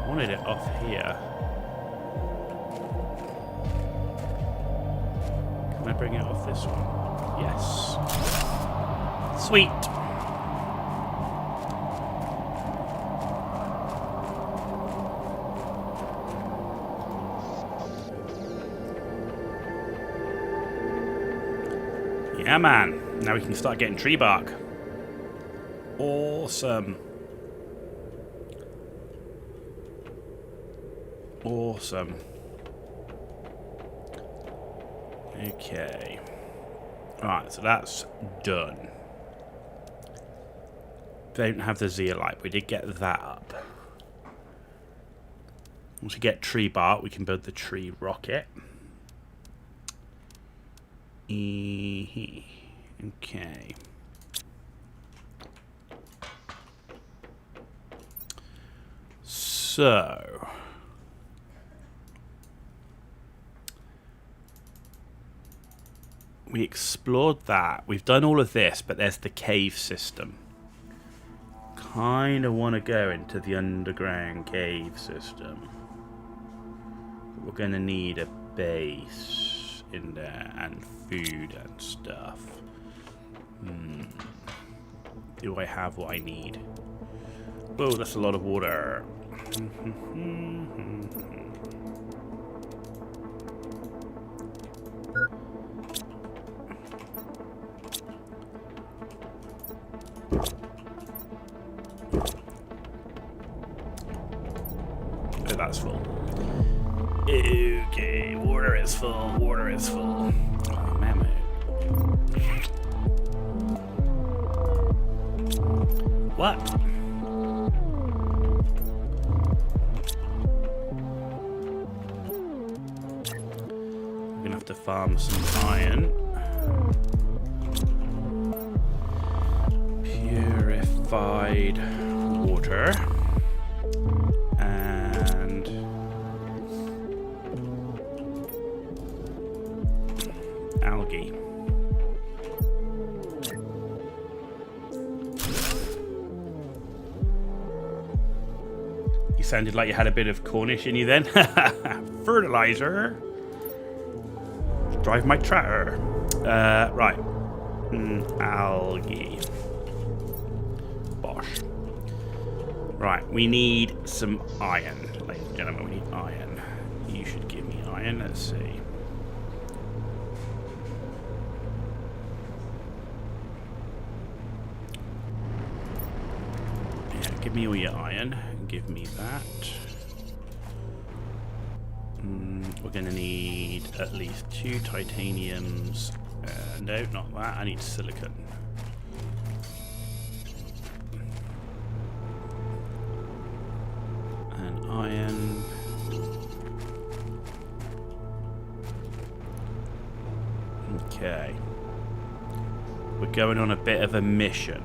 Wanted it off here. Can I bring it off this one? Yes. Sweet. Yeah, man. Now we can start getting tree bark. Awesome. Awesome. Okay. Right, so that's done. Don't have the zeolite. We did get that up. Once we get tree bark, we can build the tree rocket. Okay. So we explored that. We've done all of this, but there's the cave system. Kind of want to go into the underground cave system. But we're going to need a base in there and food and stuff. Do I have what I need? Whoa, that's a lot of water. Oh, that's full. Okay, water is full, water is full. Oh, mammoth. What? We're gonna have to farm some iron. Purified water. And algae. You sounded like you had a bit of Cornish in you then. Fertilizer. Drive my tractor. Right. Algae. Bosh. Right, we need some iron. Ladies and gentlemen, we need iron. You should give me iron. Let's see. Yeah, give me all your iron. Give me that. We're going to need at least 2 titaniums. No, not that. I need silicon. And iron. Okay. We're going on a bit of a mission.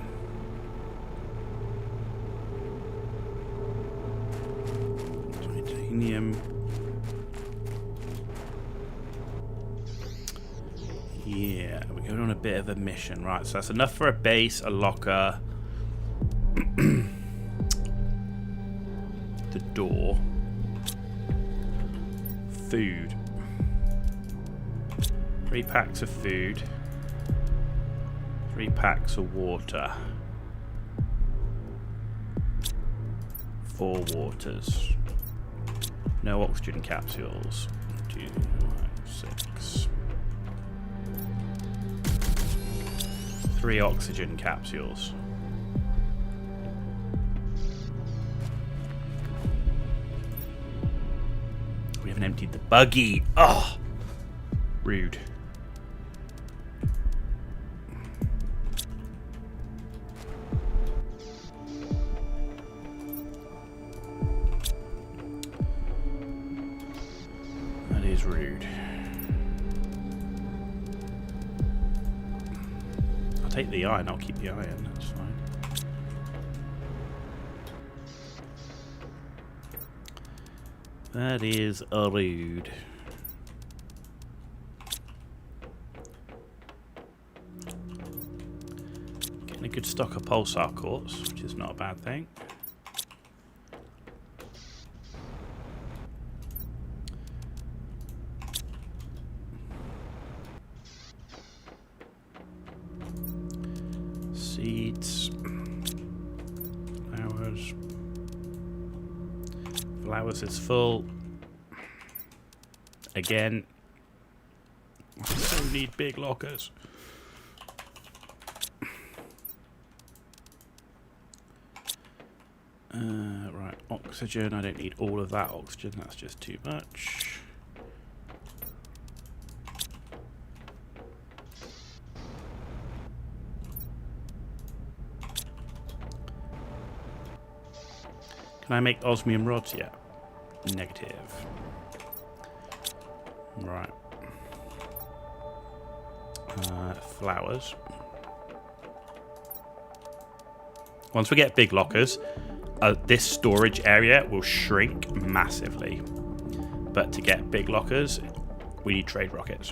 Titanium. Yeah, we're going on a bit of a mission. Right, so that's enough for a base, a locker, the door, food, 3 packs of food, 3 packs of water, 4 waters, no oxygen capsules, 2, 6. 3 oxygen capsules. We haven't emptied the buggy. Oh, rude. That is rude. Take the iron, I'll keep the iron, that's fine. That is rude. Getting a good stock of pulsar quartz, which is not a bad thing. Seeds. Flowers. Flowers is full. Again. I so need big lockers. Right, oxygen. I don't need all of that oxygen. That's just too much. Can I make osmium rods yet? Negative. Right. Flowers. Once we get big lockers, this storage area will shrink massively. But to get big lockers, we need trade rockets.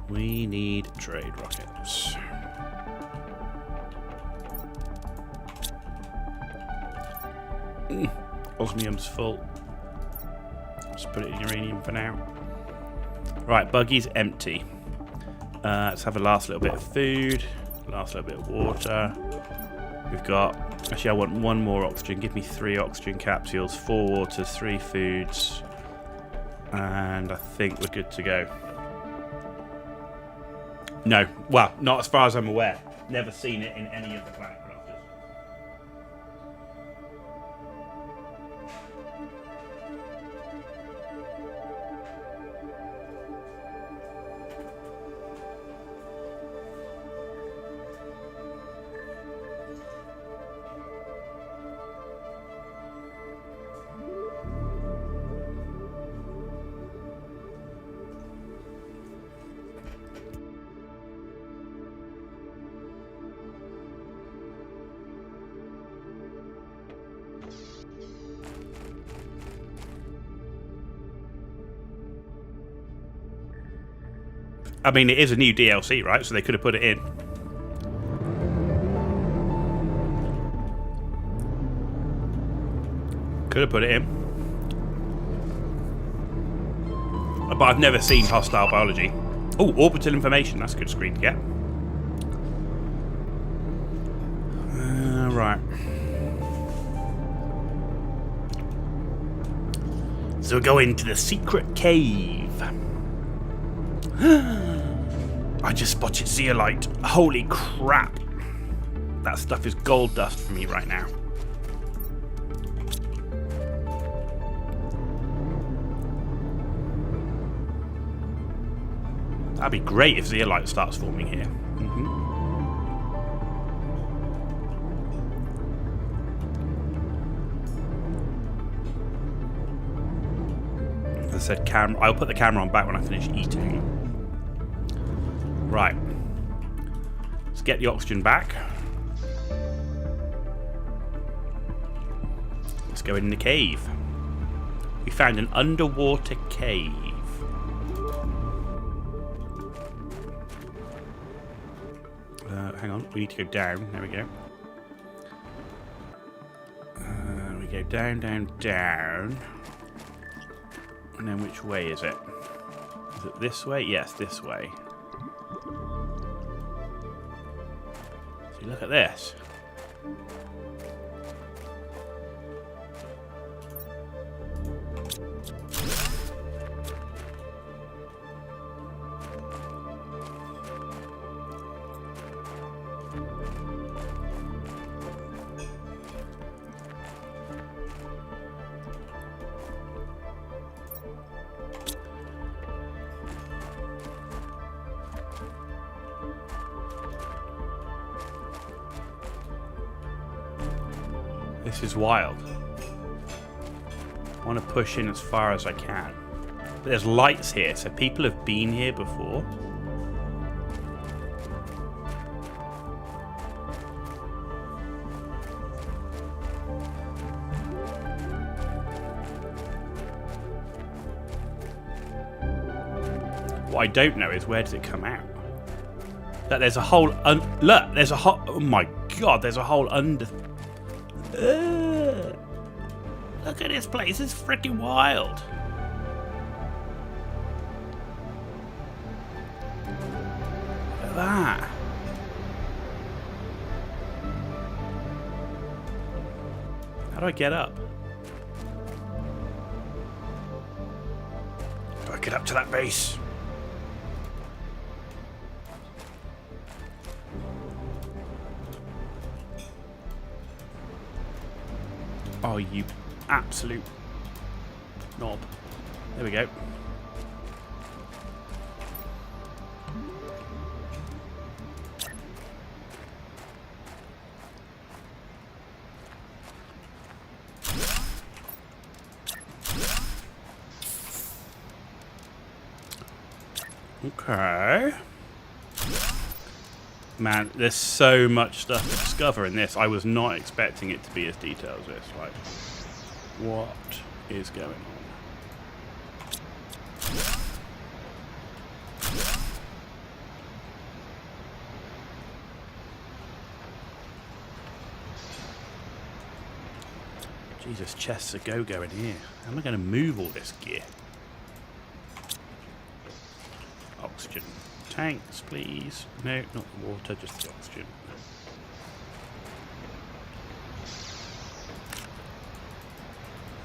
We need trade rockets. Osmium's full. Let's put it in uranium for now. Right, buggy's empty. Let's have a last little bit of food. Last little bit of water. We've got... Actually, I want one more oxygen. Give me 3 oxygen capsules, 4 water, 3 foods. And I think we're good to go. No. Well, not as far as I'm aware. Never seen it in any of the planet crafters. I mean, it is a new DLC, right? So they could have put it in. Could have put it in. But I've never seen hostile biology. Oh, orbital information. That's a good screen to get. Right. So we're going to the secret cave. I just spotted zeolite. Holy crap. That stuff is gold dust for me right now. That'd be great if zeolite starts forming here. As I said, I'll put the camera on back when I finish eating. Right. Let's get the oxygen back. Let's go in the cave. We found an underwater cave. Hang on, we need to go down. There we go. We go down, down, down. And then which way is it? Is it this way? Yes, this way. See, look at this. This is wild. I want to push in as far as I can. But there's lights here, so people have been here before. What I don't know is where does it come out? That there's a hole. Look, there's a hole. Oh my god, there's a hole under. Look at this place, it's freaking wild. at that. How do I get up? How do I get up to that base? Oh, you absolute knob. There we go. Okay. Man, there's so much stuff to discover in this. I was not expecting it to be as detailed as this. Like, what is going on? Jesus, chests a go-go in here. How am I going to move all this gear? Oxygen. Tanks, please. No, not the water, just the oxygen.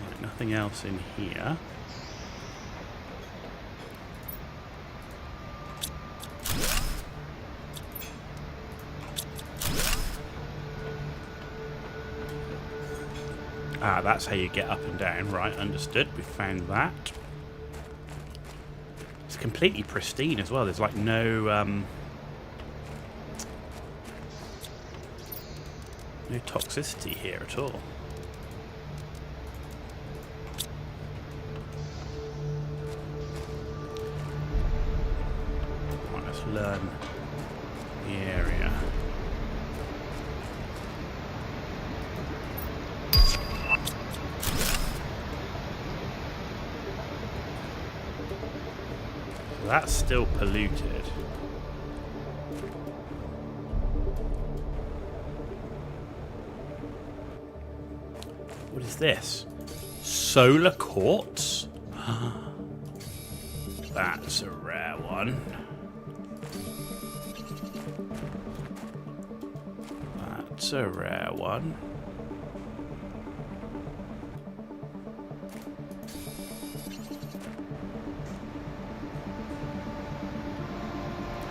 Right, nothing else in here. Ah, that's how you get up and down. Right, understood. We found that. It's completely pristine as well. There's like no no toxicity here at all. Right, let's learn the area. That's still polluted. What is this? Solar quartz? That's a rare one. That's a rare one.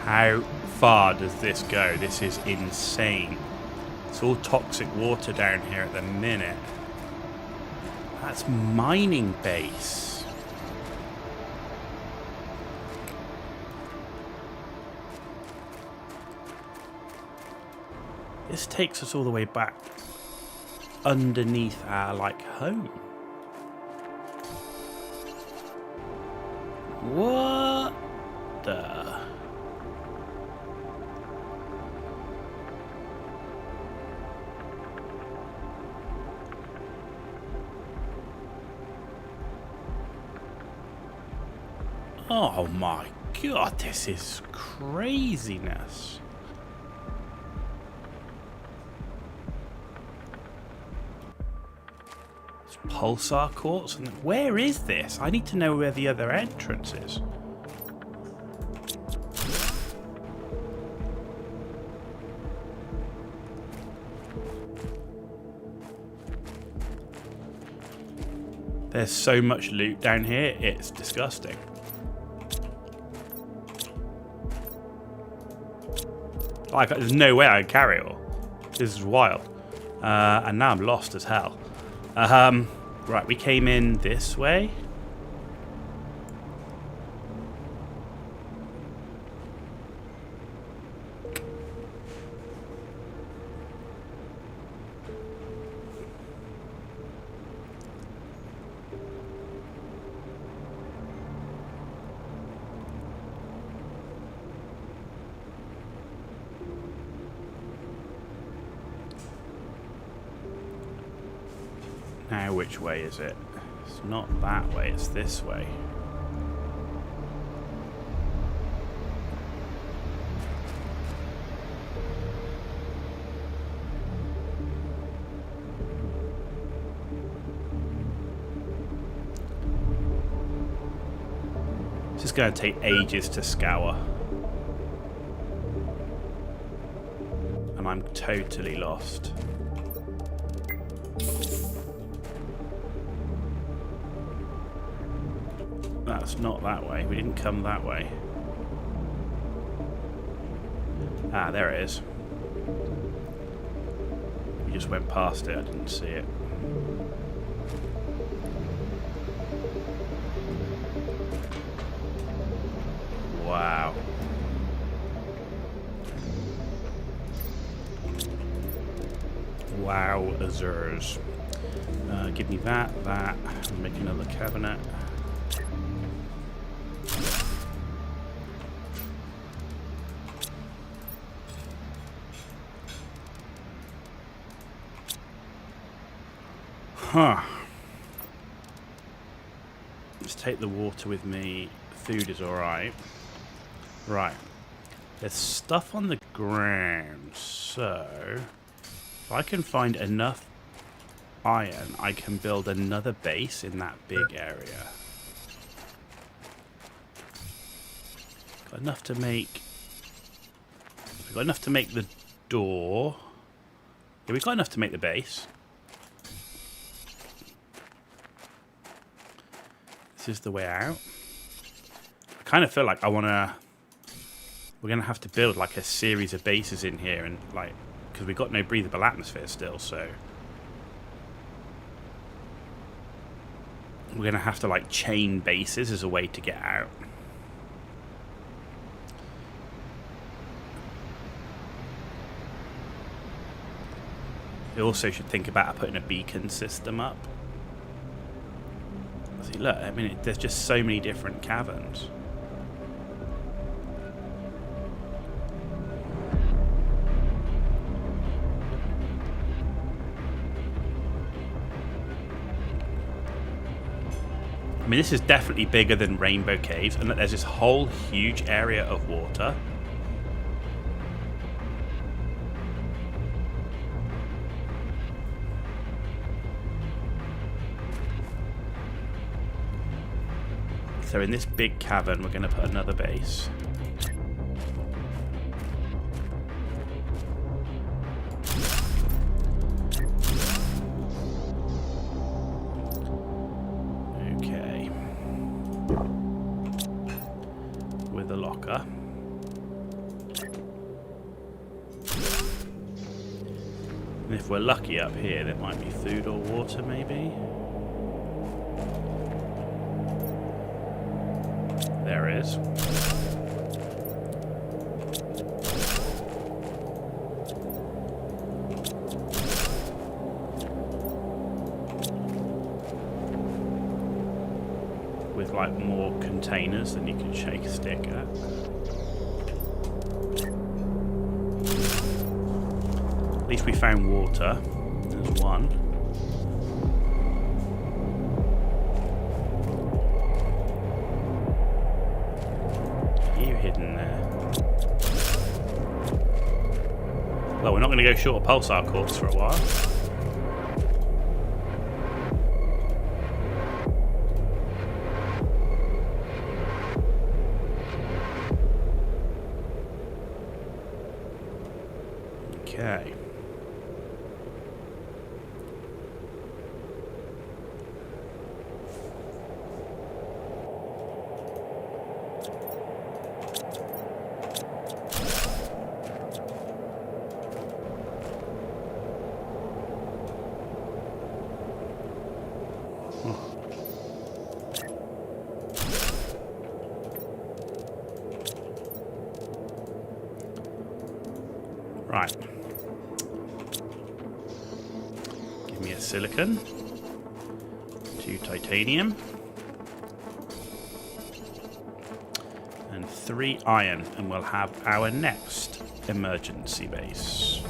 How far does this go? This is insane. It's all toxic water down here at the minute. That's mining base. This takes us all the way back underneath our, like, home. What the... Oh my god, this is craziness. It's pulsar quartz. Where is this? I need to know where the other entrance is. There's so much loot down here, it's disgusting. Like, there's no way I can carry it all. This is wild. And now I'm lost as hell. Right, we came in this way. Now, which way is it? It's not that way, it's this way. This is going to take ages to scour. and I'm totally lost. That's not that way. We didn't come that way. Ah, there it is. We just went past it. I didn't see it. Wow. Wowzers. Give me that. And make another cabinet. Huh. Let's take the water with me. Food is alright. Right. There's stuff on the ground, so if I can find enough iron, I can build another base in that big area. Got enough to make... We've got enough to make the door. Yeah, we've got enough to make the base. This is the way out. I kind of feel like we're gonna have to build like a series of bases in here, and like, because we've got no breathable atmosphere still, so we're gonna have to like chain bases as a way to get out. We also should think about putting a beacon system up. See, look, I mean, there's just so many different caverns. I mean, this is definitely bigger than Rainbow Caves, and there's this whole huge area of water. So in this big cavern, we're going to put another base. Okay. With a locker. And if we're lucky up here, there might be food or water, maybe. There is. With like more containers than you can shake a stick at. At least we found water. There's one. Hidden there. Well, we're not going to go short of pulsar cores for a while. Okay. Right. Give me a silicon. 2 titanium. And 3 iron, and we'll have our next emergency base.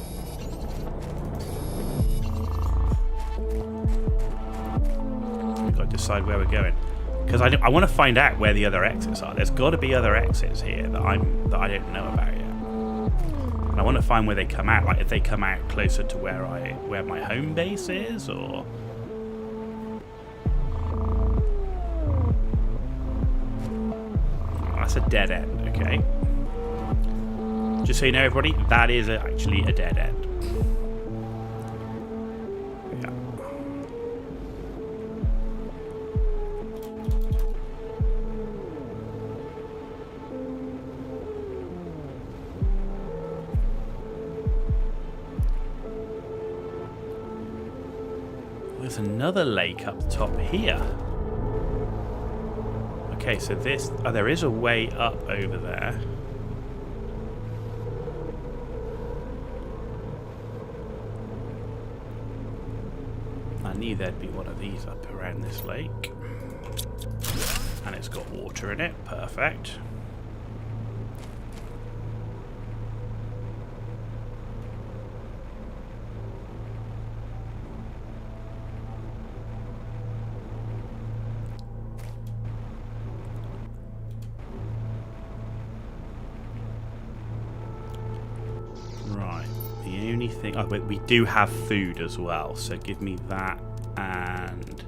We've got to decide where we're going. Because I want to find out where the other exits are. There's got to be other exits here that I don't know about yet. And I want to find where they come out, like if they come out closer to where my home base is, or... Oh, that's a dead end, okay. Just so you know, everybody, that is actually a dead end. Yeah. There's another lake up top here. Okay, so this... Oh, there is a way up over there. I knew there'd be one of these up around this lake. And it's got water in it. Perfect. Right. The only thing... Oh, we do have food as well. So give me that and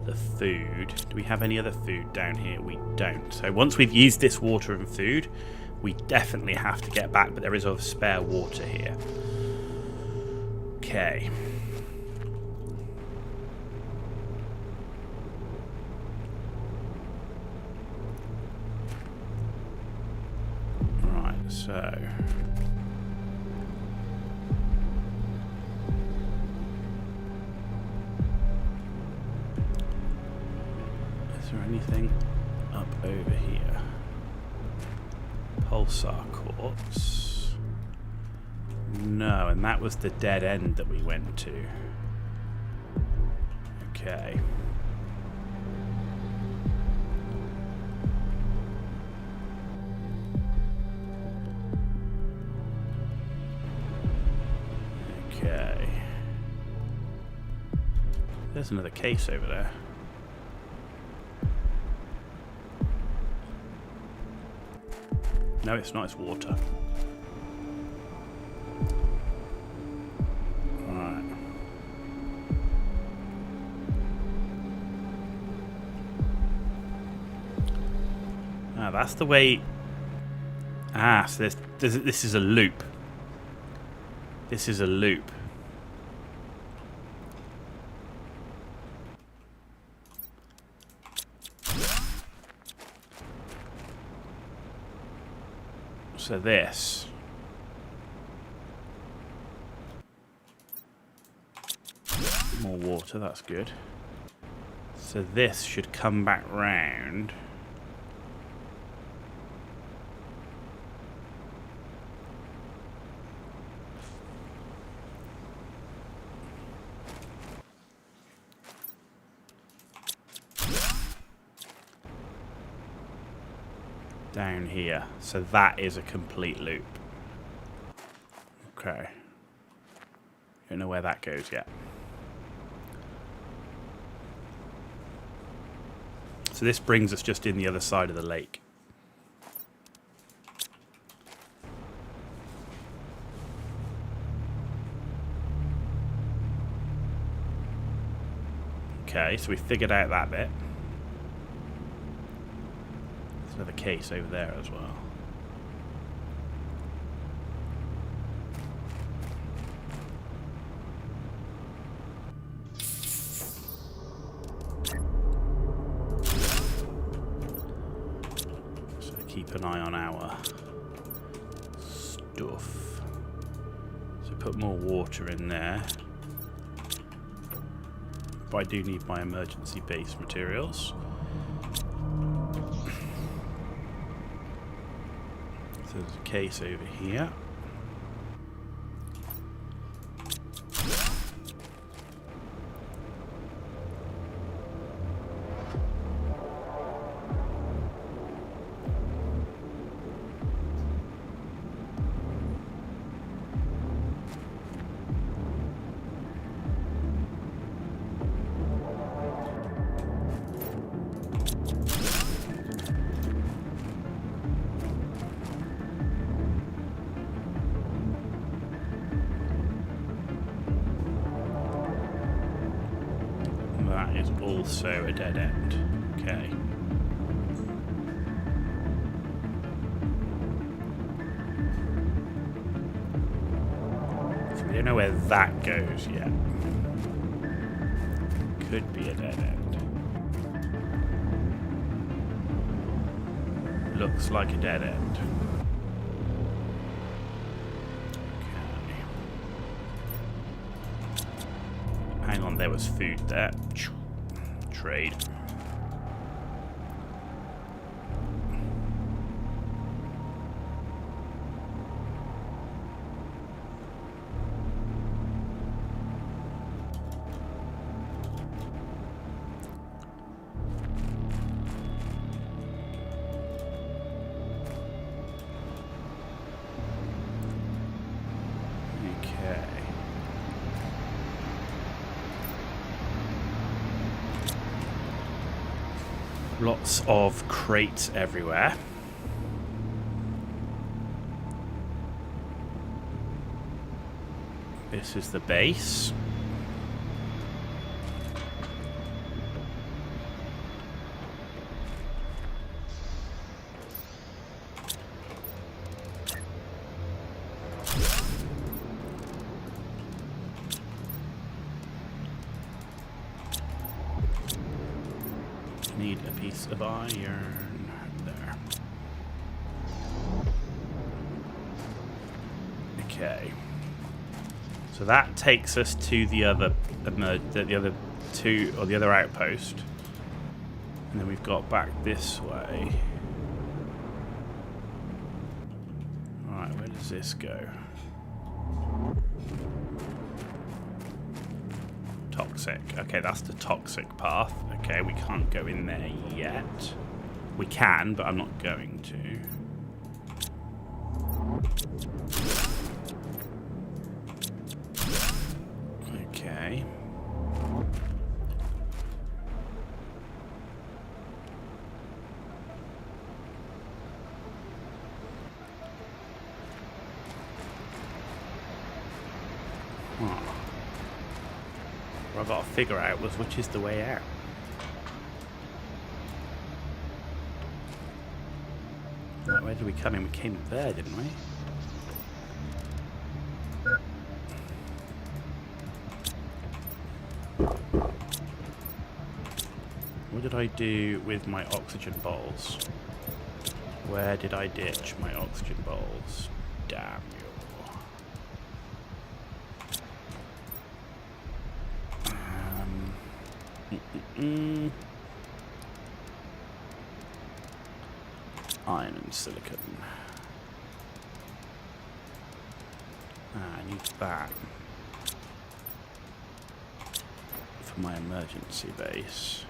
the food. Do we have any other food down here? We don't. So once we've used this water and food, we definitely have to get back. But there is a spare water here. Okay. Right, so... Is there anything up over here? Pulsar quartz. No, and that was the dead end that we went to. Okay. Okay. There's another case over there. No, it's not. It's water. Right. Ah, that's the way. Ah, so this is a loop. This is a loop. So this. More water, that's good. So this should come back round. Down here. So that is a complete loop. Okay. Don't know where that goes yet. So this brings us just in the other side of the lake. Okay, so we figured out that bit. There's another case over there as well. So keep an eye on our stuff. So put more water in there. But I do need my emergency base materials. So there's a case over here. That is also a dead end. Okay. don't know where that goes yet. Could be a dead end. Looks like a dead end. Okay. Hang on, there was food there. Trade. Lots of crates everywhere. This is the base. Need a piece of iron there. Okay. So that takes us to the other two, or the other outpost. And then we've got back this way. Alright, where does this go? Toxic. Okay, that's the toxic path. Okay, we can't go in there yet. We can, but I'm not going to. Okay. What I've got to figure out was which is the way out. Right, where did we come in? We came there, didn't we? What did I do with my oxygen bowls? Where did I ditch my oxygen bowls? Damn you. Iron and silicon. I need that for my emergency base.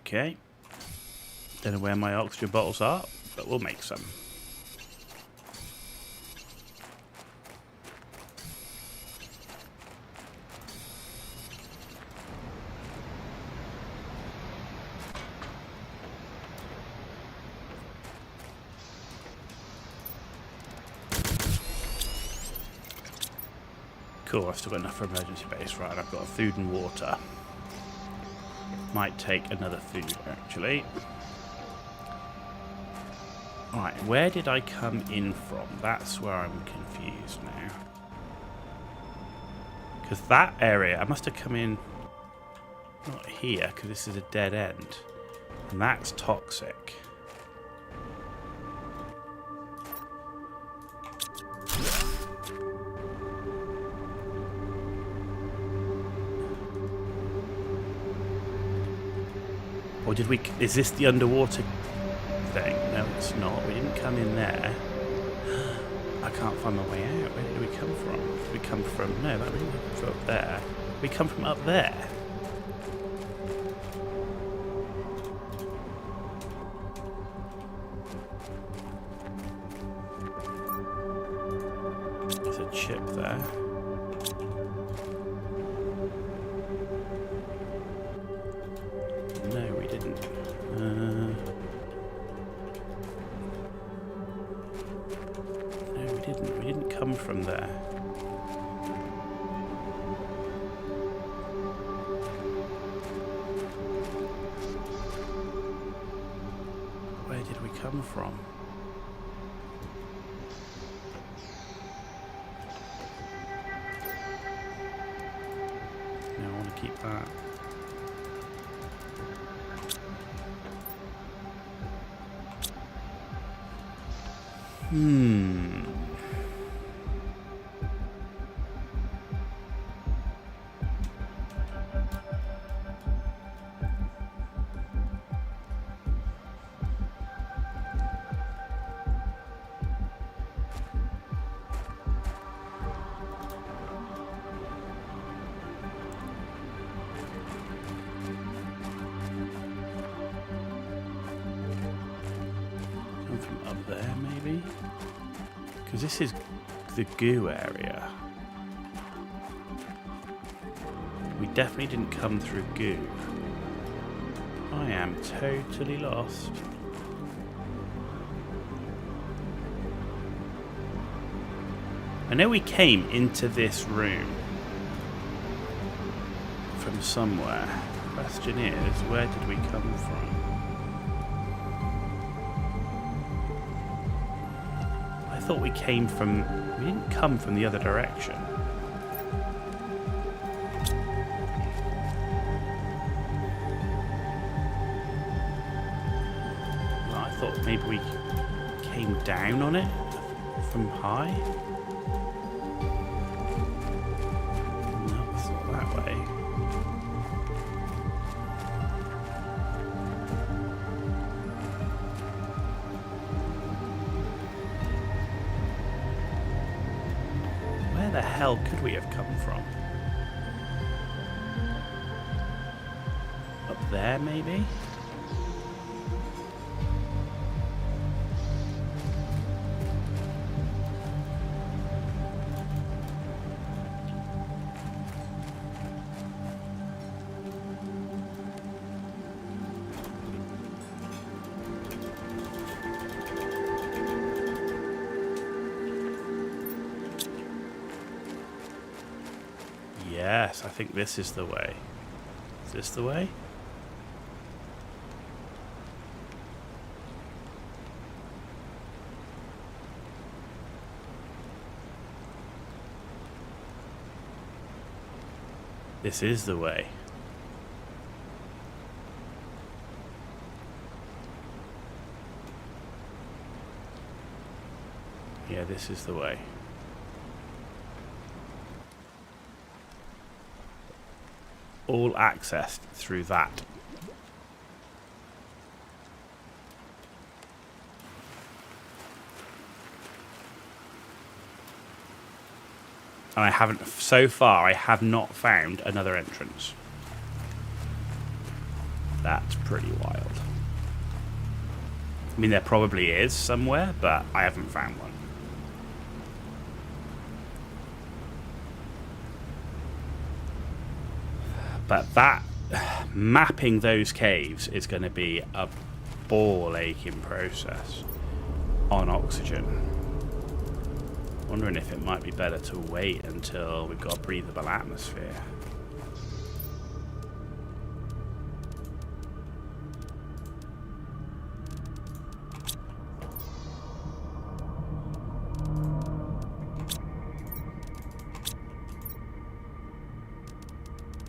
Okay. Don't know where my oxygen bottles are, but we'll make some. Cool, I've still got enough for emergency base. Right, I've got food and water. Might take another food, actually. Alright, where did I come in from? That's where I'm confused now. Because that area, I must have come in... Not here, because this is a dead end. And that's toxic. Or did we... Is this the underwater thing? No, it's not. We didn't come in there. I can't find my way out. Where did we come from? Did we come from... No, that we didn't come from up there. We come from up there. There's a chip there. No, we didn't. No, we didn't. We didn't come from there. from. No, I want to keep that. Come from up there, maybe? Because this is the goo area. We definitely didn't come through goo. I am totally lost. I know we came into this room from somewhere. Question is, where did we come from? I thought we came from... We didn't come from the other direction. Well, I thought maybe we came down on it from high. No, it's not that way. Where the hell could we have come from? Up there, maybe? Yes, I think this is the way. Is this the way? This is the way. Yeah, this is the way. All accessed through that. And I haven't, so far, I have not found another entrance. That's pretty wild. I mean, there probably is somewhere, but I haven't found one. But that, mapping those caves is going to be a ball-aching process on oxygen. Wondering if it might be better to wait until we've got a breathable atmosphere.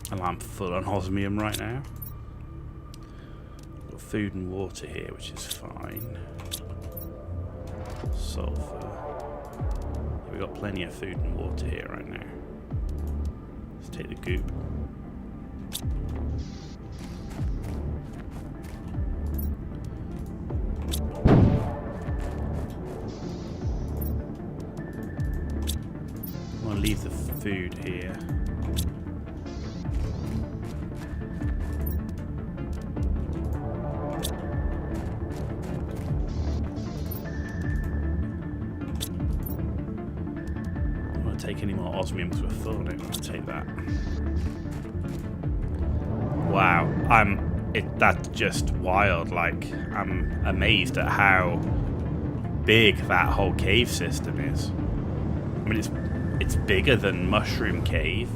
And I'm full on osmium right now. Got food and water here, which is fine. Sulfur. Yeah, we've got plenty of food and water here right now. Let's take the goop. I'm gonna leave the food here. Take any more osmium because we're full on it. I'll take that. Wow, that's just wild. Like, I'm amazed at how big that whole cave system is. I mean, it's bigger than Mushroom Cave.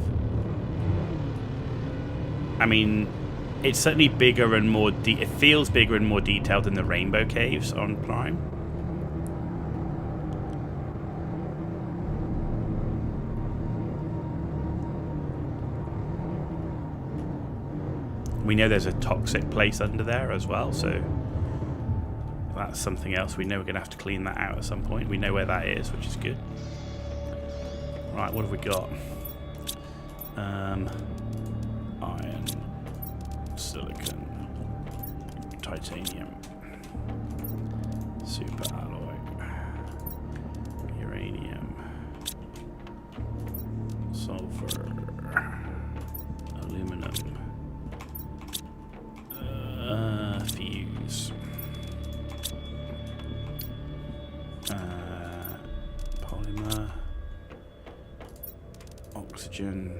I mean, It's certainly bigger and more... it feels bigger and more detailed than the Rainbow Caves on Prime. We know there's a toxic place under there as well, so that's something else. We know we're going to have to clean that out at some point. We know where that is, which is good. Right, what have we got? Iron, silicon, titanium, super alloy, uranium, sulfur, aluminum, fuse, polymer, oxygen,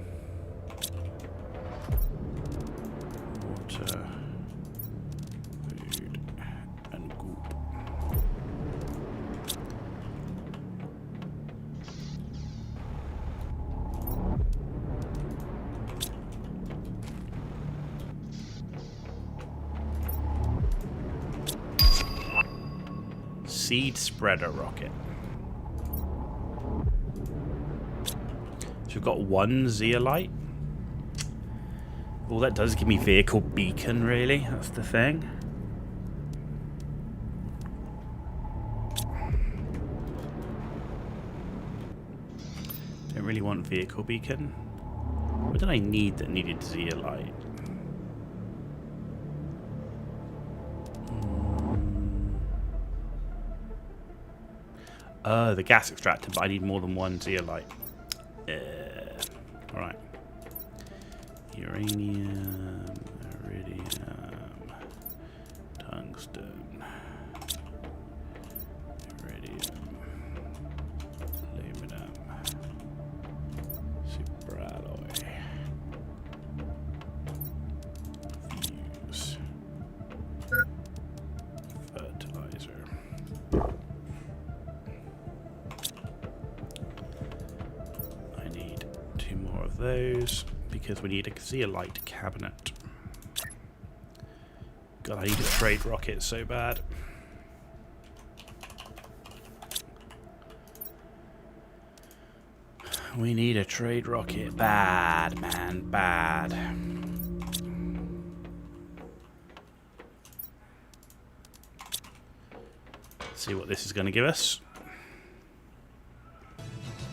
water, food, and goop. Seed spreader rocket. So we've got one zeolite. All that does is give me vehicle beacon, really. That's the thing. Don't really want vehicle beacon. What did I need that needed zeolite? The gas extractor, but I need more than one zeolite. Alright. Uranium, iridium, tungsten, iridium, aluminum, superalloy, fuse, fertilizer. I need 2 more of those because we need a zeolite cabinet. God, I need a trade rocket so bad. We need a trade rocket bad, man, bad. Let's see what this is going to give us.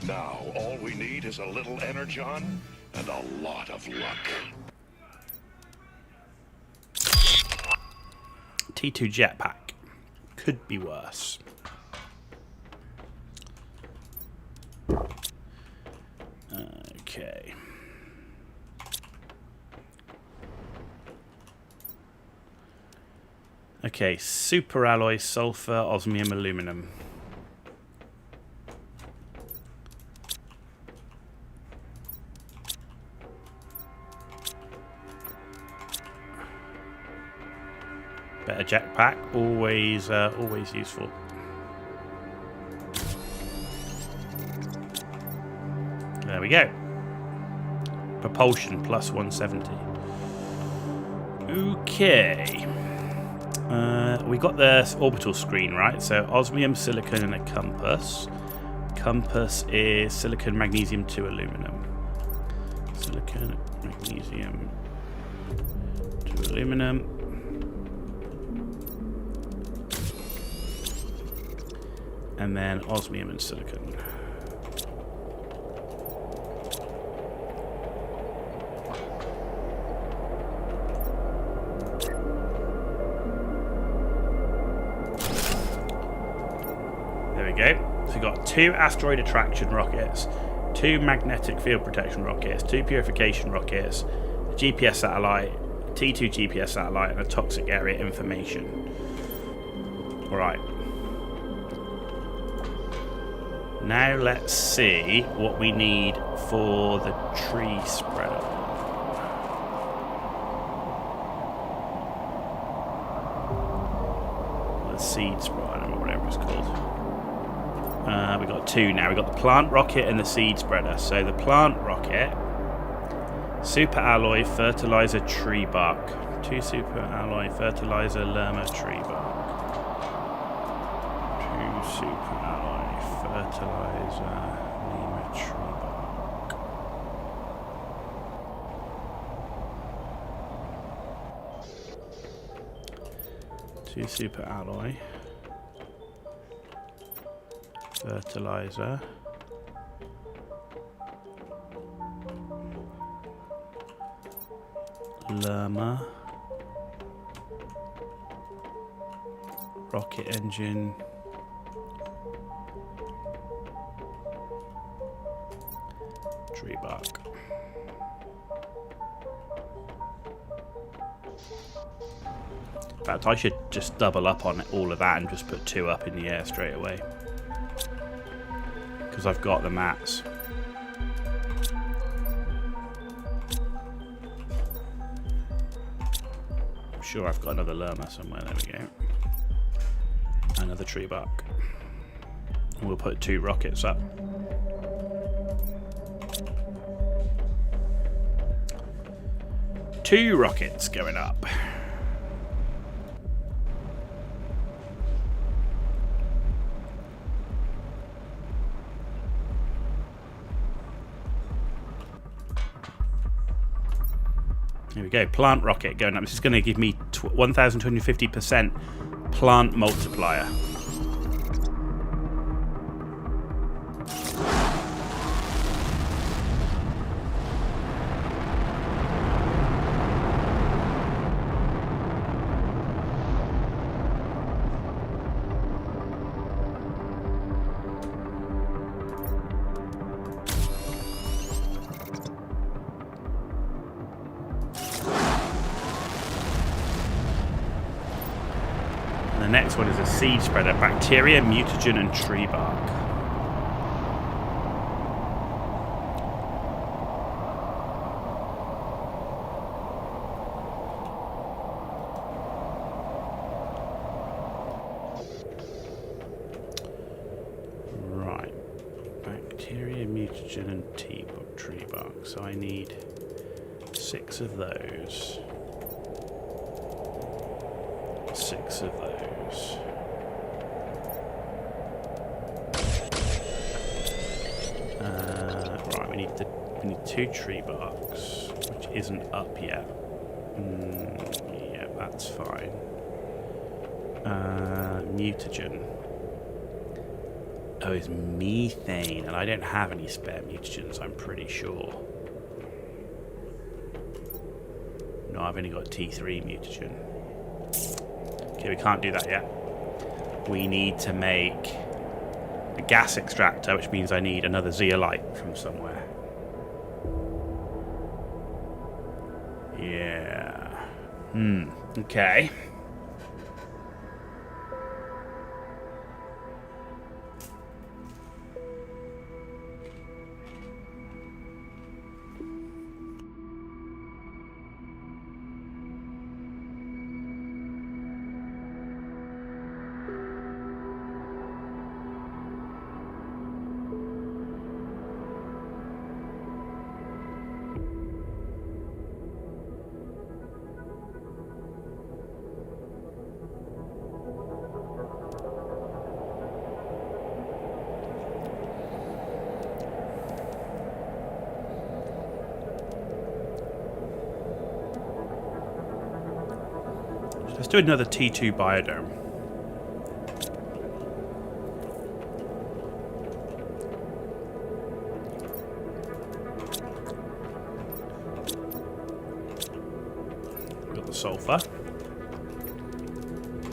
Now, all we need is a little energon and a lot of luck. T2 jetpack. Could be worse. Okay. Okay, super alloy, sulfur, osmium, aluminum. Better jetpack, always useful. There we go. Propulsion plus 170. Okay. We got the orbital screen, right? So osmium, silicon, and a compass. Compass is silicon, magnesium, 2 aluminum. Silicon, magnesium, 2 aluminum. And then osmium and silicon. There we go. So we've got 2 asteroid attraction rockets, 2 magnetic field protection rockets, 2 purification rockets, a GPS satellite, T2 GPS satellite, and a toxic area information. Alright. Now let's see what we need for the tree spreader. The seed spreader, I don't know whatever it's called. We've got 2 now. We've got the plant rocket and the seed spreader. So the plant rocket, super alloy, fertilizer, tree bark, 2 super alloy fertilizer lerma tree bark. 2 super alloy fertilizer lerma tree bark. 2 super alloy fertilizer lerma rocket engine tree bark. In fact, I should just double up on all of that and just put 2 up in the air straight away, because I've got the mats. I'm sure I've got another lerma somewhere. There we go. Another tree bark. And we'll put 2 rockets up. Two rockets going up. Here we go, plant rocket going up. This is going to give me 1,250% plant multiplier. The next one is a seed spreader, bacteria, mutagen, and tree bark. Right, bacteria, mutagen, and tree bark. So I need 6 of those. 6 of those. Right, we need 2 tree barks, which isn't up yet. Yeah, that's fine. Mutagen. Oh, it's methane, and I don't have any spare mutagens, I'm pretty sure. No, I've only got T3 mutagen. Okay, we can't do that yet. We need to make a gas extractor, which means I need another zeolite from somewhere. Yeah. Okay. Let's do another T2 biodome. Got the sulfur.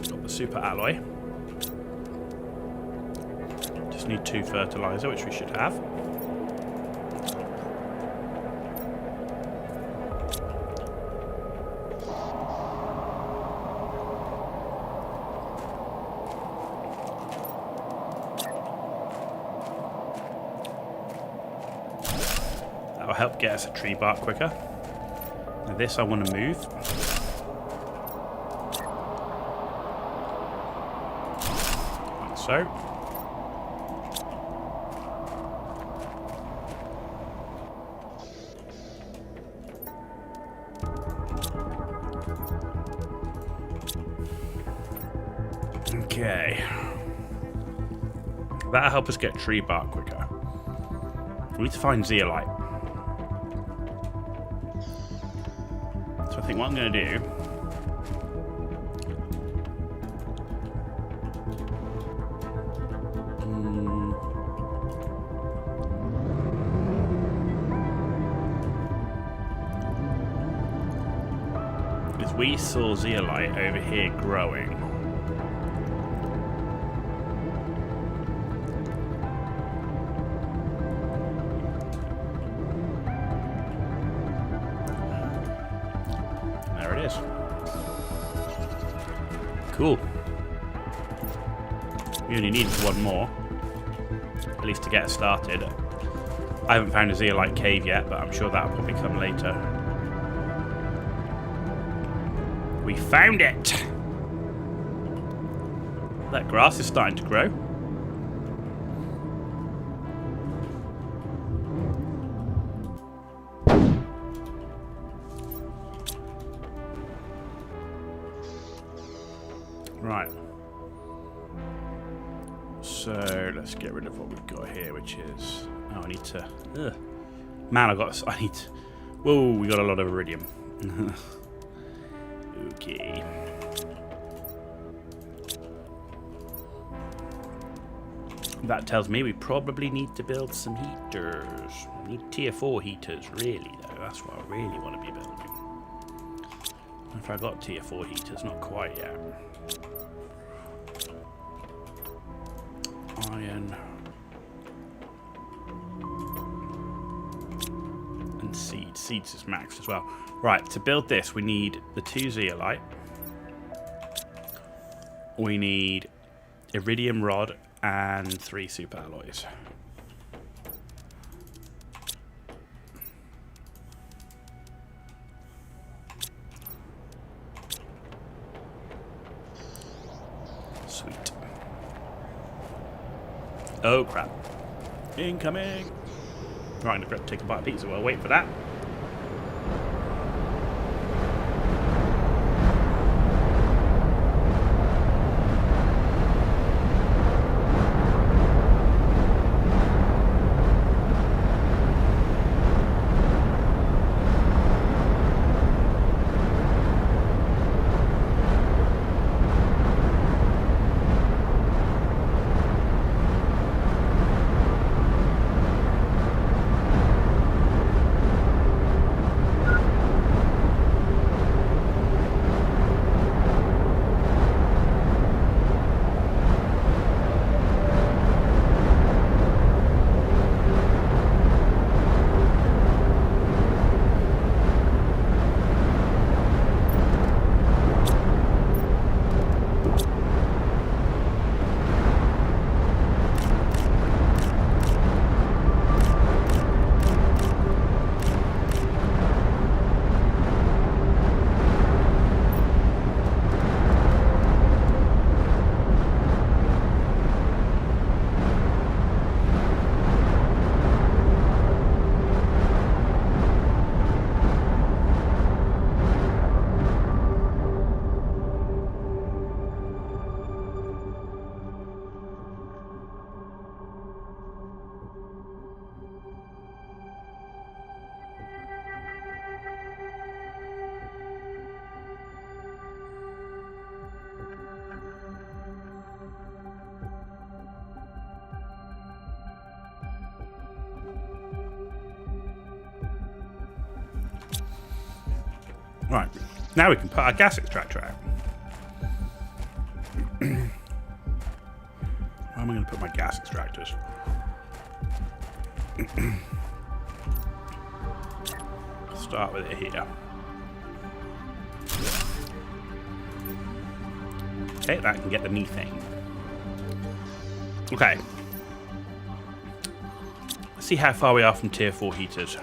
Got the super alloy. Just need 2 fertilizer, which we should have. That'll help get us a tree bark quicker. Now this I want to move. Like so. That'll help us get tree bark quicker. We need to find zeolite. So I think what I'm going to do... is we saw zeolite over here growing. There it is. Cool. We only need one more, at least to get started. I haven't found a zeolite cave yet, but I'm sure that'll probably come later. We found it! That grass is starting to grow. Right. So let's get rid of what we've got here, which is... Oh, I need to... Ugh. Man, I need to... Whoa, we got a lot of iridium. Okay. That tells me we probably need to build some heaters. We need tier 4 heaters, really, though. That's what I really want to be building. If I got tier 4 heaters, not quite yet. Iron. And seeds. Seeds is maxed as well. Right, to build this, we need the 2 zeolite. We need iridium rod and 3 super alloys. Sweet. Oh crap. Incoming! Right, I'm going to take a bite of pizza while I wait for that. Right, now we can put our gas extractor out. Where am I going to put my gas extractors? Start with it here. Okay, that can get the methane. Okay. Let's see how far we are from tier 4 heaters.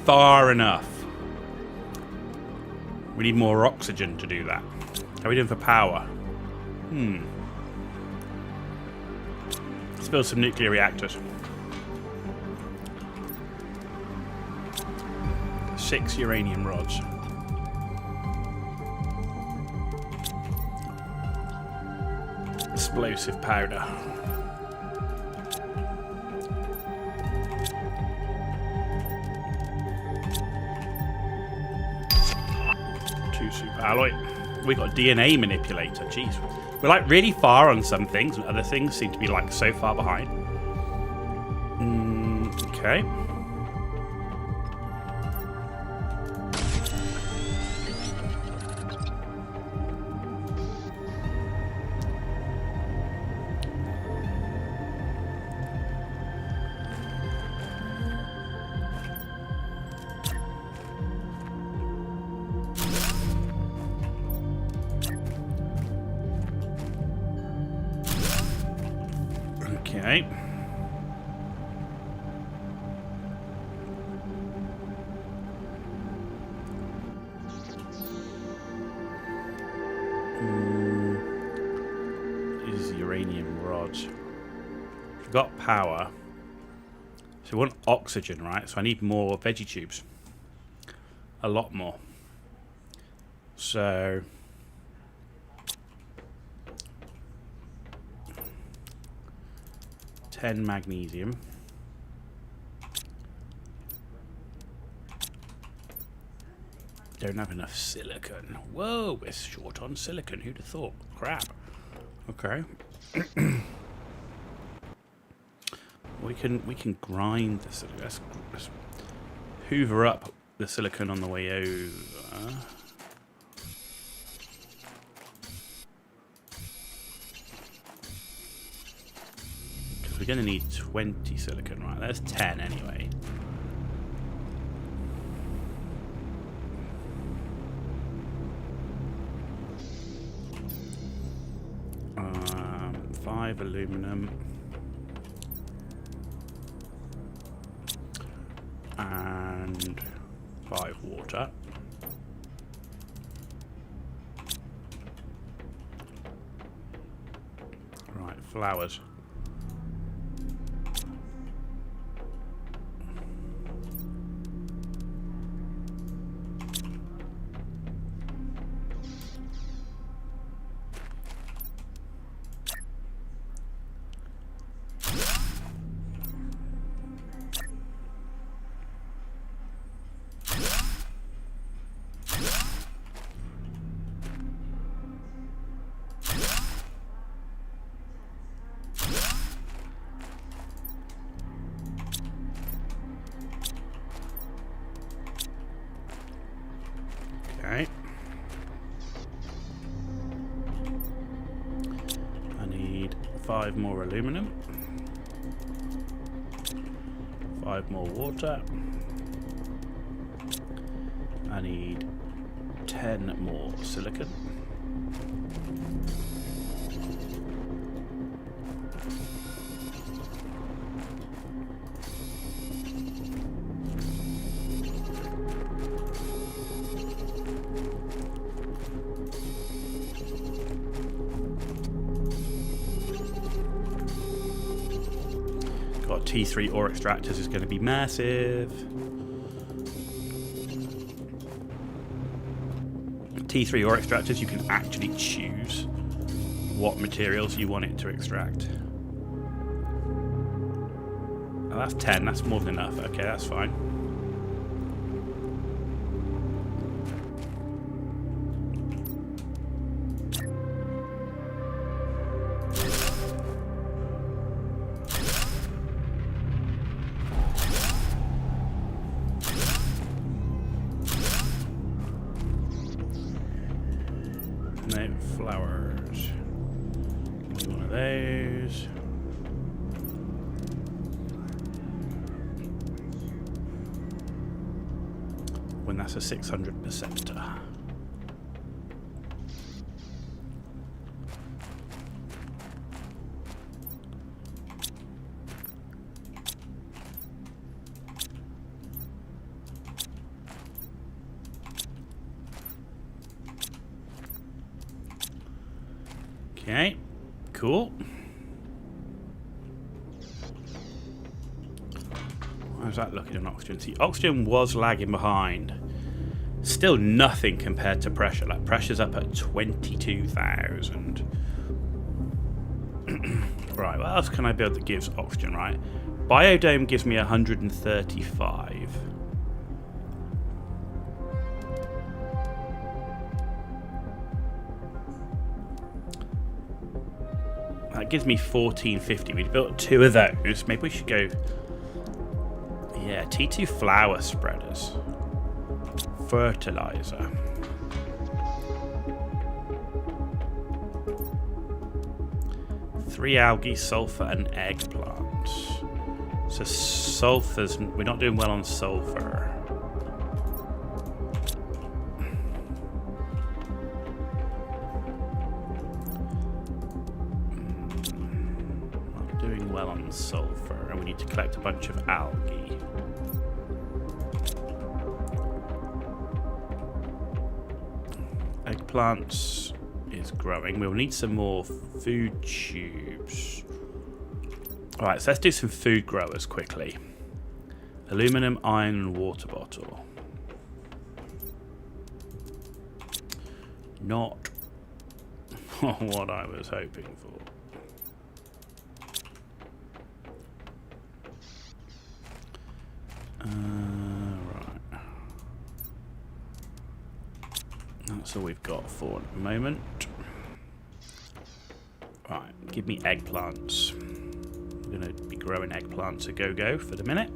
Far enough. We need more oxygen to do that. How are we doing for power? Let's build some nuclear reactors. 6 uranium rods. explosive powder. Two super alloy. We got a DNA manipulator. Jeez, we're like really far on some things, and other things seem to be like so far behind. Okay. Okay. This is uranium rods. We've got power. So we want oxygen, right? So I need more veggie tubes. A lot more. So... $10 magnesium. Don't have enough silicon. Whoa, we're short on silicon. Who'd have thought? Crap. Okay. we can grind the silicon. Let's hoover up the silicon on the way over. We're going to need 20 silicon, right? There's 10 anyway. Five aluminum. And 5 water. Right, flowers. Okay. I need 5 more aluminum. 5 more water. I need 10 more silicon. Got T3 ore extractors is going to be massive. T3 ore extractors, you can actually choose what materials you want it to extract. Oh, that's 10, that's more than enough. Okay, that's fine. No flowers. One of those. When that's a 600%. Okay, cool. How's that looking in oxygen? See, oxygen was lagging behind. Still nothing compared to pressure. Like, pressure's up at 22,000. Right, what else can I build that gives oxygen, right? Biodome gives me 135. That gives me 1450. We built 2 of those. Maybe we should go... Yeah, T2 flower spreaders. Fertilizer. Three algae, sulfur, and eggplant. So sulfur's... We're not doing well on sulfur. Not doing well on sulfur, and we need to collect a bunch of algae. Eggplants is growing. We'll need some more food tubes. Alright, so let's do some food growers quickly. Aluminum, iron, and water bottle. Not what I was hoping for. Right. That's all we've got for the moment. Right, give me eggplants. I'm going to be growing eggplants a go-go for the minute.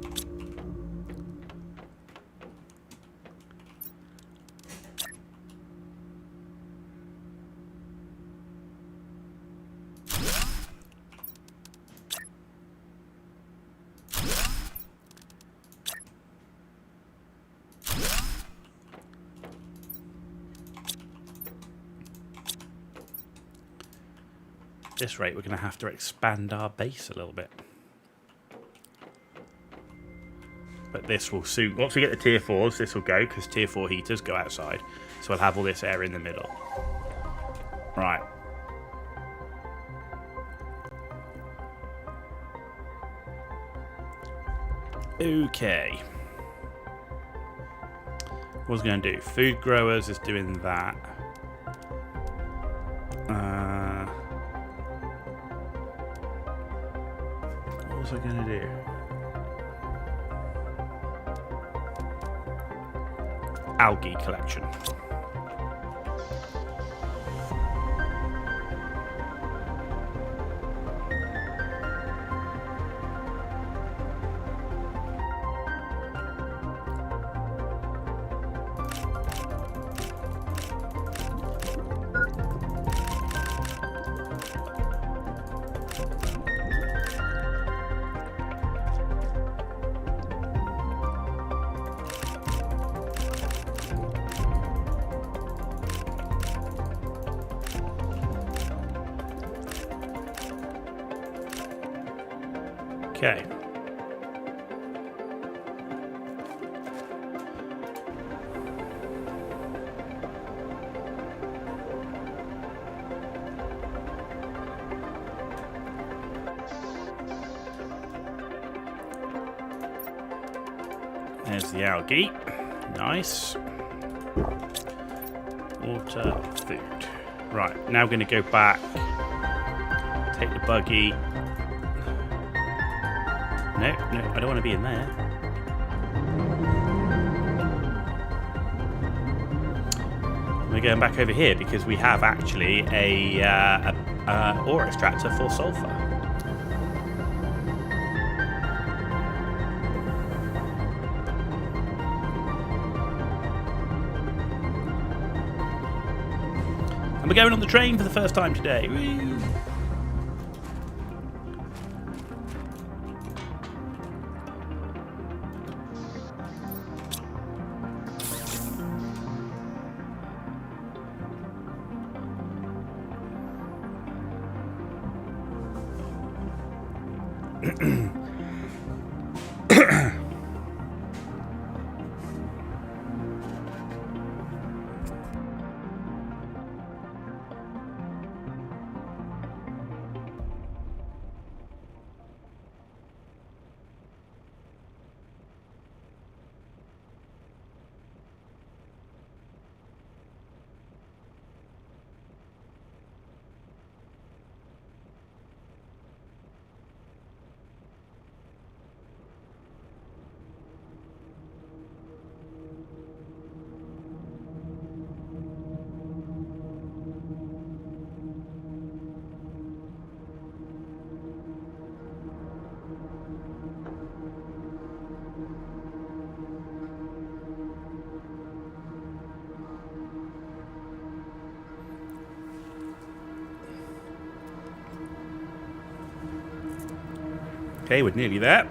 At this rate, we're going to have to expand our base a little bit. But this will soon, once we get the tier 4s, this will go, because tier 4 heaters go outside. So I'll have all this air in the middle. Right. Okay. What was I going to do? Food growers is doing that. What was I going to do? Algae collection. Okay. There's the algae. Nice. Water, food. Right, now we're going to go back. Take the buggy. No, I don't want to be in there. We're going back over here because we have actually a ore extractor for sulfur. And we're going on the train for the first time today. Whee! Okay, we're nearly there.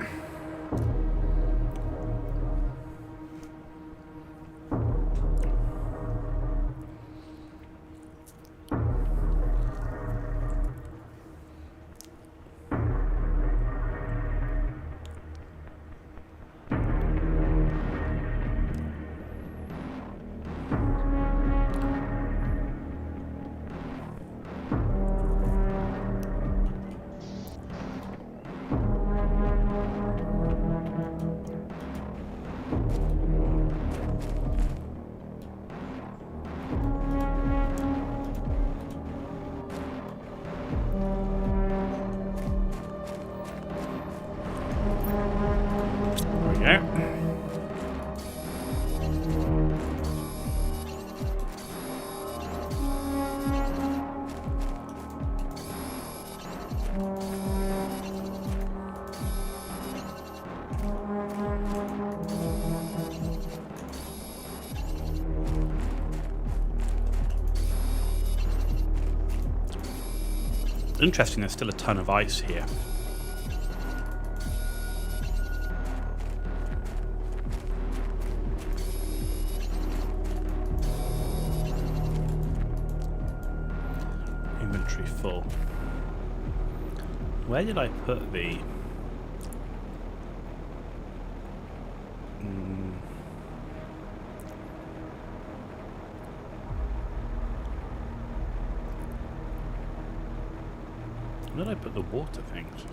There we go. Interesting, there's still a ton of ice here. Inventory full. Where did I put the... Where did I put the water things?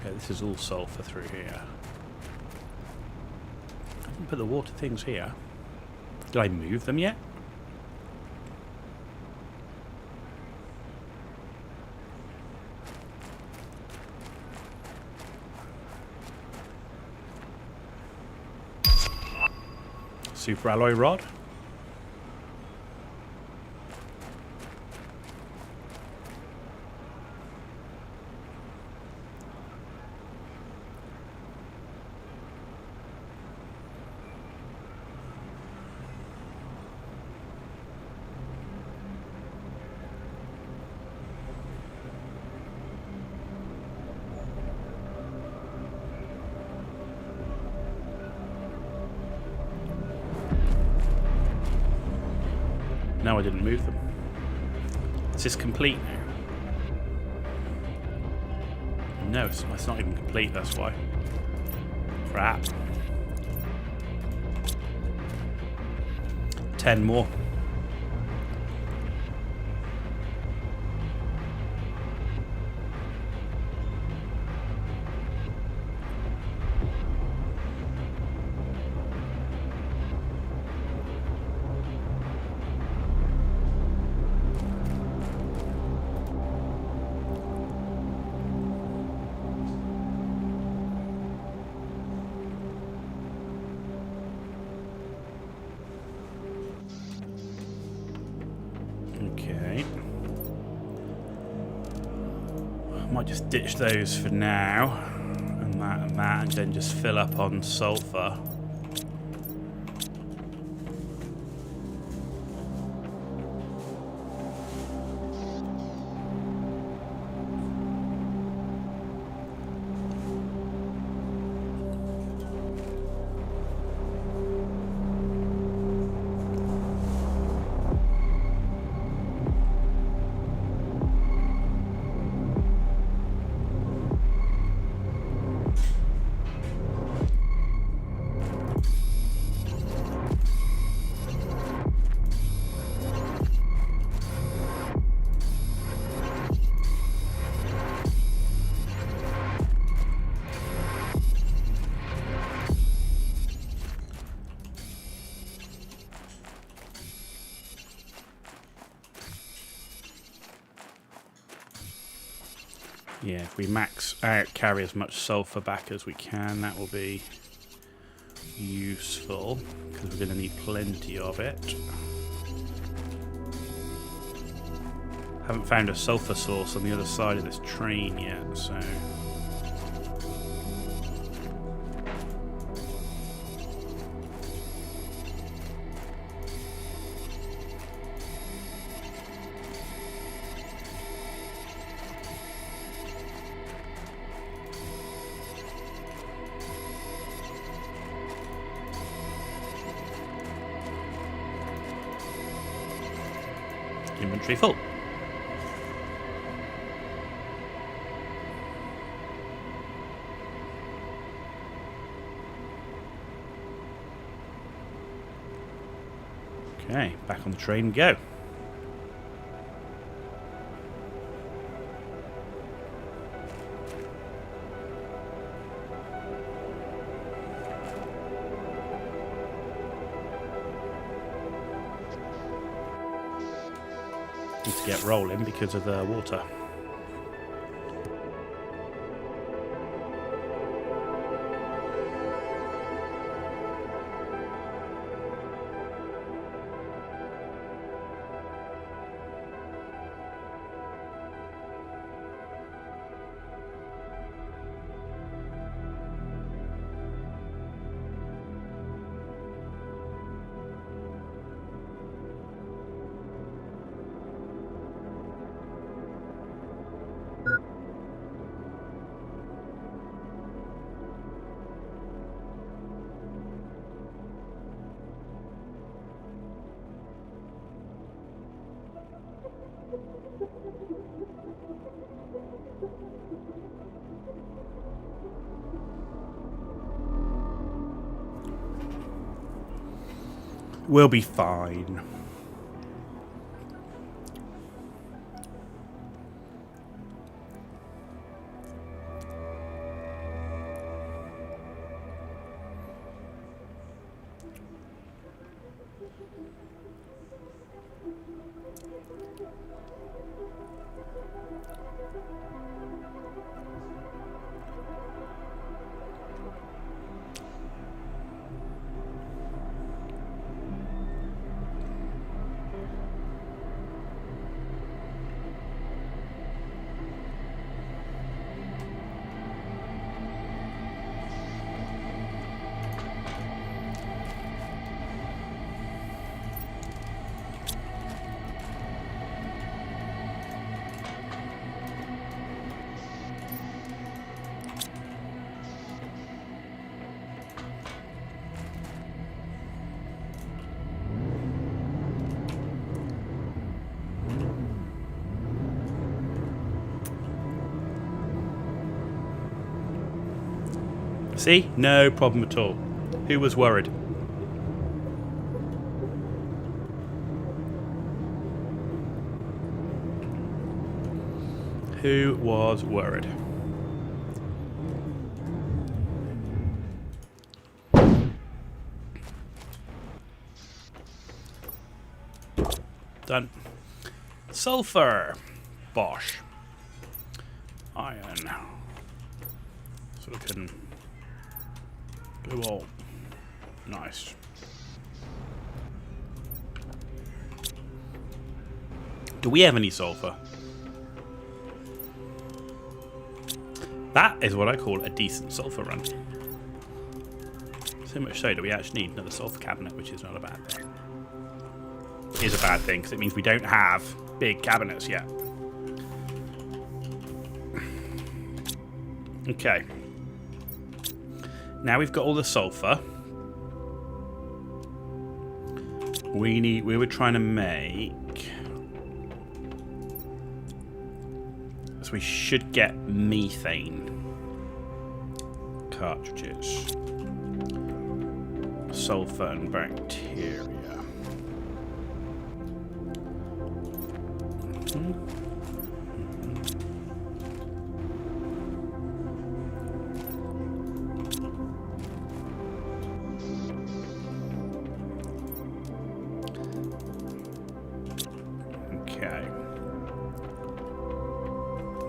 Okay, this is all sulfur through here. I didn't put the water things here. Did I move them yet? Super alloy rod. No, I didn't move them. Is this complete now? No, it's not even complete, that's why. Crap. 10 more. Okay. I might just ditch those for now, and that, and then just fill up on sulfur. Yeah, if we max out, carry as much sulfur back as we can, that will be useful, because we're going to need plenty of it. Haven't found a sulfur source on the other side of this train yet, so... Inventory full. Okay, back on the train we go. Need to get rolling because of the water. We'll be fine. See? No problem at all. Who was worried? Who was worried? Done. Sulfur. Bosh. Iron. So we can go all. Nice. Do we have any sulfur? That is what I call a decent sulfur run. So much so, do we actually need another sulfur cabinet, which is not a bad thing. It is a bad thing, because it means we don't have big cabinets yet. Okay. Now we've got all the sulfur. We were trying to make... So we should get methane cartridges. Sulfur and bacteria.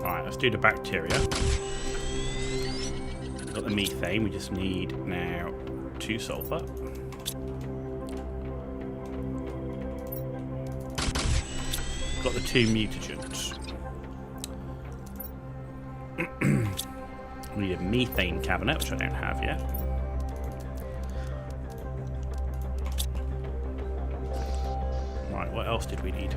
Alright, let's do the bacteria. Got the methane, we just need now 2 sulfur. Got the 2 mutagens. We need a methane cabinet, which I don't have yet. Right, what else did we need?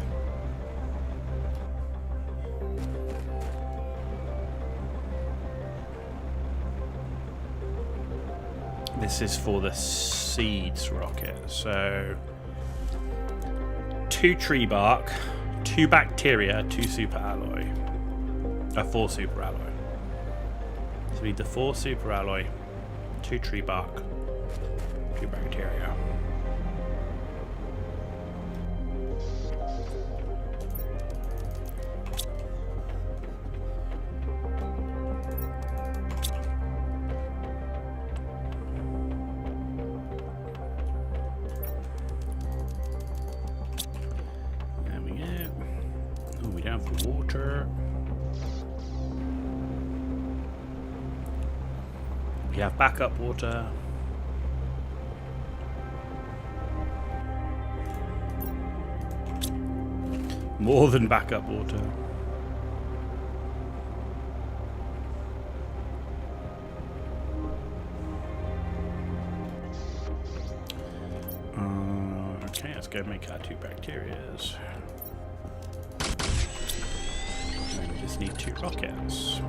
This is for the seeds rocket. So 2 tree bark, 2 bacteria, 2 super alloy. 4 super alloy. So we need the 4 super alloy, 2 tree bark, 2 bacteria. There we go. Oh, we don't have the water. We have backup water. More than backup water. Okay, let's go make our 2 bacterias. And we just need 2 rockets.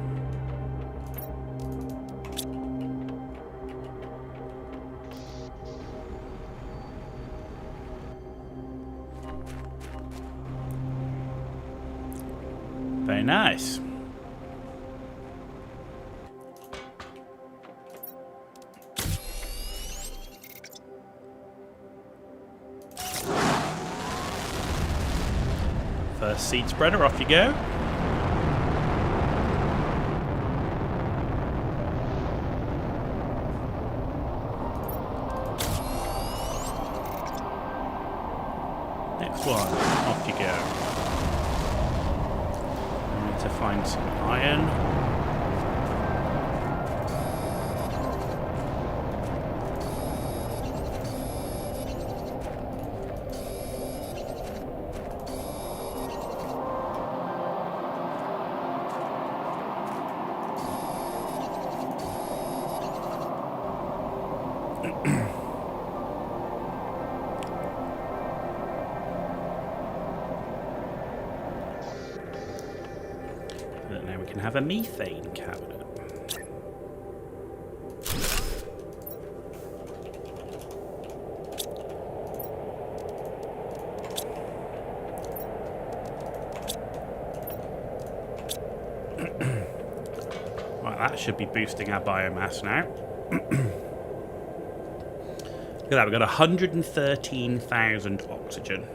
Very nice. First seed spreader, off you go. Next one, off you go. To find some iron. Now we can have a methane cabinet. Right, that should be boosting our biomass now. Look at that, we've got 113,000 oxygen.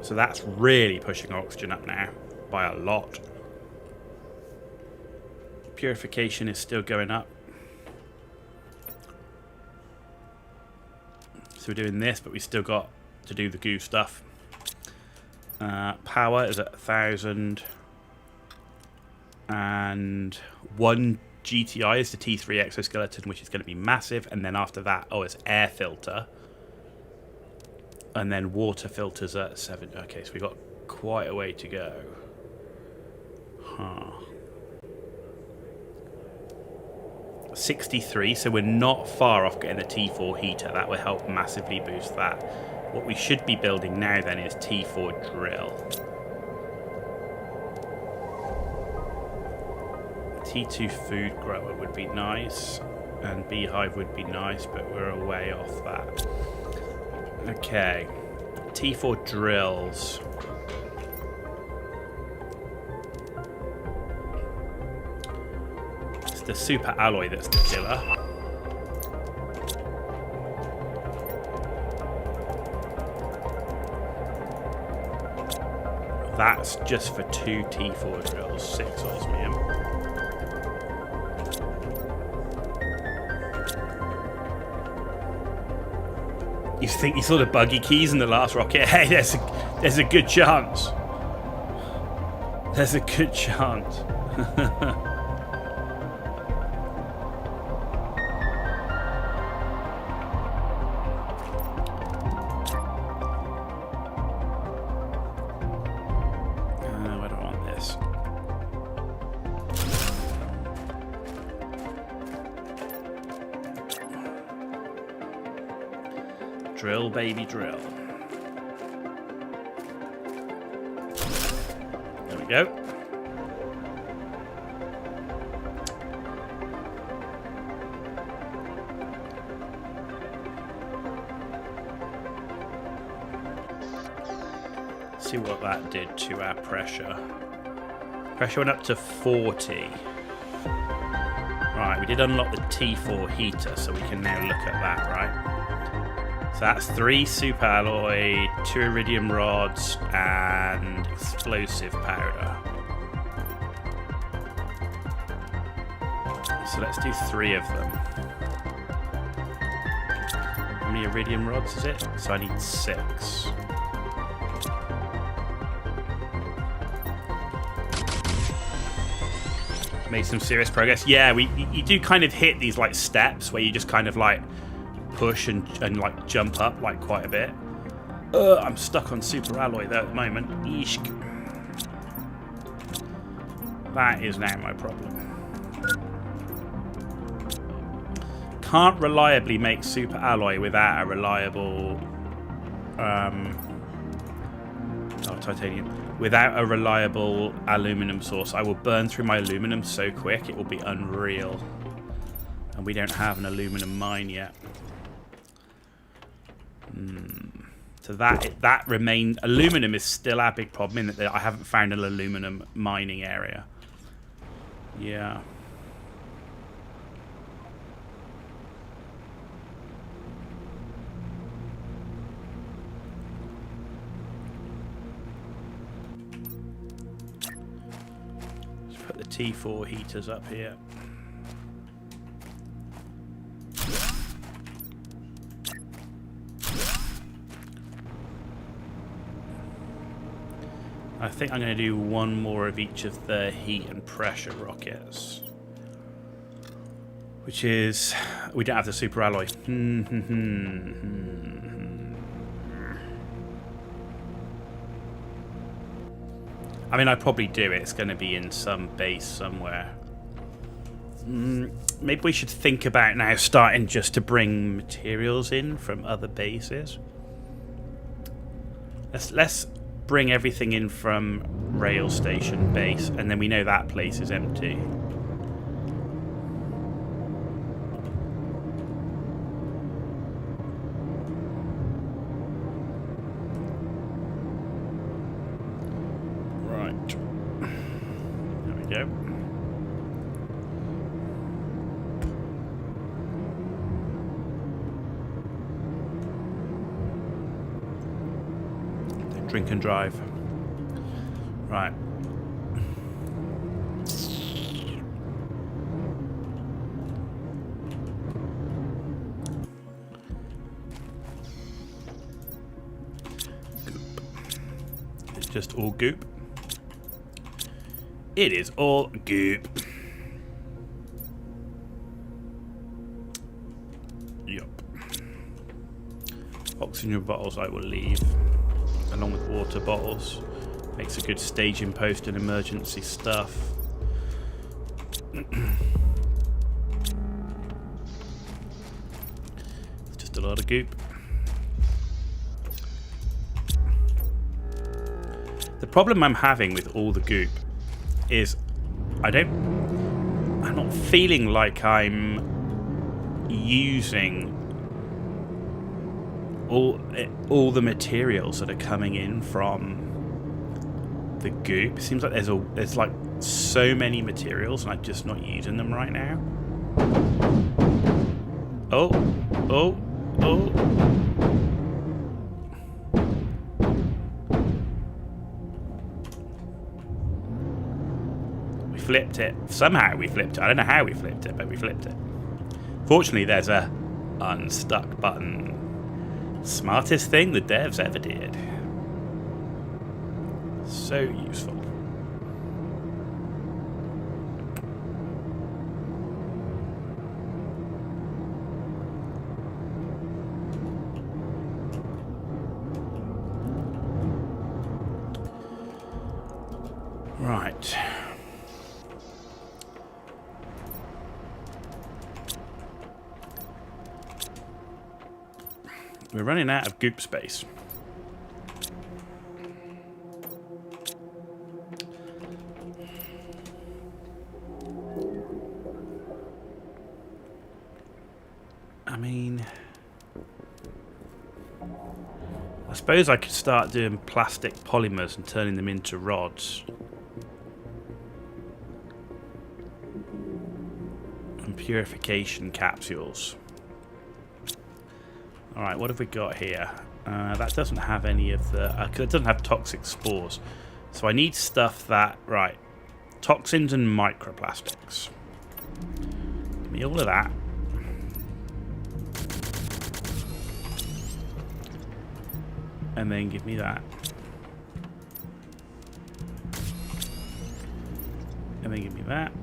So that's really pushing oxygen up now. By a lot. Purification is still going up. So we're doing this, but we still got to do the goo stuff. Power is at 1,000. And 1 GTI is the T3 exoskeleton, which is going to be massive. And then after that, it's air filter. And then water filters at 7. Okay, so we've got quite a way to go. Huh. 63, so we're not far off getting the T4 heater. That will help massively boost that. What we should be building now then is T4 drill. T2 food grower would be nice, and beehive would be nice, but we're a way off that. Okay, T4 drills. It's the super alloy that's the killer. That's just for 2 T4 drills, 6 osmium. You think you saw the buggy keys in the last rocket? Hey, there's a good chance. There's a good chance. I don't want this. Drill, baby, drill. There we go. See what that did to our pressure. Pressure went up to 40. Right, we did unlock the T4 heater, so we can now look at that, right? So that's 3 super alloy, 2 iridium rods, and explosive powder. So let's do 3 of them. How many iridium rods is it? So I need 6. Made some serious progress. Yeah, you do kind of hit these like steps where you just kind of like push and like jump up like quite a bit. I'm stuck on super alloy there at the moment. Eesh. That is now my problem. Can't reliably make super alloy without a reliable titanium. Without a reliable aluminum source. I will burn through my aluminum so quick it will be unreal. And we don't have an aluminum mine yet. So that remains. Aluminum is still our big problem in that I haven't found an aluminum mining area. Yeah. Let's put the T4 heaters up here. I think I'm going to do 1 more of each of the heat and pressure rockets. Which is... we don't have the super alloy. I mean, I probably do it. It's going to be in some base somewhere. Maybe we should think about now starting just to bring materials in from other bases. Let's bring everything in from rail station base, and then we know that place is empty. Right. There we go. Drink and drive. Right. Goop. It's just all goop. It is all goop. Yup. Oxygen bottles I will leave, along with water bottles. Makes a good staging post and emergency stuff. It's just a lot of goop. The problem I'm having with all the goop is I'm not feeling like I'm using all the materials that are coming in from the goop. It seems like there's like so many materials and I'm just not using them right now. Oh. We flipped it. Somehow we flipped it. I don't know how we flipped it, but we flipped it. Fortunately, there's a unstuck button. Smartest thing the devs ever did. So useful. Right. We're running out of goop space. I mean, I suppose I could start doing plastic polymers and turning them into rods. And purification capsules. Alright, what have we got here? That doesn't have any of the... it doesn't have toxic spores. So I need stuff that... Right. Toxins and microplastics. Give me all of that. And then give me that. And then give me that.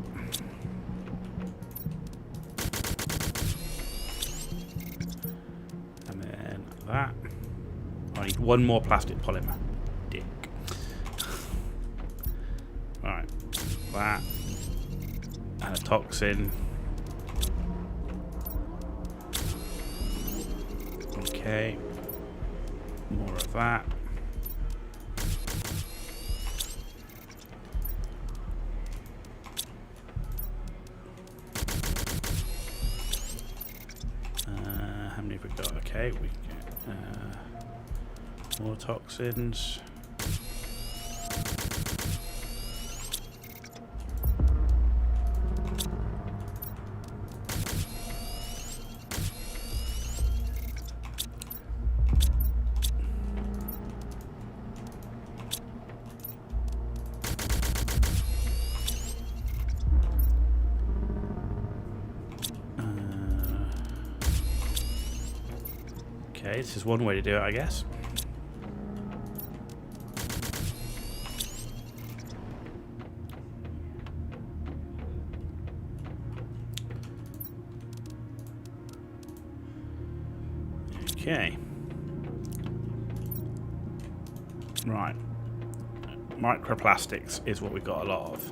And then that. I need one more plastic polymer. Dick. Alright. That. And a toxin. Okay. More of that. How many have we got? Okay, we get more toxins. Okay, this is one way to do it, I guess. Okay. Right. Microplastics is what we've got a lot of.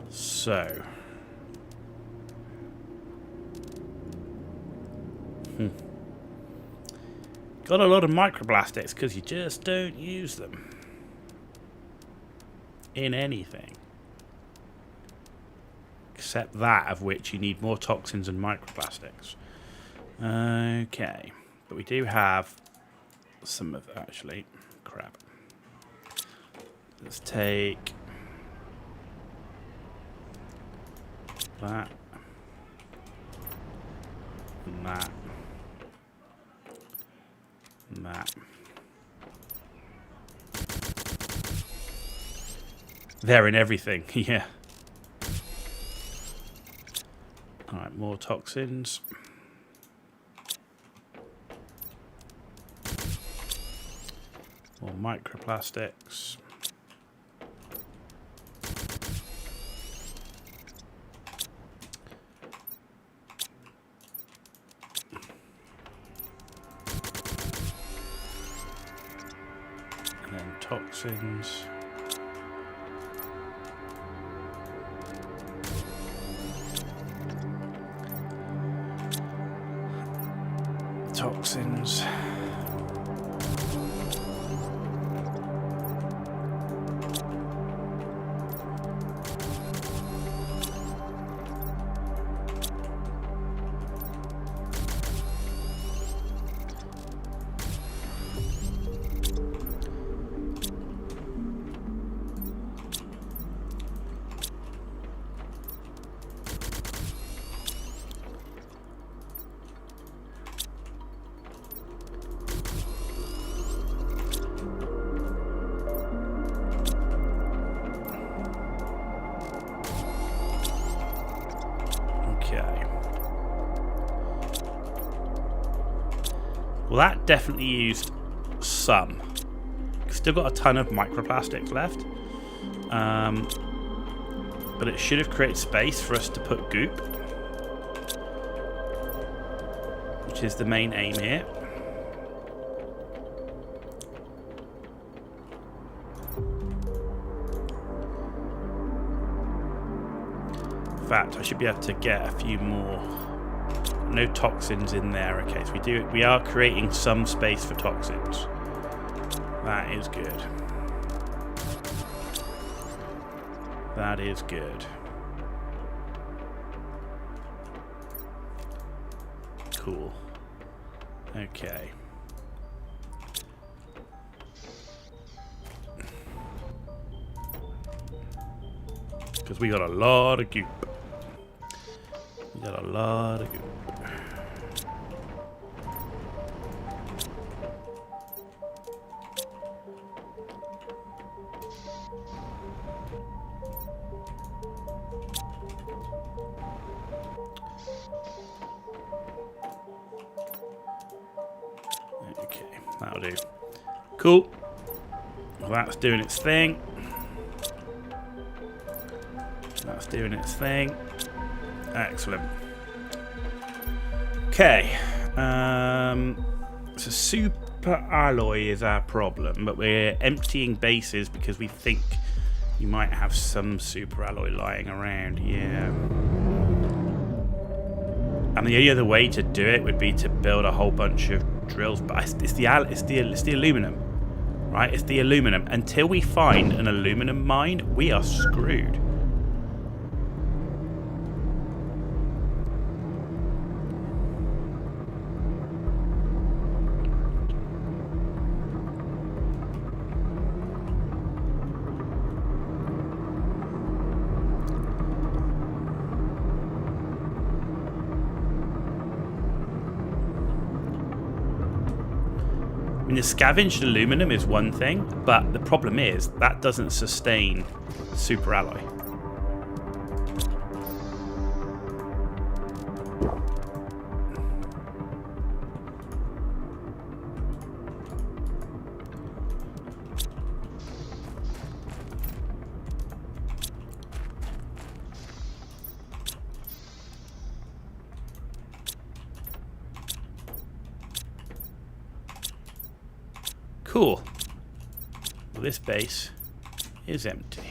So. Got a lot of microplastics because you just don't use them in anything. Except that of which you need more toxins and microplastics. Okay. But we do have some of... Actually, crap. Let's take that and that. And that. They're in everything, yeah. Alright, more toxins. More microplastics. And then toxins. Toxins. Well, that definitely used some. Still got a ton of microplastics left. But it should have created space for us to put goop, which is the main aim here. fact, I should be able to get a few more. No toxins in there. Okay, so we are creating some space for toxins. That is good. That is good. Cool. Okay. Because we got a lot of goop. We got a lot of goop. Okay, that'll do. Cool. Well, that's doing its thing. That's doing its thing. Excellent. Okay. So super alloy is our problem, but we're emptying bases because we think you might have some super alloy lying around. Yeah. And the only other way to do it would be to build a whole bunch of drills, but it's the aluminum, right? It's the aluminum. Until we find an aluminum mine, we are screwed. I mean, the scavenged aluminum is one thing, but the problem is that doesn't sustain super alloy. Cool. Well, this base is empty.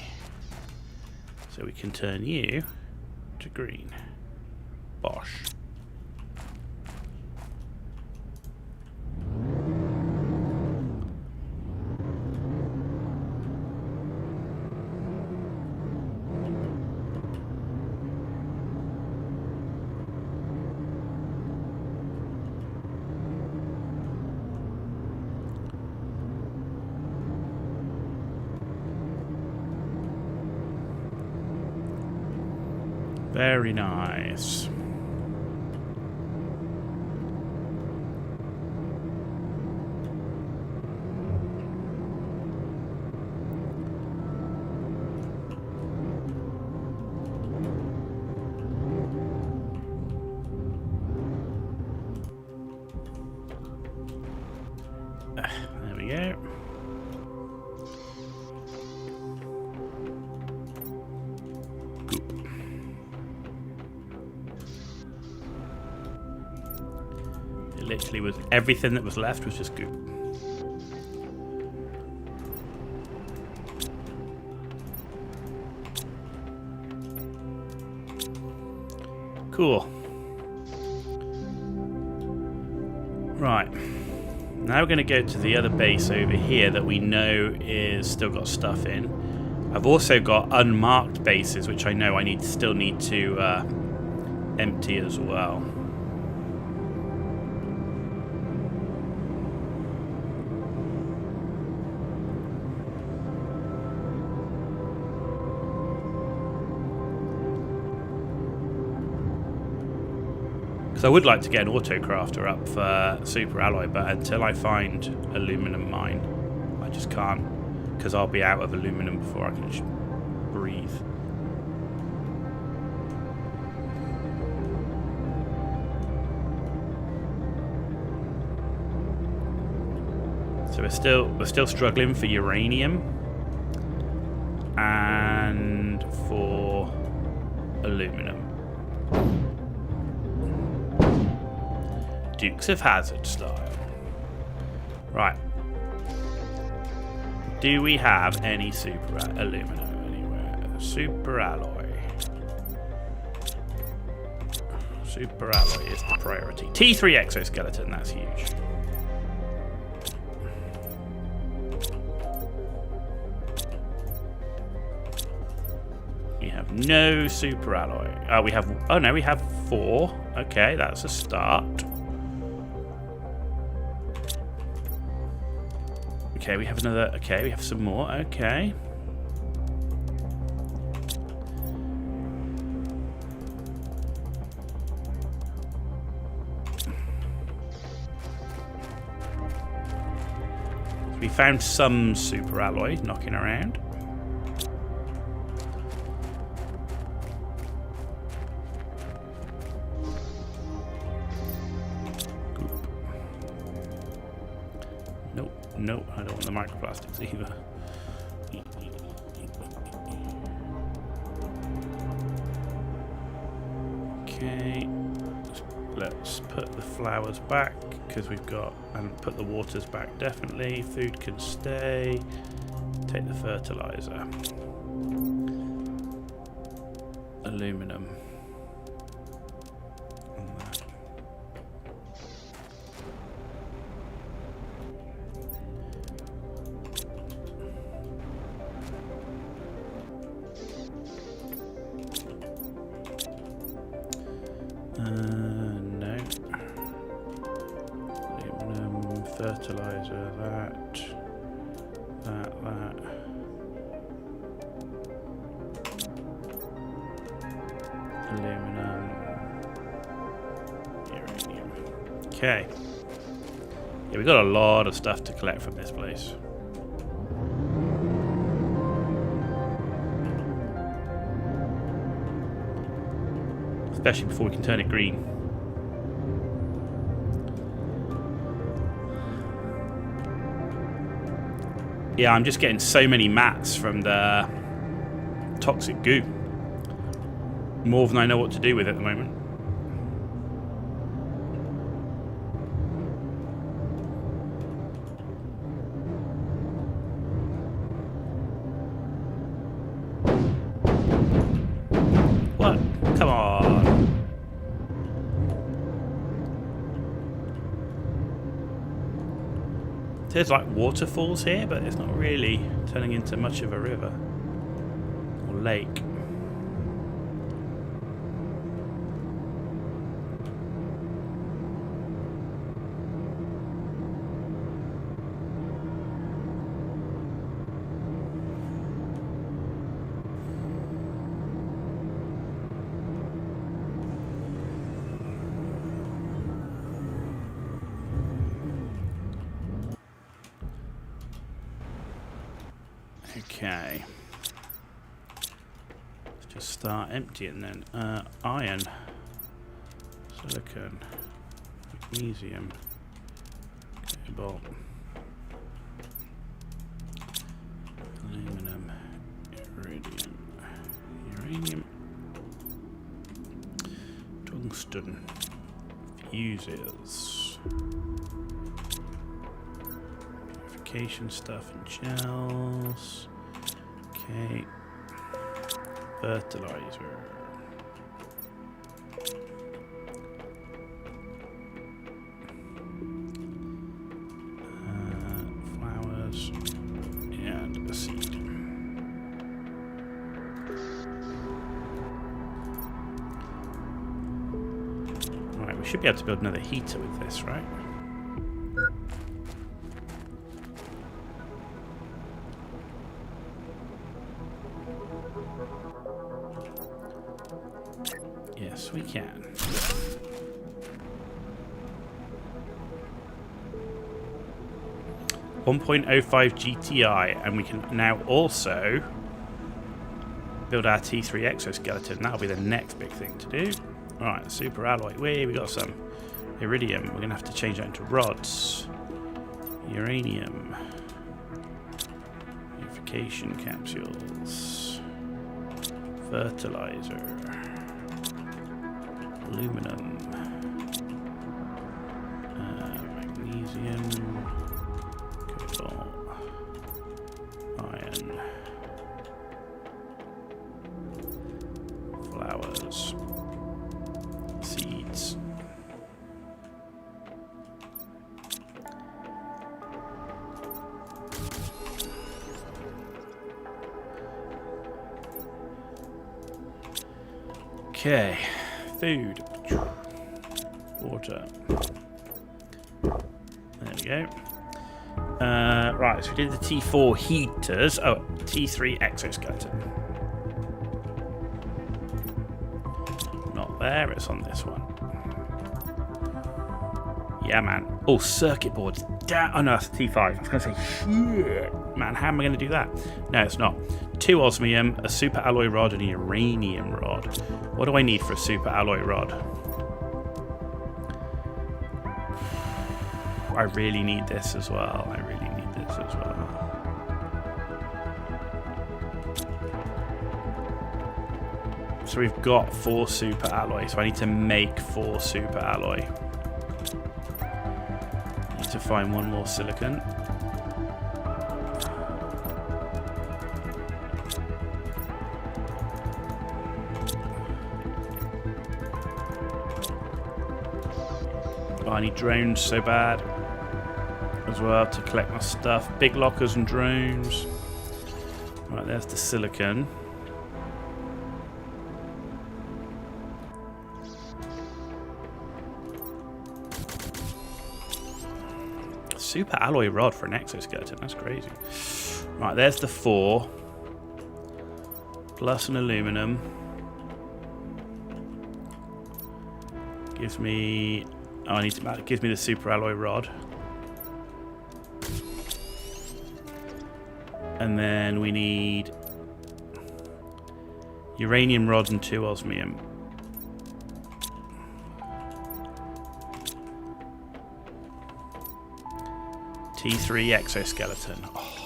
So we can turn you to green. Bosh. Very nice. There we go. Literally was everything that was left was just goop. Cool. Right. Now we're going to go to the other base over here that we know is still got stuff in. I've also got unmarked bases, which I know I still need to empty as well. So I would like to get an autocrafter up for super alloy, but until I find aluminum mine, I just can't, because I'll be out of aluminum before I can breathe. So we're still struggling for uranium and for aluminum. Dukes of Hazzard style. Right. Do we have any super aluminum anywhere? Super alloy. Super alloy is the priority. T3 exoskeleton, that's huge. We have no super alloy. We have. Oh no, we have 4. Okay, that's a start. Okay, we have another. Okay, we have some more. Okay. We found some super alloy knocking around. Nope, I don't want the microplastics either. Okay, let's put the flowers back because we've got, and put the waters back definitely. Food can stay. Take the fertilizer. Aluminum. No. Aluminum, fertilizer, that. Aluminum. Uranium. Okay. Yeah, we've got a lot of stuff to collect from this place. Especially before we can turn it green. Yeah, I'm just getting so many mats from the toxic goo. More than I know what to do with at the moment. What? Come on. There's like waterfalls here, but it's not really turning into much of a river or lake. Okay. Let's just start emptying then. Iron, silicon, magnesium, cobalt, aluminum, iridium, uranium, tungsten, fuses, purification stuff and gels. Okay, fertilizer. Flowers and a seed. Alright, we should be able to build another heater with this, right? Yes, we can. .05 GTI, and we can now also build our T3 exoskeleton. That'll be the next big thing to do. Alright, super alloy. We got some iridium. We're going to have to change that into rods. Uranium. Purification capsules. Fertilizer. Aluminum. Magnesium. Cobalt. Iron. Flowers. Seed. Okay, food, water. There we go. Right, so we did the T4 heaters. Oh, T3 exoskeleton. Not there, it's on this one. Yeah, man. Oh, circuit boards. Oh, no, that's T5. I was going to say, shit. Man, how am I going to do that? No, it's not. 2 osmium, a super alloy rod, and a uranium rod. What do I need for a super alloy rod? I really need this as well. I really need this as well. So we've got 4 super alloy. So I need to make 4 super alloy. Need to find 1 more silicon. Oh, I need drones so bad as well to collect my stuff. Big lockers and drones. Right, there's the silicon. Super alloy rod for an exoskeleton. That's crazy. Right, there's the 4. Plus an aluminum. Gives me... Oh, I need to... It gives me the super alloy rod. And then we need... uranium rod and 2 osmium. T3 exoskeleton. Oh.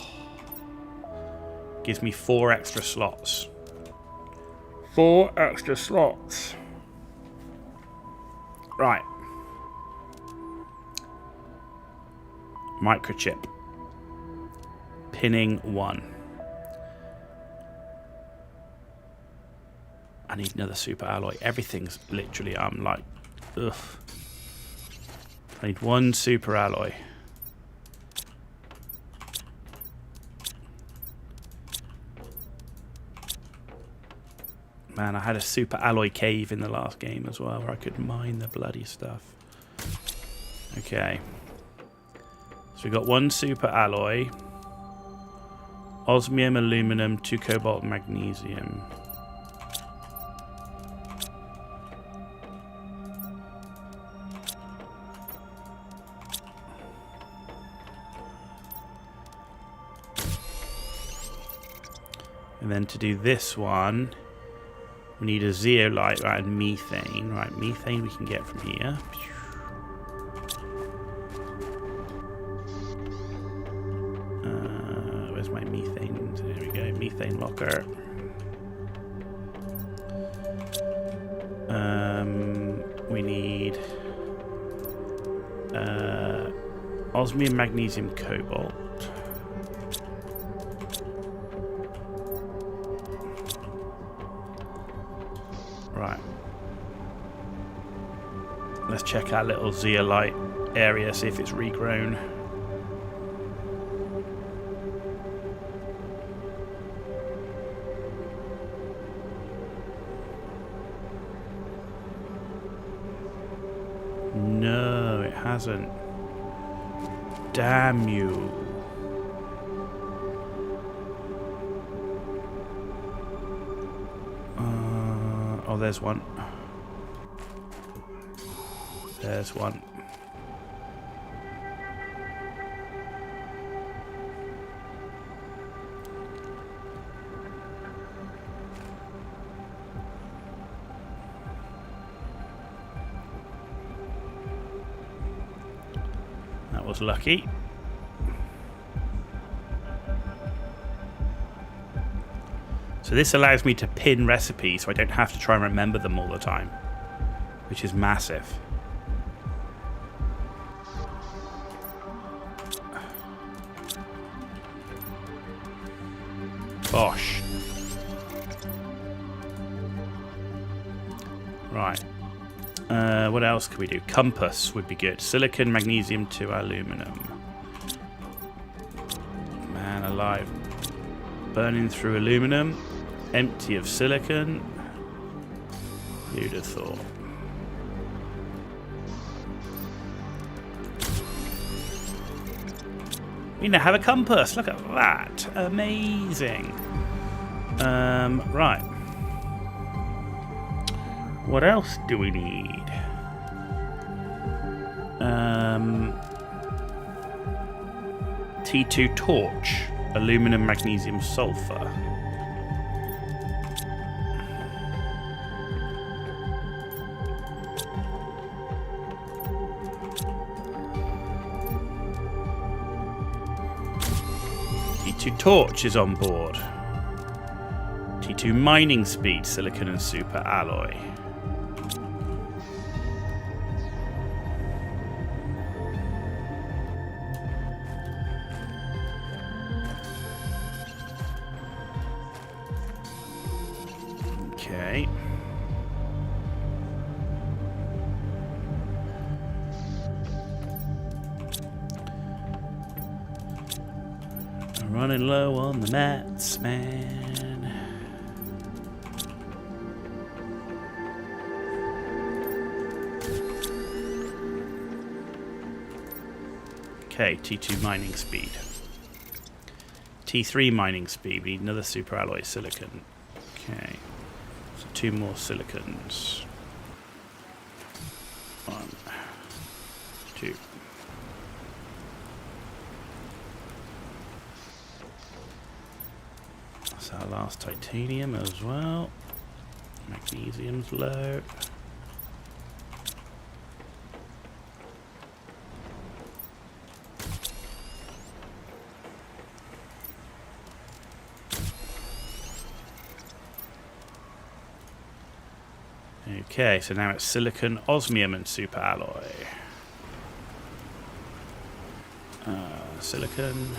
Gives me 4 extra slots. 4 extra slots. Right. Microchip. Pinning 1. I need another super alloy. Everything's literally, I'm like, ugh. I need 1 super alloy. Man, I had a super alloy cave in the last game as well, where I could mine the bloody stuff. Okay. So we got 1 super alloy. Osmium, aluminum, 2 cobalt, magnesium. And then to do this one, we need a zeolite, right, and methane. Right, methane we can get from here. Where's my methane? There we go, methane locker. We need osmium, magnesium, cobalt. Right. Let's check our little zeolite area, see if it's regrown. No, it hasn't. Damn you. Oh, there's one. There's one. That was lucky. So this allows me to pin recipes so I don't have to try and remember them all the time, which is massive. Bosh. Right. What else could we do? Compass would be good. Silicon, magnesium to aluminum. Man alive. Burning through aluminum. Empty of silicon. Who'd have thought? We now have a compass. Look at that. Amazing. Right. What else do we need? T2 torch. Aluminum, magnesium, sulfur. T2 torch is on board. T2 mining speed, silicon and super alloy. Okay. Running low on the mats, man. Okay, T2 mining speed. T3 mining speed. We need another super alloy silicon. Okay. So 2 more silicons. 1, 2. That's our last titanium as well. Magnesium's low. Okay, so now it's silicon, osmium, and super alloy. Silicon,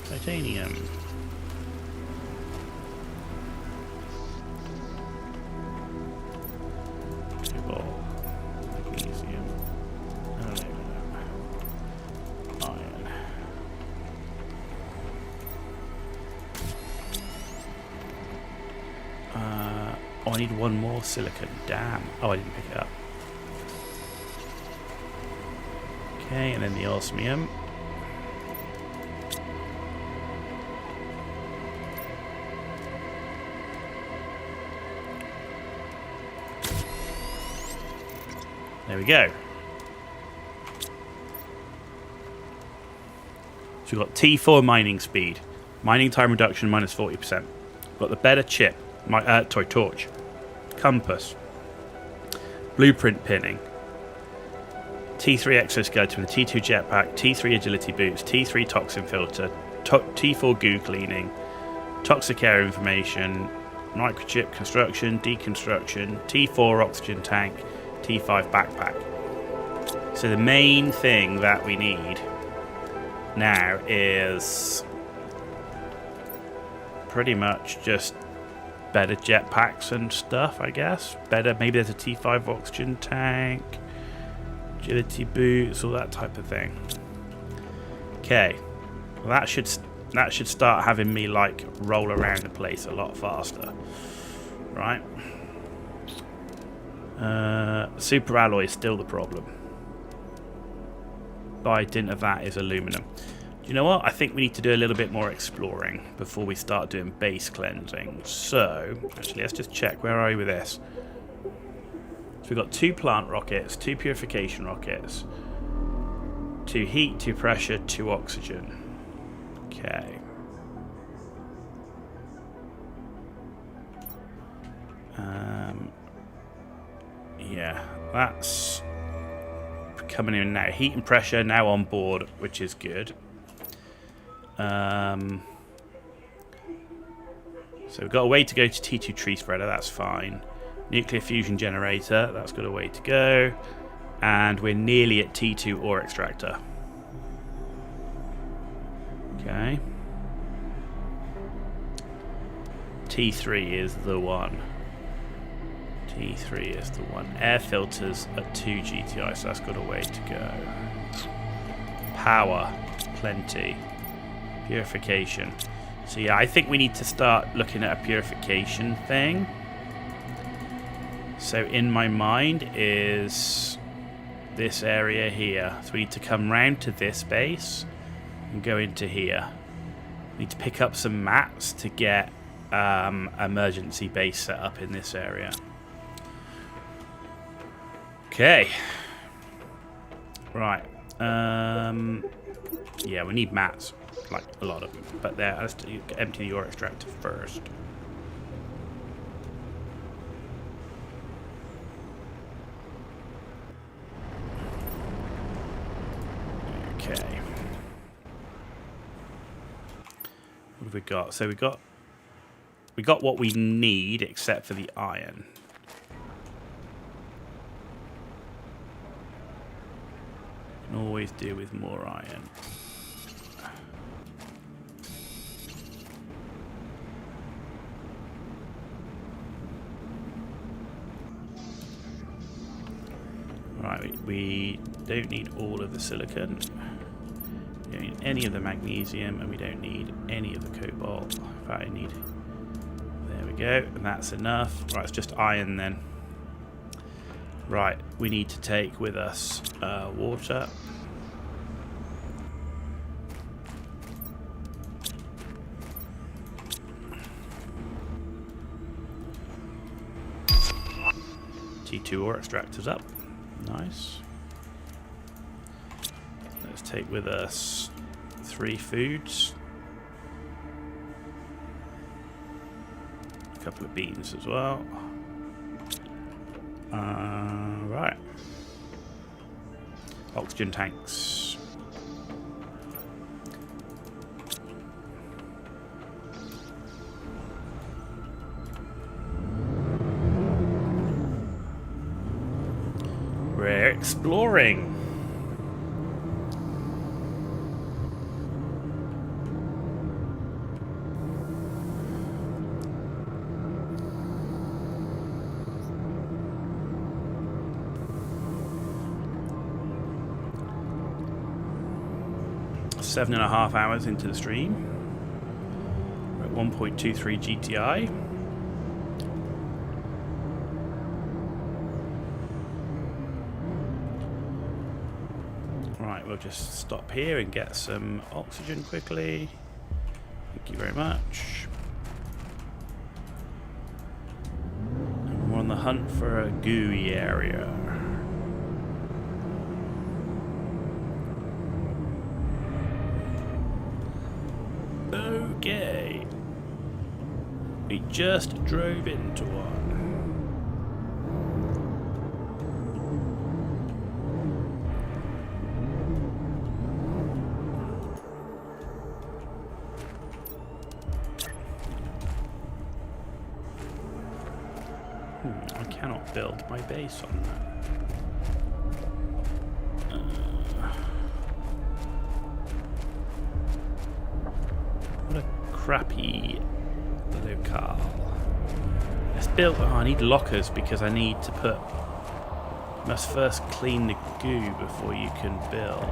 titanium. Cobalt, magnesium, aluminum, iron. Oh, I need 1 more silicon. Damn. Oh, I didn't pick it up. Okay, and then the osmium. There we go. So we've got T4 mining speed. Mining time reduction minus 40%. Got the better chip. Torch. Compass. Blueprint pinning. T3 exoskeleton with T2 jetpack, T3 agility boots, T3 toxin filter, T4 goo cleaning, toxic air information, microchip construction, deconstruction, T4 oxygen tank, T5 backpack. So the main thing that we need now is pretty much just better jetpacks and stuff, I guess. Maybe there's a T5 oxygen tank, agility boots, all that type of thing. Okay, well, that should start having me like roll around the place a lot faster, right? Super alloy is still the problem. By dint of that is aluminum. You know what? I think we need to do a little bit more exploring before we start doing base cleansing. So, actually, let's just check. Where are we with this? So we've got 2 plant rockets, 2 purification rockets, 2 heat, 2 pressure, 2 oxygen. Okay. Yeah, that's coming in now. Heat and pressure now on board, which is good. So we've got a way to go to T2 tree spreader, that's fine. Nuclear fusion generator, that's got a way to go. And we're nearly at T2 ore extractor. Okay. T3 is the one. T3 is the one. Air filters are 2 GTI, so that's got a way to go. Power, plenty. Purification. So yeah, I think we need to start looking at a purification thing. So in my mind is this area here. So we need to come round to this base and go into here. We need to pick up some mats to get emergency base set up in this area. Okay. Right. Yeah, we need mats. Like a lot of them. But there, let's empty the ore extractor first. Okay. What have we got? So we got what we need except for the iron. Can always do with more iron. Right, we don't need all of the silicon. We don't need any of the magnesium, and we don't need any of the cobalt. In fact, I need... There we go, and that's enough. Right, it's just iron then. Right, we need to take with us water. T2 ore extractors up. Nice. Let's take with us 3 foods. A couple of beans as well. Right. Oxygen tanks. We're exploring. Seven and a half hours into the stream. We're at 1.23 GTI. Right, we'll just stop here and get some oxygen quickly. Thank you very much. And we're on the hunt for a gooey area. Okay. We just drove into one. I cannot build my base on that. What a crappy locale. Let's build... Oh, I need lockers because I need to put... You must first clean the goo before you can build.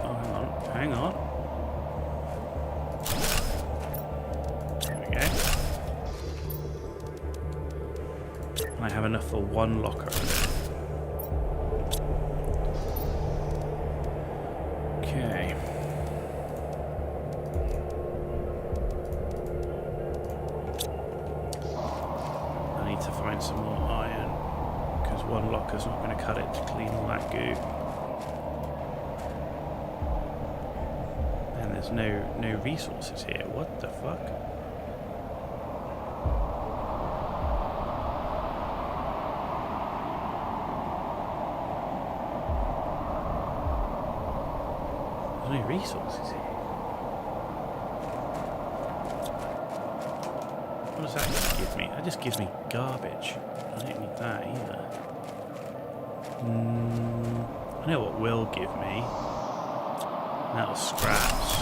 Oh, hang on. There we go. I have enough for one locker. Okay. I need to find some more iron because one locker's not going to cut it to clean all that goo. And there's no resources here. What the fuck? There's no resources here. What does that just give me? That just gives me garbage. I don't need that either. I know what will give me. Metal scraps.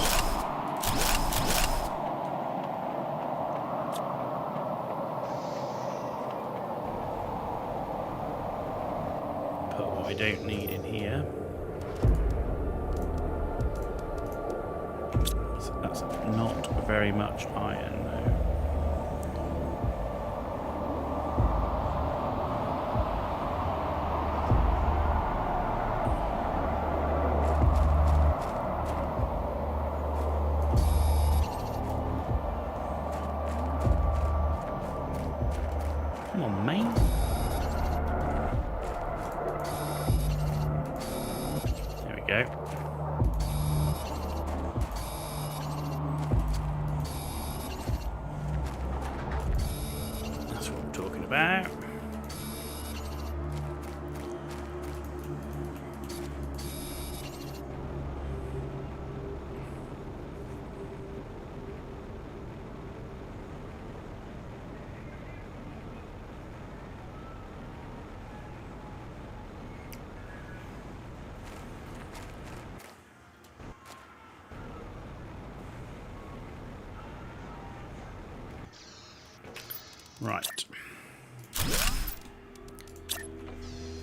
Put what I don't need in here. That's not very much iron, though. Come on, mate. There we go. That's what I'm talking about. Right.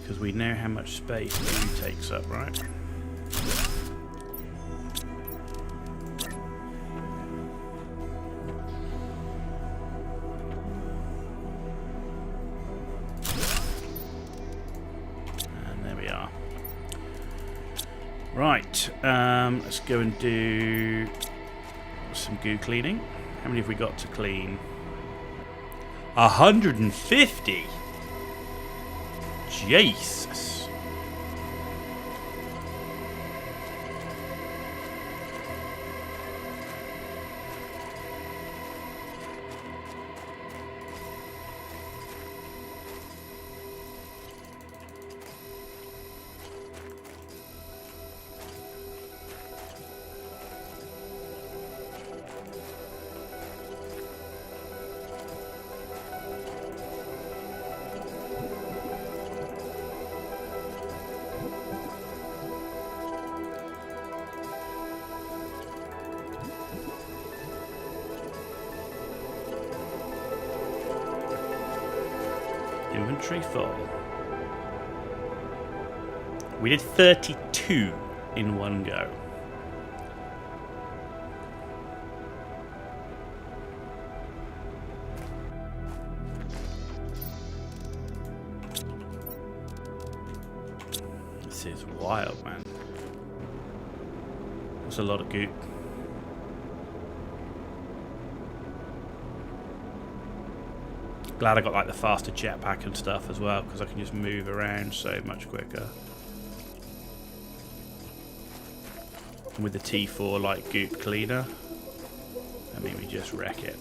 Because we know how much space food takes up, right? And there we are. Right. Let's go and do some goo cleaning. How many have we got to clean? 150. Jesus. Inventory full. We did 32 in one go. This is wild, man. That's a lot of goop. Glad I got like the faster jetpack and stuff as well, because I can just move around so much quicker. And with the T4 like goop cleaner, I mean we just wreck it.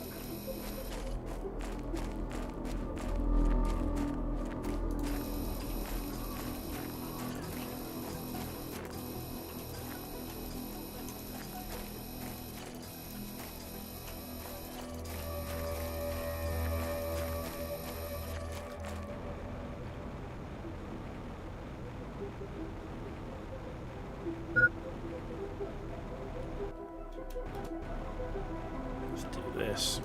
Let's do this.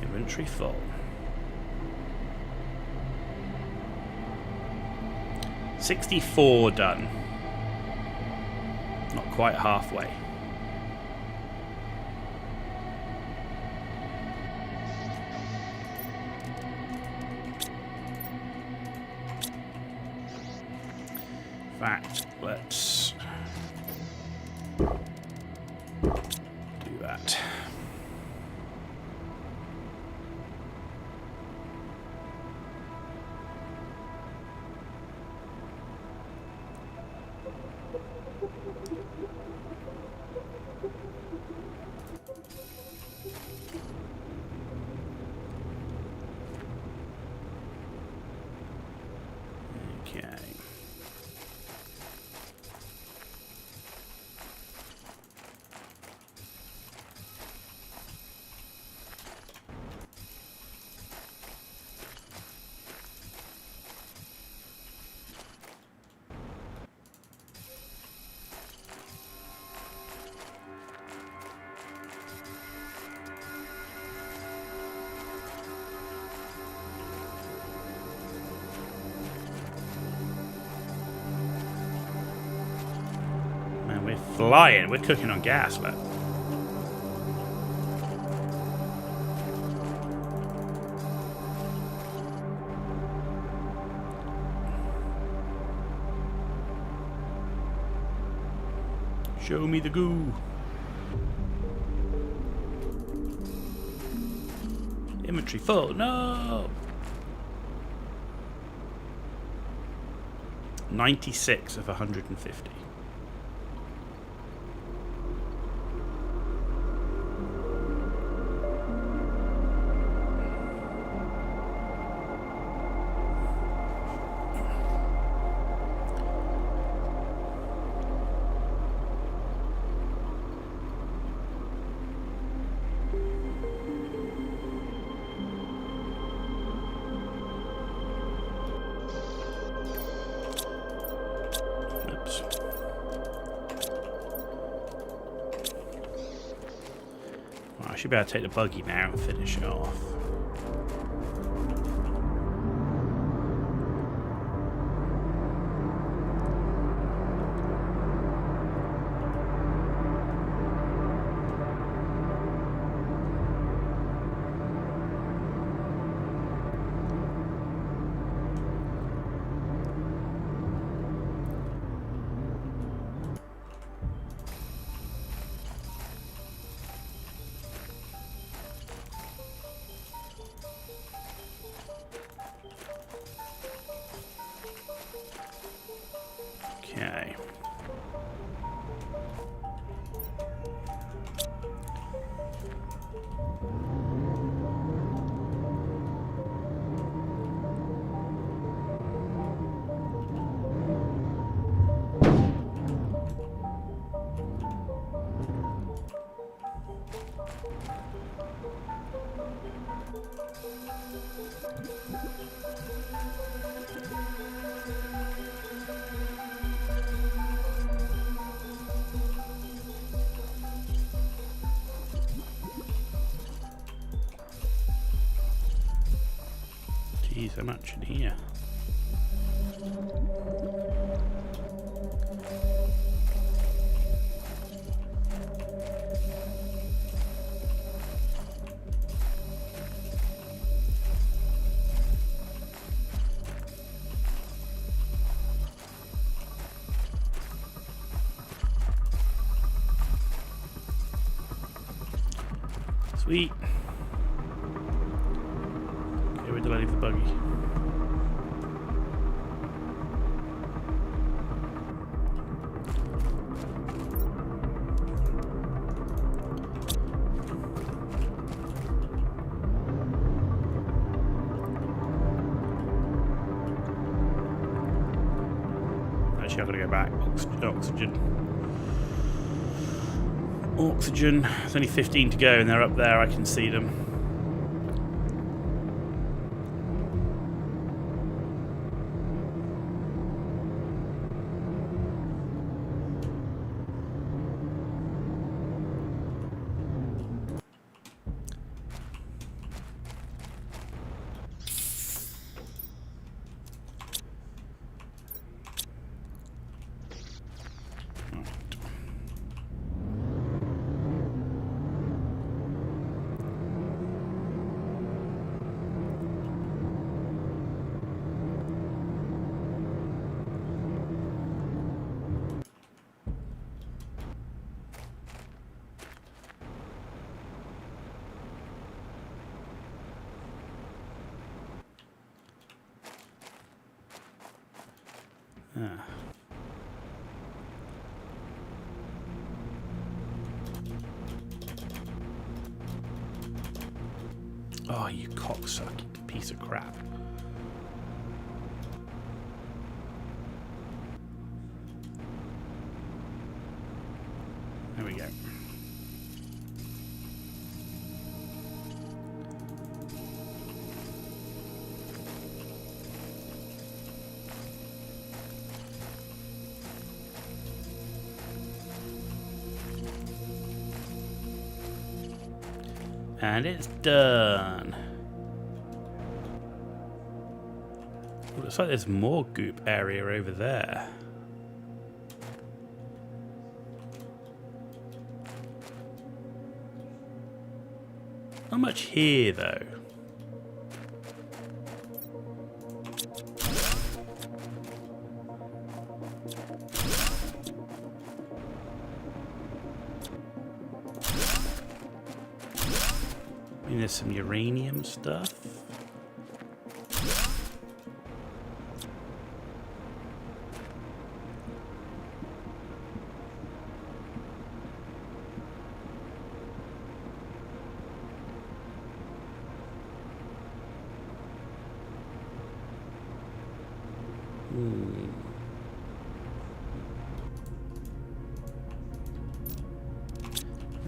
Inventory full. 64 done. Not quite halfway. In fact, let's do that. Okay. flying. We're cooking on gas, look. Show me the goo. Inventory full. No. 96 of 150. I should be able to take the buggy now and finish it off. Okay. Jeez, I'm actually here. Sweet. Okay, where did I leave the buggy? Actually, I've got to go back. Oxygen. Oxygen. There's only 15 to go, and they're up there. I can see them. Ah. Oh, you cocksucking piece of crap. There we go. And it's done. Looks like there's more goop area over there. Not much here, though. I mean, there's some uranium stuff.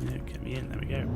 Yeah, get me in. There we go.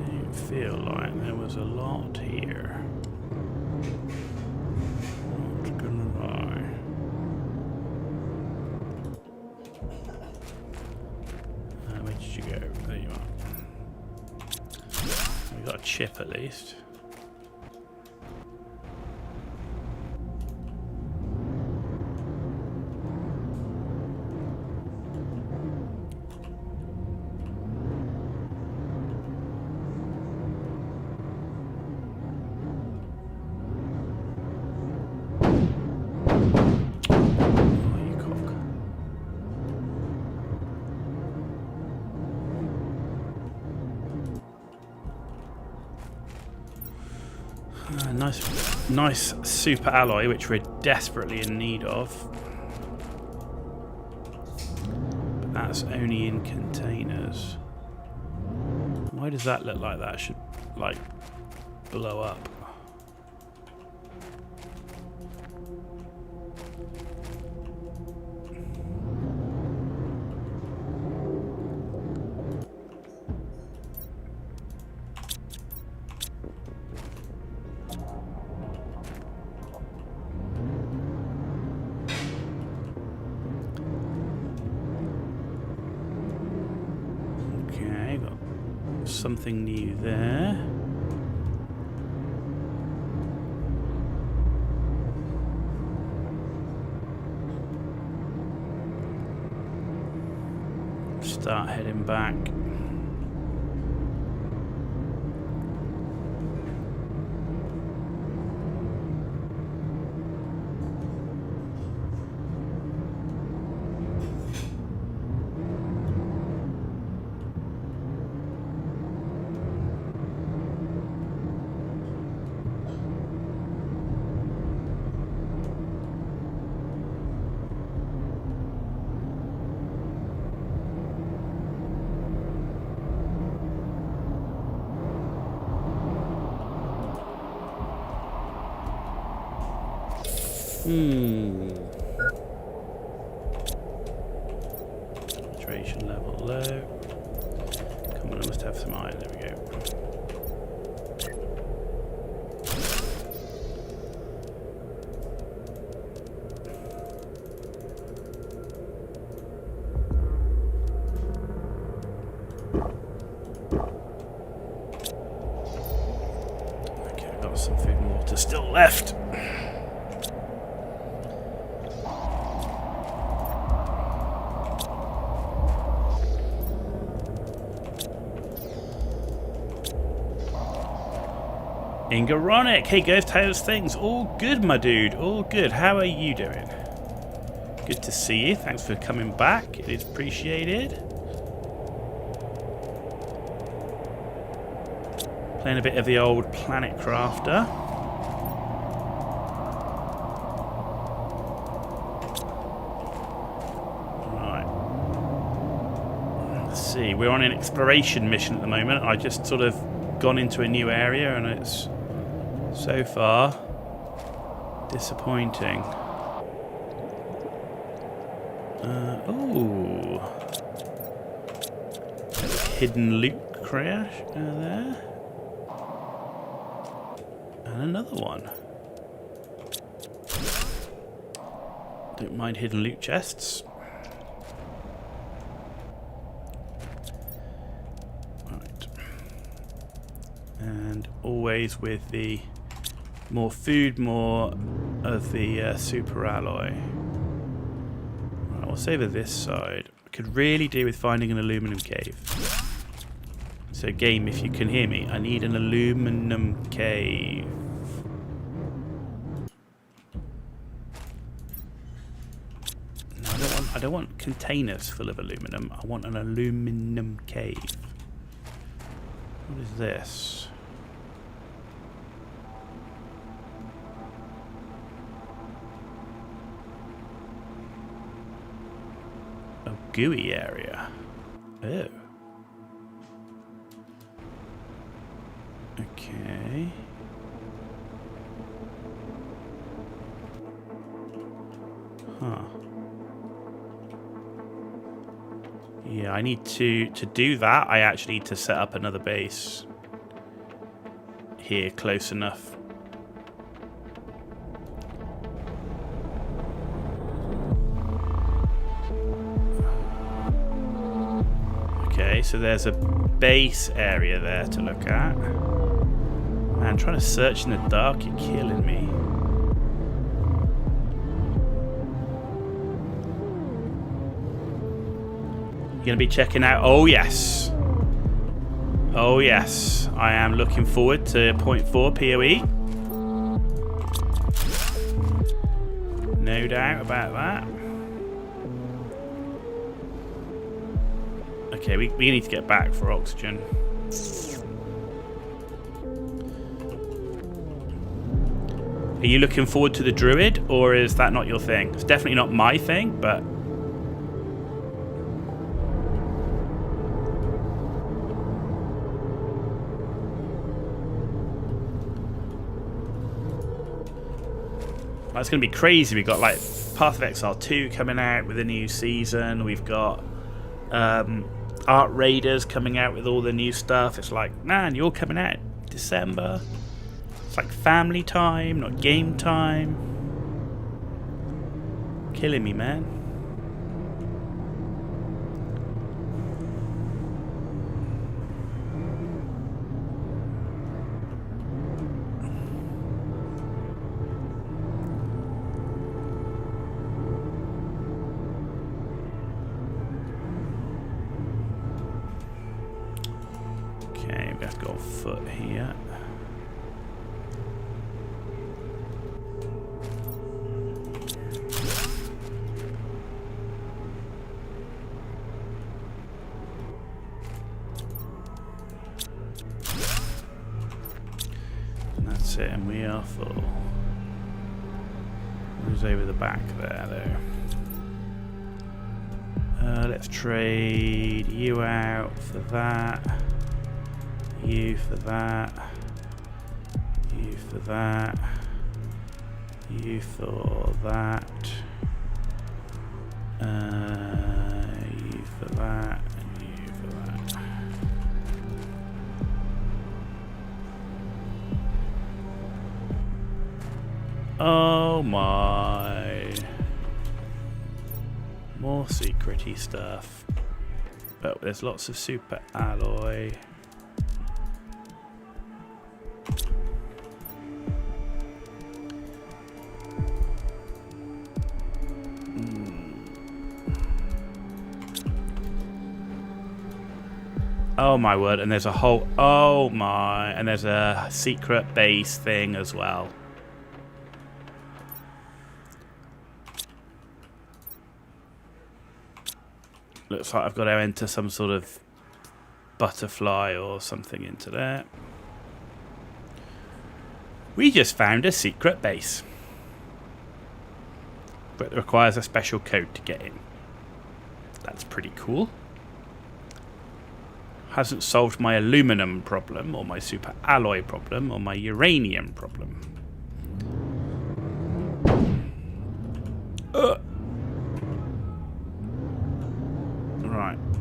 Didn't feel like there was a lot here. Not gonna lie. Where did you go? There you are. We got a chip at least. Nice super alloy, which we're desperately in need of. But that's only in containers. Why does that look like that should, like, blow up? Something new there. Start heading back. Saturation level low. Come on, I must have some iron. There we go. Okay, I've got some food and water still left. Ingaronic, hey Ghost, how's things? All good, my dude, all good. How are you doing? Good to see you. Thanks for coming back. It is appreciated. Playing a bit of the old Planet Crafter. Right. Let's see. We're on an exploration mission at the moment. I just sort of gone into a new area and it's so far Disappointing. Oh. Hidden loot crash there. And another one. Don't mind hidden loot chests. Right. And always with the more food, more of the super alloy. Right, we'll save this side. Could really do with finding an aluminum cave. So game, if you can hear me, I need an aluminum cave. No, I don't want containers full of aluminum. I want an aluminum cave. What is this? A gooey area. Oh. Okay. Huh. Yeah, I need to do that. I actually need to set up another base here close enough. Okay, so there's a base area there to look at. Man, trying to search in the dark, you're killing me. You're going to be checking out... Oh, yes. Oh, yes. I am looking forward to point 4 PoE. No doubt about that. Okay, we need to get back for oxygen. Are you looking forward to the druid, or is that not your thing? It's definitely not my thing, but... That's going to be crazy. We've got like Path of Exile 2 coming out with a new season. We've got Art Raiders coming out with all the new stuff. It's like, man, you're coming out December. It's like family time, not game time. Killing me, man. Okay, we have to go on foot here. That's it, and we are full. Who's over the back there, though? Let's trade you out for that. You for that. You for that. You for that. You for that. And you for that. Oh my. More secret-y stuff. But there's lots of super alloy. Oh my word, and there's a whole... Oh my... And there's a secret base thing as well. Looks like I've got to enter some sort of butterfly or something into there. We just found a secret base. But it requires a special code to get in. That's pretty cool. Hasn't solved my aluminum problem, or my super alloy problem, or my uranium problem.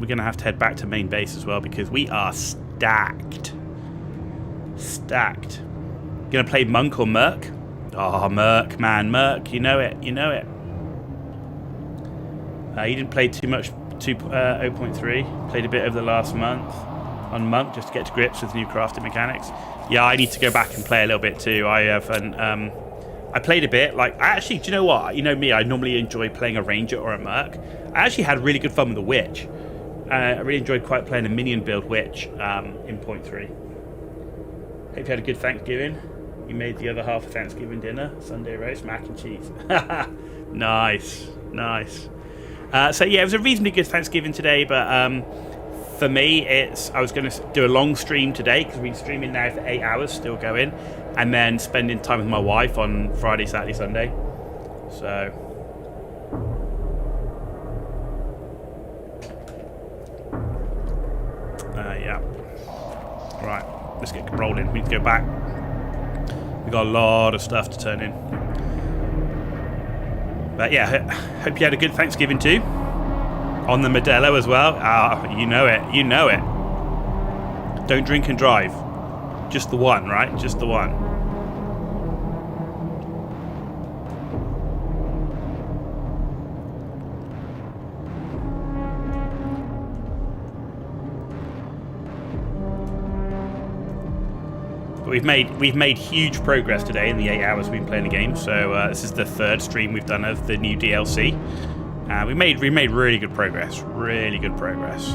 we're going to have to head back to main base as well because we are stacked. Stacked. Going to play Monk or Merc? Oh, Merc, man. Merc, you know it. You know it. You didn't play too much 0.3. Played a bit over the last month on Monk just to get to grips with new crafting mechanics. Yeah, I need to go back and play a little bit too. I have I played a bit. Like, I actually, do you know what? You know me, I normally enjoy playing a Ranger or a Merc. I actually had really good fun with the Witch. I really enjoyed quite playing a minion build Witch in 0.3. Hope you had a good Thanksgiving. You made the other half of Thanksgiving dinner, Sunday roast, mac and cheese. Nice, nice. So yeah, it was a reasonably good Thanksgiving today, but for me, I was going to do a long stream today because we've been streaming now for 8 hours, still going, and then spending time with my wife on Friday, Saturday, Sunday. So yeah, right. Let's get rolling. We need to go back. We got a lot of stuff to turn in. But yeah, hope you had a good Thanksgiving too. On the Modelo as well. Ah, you know it. You know it. Don't drink and drive. Just the one, right? Just the one. But we've made huge progress today in the 8 hours we've been playing the game. So this is the third stream we've done of the new DLC. We made really good progress. Really good progress.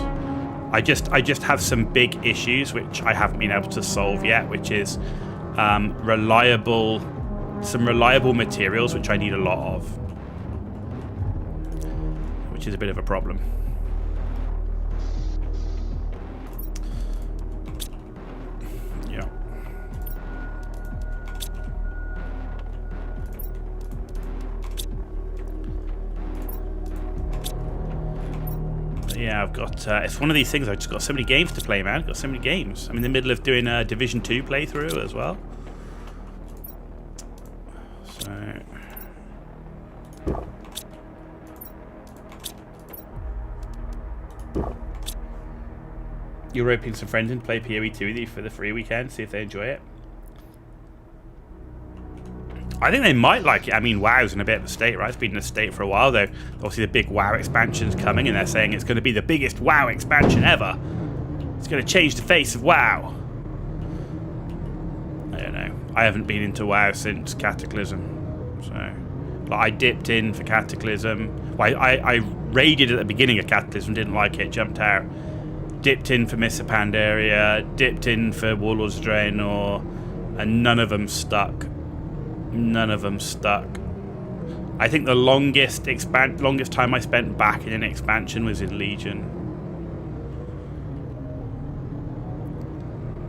I just have some big issues which I haven't been able to solve yet, which is reliable materials which I need a lot of, which is a bit of a problem. Yeah, I've got. It's one of these things. I've just got so many games to play, man. Got so many games. I'm in the middle of doing a Division 2 playthrough as well. So, you're roping some friends in to play PoE 2 with you for the free weekend. See if they enjoy it. I think they might like it. I mean, WoW's in a bit of a state, right? It's been in a state for a while, though. Obviously, the big WoW expansion's coming, and they're saying it's going to be the biggest WoW expansion ever. It's going to change the face of WoW. I don't know. I haven't been into WoW since Cataclysm. So, like, I dipped in for Cataclysm. Well, I raided at the beginning of Cataclysm, didn't like it, jumped out. Dipped in for Mists of Pandaria, dipped in for Warlords of Draenor, and none of them stuck. None of them stuck. I think the longest time I spent back in an expansion was in Legion.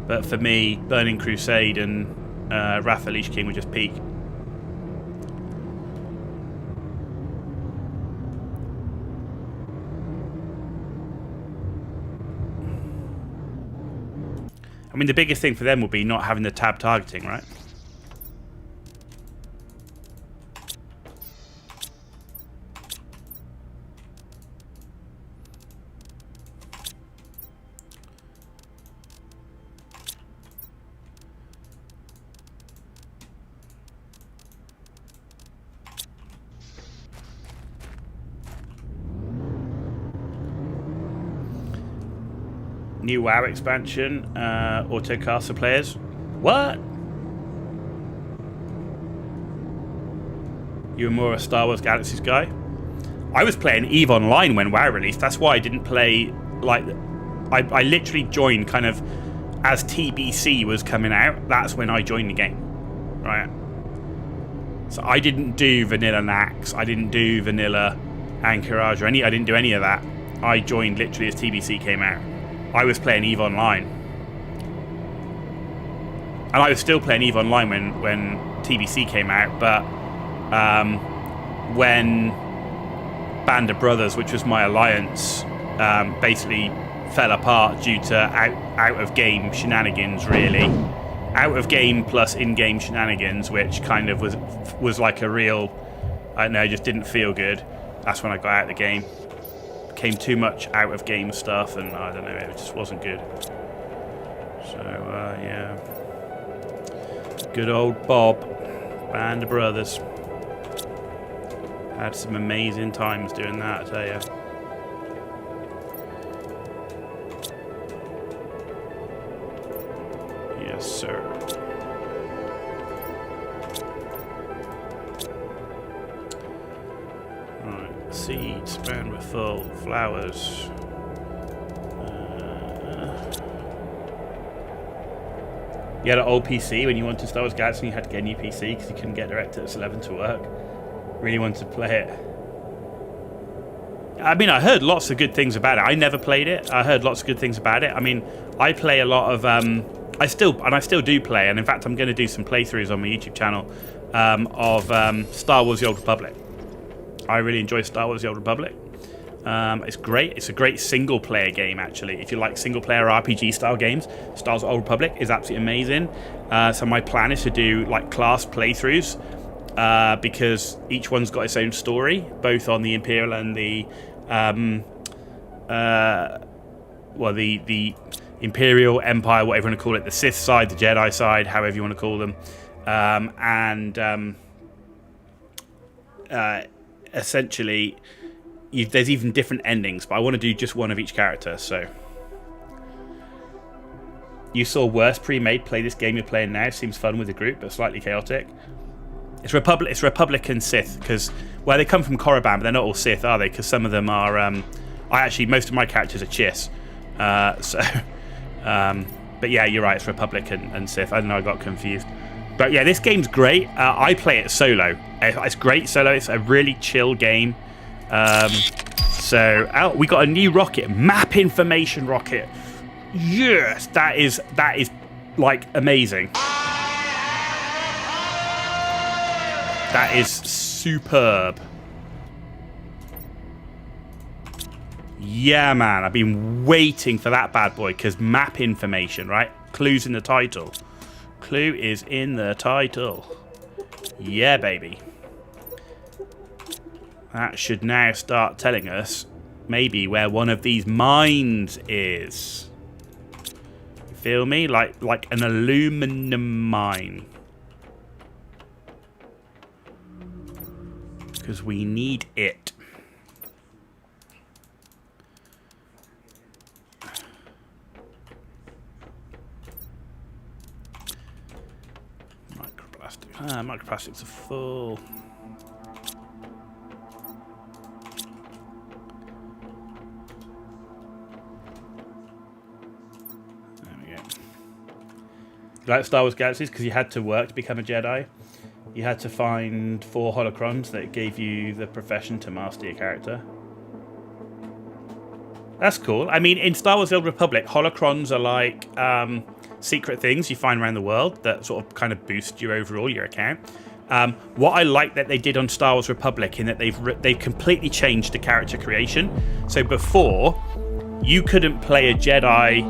But for me, Burning Crusade and Wrath of the Lich King were just peak. I mean, the biggest thing for them will be not having the tab targeting, right? New WoW expansion, autocaster players. What? You were more a Star Wars Galaxies guy? I was playing EVE Online when WoW released. That's why I didn't play, like, I literally joined kind of as TBC was coming out. That's when I joined the game, right? So I didn't do vanilla Nax. I didn't do vanilla Anchorage or I didn't do any of that. I joined literally as TBC came out. I was playing EVE Online. And I was still playing EVE Online when TBC came out, but when Band of Brothers, which was my alliance, basically fell apart due to out-of-game shenanigans, really. Out-of-game plus in-game shenanigans, which kind of was like a real... I don't know, just didn't feel good. That's when I got out of the game. became too much out of game stuff, and I don't know, it just wasn't good. So yeah, good old Bob, Band of Brothers, had some amazing times doing that, I tell you. Yes, sir. Right, seeds, bound with full, flowers. You had an old PC when you wanted Star Wars Galaxy, and you had to get a new PC because you couldn't get DirectX 11 to work. Really wanted to play it. I mean, I heard lots of good things about it. I never played it. I heard lots of good things about it. I mean, I play a lot of... I still do play, and in fact, I'm going to do some playthroughs on my YouTube channel of Star Wars: The Old Republic. I really enjoy Star Wars: The Old Republic. It's great. It's a great single-player game, actually. If you like single-player RPG-style games, Star Wars: Old Republic is absolutely amazing. So my plan is to do like class playthroughs because each one's got its own story, both on the Imperial and the the Imperial Empire, whatever you want to call it, the Sith side, the Jedi side, however you want to call them, essentially. There's even different endings, but I want to do just one of each character. So you saw worse pre-made play this game you're playing now. Seems fun with the group, but slightly chaotic. It's Republican Sith because they come from Korriban, but they're not all Sith, are they? Because some of them are. Most of my characters are Chiss. But yeah, you're right. It's Republican and Sith. I don't know. I got confused. But yeah, this game's great. I play it solo. It's great solo. It's a really chill game. We got a new rocket, map information rocket. Yes, that is like amazing. That is superb. Yeah, man, I've been waiting for that bad boy because map information, right? Clue's in the title. Clue is in the title. Yeah, baby. That should now start telling us maybe where one of these mines is. You feel me? Like an aluminum mine. Because we need it. Microplastics are full. Like Star Wars Galaxies, because you had to work to become a Jedi. You had to find 4 holocrons that gave you the profession to master your character. That's cool. I mean, in Star Wars: The Old Republic, holocrons are like secret things you find around the world that sort of kind of boost your account. What I like that they did on Star Wars Republic in that they've completely changed the character creation. So before, you couldn't play a Jedi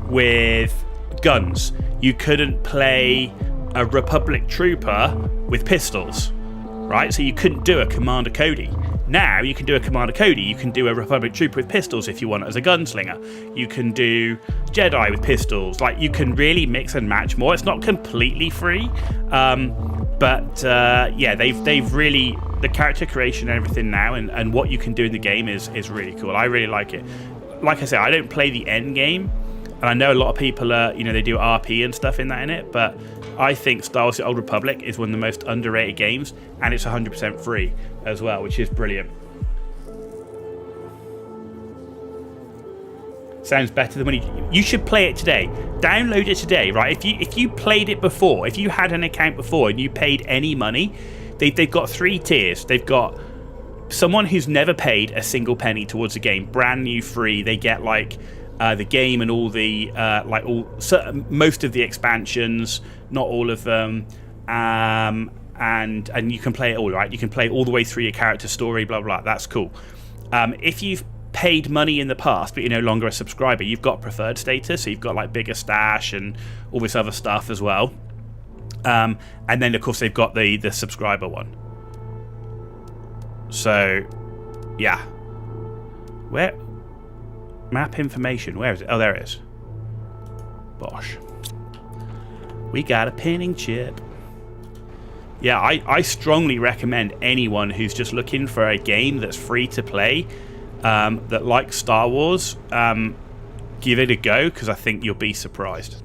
with guns. You couldn't play a Republic trooper with pistols, right? So you couldn't do a Commander Cody. Now you can do a Commander Cody. You can do a Republic trooper with pistols if you want as a gunslinger. You can do Jedi with pistols. Like, you can really mix and match more. It's not completely free, but they've really, the character creation and everything now, and what you can do in the game is really cool. I really like it. Like I said, I don't play the end game. And I know a lot of people they do RP and stuff in it, but I think Star Wars: The Old Republic is one of the most underrated games, and it's 100% free as well, which is brilliant. Sounds better than when you should play it today. Download it today, right? If you played it before, if you had an account before and you paid any money, they've got 3 tiers. They've got someone who's never paid a single penny towards the game, brand new, free. They get the game and all the most of the expansions, not all of them, and you can play it all, right? You can play all the way through your character story, blah blah. That's cool. If you've paid money in the past but you're no longer a subscriber, you've got preferred status, so you've got like bigger stash and all this other stuff as well. And then of course they've got the subscriber one. So yeah. Where? Map information. Where is it? Oh, there it is. Bosh. We got a pinning chip. Yeah, I strongly recommend anyone who's just looking for a game that's free to play, that likes Star Wars, give it a go, because I think you'll be surprised.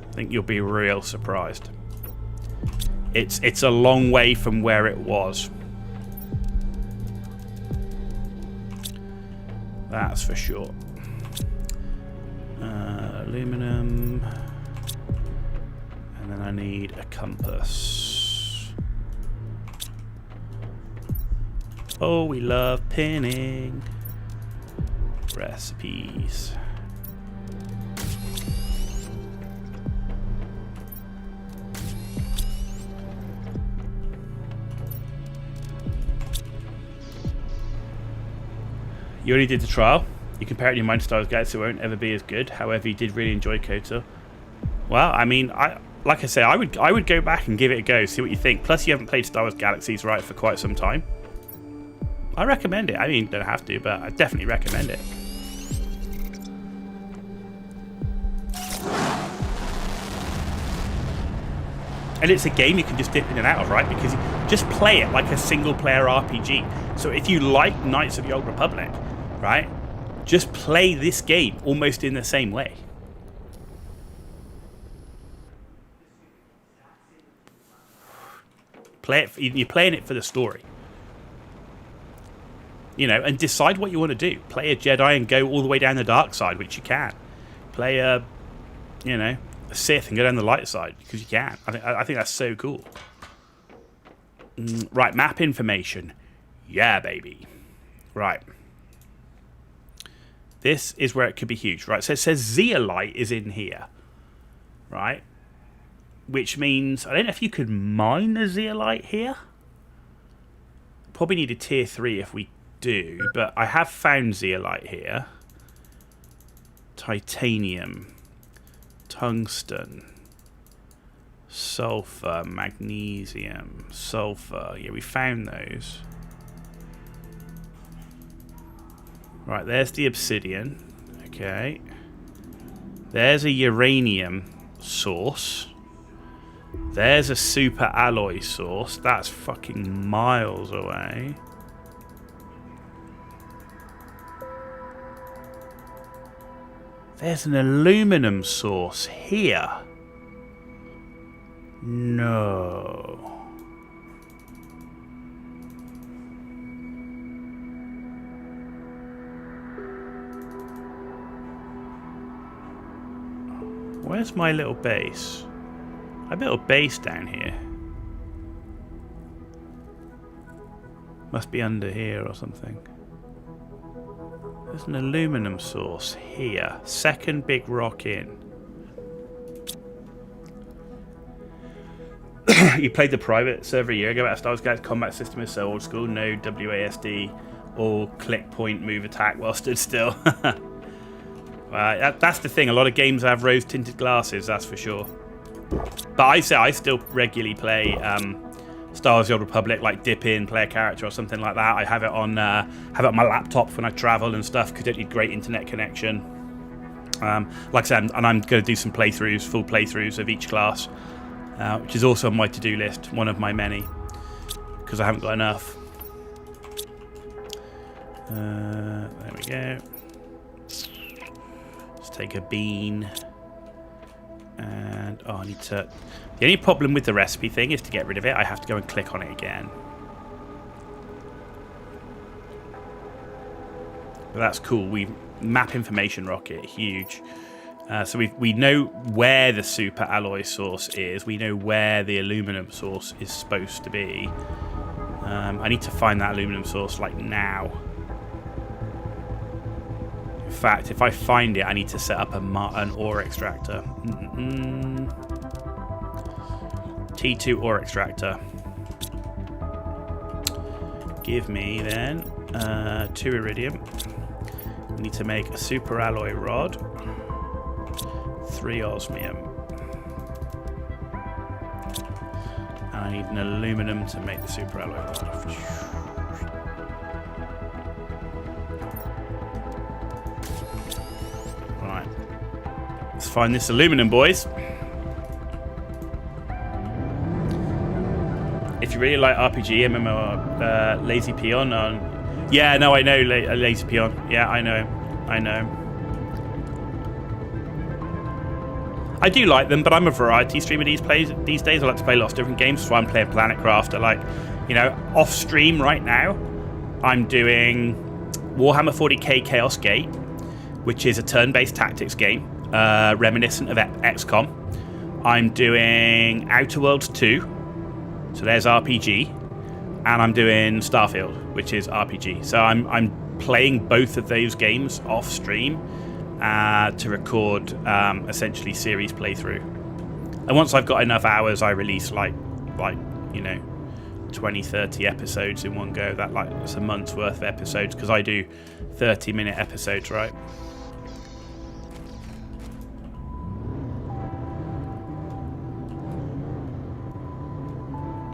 I think you'll be real surprised. It's a long way from where it was. That's for sure. Aluminum. And then I need a compass. Oh, we love pinning. Recipes. You only did the trial. You compare it in your mind to Star Wars Galaxy, it won't ever be as good. However, you did really enjoy KOTOR. Well, I mean, like I say, I would go back and give it a go, see what you think. Plus, you haven't played Star Wars Galaxies right for quite some time. I recommend it. I mean, don't have to, but I definitely recommend it. And it's a game you can just dip in and out of, right? Because you just play it like a single-player RPG. So if you like Knights of the Old Republic, right, just play this game almost in the same way. Play it. You're playing it for the story. You know, and decide what you want to do. Play a Jedi and go all the way down the dark side, which you can. Play a, you know, a Sith and go down the light side, because you can. I think that's so cool. Right, map information. Yeah, baby. Right. This is where it could be huge. Right, so it says zeolite is in here. Right. Which means, I don't know if you could mine the zeolite here. Probably need a tier 3 if we do, but I have found zeolite here. Titanium. Tungsten. Sulfur. Magnesium. Sulfur. Yeah, we found those. Right, there's the obsidian. Okay. There's a uranium source. There's a super alloy source. That's fucking miles away. There's an aluminum source here. No. Where's my little base? I have a little base down here. Must be under here or something. There's an aluminum source here. Second big rock in. You played the private server a year ago. Star Wars Galaxy combat system is so old school. No WASD or click, point, move, attack while stood still. That's the thing. A lot of games have rose-tinted glasses, that's for sure. But I still regularly play Star Wars: The Old Republic, like dip in, play a character or something like that. I have it on my laptop when I travel and stuff because I don't need great internet connection. Like I said, and I'm going to do some playthroughs, full playthroughs of each class, which is also on my to-do list, one of my many, because I haven't got enough. There we go. Let's take a bean. And, I need to... The only problem with the recipe thing is to get rid of it, I have to go and click on it again. But that's cool. We map information rocket, huge. So we know where the super alloy source is. We know where the aluminum source is supposed to be. I need to find that aluminum source, like, now. In fact, if I find it, I need to set up an ore extractor. T2 ore extractor. Give me, then, 2 iridium. We need to make a super alloy rod. 3 osmium. And I need an aluminum to make the super alloy rod. find this aluminum, boys. If you really like RPG, MMO, Lazy Peon on... Yeah, no, I know Lazy Peon. Yeah, I know. I do like them, but I'm a variety streamer these days. I like to play lots of different games. That's why I'm playing Planetcraft. I like, you know, off stream right now, I'm doing Warhammer 40k Chaos Gate, which is a turn-based tactics game, reminiscent of XCOM. I'm doing Outer Worlds 2, so there's RPG, and I'm doing Starfield, which is RPG. So I'm playing both of those games off stream to record essentially series playthrough. And once I've got enough hours, I release like you know, 20-30 episodes in one go. That's a month's worth of episodes, because I do 30-minute episodes, right?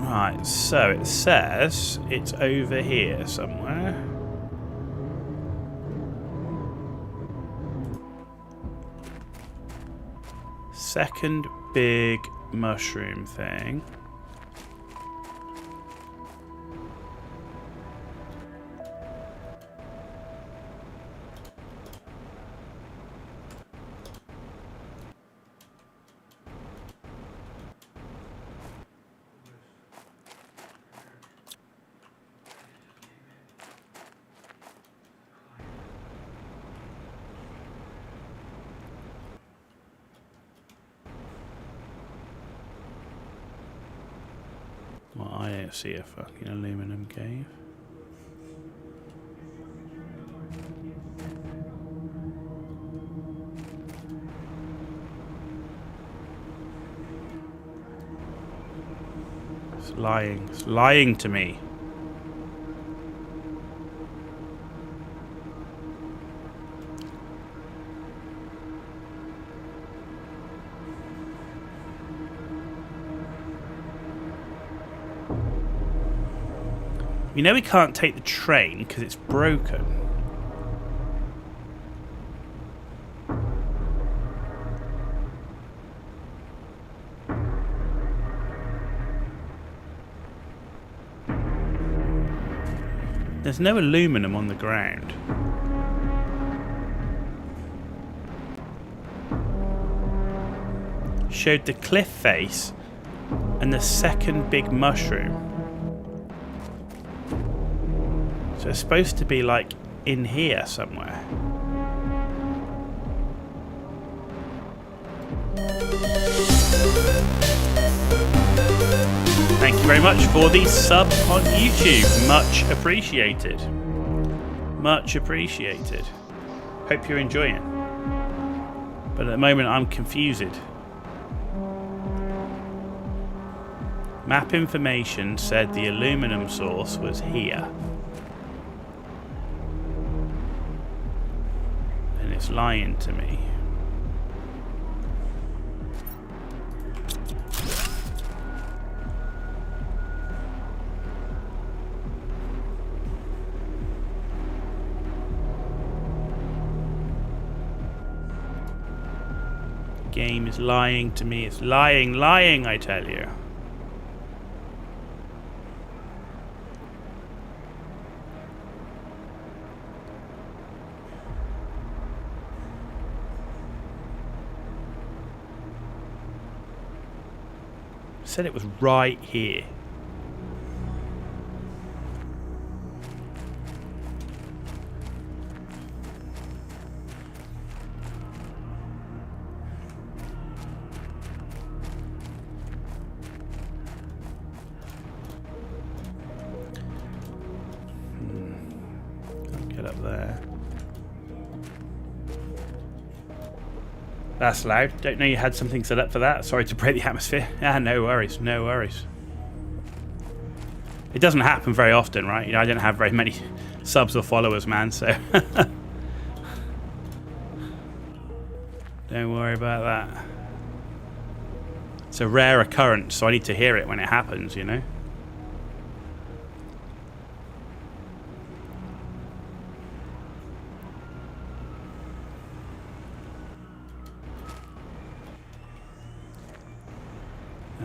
Right, so it says it's over here somewhere. Second big mushroom thing. Well, I don't see a fucking aluminum cave. It's lying. It's lying to me. You know we can't take the train because it's broken. There's no aluminum on the ground. Showed the cliff face and the second big mushroom. So it's supposed to be like in here somewhere. Thank you very much for the sub on YouTube. Much appreciated. Much appreciated. Hope you're enjoying. But at the moment I'm confused. Map information said the aluminum source was here. It's lying to me. Game is lying to me. It's lying, I tell you. Said it was right here. Can't get up there. That's loud. Don't know you had something set up for that. Sorry to break the atmosphere. Ah, no worries, no worries. It doesn't happen very often, right? You know, I don't have very many subs or followers, man, so... Don't worry about that. It's a rare occurrence, so I need to hear it when it happens, you know?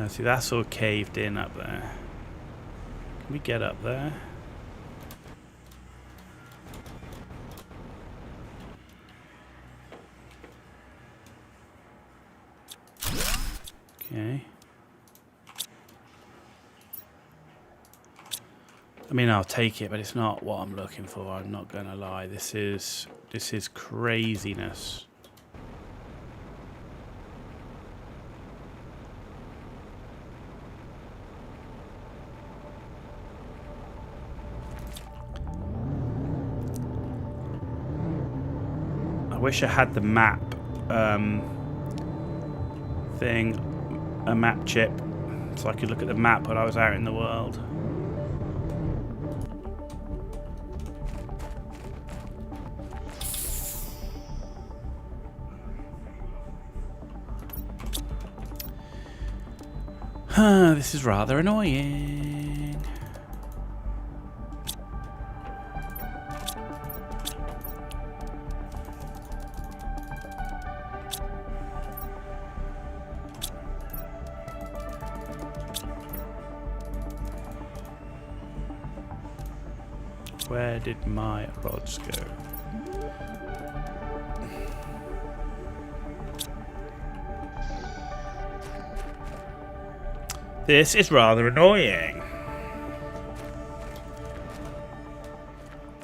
See, that's all caved in up there. Can we get up there? Okay. I mean, I'll take it, but it's not what I'm looking for. I'm not gonna lie. This is craziness. I wish I had the map thing, a map chip, so I could look at the map when I was out in the world. This is rather annoying. Where did my rods go? This is rather annoying.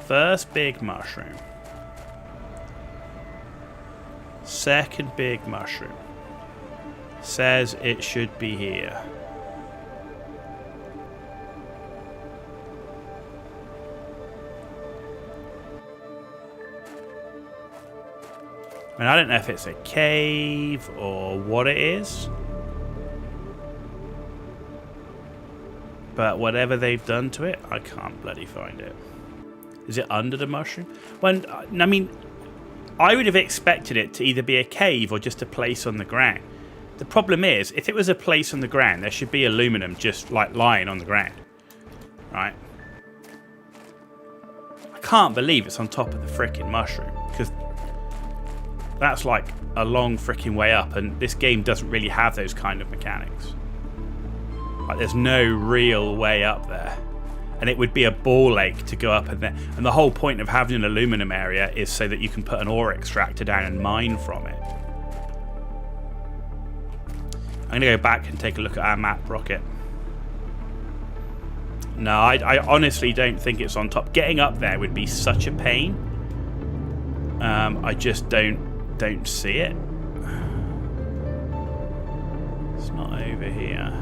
First big mushroom. Second big mushroom. Says it should be here. I mean, I don't know if it's a cave or what it is. But whatever they've done to it, I can't bloody find it. Is it under the mushroom? When, I mean, I would have expected it to either be a cave or just a place on the ground. The problem is, if it was a place on the ground, there should be aluminum just like lying on the ground. Right? I can't believe it's on top of the frickin' mushroom, because that's like a long frickin' way up, and this game doesn't really have those kind of mechanics. Like, there's no real way up there. And it would be a ball ache to go up in there. And the whole point of having an aluminum area is so that you can put an ore extractor down and mine from it. I'm going to go back and take a look at our map, Rocket. No, I honestly don't think it's on top. Getting up there would be such a pain. I just don't see it. It's not over here.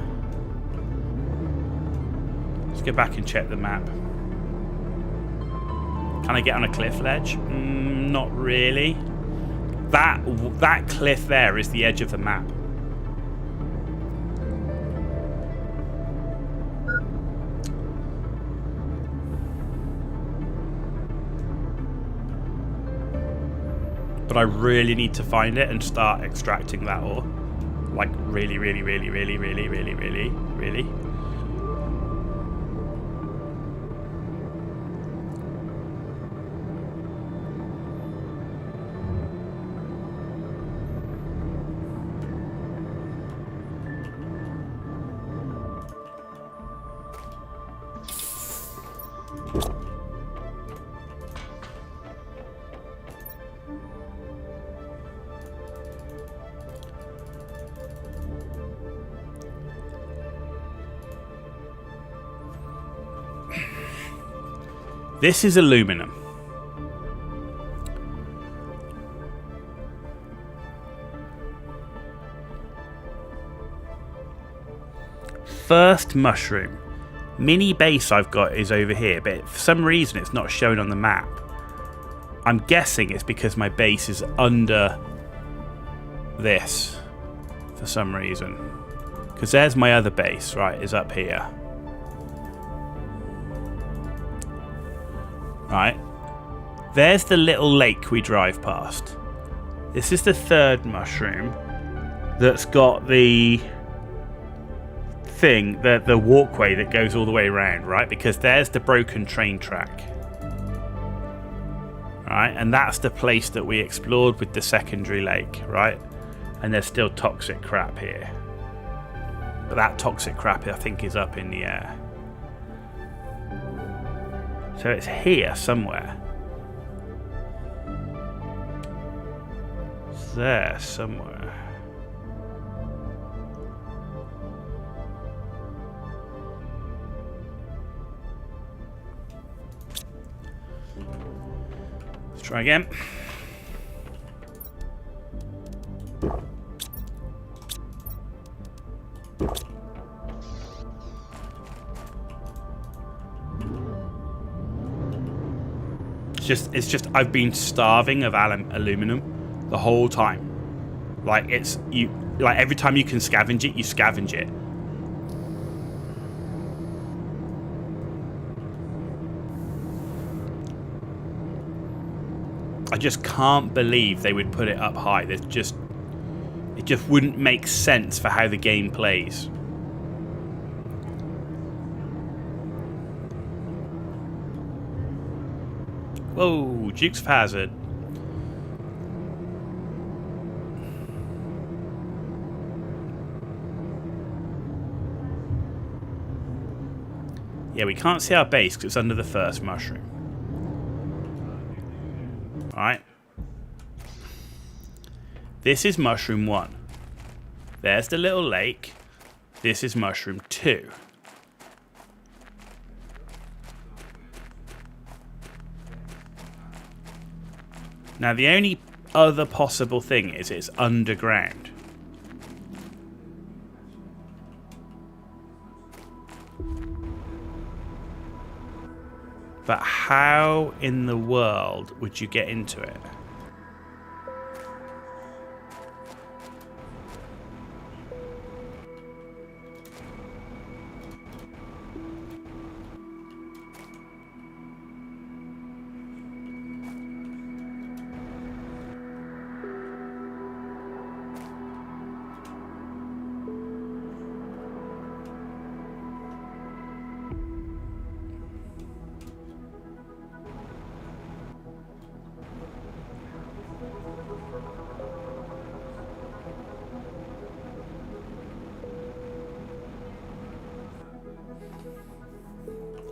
Let's go back and check the map. Can I get on a cliff ledge? Not really. That cliff there is the edge of the map. But I really need to find it and start extracting that ore. Like really. This is aluminum. First mushroom. Mini base I've got is over here, but for some reason it's not shown on the map. I'm guessing it's because my base is under this for some reason. Because there's my other base, right, is up here. Right, there's the little lake we drive past. This is the third mushroom that's got the thing, the walkway that goes all the way around, right? Because there's the broken train track. Right, and that's the place that we explored with the secondary lake, right? And there's still toxic crap here. But that toxic crap, I think, is up in the air. So it's here somewhere. It's there somewhere. Let's try again. It's just I've been starving of aluminum the whole time. Like like every time you can scavenge it, you scavenge it. I just can't believe they would put it up high. It just wouldn't make sense for how the game plays. Whoa, Dukes of Hazzard. Yeah, we can't see our base because it's under the first mushroom. Alright. This is mushroom 1. There's the little lake. This is mushroom 2. Now, the only other possible thing is it's underground. But how in the world would you get into it?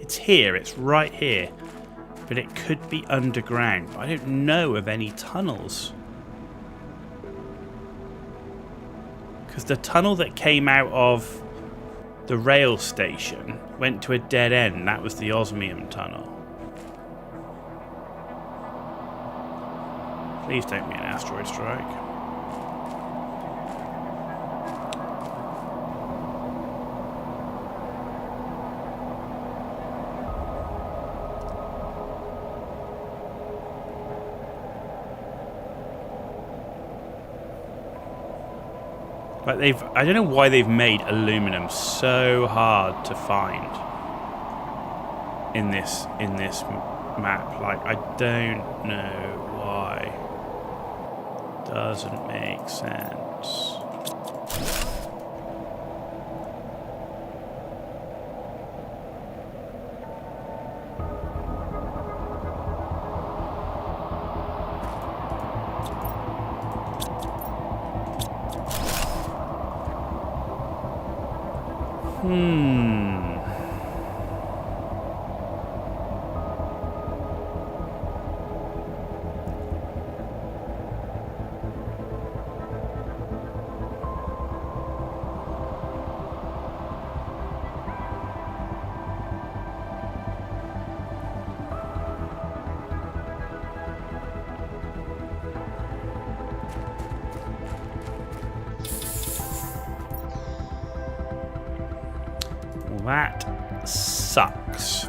It's here, it's right here. But it could be underground. I don't know of any tunnels. Because the tunnel that came out of the rail station went to a dead end. That was the osmium tunnel. Please don't be an asteroid strike. But I don't know why they've made aluminum so hard to find in this map. Like, I don't know why. Doesn't make sense. That sucks.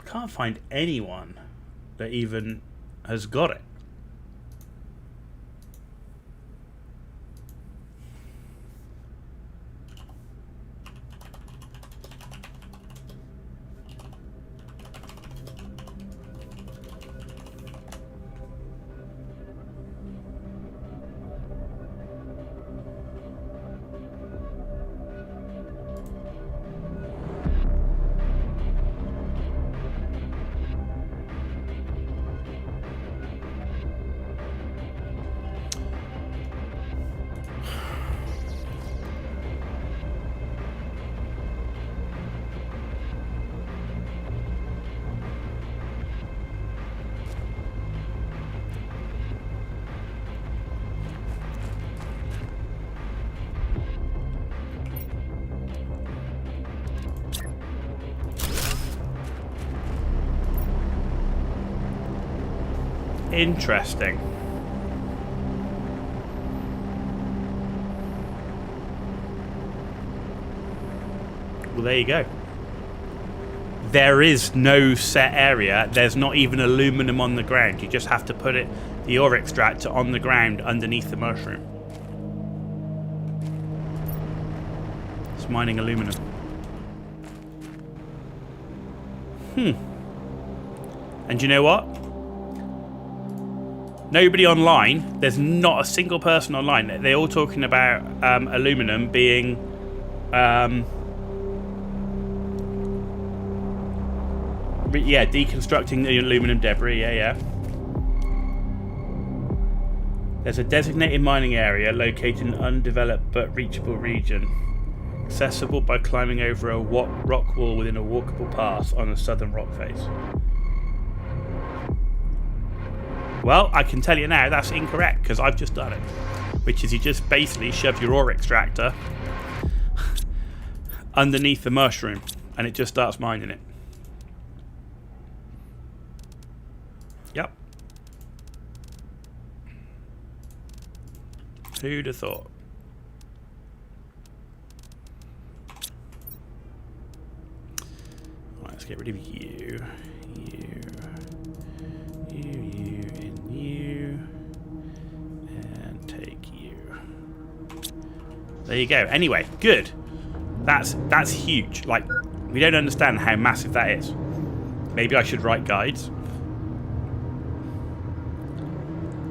I can't find anyone that even has got it. Interesting. Well, there you go. There is no set area. There's not even aluminum on the ground. You just have to put it, the ore extractor, on the ground underneath the mushroom. It's mining aluminum. And you know what? Nobody online. There's not a single person online. They're all talking about aluminum being deconstructing the aluminum debris. Yeah. There's a designated mining area located in an undeveloped but reachable region, accessible by climbing over a rock wall within a walkable path on the southern rock face. Well, I can tell you now that's incorrect because I've just done it. Which is you just basically shove your ore extractor underneath the mushroom and it just starts mining it. Yep. Who'd have thought? Right, let's get rid of you. There you go. Anyway, good. That's huge. Like, we don't understand how massive that is. Maybe I should write guides.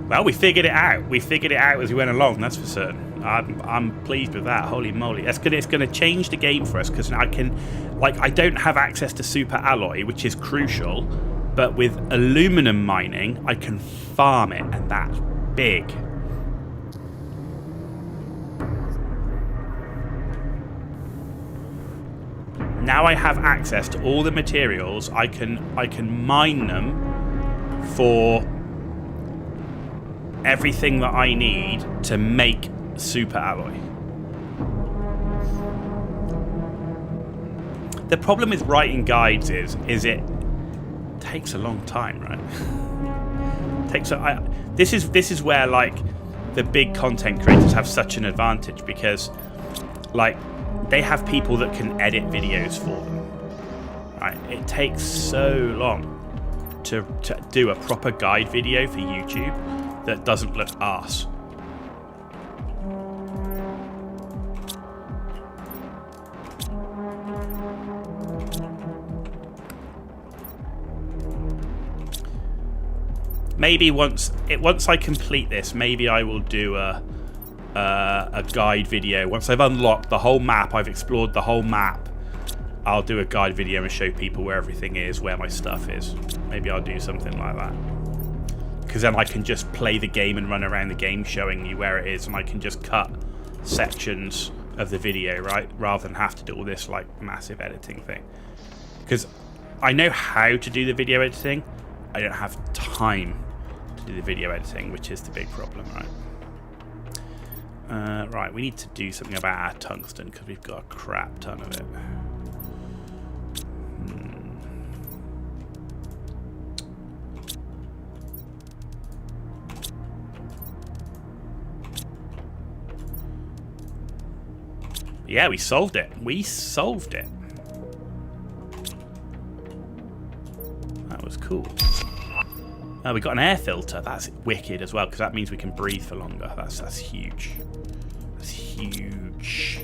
Well, we figured it out. We figured it out as we went along. That's for certain. I'm pleased with that. Holy moly! It's gonna change the game for us because I can, like, I don't have access to super alloy, which is crucial. But with aluminum mining, I can farm it, and that's big. Now I have access to all the materials. I can mine them for everything that I need to make super alloy. The problem with writing guides is it takes a long time, right? This is where, like, the big content creators have such an advantage because, like, they have people that can edit videos for them. Right? It takes so long to do a proper guide video for YouTube that doesn't look arse. Maybe once I complete this, maybe I will do a guide video. Once I've unlocked the whole map, I've explored the whole map, I'll do a guide video and show people where everything is, where my stuff is. Maybe I'll do something like that. Because then I can just play the game and run around the game showing you where it is, and I can just cut sections of the video, right? Rather than have to do all this, like, massive editing thing. Because I know how to do the video editing, I don't have time to do the video editing, which is the big problem, right? Right, we need to do something about our tungsten because we've got a crap ton of it. Yeah, we solved it. We solved it. That was cool. We got an air filter. That's wicked as well, because that means we can breathe for longer. That's huge. That's huge.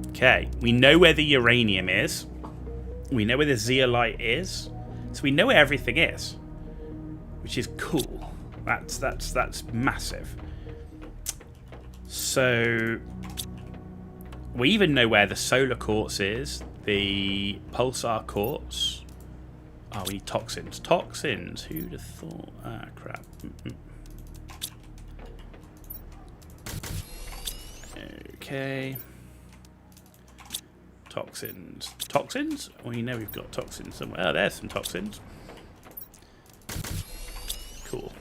Okay, we know where the uranium is. We know where the zeolite is. So we know where everything is, which is cool. That's massive. So we even know where the solar quartz is, the pulsar quartz. Oh, we need toxins. Toxins. Who'd have thought? Ah, crap. Okay. Toxins. Toxins? Well, you know we've got toxins somewhere. Oh, there's some toxins. Cool.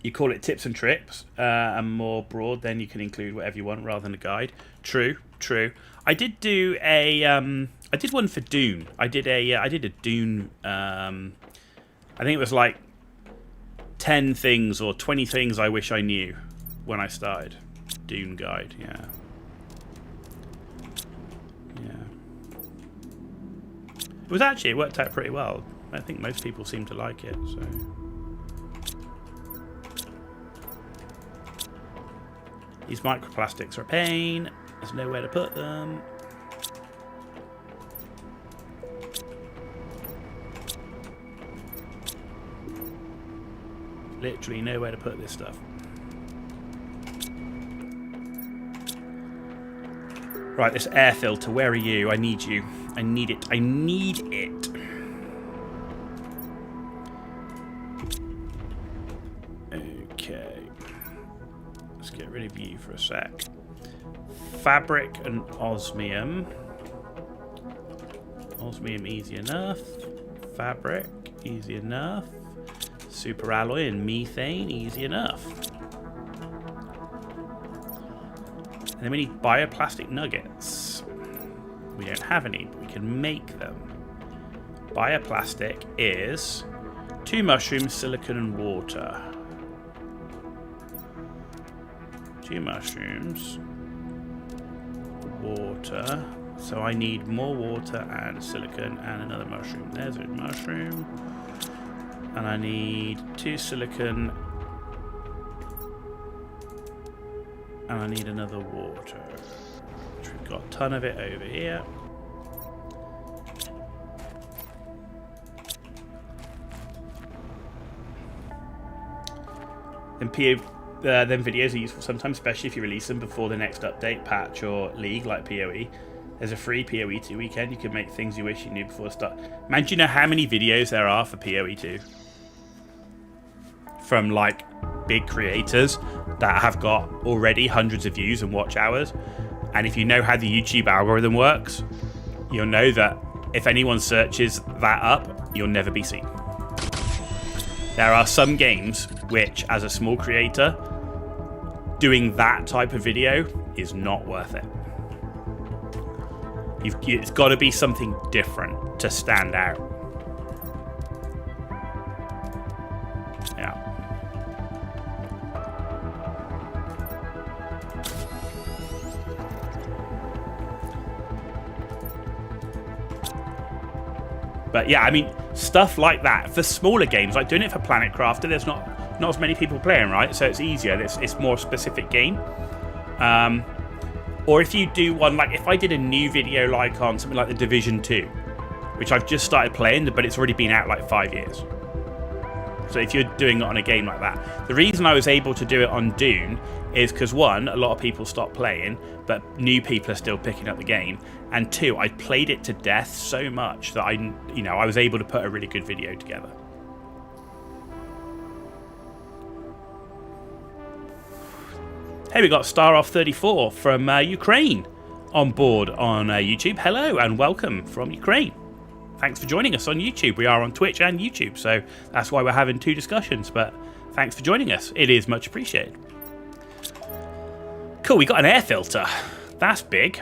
You call it tips and tricks, and more broad, then you can include whatever you want rather than a guide. True, true. I did do a, I did one for Dune. I did a Dune, I think it was like 10 things or 20 things I wish I knew when I started. Dune guide, yeah. It worked out pretty well. I think most people seem to like it, so. These microplastics are a pain. There's nowhere to put them. Literally nowhere to put this stuff. Right, this air filter, where are you? I need you. I need it. I need it. Okay. Let's get rid of you for a sec. Fabric and osmium. Osmium, easy enough. Fabric, easy enough. Superalloy and methane, easy enough. And then we need bioplastic nuggets. We don't have any, but we can make them. Bioplastic is 2 mushrooms, silicon, and water. 2 mushrooms, water. So I need more water and silicon and another mushroom. There's a mushroom. And I need 2 silicon. And I need another water. Which we've got a ton of it over here. Then videos are useful sometimes, especially if you release them before the next update, patch, or league, like PoE. There's a free PoE 2 weekend. You can make things you wish you knew before the start. Man, do you know how many videos there are for PoE 2? From, like, big creators that have got already hundreds of views and watch hours. And if you know how the YouTube algorithm works, you'll know that if anyone searches that up, you'll never be seen. There are some games which, as a small creator, doing that type of video is not worth it. It's got to be something different to stand out. Yeah. But yeah, I mean, stuff like that for smaller games, like doing it for Planet Crafter, there's not as many people playing, right? So it's easier. It's more specific game. Or if you do one, like if I did a new video like on something like The Division 2, which I've just started playing, but it's already been out like 5 years. So if you're doing it on a game like that, the reason I was able to do it on Dune is because, one, a lot of people stopped playing, but new people are still picking up the game, and two, I played it to death so much that I was able to put a really good video together. Hey, we got Staroff34 from Ukraine on board on YouTube. Hello and welcome from Ukraine. Thanks for joining us on YouTube. We are on Twitch and YouTube, so that's why we're having 2 discussions, but thanks for joining us. It is much appreciated. Cool, we got an air filter. That's big.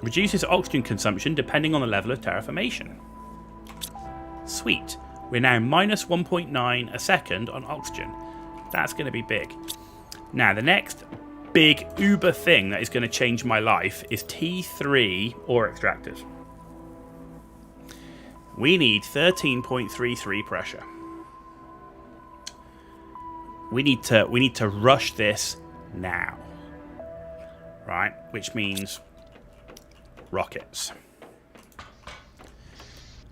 Reduces oxygen consumption depending on the level of terraformation. Sweet. We're now minus 1.9 a second on oxygen. That's going to be big. Now, the next big uber thing that is going to change my life is T3 ore extractors. We need 13.33 pressure. We need to rush this now. Right? Which means rockets.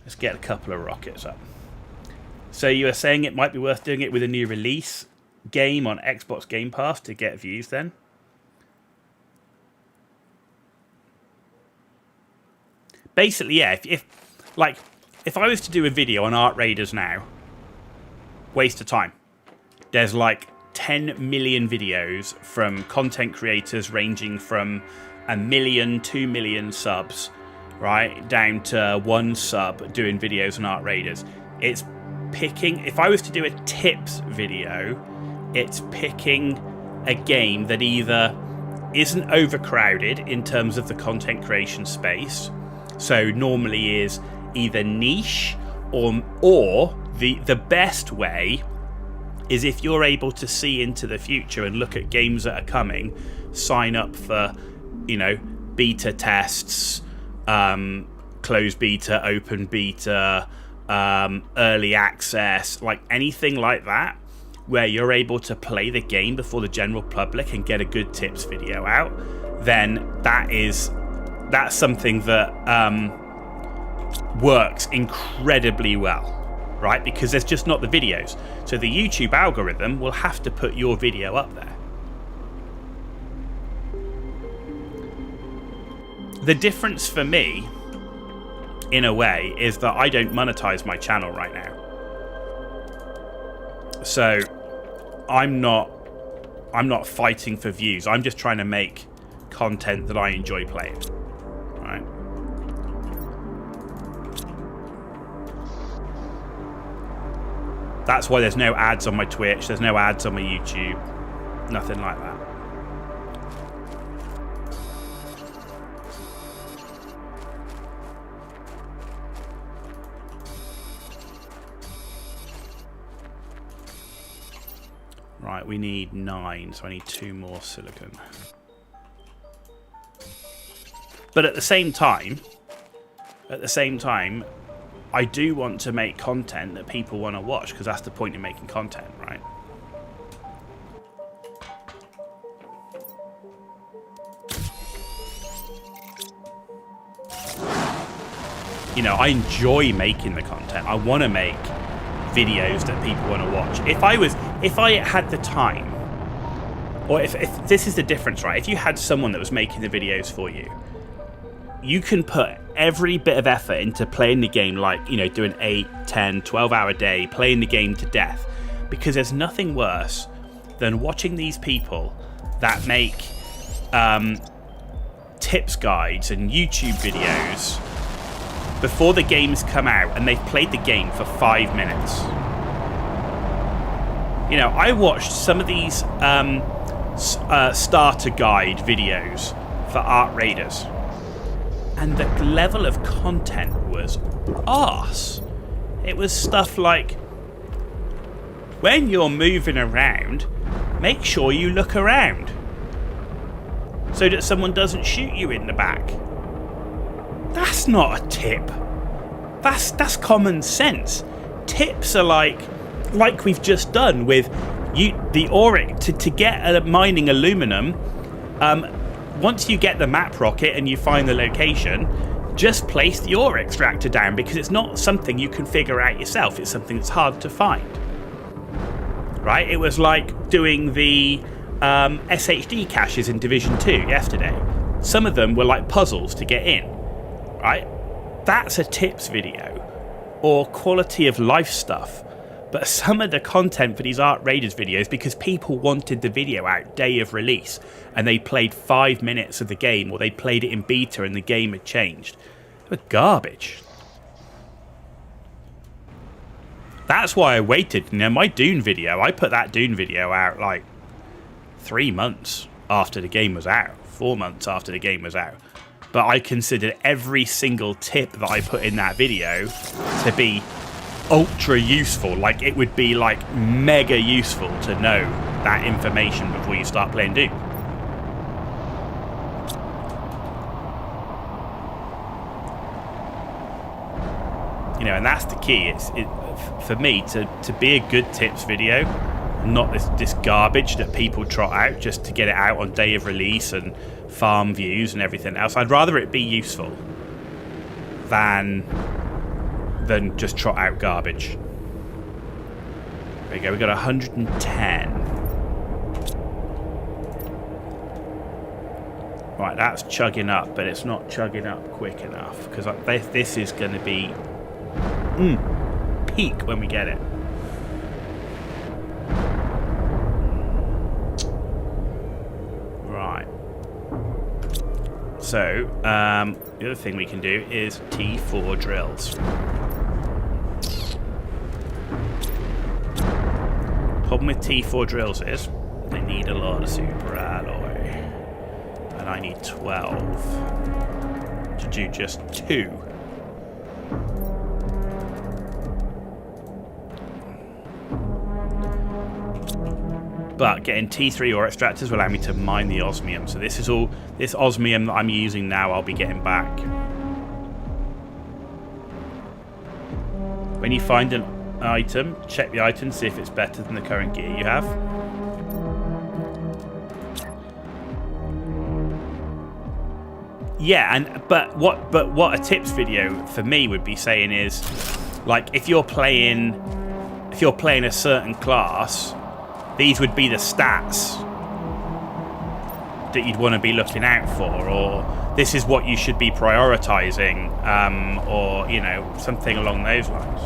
Let's get a couple of rockets up. So you were saying it might be worth doing it with a new release game on Xbox Game Pass to get views then? Basically, yeah, if I was to do a video on Art Raiders now, waste of time. There's like 10 million videos from content creators ranging from 1 million, 2 million subs, right, down to 1 sub doing videos on Art Raiders. It's picking, if I was to do a tips video, it's picking a game that either isn't overcrowded in terms of the content creation space, so normally is either niche or the best way is if you're able to see into the future and look at games that are coming, sign up for, beta tests, closed beta, open beta, early access, like anything like that, where you're able to play the game before the general public and get a good tips video out, then that's something that works incredibly well, right? Because there's just not the videos. So the YouTube algorithm will have to put your video up there. The difference for me, in a way, is that I don't monetize my channel right now. So I'm not fighting for views. I'm just trying to make content that I enjoy playing. Right? That's why there's no ads on my Twitch, there's no ads on my YouTube, nothing like that. Right, we need 9, so I need 2 more silicon. But at the same time, I do want to make content that people want to watch, because that's the point in making content, right? I enjoy making the content. I want to make videos that people want to watch. If I had the time, or if this is the difference, right? If you had someone that was making the videos for you, you can put every bit of effort into playing the game, like, doing 8, 10, 12-hour day, playing the game to death, because there's nothing worse than watching these people that make tips guides and YouTube videos before the games come out, and they've played the game for 5 minutes. I watched some of these starter guide videos for Art Raiders, and the level of content was arse. It was stuff like, when you're moving around, make sure you look around so that someone doesn't shoot you in the back. That's not a tip. That's common sense. Tips are like we've just done with the Auric to get mining aluminum. Once you get the map rocket and you find the location, just place the ore extractor down, because it's not something you can figure out yourself. It's something that's hard to find. Right? It was like doing the SHD caches in Division 2 yesterday. Some of them were like puzzles to get in. Right? That's a tips video, or quality of life stuff. But some of the content for these Art Raiders videos, because people wanted the video out day of release and they played 5 minutes of the game, or they played it in beta and the game had changed, they were garbage. That's why I waited. My Dune video, I put that Dune video out like 3 months after the game was out, 4 months after the game was out. But I considered every single tip that I put in that video to be ultra useful. Like, it would be like mega useful to know that information before you start playing Doom. and that's the key. For me to be a good tips video, not this garbage that people trot out just to get it out on day of release and farm views and everything else. I'd rather it be useful than just trot out garbage. There we go. We got 110. Right, that's chugging up, but it's not chugging up quick enough because this is going to be peak when we get it. Right. So, the other thing we can do is T4 drills. Problem with T4 drills is they need a lot of super alloy. And I need 12 to do just 2. But getting T3 ore extractors will allow me to mine the osmium. So this osmium that I'm using now, I'll be getting back. When you find an item, check the item, see if it's better than the current gear you have. Yeah, but what a tips video for me would be saying is, like, if you're playing a certain class, these would be the stats that you'd want to be looking out for, or this is what you should be prioritizing, or something along those lines.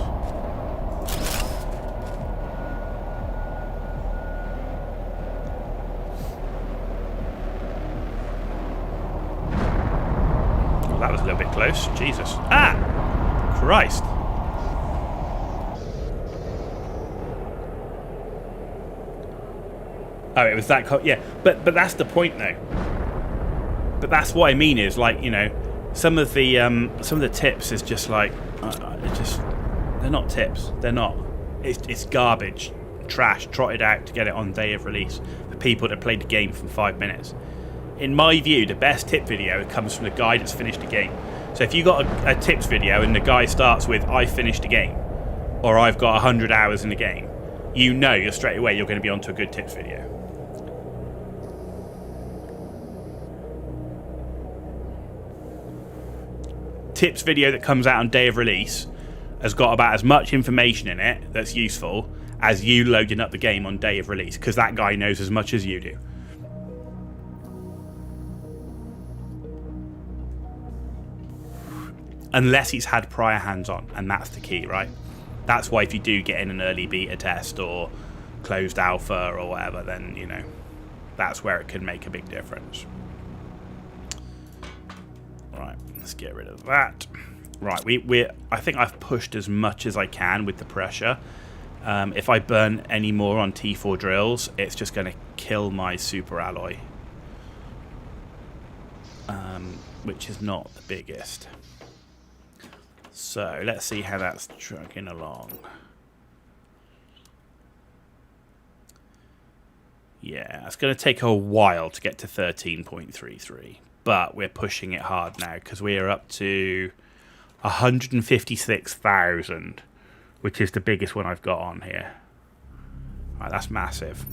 That was a little bit close. Jesus. Ah! Christ. Oh, it was that... yeah, but that's the point, though. But that's what I mean is, like, some of the tips is just like... they're not tips. They're not. It's garbage. Trash. Trotted out to get it on day of release. For people that played the game for 5 minutes. In my view, the best tip video comes from the guy that's finished the game. So if you got a tips video and the guy starts with, I finished the game, or I've got 100 hours in the game, you're straight away you're going to be onto a good tips video. Tips video that comes out on day of release has got about as much information in it that's useful as you loading up the game on day of release, because that guy knows as much as you do. Unless he's had prior hands-on, and that's the key, right? That's why if you do get in an early beta test or closed alpha or whatever, then, that's where it can make a big difference. Right, let's get rid of that. Right, I think I've pushed as much as I can with the pressure. If I burn any more on T4 drills, it's just going to kill my super alloy. Which is not the biggest. So, let's see how that's trucking along. Yeah, it's going to take a while to get to 13.33. But we're pushing it hard now because we are up to 156,000, which is the biggest one I've got on here. Right, that's massive.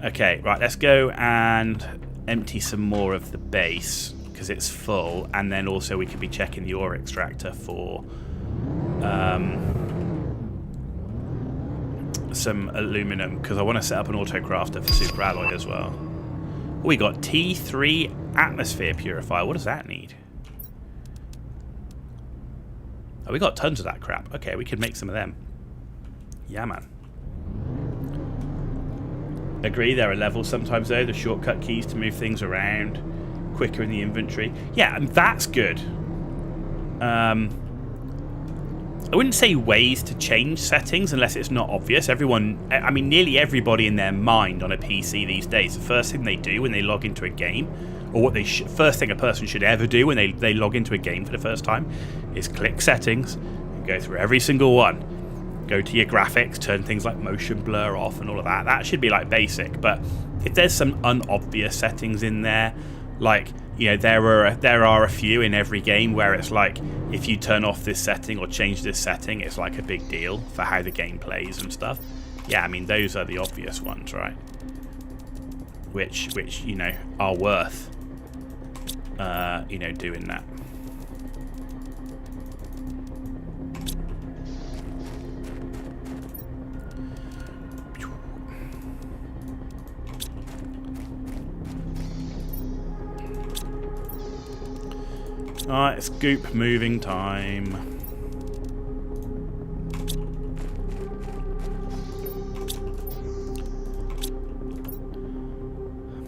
Okay, right, let's go and empty some more of the base because it's full, and then also we could be checking the ore extractor for some aluminum, because I want to set up an autocrafter for super alloy as well. We got T3 atmosphere purifier. What does that need? Oh, we got tons of that crap. Okay, we could make some of them. Yeah, man. Agree, there are levels sometimes, though. The shortcut keys to move things around quicker in the inventory. Yeah, and that's good. I wouldn't say ways to change settings unless it's not obvious. Nearly everybody in their mind on a PC these days, the first thing they do when they log into a game, or what they first thing a person should ever do when they log into a game for the first time, is click settings and go through every single one. Go to your graphics, turn things like motion blur off and all of that. That should be like basic, but if there's some unobvious settings in there, Like, you know, there are a few in every game where it's like, if you turn off this setting or change this setting, it's like a big deal for how the game plays and stuff. Yeah, I mean, those are the obvious ones, right? Which you know, are worth, you know, doing that. Alright, it's goop moving time.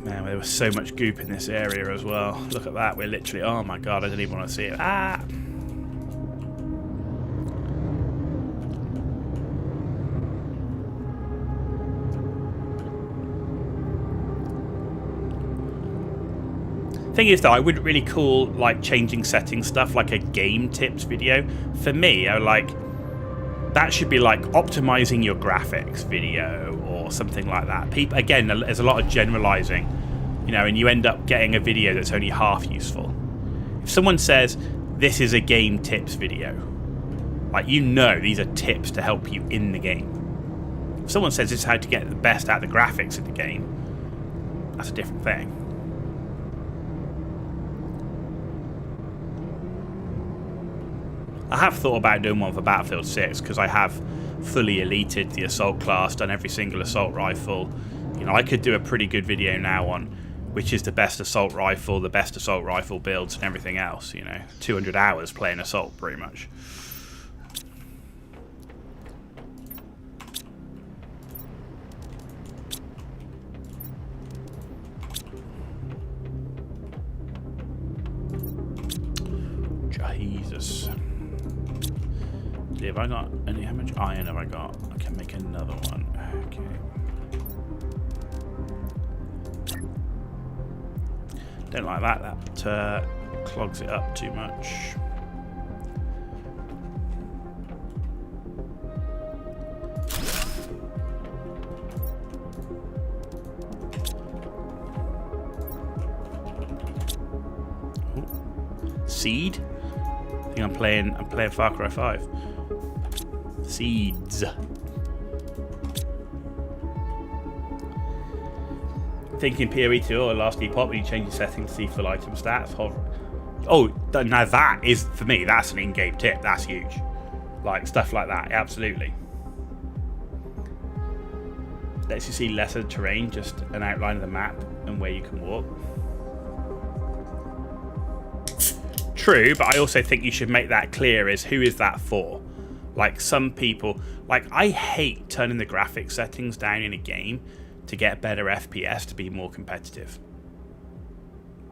Man, there was so much goop in this area as well. Look at that, we're literally... Oh my god, I didn't even want to see it. Ah! Thing is though, I wouldn't really call like changing setting stuff like a game tips video. For me, I like that should be like optimizing your graphics video or something like that. People, again, there's a lot of generalizing, you know, and you end up getting a video that's only half useful. If someone says this is a game tips video, like, you know, these are tips to help you in the game. If someone says this is how to get the best out of the graphics of the game, that's a different thing. I have thought about doing one for Battlefield 6 because I have fully elited the assault class, done every single assault rifle. You know, I could do a pretty good video now on which is the best assault rifle, the best assault rifle builds and everything else, you know. 200 hours playing assault, pretty much. Jesus. Have I got any? How much iron have I got? I can make another one. Okay. Don't like that. That clogs it up too much. Ooh. Seed. I think I'm playing Far Cry 5. Seeds. Thinking PoE2 or last epoch when you change your settings to see full item stats. Oh, now that is, for me, that's an in-game tip. That's huge. Like, stuff like that, absolutely. Lets you see lesser terrain, just an outline of the map and where you can walk. True, but I also think you should make that clear as who is that for. Like, some people, like, I hate turning the graphics settings down in a game to get better FPS to be more competitive.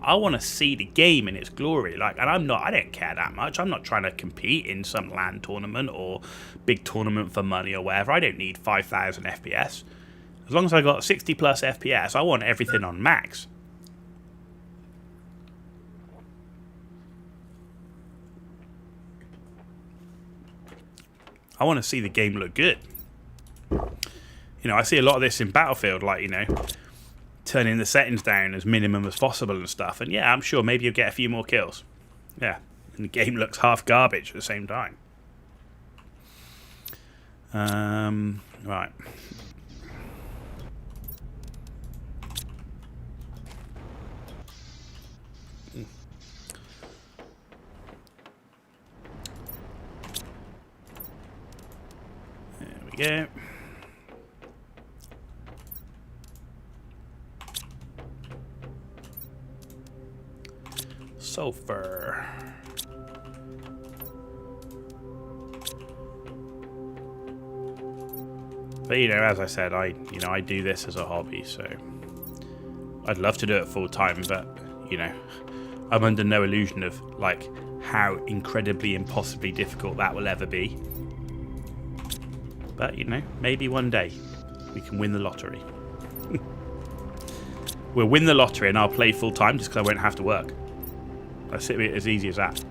I want to see the game in its glory, like, and I don't care that much. I'm not trying to compete in some LAN tournament or big tournament for money or whatever. I don't need 5,000 FPS. As long as I got 60 plus FPS, I want everything on max. I want to see the game look good. You know, I see a lot of this in Battlefield, like, you know, turning the settings down as minimum as possible and stuff. And yeah, I'm sure maybe you'll get a few more kills. Yeah, and the game looks half garbage at the same time. Right. There we go. Sulfur. But you know, as I said, I do this as a hobby, so I'd love to do it full time, but you know, I'm under no illusion of like how incredibly impossibly difficult that will ever be. But you know, maybe one day we can win the lottery. We'll win the lottery and I'll play full time just because I won't have to work. That's it, as easy as that.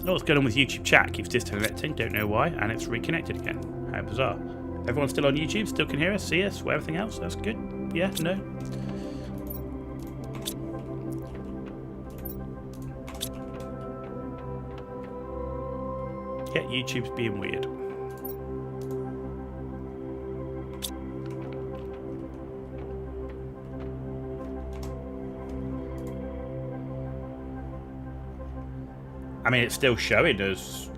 Oh, what's going on with YouTube chat? Keeps disconnecting, don't know why, and it's reconnected again. How bizarre. Everyone's still on YouTube, still can hear us, see us, everything else? That's good. Yeah, no? Yeah, YouTube's being weird. I mean, it's still showing us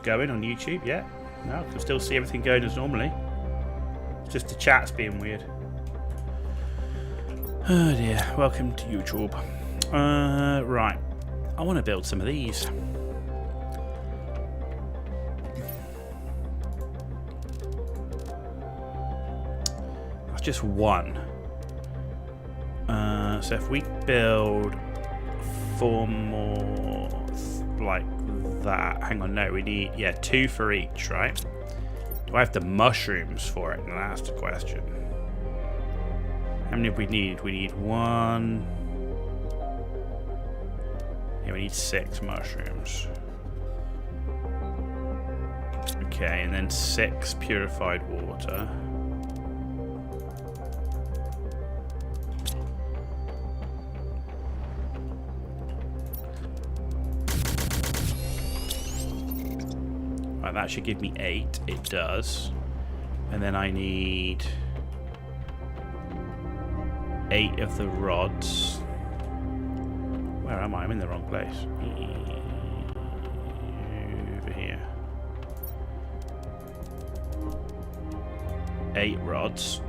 going on YouTube, yeah. No, I can still see everything going as normally. It's just the chat's being weird. Oh dear, welcome to YouTube. Right, I want to build some of these. That's just one. So if we build 4 more like that. Hang on, no, we need, yeah, 2 for each, right? Do I have the mushrooms for it? No, that's the question. How many do we need? We need 1. Yeah, we need 6 mushrooms. Okay, and then 6 purified water. Right, that should give me 8. It does. And then I need 8 of the rods. Where am I? I'm in the wrong place. Over here. 8 rods.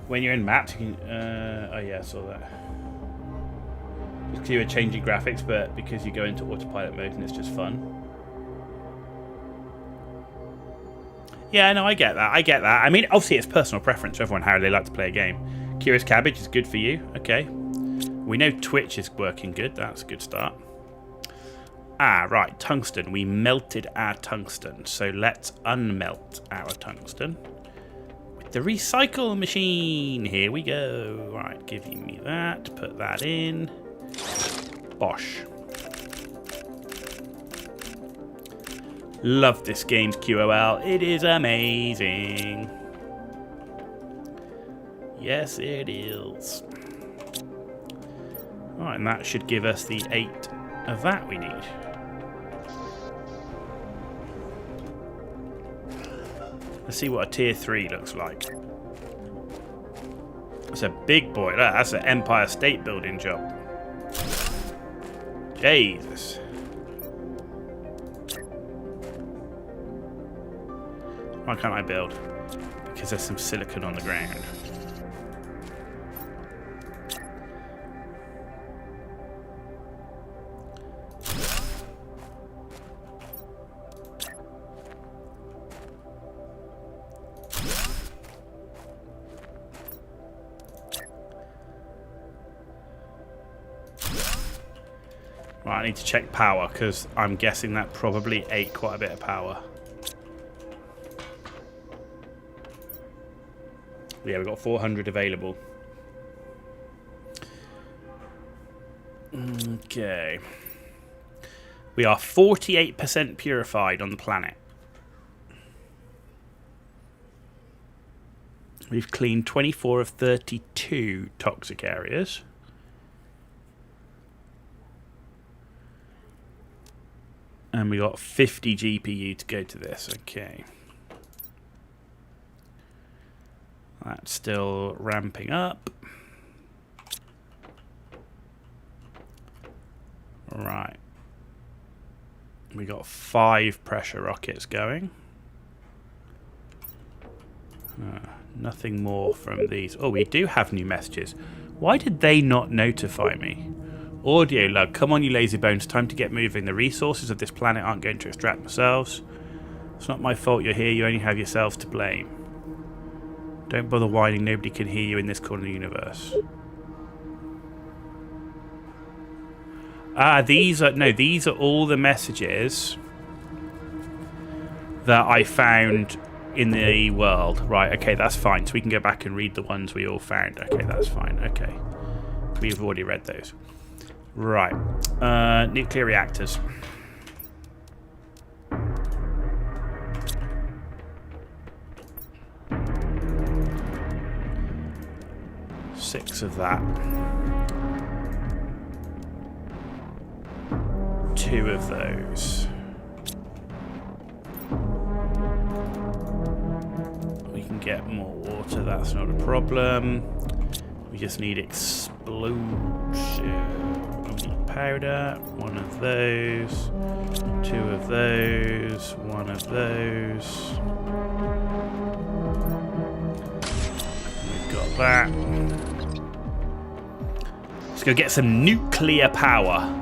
When you're in maps, you can. Oh yeah, I saw that. Because you were changing graphics, but because you go into autopilot mode and it's just fun. Yeah, no, I get that. I get that. I mean, obviously, it's personal preference for everyone how they like to play a game. Curious Cabbage is good for you. Okay. We know Twitch is working good. That's a good start. Ah, right. Tungsten. We melted our tungsten. So let's unmelt our tungsten. With the recycle machine. Here we go. Right, give me that. Put that in. Bosh. Love this game's QOL. It is amazing. Yes, it is. Alright, and that should give us the 8 of that we need. Let's see what a tier 3 looks like. That's a big boy. That's an Empire State Building job. Jesus. Why can't I build? Because there's some silicon on the ground. Right, I need to check power because I'm guessing that probably ate quite a bit of power. Yeah, we've got 400 available. Okay. We are 48% purified on the planet. We've cleaned 24 of 32 toxic areas. And we got 50 GPU to go to this. Okay. That's still ramping up. Right. We got 5 pressure rockets going. Nothing more from these. Oh, we do have new messages. Why did they not notify me? Audio lug. Come on, you lazy bones. Time to get moving. The resources of this planet aren't going to extract themselves. It's not my fault you're here. You only have yourselves to blame. Don't bother whining. Nobody can hear you in this corner of the universe. Ah, these are all the messages that I found in the world. Right, okay, that's fine. So we can go back and read the ones we all found. Okay, that's fine. Okay. We've already read those. Right. Nuclear reactors. Six of that. 2 of those. We can get more water, that's not a problem. We just need explosion. We need powder. 1 of those. 2 of those. 1 of those. We've got that. Let's go get some nuclear power.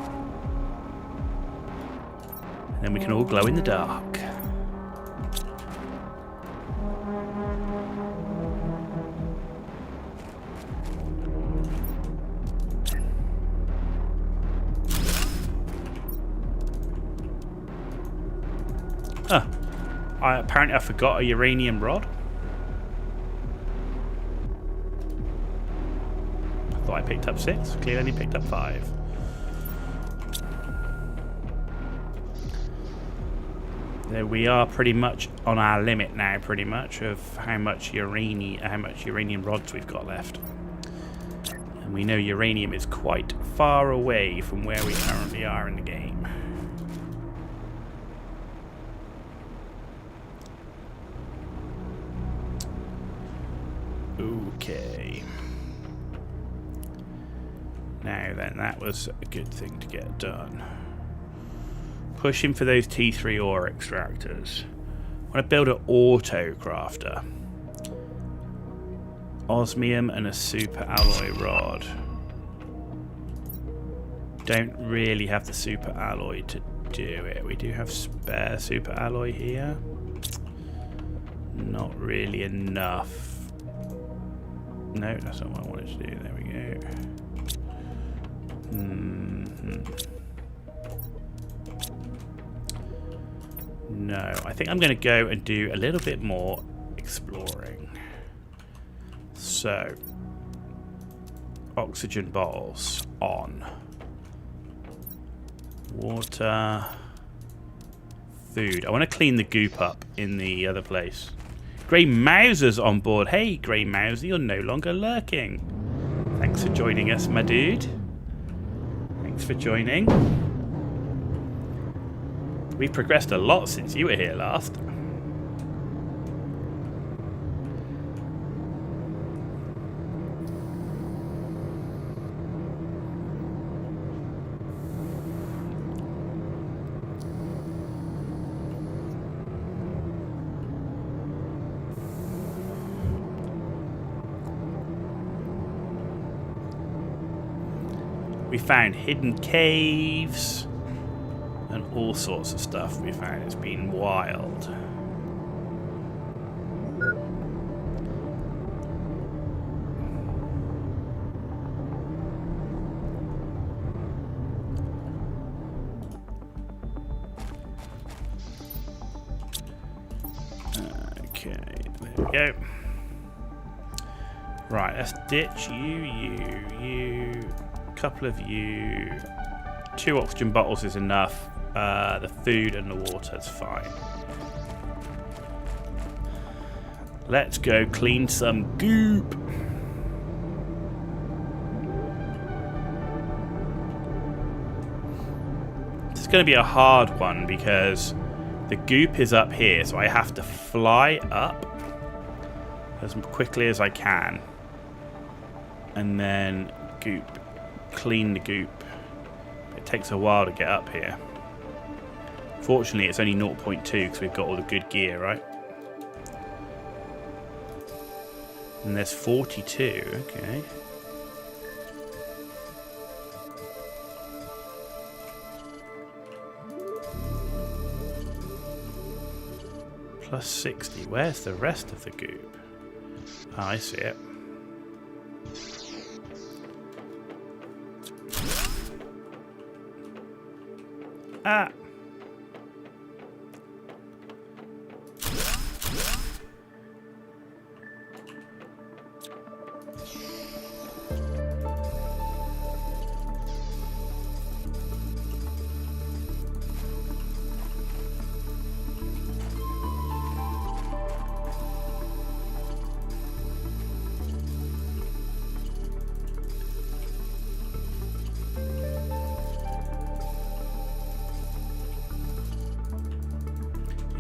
And then we can all glow in the dark. Apparently I forgot a uranium rod. I thought I picked up 6. Clearly only picked up 5. There we are, pretty much on our limit now, pretty much, of how much uranium rods we've got left. And we know uranium is quite far away from where we currently are in the game. Okay. Now then, that was a good thing to get done. Pushing for those T3 ore extractors. I want to build an auto crafter. Osmium and a super alloy rod. Don't really have the super alloy to do it. We do have spare super alloy here. Not really enough. No, that's not what I wanted to do. There we go. No, I think I'm going to go and do a little bit more exploring. So, oxygen bottles on. Water. Food. I want to clean the goop up in the other place. Grey Mouser's on board. Hey, Grey Mouser, you're no longer lurking. Thanks for joining us, my dude. Thanks for joining. We've progressed a lot since you were here last. We found hidden caves and all sorts of stuff we found. It's been wild. Okay, there we go. Right, let's ditch you. Couple of you. 2 oxygen bottles is enough. The food and the water is fine. Let's go clean some goop. This is going to be a hard one because the goop is up here, so I have to fly up as quickly as I can and then goop. Clean the goop. It takes a while to get up here. Fortunately, it's only 0.2 because we've got all the good gear, right? And there's 42. Okay. Plus 60. Where's the rest of the goop? Oh, I see it. Ah.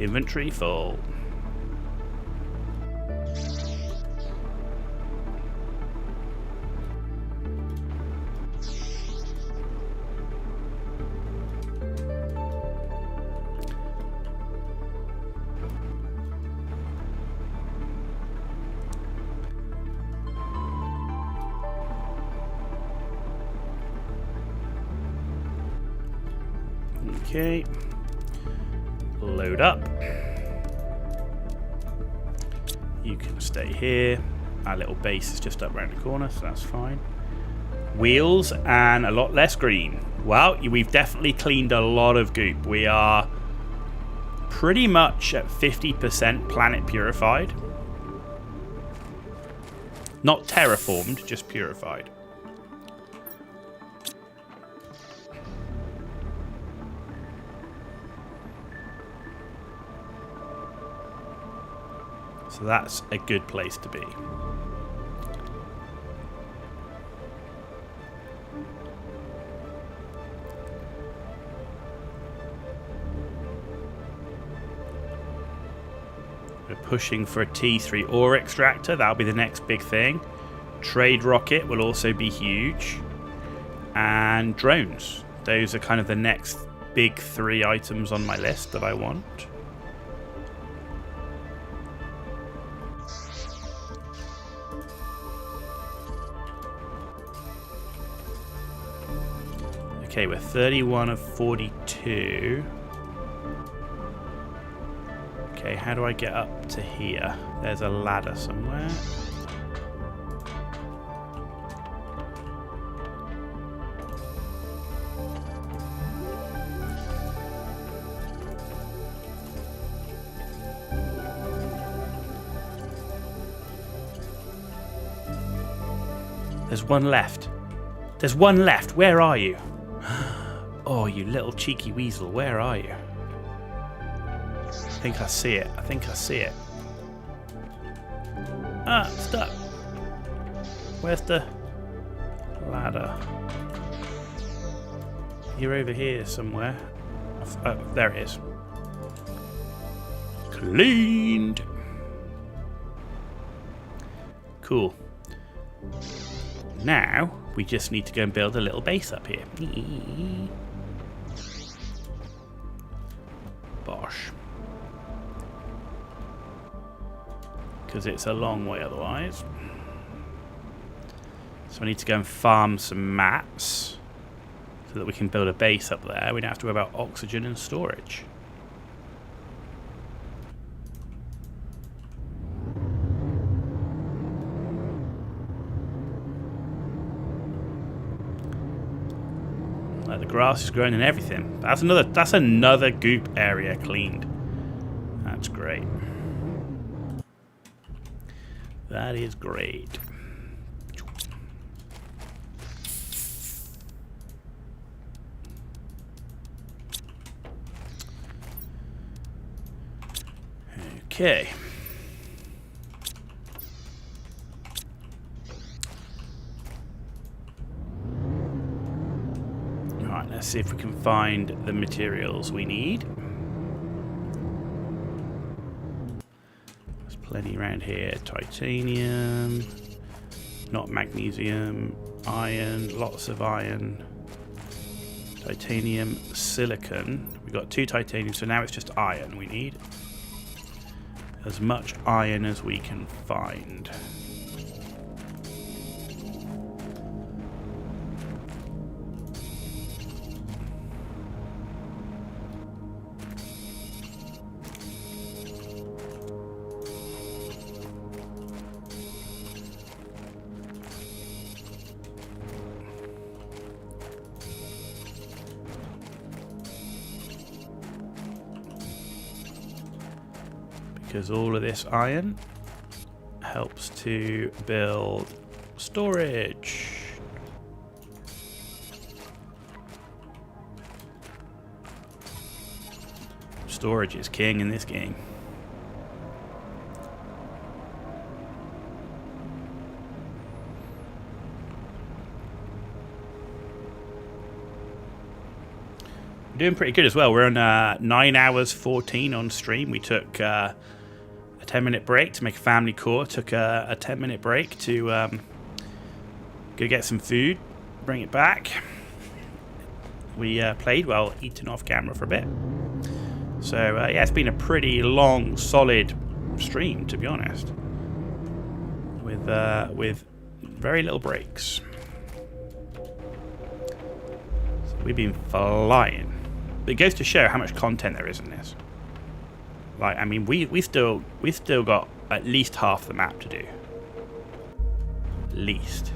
Inventory full. Okay. Load up. You can stay here. Our little base is just up around the corner, so that's fine. Wheels and a lot less green. Well, we've definitely cleaned a lot of goop. We are pretty much at 50% planet purified. Not terraformed, just purified. So that's a good place to be. We're pushing for a T3 ore extractor. That'll be the next big thing. Trade rocket will also be huge. And drones. Those are kind of the next big 3 items on my list that I want. Okay, we're 31 of 42. Okay, how do I get up to here? There's a ladder somewhere. There's one left. There's one left. Where are you? Oh, you little cheeky weasel. Where are you? I think I see it. I think I see it. Ah, stuck. Where's the ladder? You're over here somewhere. Oh, there it is. Cleaned. Cool. Now, we just need to go and build a little base up here. Bosh. Because it's a long way otherwise. So I need to go and farm some mats so that we can build a base up there. We don't have to worry about oxygen and storage. The grass is growing and everything. That's another goop area cleaned. That's great. That is great. Okay. Right, let's see if we can find the materials we need. There's plenty around here. Titanium, not magnesium, iron, lots of iron, titanium, silicon. We've got 2 titanium, so now it's just iron we need. As much iron as we can find. Because all of this iron helps to build storage. Storage is king in this game. We doing pretty good as well. We're on 9 hours 14 on stream. We took a 10-minute break to make a family call. Took a 10-minute break to go get some food, bring it back. We played while eating off camera for a bit. So yeah, it's been a pretty long, solid stream, to be honest, with very little breaks. So we've been flying. But it goes to show how much content there is in this. Like, I mean, we've still got at least half the map to do. At least.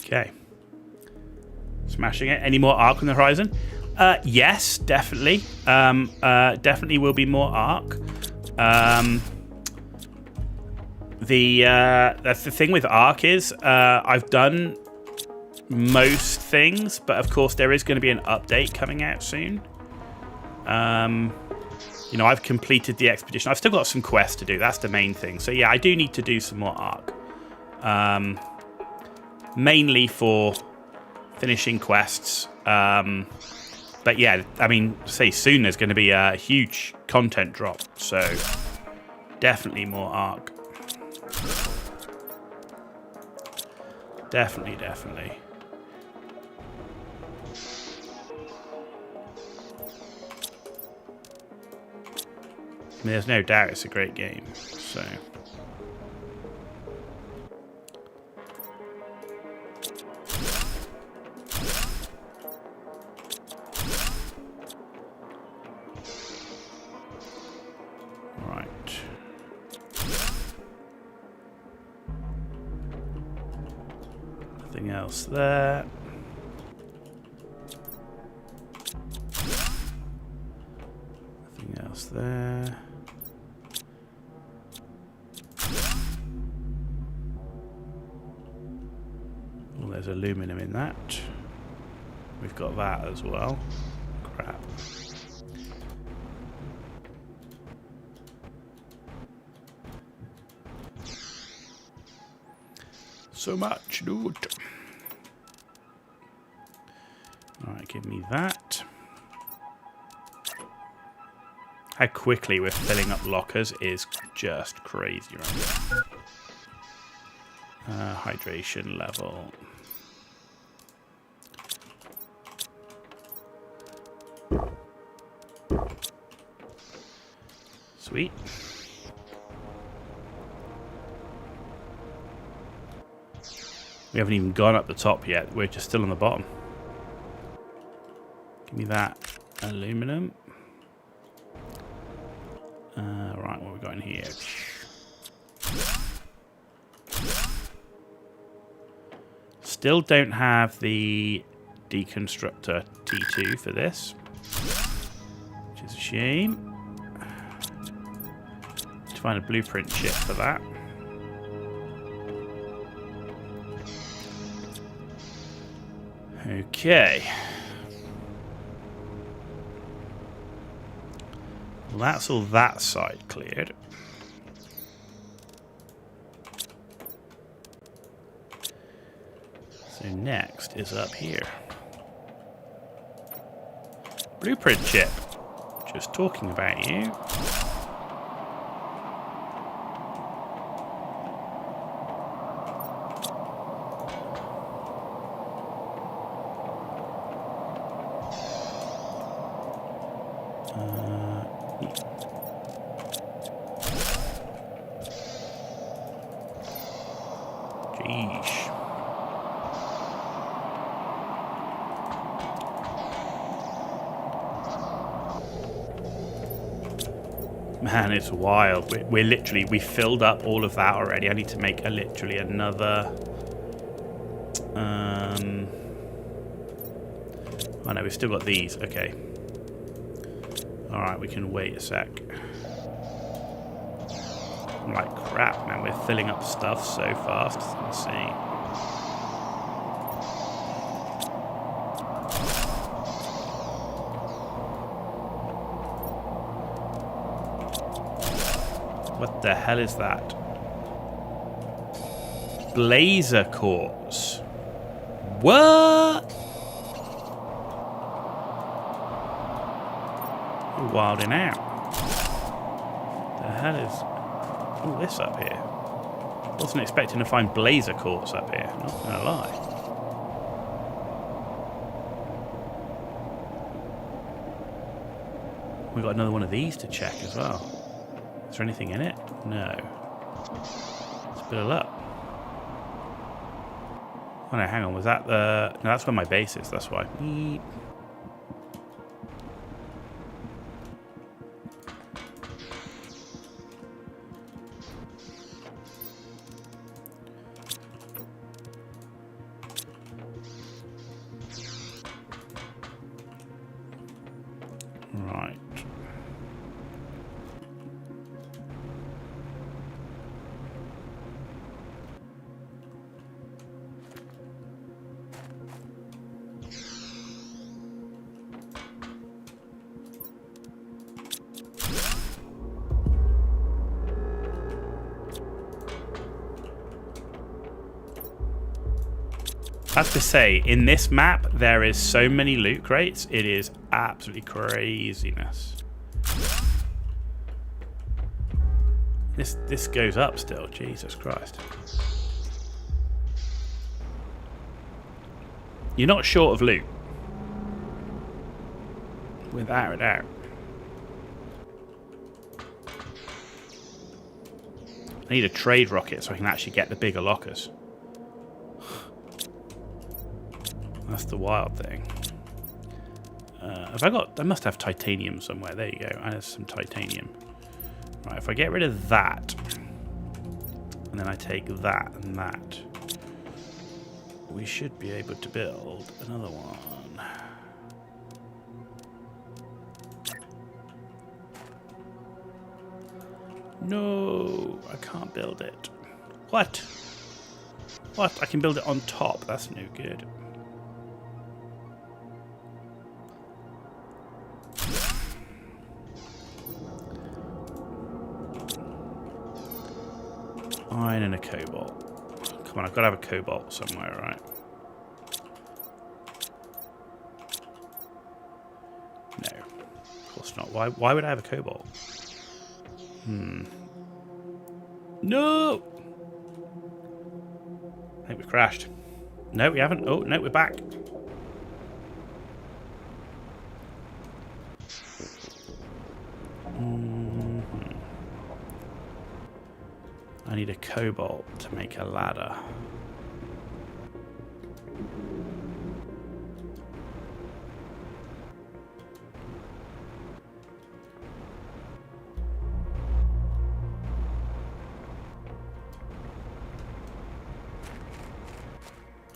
Okay. Smashing it. Any more Ark on the horizon? Yes, definitely. Definitely will be more Ark. That's the thing with Ark is I've done most things, but of course there is going to be an update coming out soon. You know, I've completed the expedition. I've still got some quests to do. That's the main thing. So yeah, I do need to do some more Ark. Mainly for finishing quests. But yeah, I mean, say soon there's going to be a huge content drop. So definitely more Ark. Definitely. I mean, there's no doubt it's a great game. So. Nothing else there. Nothing else there. Well, there's aluminum in that. We've got that as well. Crap. So much, dude. Alright, give me that. How quickly we're filling up lockers is just crazy right now. Hydration level. Sweet. We haven't even gone up the top yet. We're just still on the bottom. Give me that aluminum. Right, what have we got in here? Still don't have the deconstructor T2 for this, which is a shame. To find a blueprint chip for that. Okay. Well, that's all that side cleared. So next is up here. Blueprint chip. Just talking about you. Jeez. Man, it's wild. We filled up all of that already. I need to make literally another Oh no, we've still got these. Okay. Alright, we can wait a sec. I'm like, crap, man. We're filling up stuff so fast. It's insane. What the hell is that? Blazer quartz. What? You're wilding out. The hell is all this up here? Wasn't expecting to find blazer quartz up here. Not gonna lie. We got another one of these to check as well. Is there anything in it? No. Let's build up. Oh no, hang on. Was that the... No, that's where my base is. That's why. Beep. Right. I have to say, in this map, there is so many loot crates. It is absolutely craziness. This goes up still. Jesus Christ. You're not short of loot. Without a doubt. I need a trade rocket so I can actually get the bigger lockers. That's the wild thing. Have I got... I must have titanium somewhere. There you go. And there's some titanium. Right, if I get rid of that, and then I take that and that, we should be able to build another one. No, I can't build it. What? What? I can build it on top. That's no good. Iron and a cobalt. Come on, I've got to have a cobalt somewhere, right? No, of course not. Why would I have a cobalt? No! I think we crashed. No, we haven't. Oh, no, we're back. I need a cobalt to make a ladder.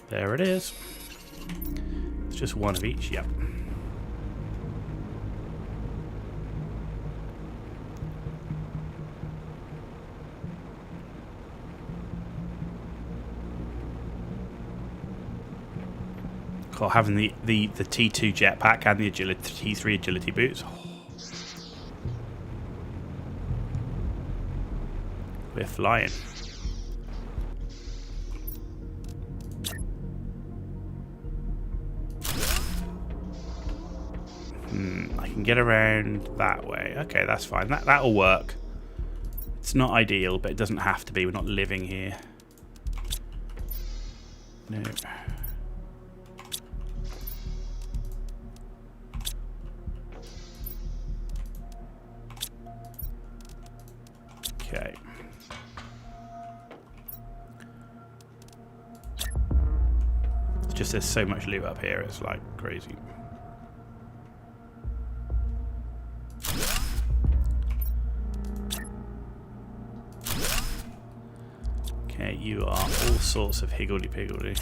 There it is. It's just one of each, yep. Cool, having the T2 jetpack and the T3 agility boots. Oh. We're flying. I can get around that way. Okay, that's fine. That'll work. It's not ideal, but it doesn't have to be. We're not living here. No. Okay. It's just there's so much loot up here, it's like crazy. Okay, you are all sorts of higgledy-piggledy.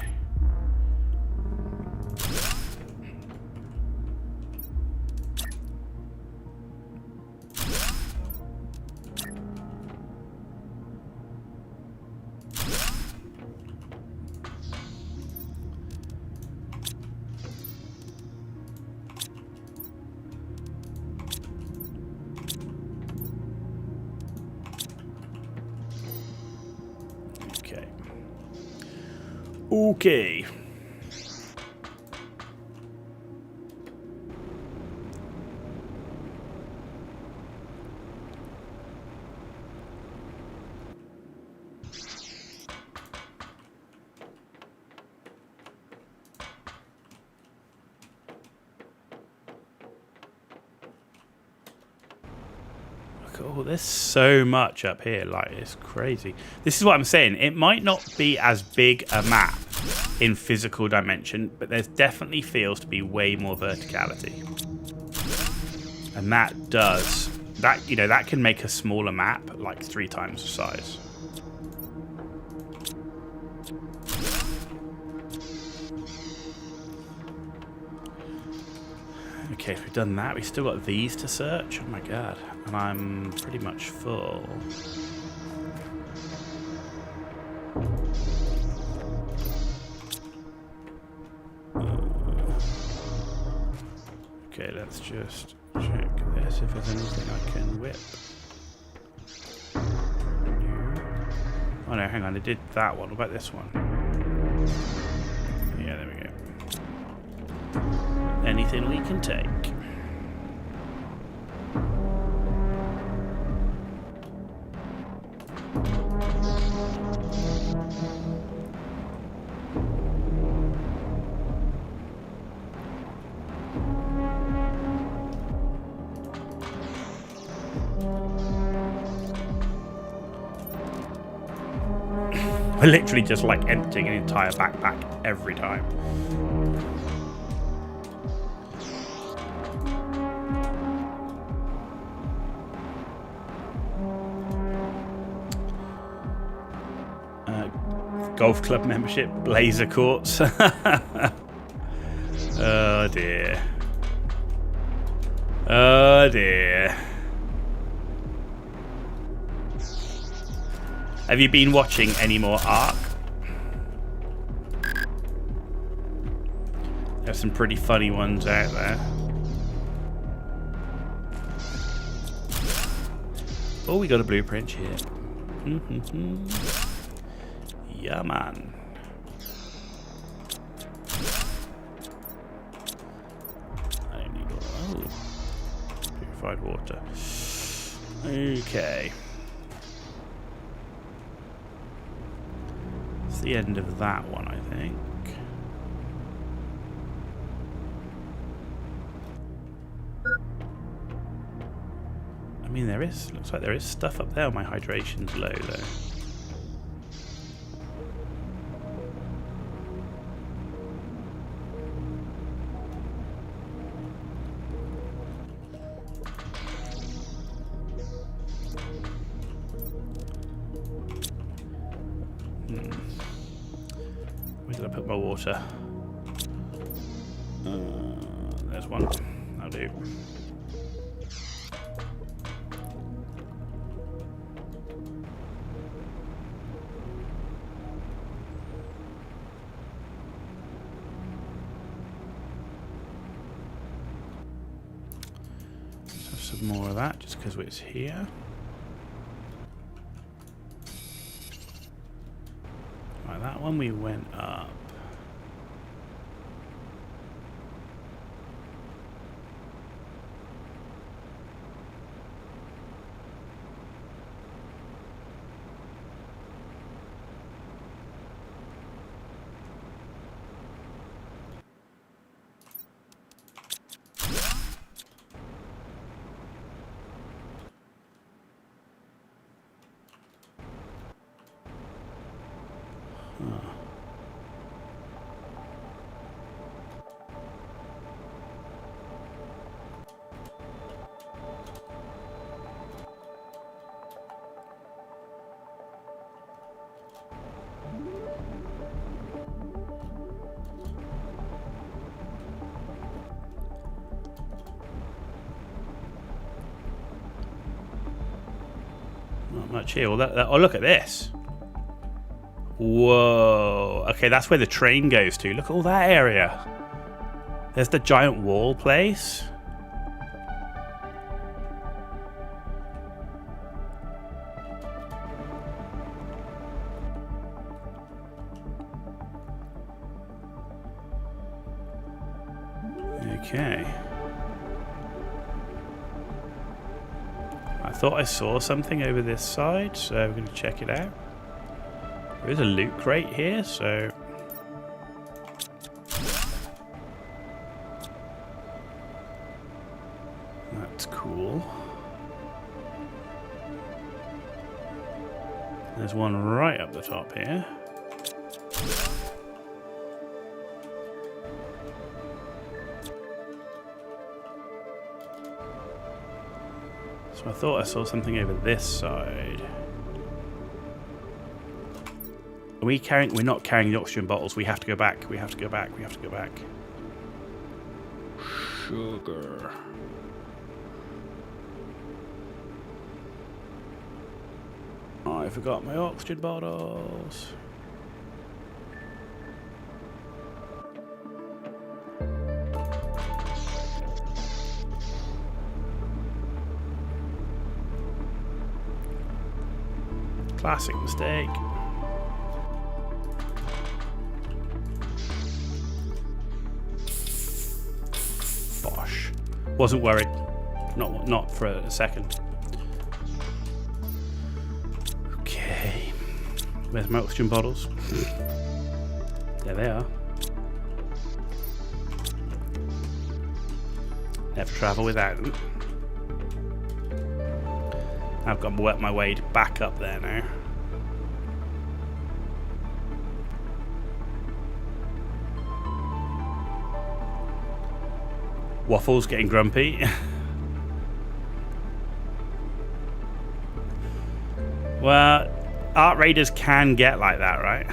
Okay. Oh, there's so much up here, like, it's crazy. This is what I'm saying. It might not be as big a map in physical dimension, but there definitely feels to be way more verticality. And that does, that, you know, that can make a smaller map like 3 times the size. Okay, if we've done that, we've still got these to search. Oh my god. And I'm pretty much full. Okay, let's just check this, if there's anything I can whip. Oh no, hang on, I did that one. What about this one? Yeah, there we go. Anything we can take. We're literally just like emptying an entire backpack every time. Golf club membership, blazer courts. Oh dear. Oh dear. Have you been watching any more Ark? There's some pretty funny ones out there. Oh, we got a blueprint here. Yeah, man. I need all. Oh, purified water. Okay. It's the end of that one, I think. I mean, there is. Looks like there is stuff up there. My hydration's low, though. Where did I put my water? There's one. That'll do. Let's have some more of that, just because it's here. Right, that one we went up. Not much here. Well, oh, look at this. Whoa. Okay, that's where the train goes to. Look at all that area. There's the giant wall place. Thought I saw something over this side, so we're going to check it out. There is a loot crate here, so... That's cool. There's one right up the top here. So I thought I saw something over this side. Are we carrying? We're not carrying the oxygen bottles. We have to go back. We have to go back. We have to go back. Sugar. I forgot my oxygen bottles. Classic mistake. Bosh. Wasn't worried. Not for a second. Okay. Where's my oxygen bottles? There they are. Never travel without them. I've got to work my way back up there now. Waffle's getting grumpy. Well, art raiders can get like that, right?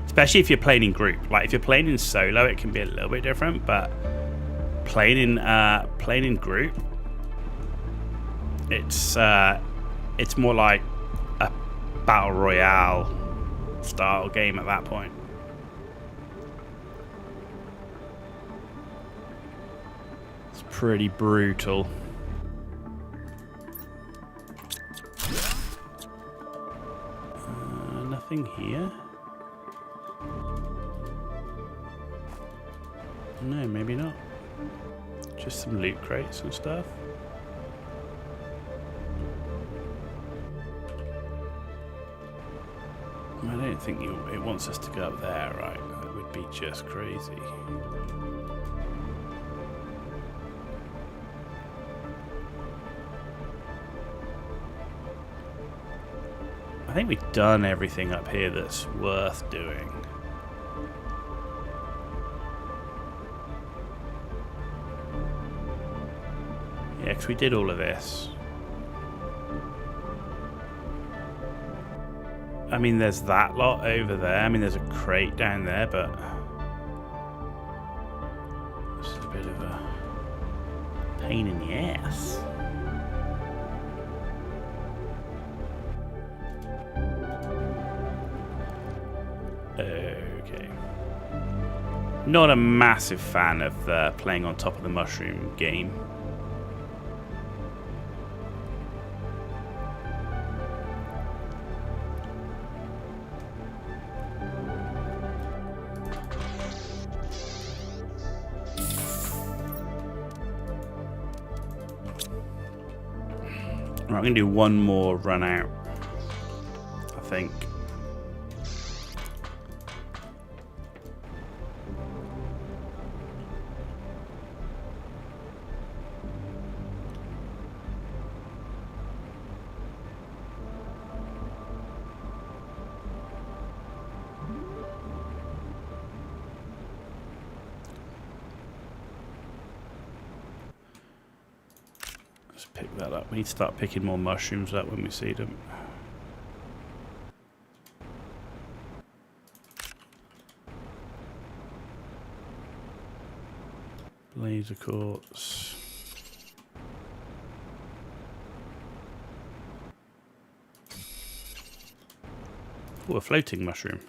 Especially if you're playing in group. Like if you're playing in solo, it can be a little bit different, but playing in group, it's more like a battle royale style game at that point. It's pretty brutal. Nothing here. No, maybe not. Just some loot crates and stuff. I don't think it wants us to go up there, right? That would be just crazy. I think we've done everything up here that's worth doing. Yeah, because we did all of this. I mean, there's that lot over there. I mean, there's a crate down there, but it's a bit of a pain in the ass. Okay. Not a massive fan of playing on top of the mushroom game. Right, I'm going to do one more run out, I think. Pick that up. We need to start picking more mushrooms up when we see them. Laser quartz. Oh, a floating mushroom.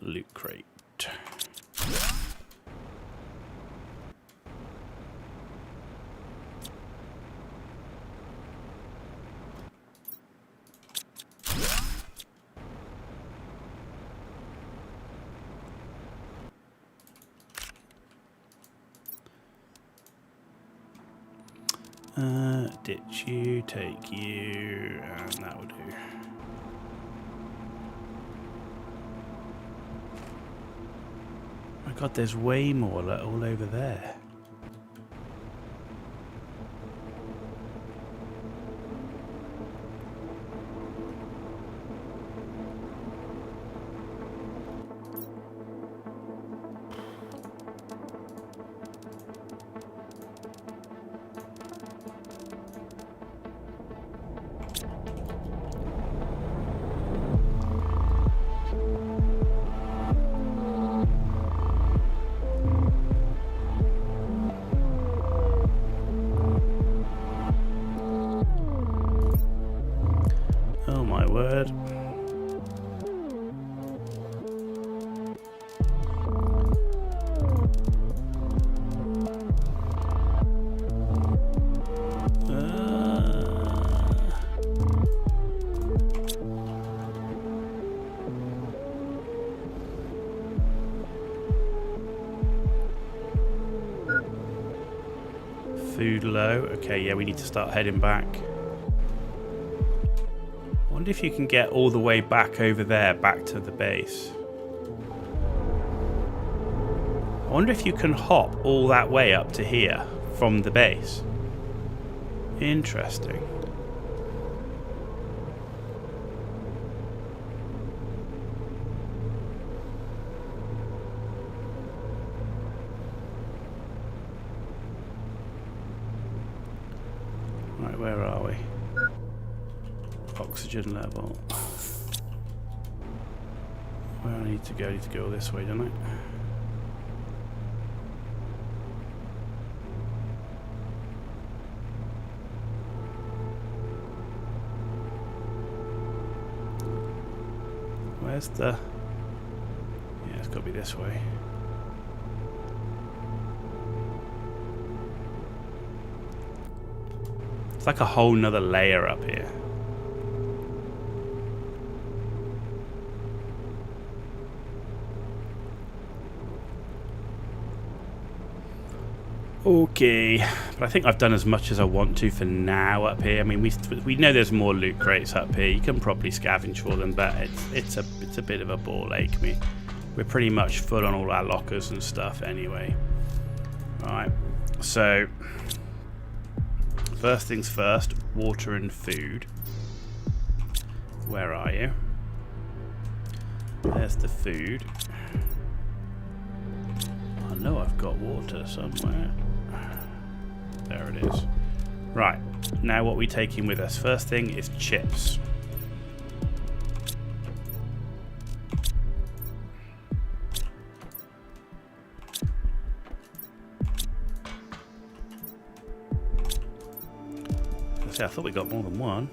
Loot crate. Ditch you, take you, and that will do. My God, there's way more all over there. Oh my word. Food low. Okay, yeah, we need to start heading back. I wonder if you can get all the way back over there, back to the base. I wonder if you can hop all that way up to here from the base. Interesting. Right, where are we? Oxygen level. Where I need to go? I need to go this way, don't I? Where's the... Yeah, it's got to be this way. It's like a whole nother layer up here. Okay, but I think I've done as much as I want to for now up here. I mean, we know there's more loot crates up here. You can probably scavenge for them, but it's a bit of a ball ache. We're pretty much full on all our lockers and stuff anyway. All right, so first things first, water and food. Where are you? There's the food. I know I've got water somewhere. There it is. Right, now what we taking with us? First thing is chips. I thought we got more than one.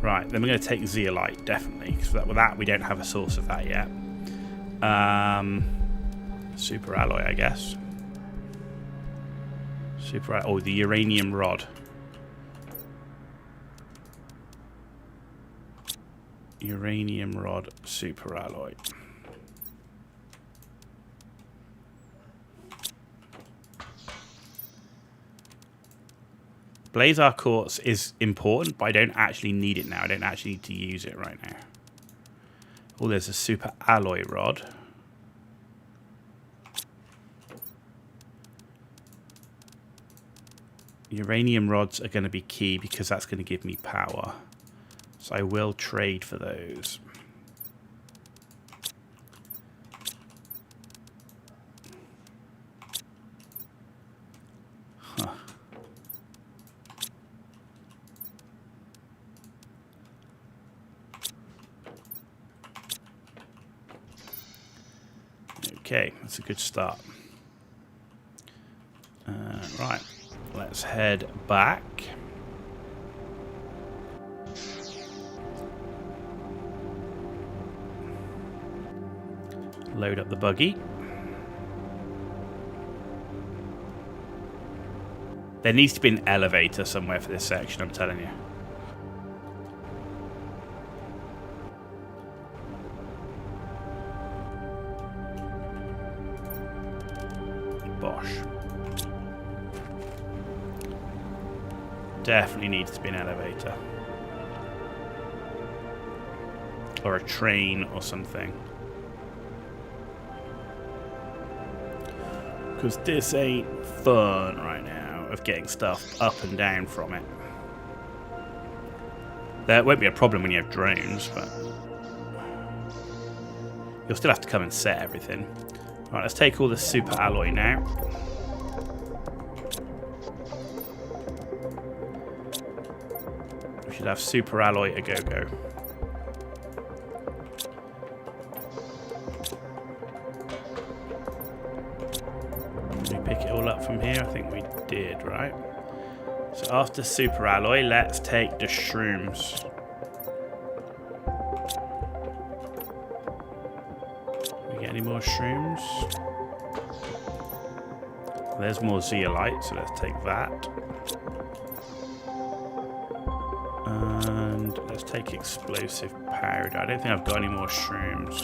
Right, then we're going to take zeolite, definitely, because with that we don't have a source of that yet. Super alloy, I guess. Oh, the uranium rod. Uranium rod super alloy. Blazar quartz is important, but I don't actually need it now. I don't actually need to use it right now. Oh, there's a super alloy rod. Uranium rods are going to be key because that's going to give me power. So I will trade for those. Huh. Okay, that's a good start. Right. Let's head back. Load up the buggy. There needs to be an elevator somewhere for this section, I'm telling you. Bosh. definitely needs to be an elevator. Or a train or something. Because this ain't fun right now of getting stuff up and down from it. There won't be a problem when you have drones, but you'll still have to come and set everything. Right, let's take all the super alloy now. We should have super alloy a go-go. Did we pick it all up from here? I think we did, right? So after super alloy, let's take the shrooms. We get any more shrooms? There's more zeolite, so let's take that. And let's take explosive powder. I don't think I've got any more shrooms.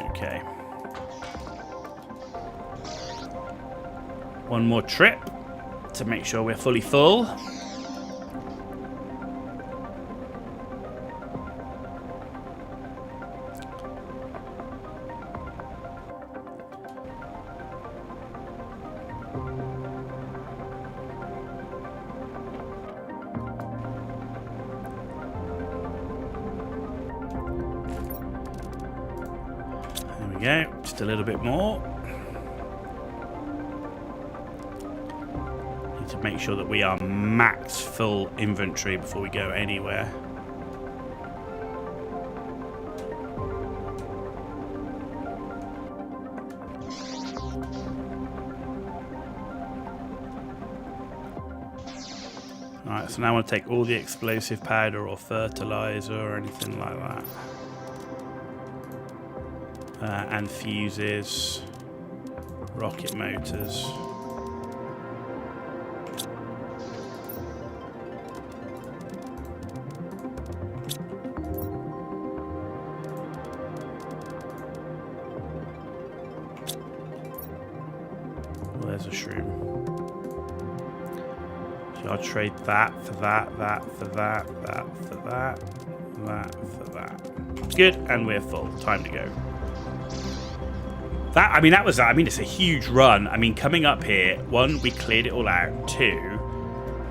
Okay. One more trip to make sure we're fully full. There we go, just a little bit more. To make sure that we are max full inventory before we go anywhere. Alright, so now I want to take all the explosive powder or fertilizer or anything like that. And fuses, rocket motors. There's a shroom. So I'll trade that for that, that for that, that for that, that for that. Good, and we're full. Time to go. That, I mean, it's a huge run. I mean, coming up here, one, we cleared it all out. Two,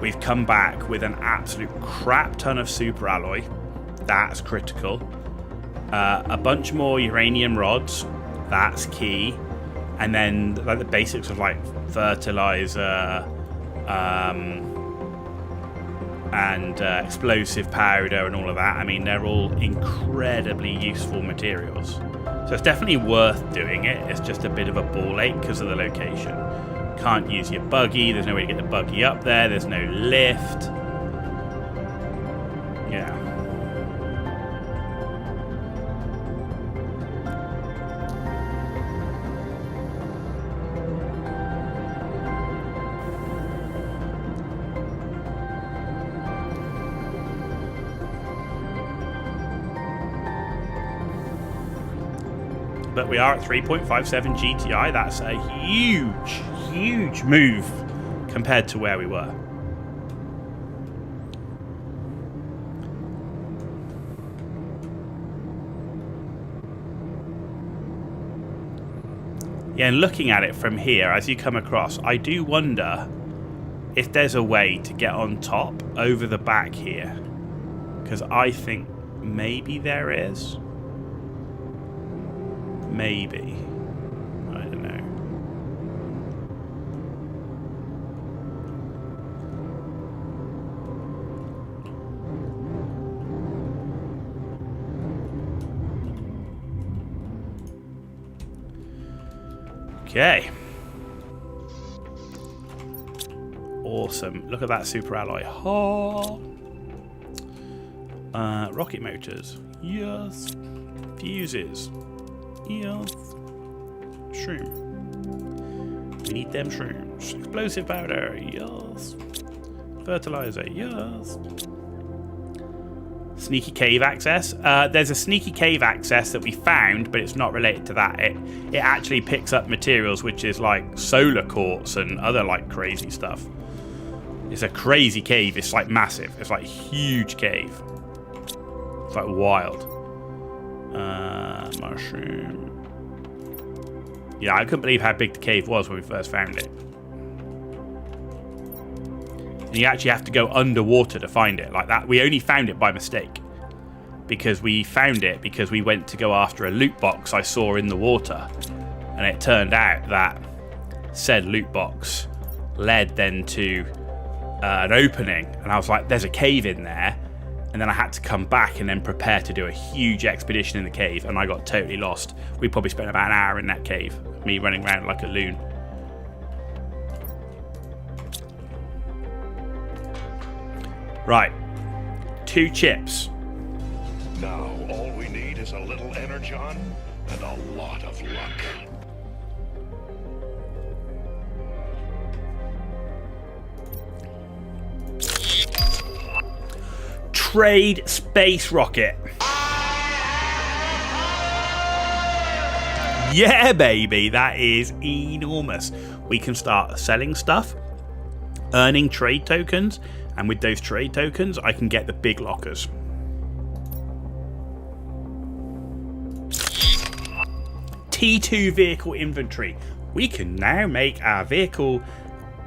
we've come back with an absolute crap ton of super alloy. That's critical. A bunch more uranium rods. That's key. And then like the basics of like fertilizer and explosive powder and all of that. I mean, they're all incredibly useful materials. So it's definitely worth doing it. It's just a bit of a ball ache because of the location. Can't use your buggy. There's no way to get the buggy up there. There's no lift. Yeah. But we are at 3.57 GTI. That's a huge, huge move compared to where we were. Yeah, and looking at it from here, as you come across, I do wonder if there's a way to get on top over the back here. Because I think maybe there is. Maybe. I don't know. Okay. Awesome. Look at that super alloy. Oh. Rocket motors. Yes. Fuses. Yes. Shroom. We need them shrooms. Explosive powder. Yes. Fertilizer. Yes. Sneaky cave access. There's a sneaky cave access that we found, but it's not related to that. It actually picks up materials, which is like solar quartz and other like crazy stuff. It's a crazy cave. It's like massive. It's like a huge cave. It's like wild. Mushroom. Yeah, I couldn't believe how big the cave was when we first found it. And you actually have to go underwater to find it like that. We only found it by mistake. Because we found it because we went to go after a loot box I saw in the water. And it turned out that said loot box led then to an opening. And I was like, there's a cave in there. And then I had to come back and then prepare to do a huge expedition in the cave. And I got totally lost. We probably spent about an hour in that cave. Me running around like a loon. Right. 2 chips. Now all we need is a little energon and a lot of luck. Trade space rocket. Yeah, baby, that is enormous. We can start selling stuff, earning trade tokens, and with those trade tokens, I can get the big lockers. T2 vehicle inventory. We can now make our vehicle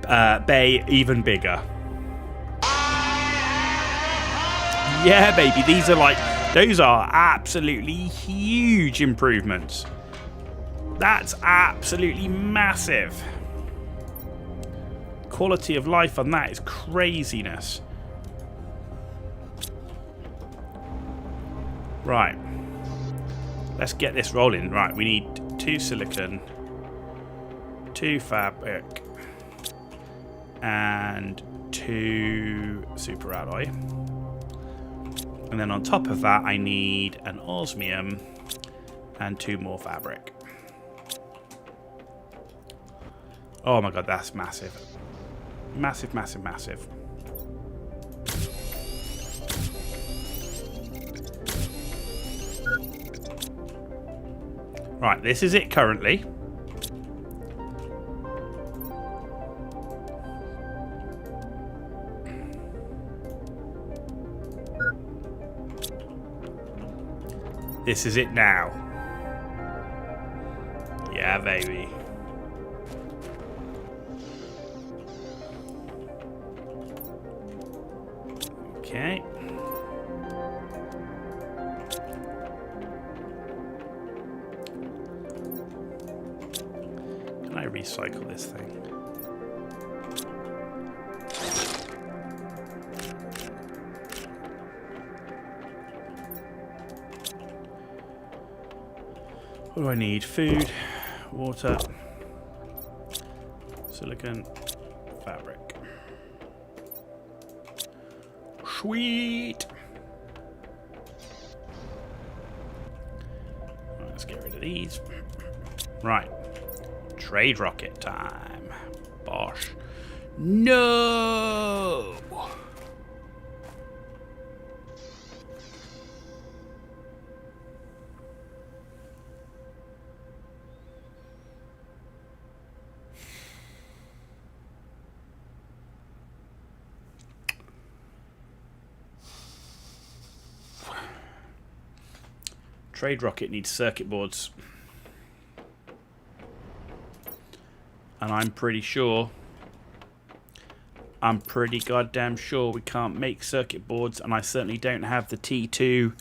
bay even bigger. Yeah, baby, these are like, those are absolutely huge improvements. That's absolutely massive. Quality of life on that is craziness. Right. Let's get this rolling. Right, we need 2 silicon, 2 fabric, and 2 super alloy. And then on top of that, I need an osmium and 2 more fabric. Oh my god, that's massive. Massive, massive, massive. Right, this is it currently. This is it now. Yeah, baby. Okay. Can I recycle this thing? What do I need? Food, water, silicon, fabric. Sweet. Right, let's get rid of these. Right. Trade rocket time. Bosh. No! Trade rocket needs circuit boards. And I'm pretty goddamn sure we can't make circuit boards, and I certainly don't have the T2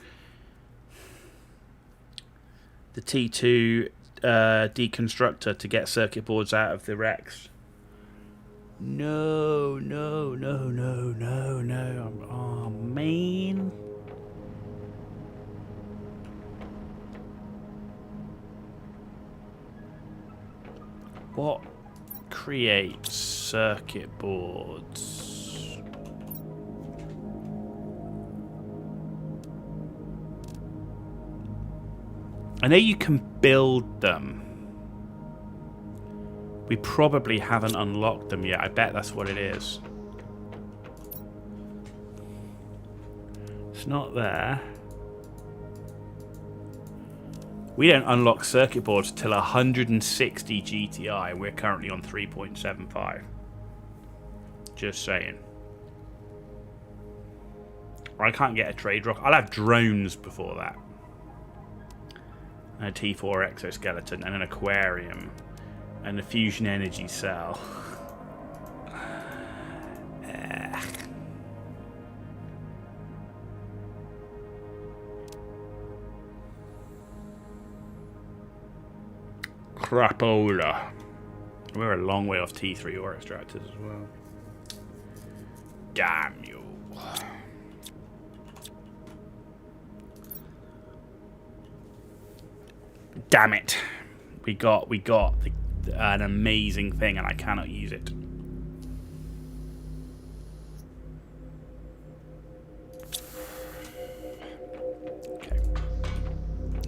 deconstructor to get circuit boards out of the Rex. No. Oh, man. What creates circuit boards? I know you can build them. We probably haven't unlocked them yet. I bet that's what it is. It's not there. We don't unlock circuit boards till 160 GTI. We're currently on 3.75. Just saying. I can't get a trade rock. I'll have drones before that. And a T4 exoskeleton and an aquarium and a fusion energy cell. Crapola. We're a long way off T3 ore extractors as well. Damn you. Damn it. We got an amazing thing and I cannot use it.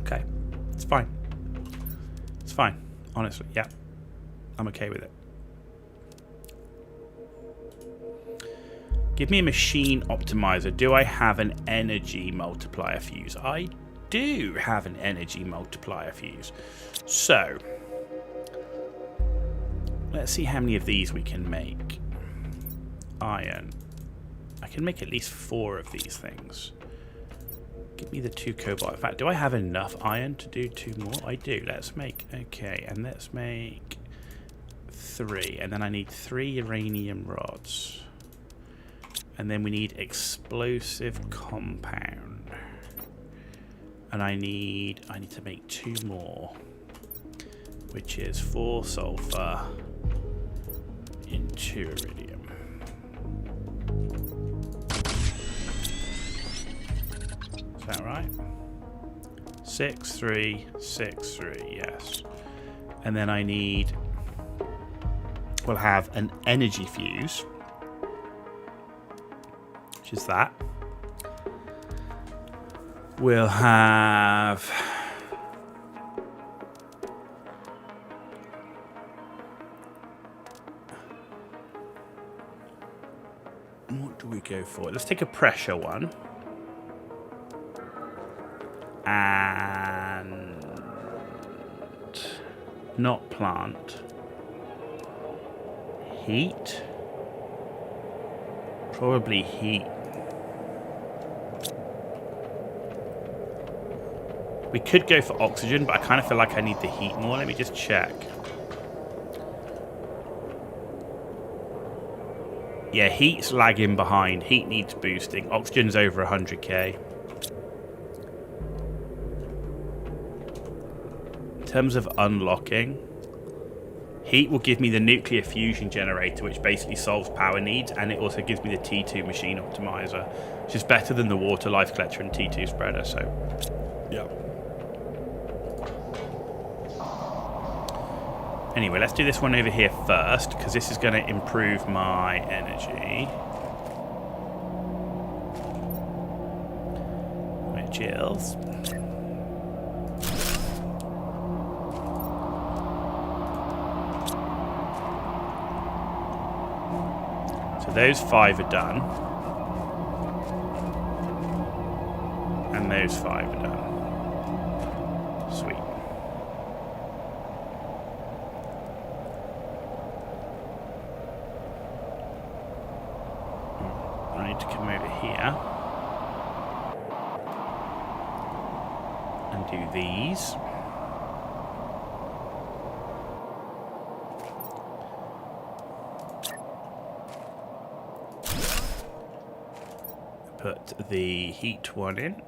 Okay. It's fine. It's fine. Honestly, yeah. I'm okay with it. Give me a machine optimizer. Do I have an energy multiplier fuse? I do have an energy multiplier fuse. So, let's see how many of these we can make. Iron. I can make at least 4 of these things. Give me the 2 cobalt. In fact, do I have enough iron to do 2 more? I do. Let's make... Okay, and let's make 3. And then I need 3 uranium rods. And then we need explosive compound. And I need to make 2 more. Which is 4 sulfur in 2 iridium. Is that right? 6, 3, 6, 3, yes. And then I need... We'll have an energy fuse. Which is that. We'll have... What do we go for? Let's take a pressure one. And... Not plant. Heat. Probably heat. We could go for oxygen, but I kind of feel like I need the heat more. Let me just check. Yeah, heat's lagging behind. Heat needs boosting. Oxygen's over 100k. In terms of unlocking, heat will give me the nuclear fusion generator, which basically solves power needs, and it also gives me the T2 machine optimizer, which is better than the water life collector and T2 spreader, so yeah. Anyway, let's do this one over here first, because this is going to improve my energy. Which is... So those 5 are done. And those 5 are done. Sweet. I need to come over here and do these. Put the heat one in.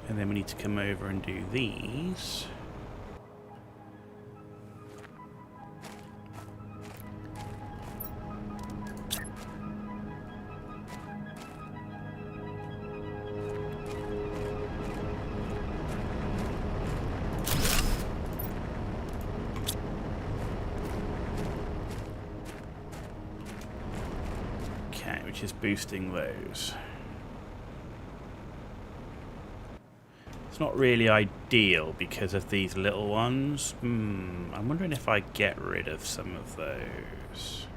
And then we need to come over and do these. Which is boosting those. It's not really ideal because of these little ones. I'm wondering if I get rid of some of those.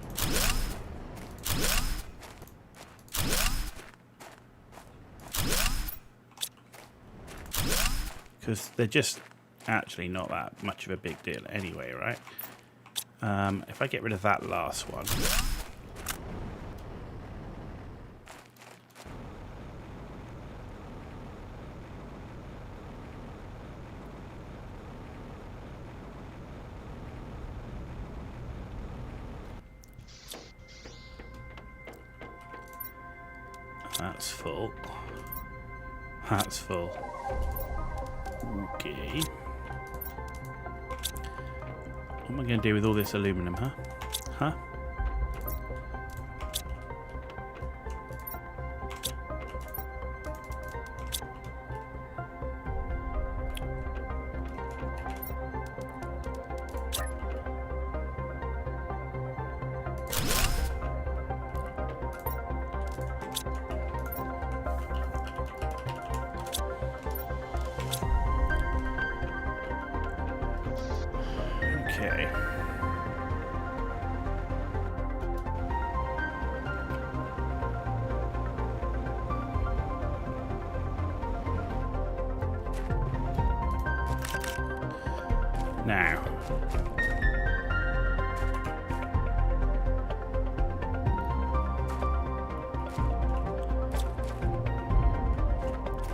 because they're just actually not that much of a big deal anyway, right? If I get rid of that last one. That's full. That's full. Okay. What am I going to do with all this aluminum, huh? Huh? Okay. Now.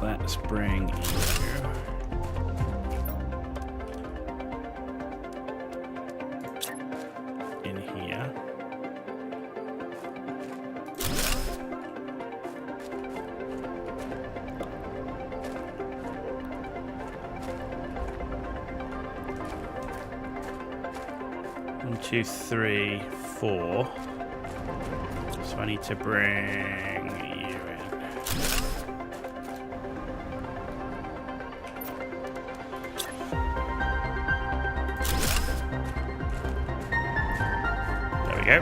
Let's bring in here. One, two, three, four. So I need to bring you in. There we go.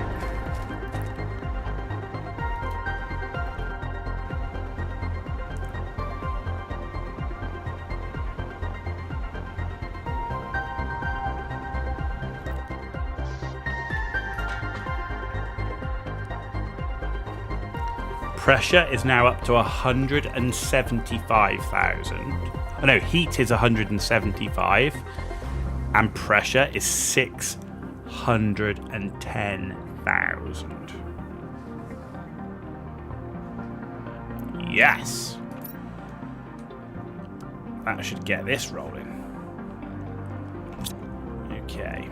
Pressure is now up to 175,000. Oh no, heat is 175, and pressure is 610,000. Yes! That should get this rolling. Okay.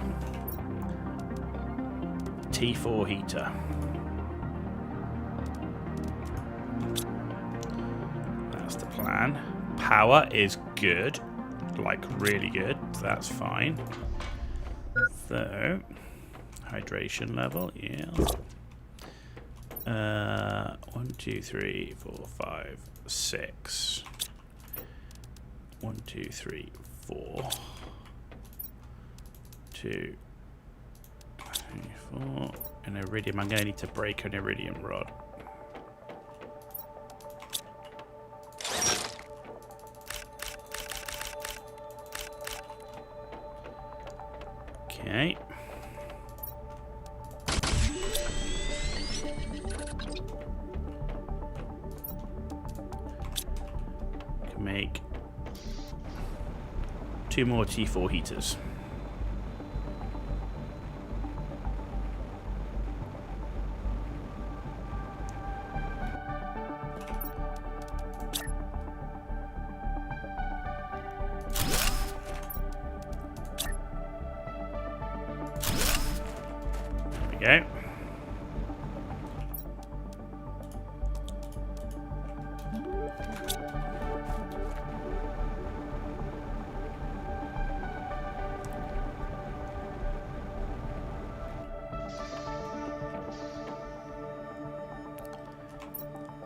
T4 heater. That's the plan. Power is good. Like, really good. That's fine. So, hydration level, yeah. 1, 2, 3, 4, 5, 6. 1, 2, 3, 4. 2, 3, 4. An iridium. I'm going to need to break an iridium rod. Okay. Can make 2 more T4 heaters. There we go.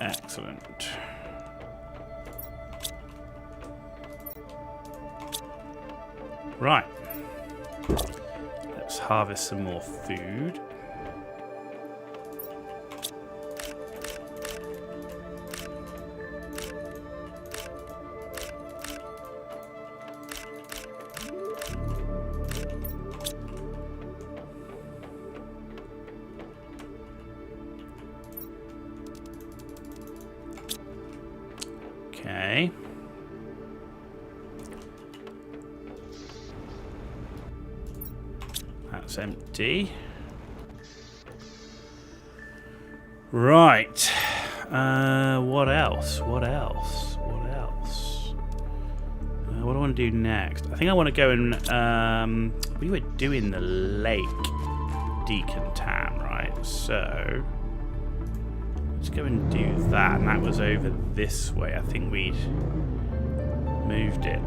Excellent. Right. Let's harvest some more food. Okay. That's empty. Right. What else? What else? What else? What do I want to do next? I think I want to go and... we were doing the lake decontam, right? So... let's go and do that. And that was over this way. I think we'd moved it.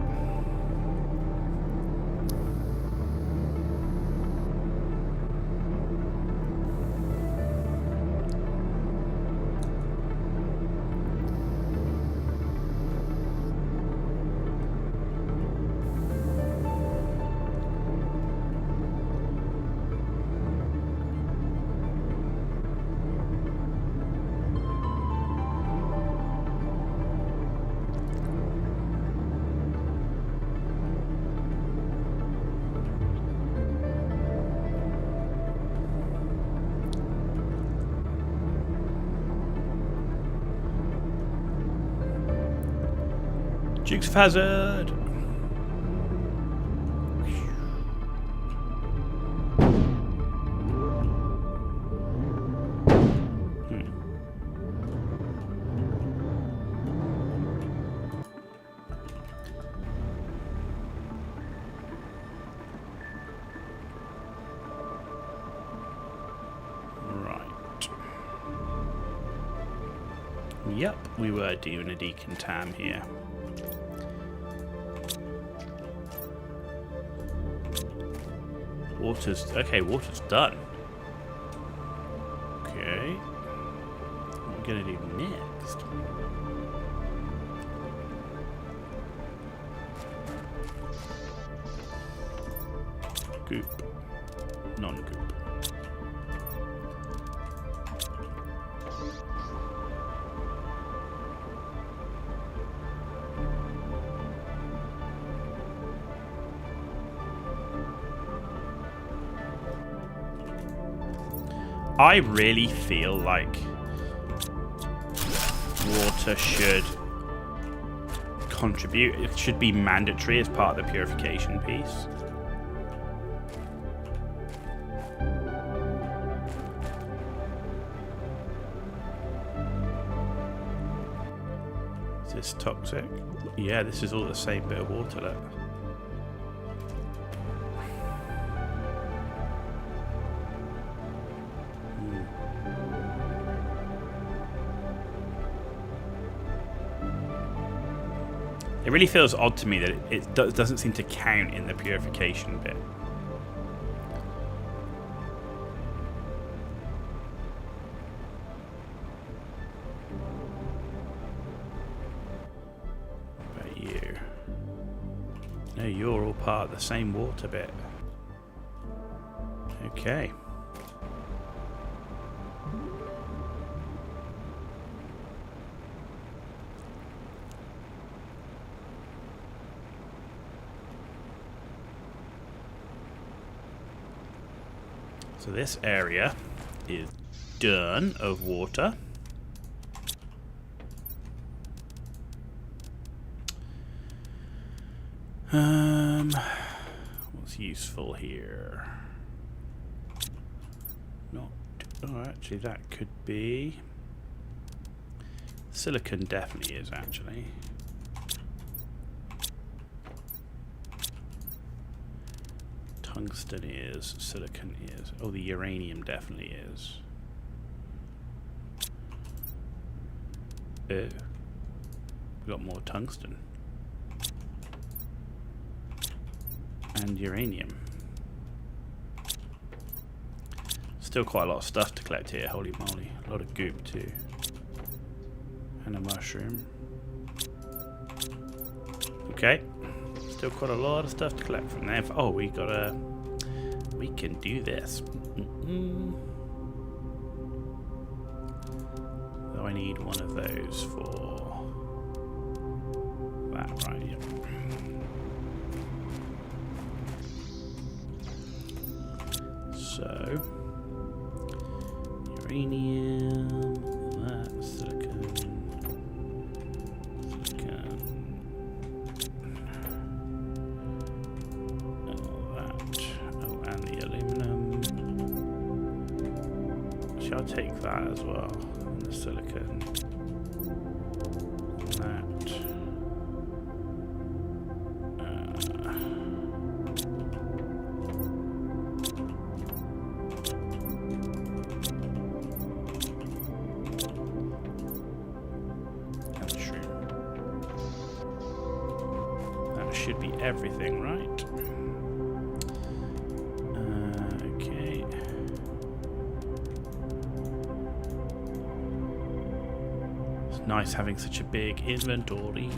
Dukes of Hazzard. Right. Yep, we were doing a decontam here. Water's done. Okay. What are we gonna do next? Goop. Non-goop. I really feel like water should contribute. It should be mandatory as part of the purification piece. Is this toxic? Yeah, this is all the same bit of water. Look. It really feels odd to me that it doesn't seem to count in the purification bit. What about you? No, you're all part of the same water bit. Okay. So this area is done of water. What's useful here? Not. Oh, actually, that could be. Silicon definitely is actually. Tungsten is, silicon is. Oh, the uranium definitely is. We got more tungsten. And uranium. Still quite a lot of stuff to collect here, holy moly. A lot of goop too. And a mushroom. Okay. Still quite a lot of stuff to collect from there. Oh, we can do this. Though I need one of those for that, right? Yep. So uranium, that silicon. And the aluminum. that as well. And the silicon. That. And the shroom. That should be everything, right? Okay. It's nice having such a big inventory.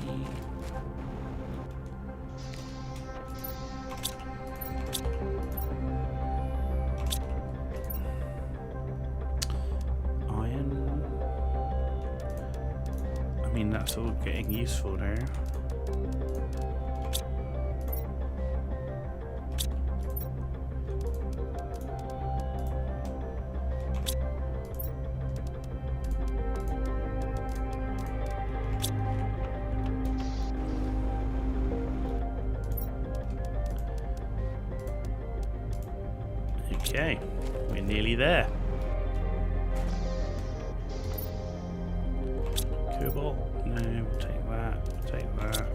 Iron. I mean, that's all getting useful now. Okay, we're nearly there. Cobalt, no, we'll take that, we'll take that.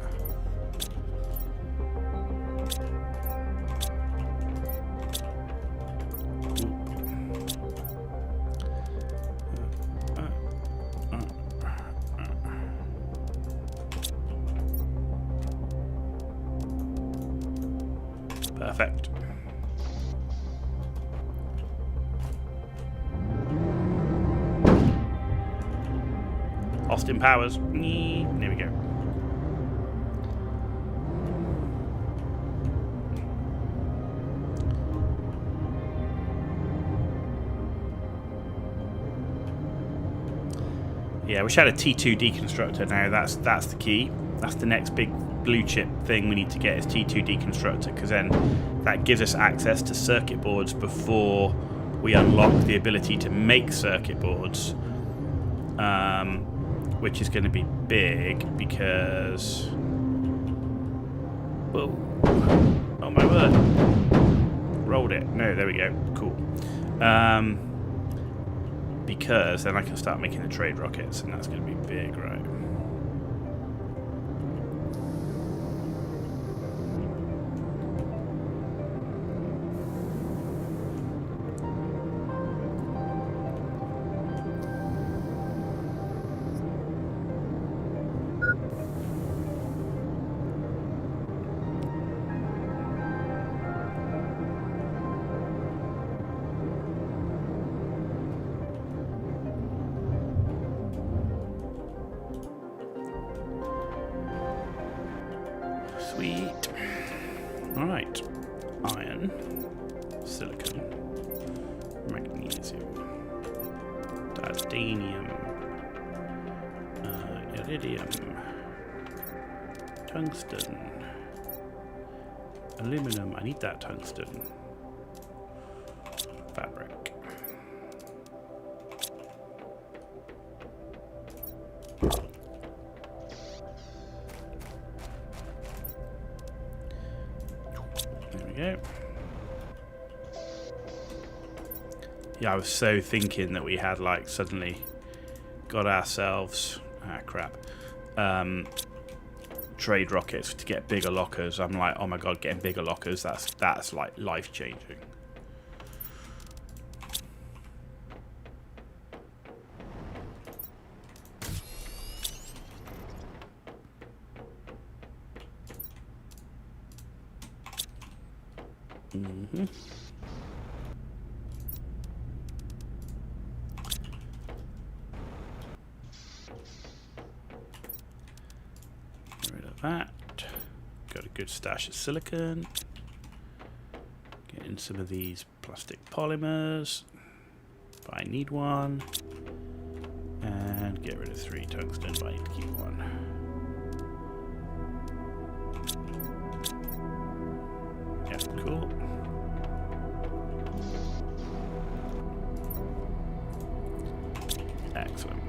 Perfect. Austin Powers. There we go. Yeah, we should have a T2 deconstructor now. That's the key. That's the next big blue chip thing we need to get is T2 deconstructor, because then that gives us access to circuit boards before we unlock the ability to make circuit boards. Which is going to be big because... Whoa. Oh my word. Rolled it. No, there we go. Cool. Because then I can start making the trade rockets, and that's going to be big, right? Sweet. Alright. Iron. Silicon. Magnesium. Titanium. Iridium. Tungsten. Aluminum. I need that tungsten. Fabric. Go. Yeah, I was so thinking that we had like suddenly got ourselves trade rockets to get bigger lockers. I'm like, oh my god, getting bigger lockers, that's like life changing. Get rid of that. Got a good stash of silicon. Get in some of these plastic polymers. If I need one. And get rid of 3 tungsten, but I need to keep one. Yeah, cool. Excellent.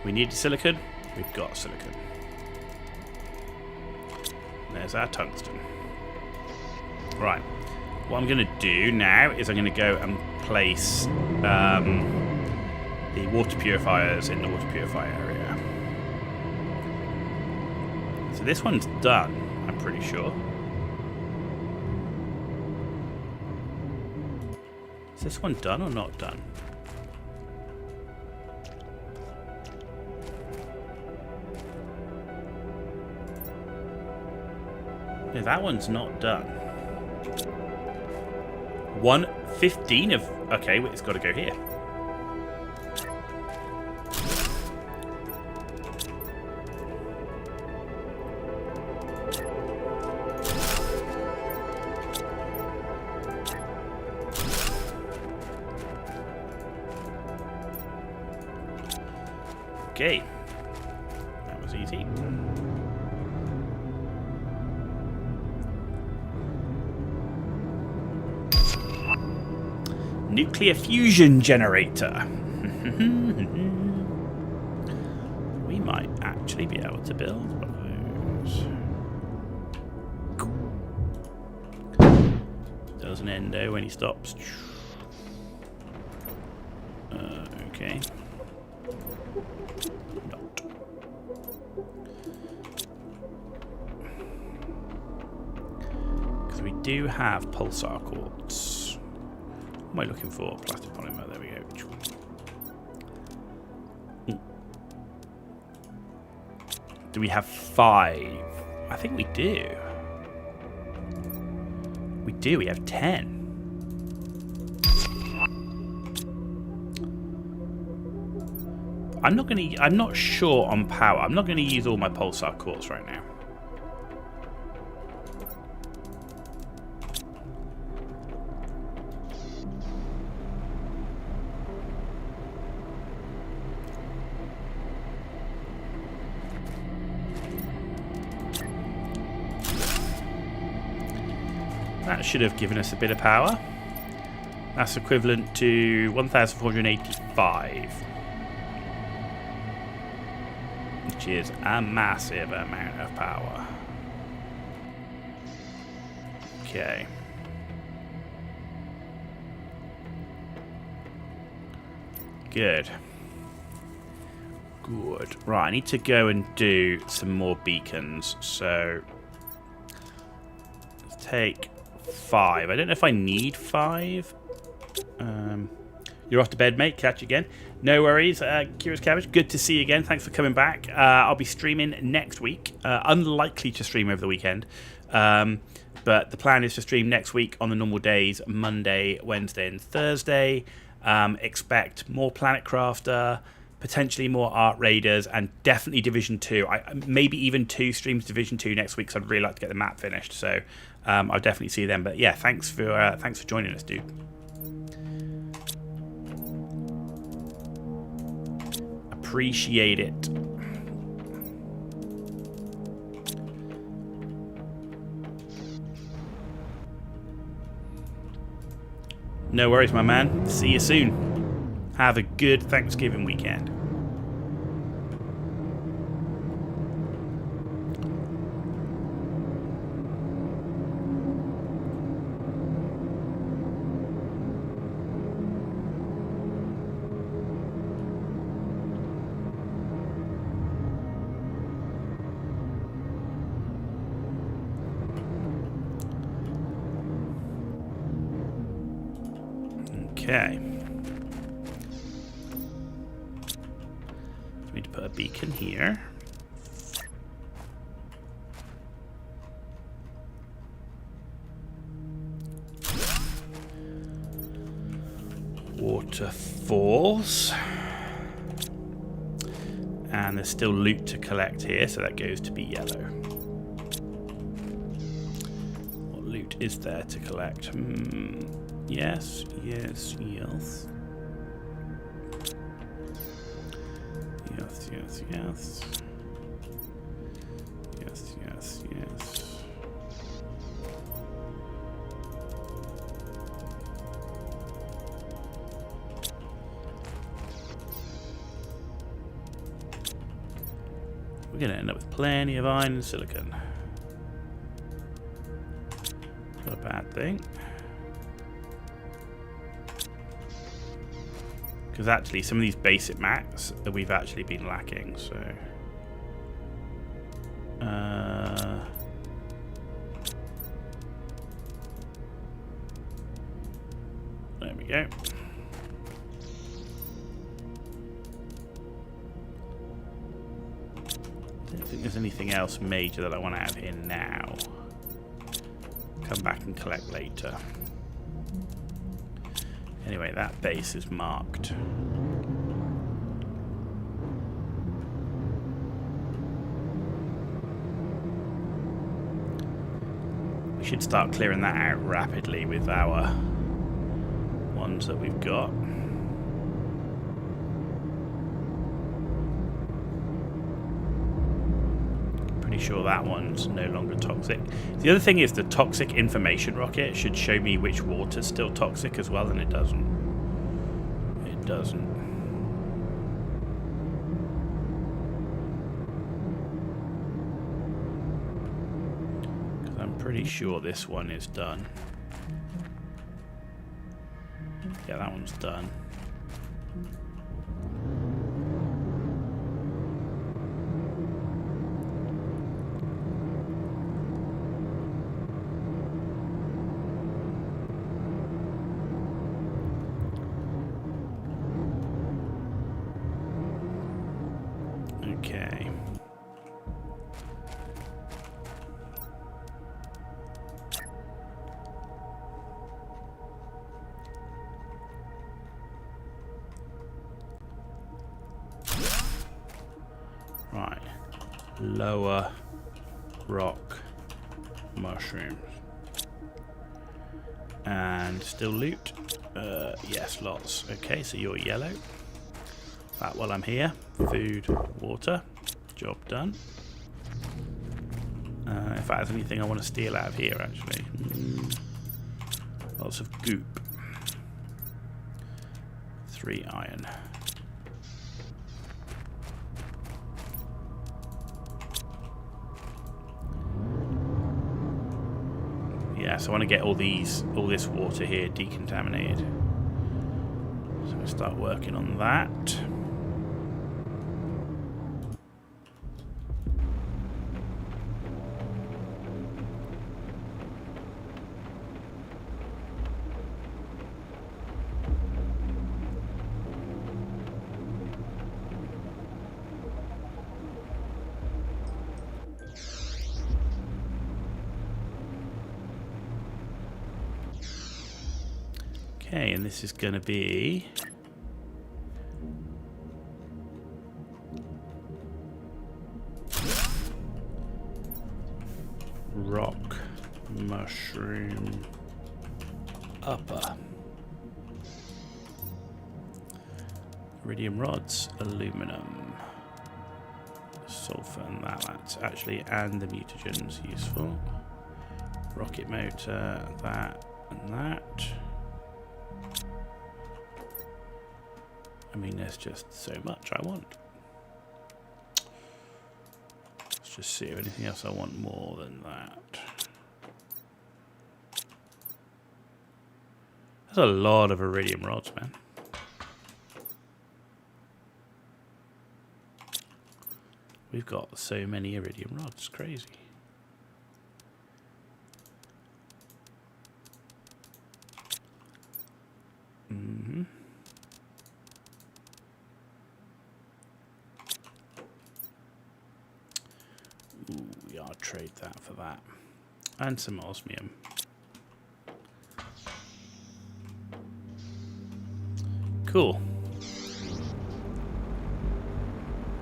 We need silicon. We've got silicon. And there's our tungsten. Right. What I'm going to do now is I'm going to go and place the water purifiers in the water purifier area. So this one's done, I'm pretty sure. Is this one done or not done? No, that one's not done. 1:15 of... Okay, it's got to go here. Okay. That was easy. Nuclear fusion generator. We might actually be able to build one of those. Does an endo when he stops. Okay. Not. Because we do have pulsar quartz. What am I looking for? Plastic polymer. There we go. Do we have 5? I think we do. We do. We have 10. I'm not sure on power. I'm not gonna use all my pulsar quartz right now. That should have given us a bit of power. That's equivalent to 1,485. Which is a massive amount of power. Okay. Good. Good. Right, I need to go and do some more beacons. So, let's take 5. I don't know if I need 5. You're off to bed, mate. Catch you again. No worries. Curious Cabbage, good to see you again. Thanks for coming back. I'll be streaming next week. Unlikely to stream over the weekend. But the plan is to stream next week on the normal days, Monday, Wednesday, and Thursday. Expect more Planet Crafter, potentially more Art Raiders, and definitely Division 2. Maybe even 2 streams Division 2 next week, because I'd really like to get the map finished. So I'll definitely see them. But yeah, thanks for joining us, dude. Appreciate it. No worries, my man. See you soon. Have a good Thanksgiving weekend. Okay. We need to put a beacon here. Waterfalls. And there's still loot to collect here, so that goes to be yellow. What loot is there to collect? Yes, yes, yes. Yes, yes, yes. Yes, yes, yes. We're going to end up with plenty of iron and silicon. Not a bad thing. Because actually, some of these basic mats that we've actually been lacking, so... there we go. I don't think there's anything else major that I want to have here now. Come back and collect later. Anyway, that base is marked. We should start clearing that out rapidly with our ones that we've got. Pretty sure that one's no longer toxic. The other thing is the toxic information rocket should show me which water's still toxic as well, and it doesn't. It doesn't. Because I'm pretty sure this one is done. Yeah, that one's done. Okay. Right. Lower rock mushrooms. And still loot? Yes, lots. Okay, so you're yellow. That while I'm here. Food, water. Job done. If there's anything I want to steal out of here, actually. Lots of goop. 3 iron. Yeah, so I want to get all this water here decontaminated. So we'll start working on that. Okay, and this is going to be rock mushroom upper. Iridium rods, aluminum, sulfur, and that's actually, and the mutagen's useful. Rocket motor, that and that. I mean, there's just so much I want. Let's just see if anything else I want more than that. There's a lot of iridium rods, man. We've got so many iridium rods, it's crazy. Ooh, yeah, I'll trade that for that. And some osmium. Cool.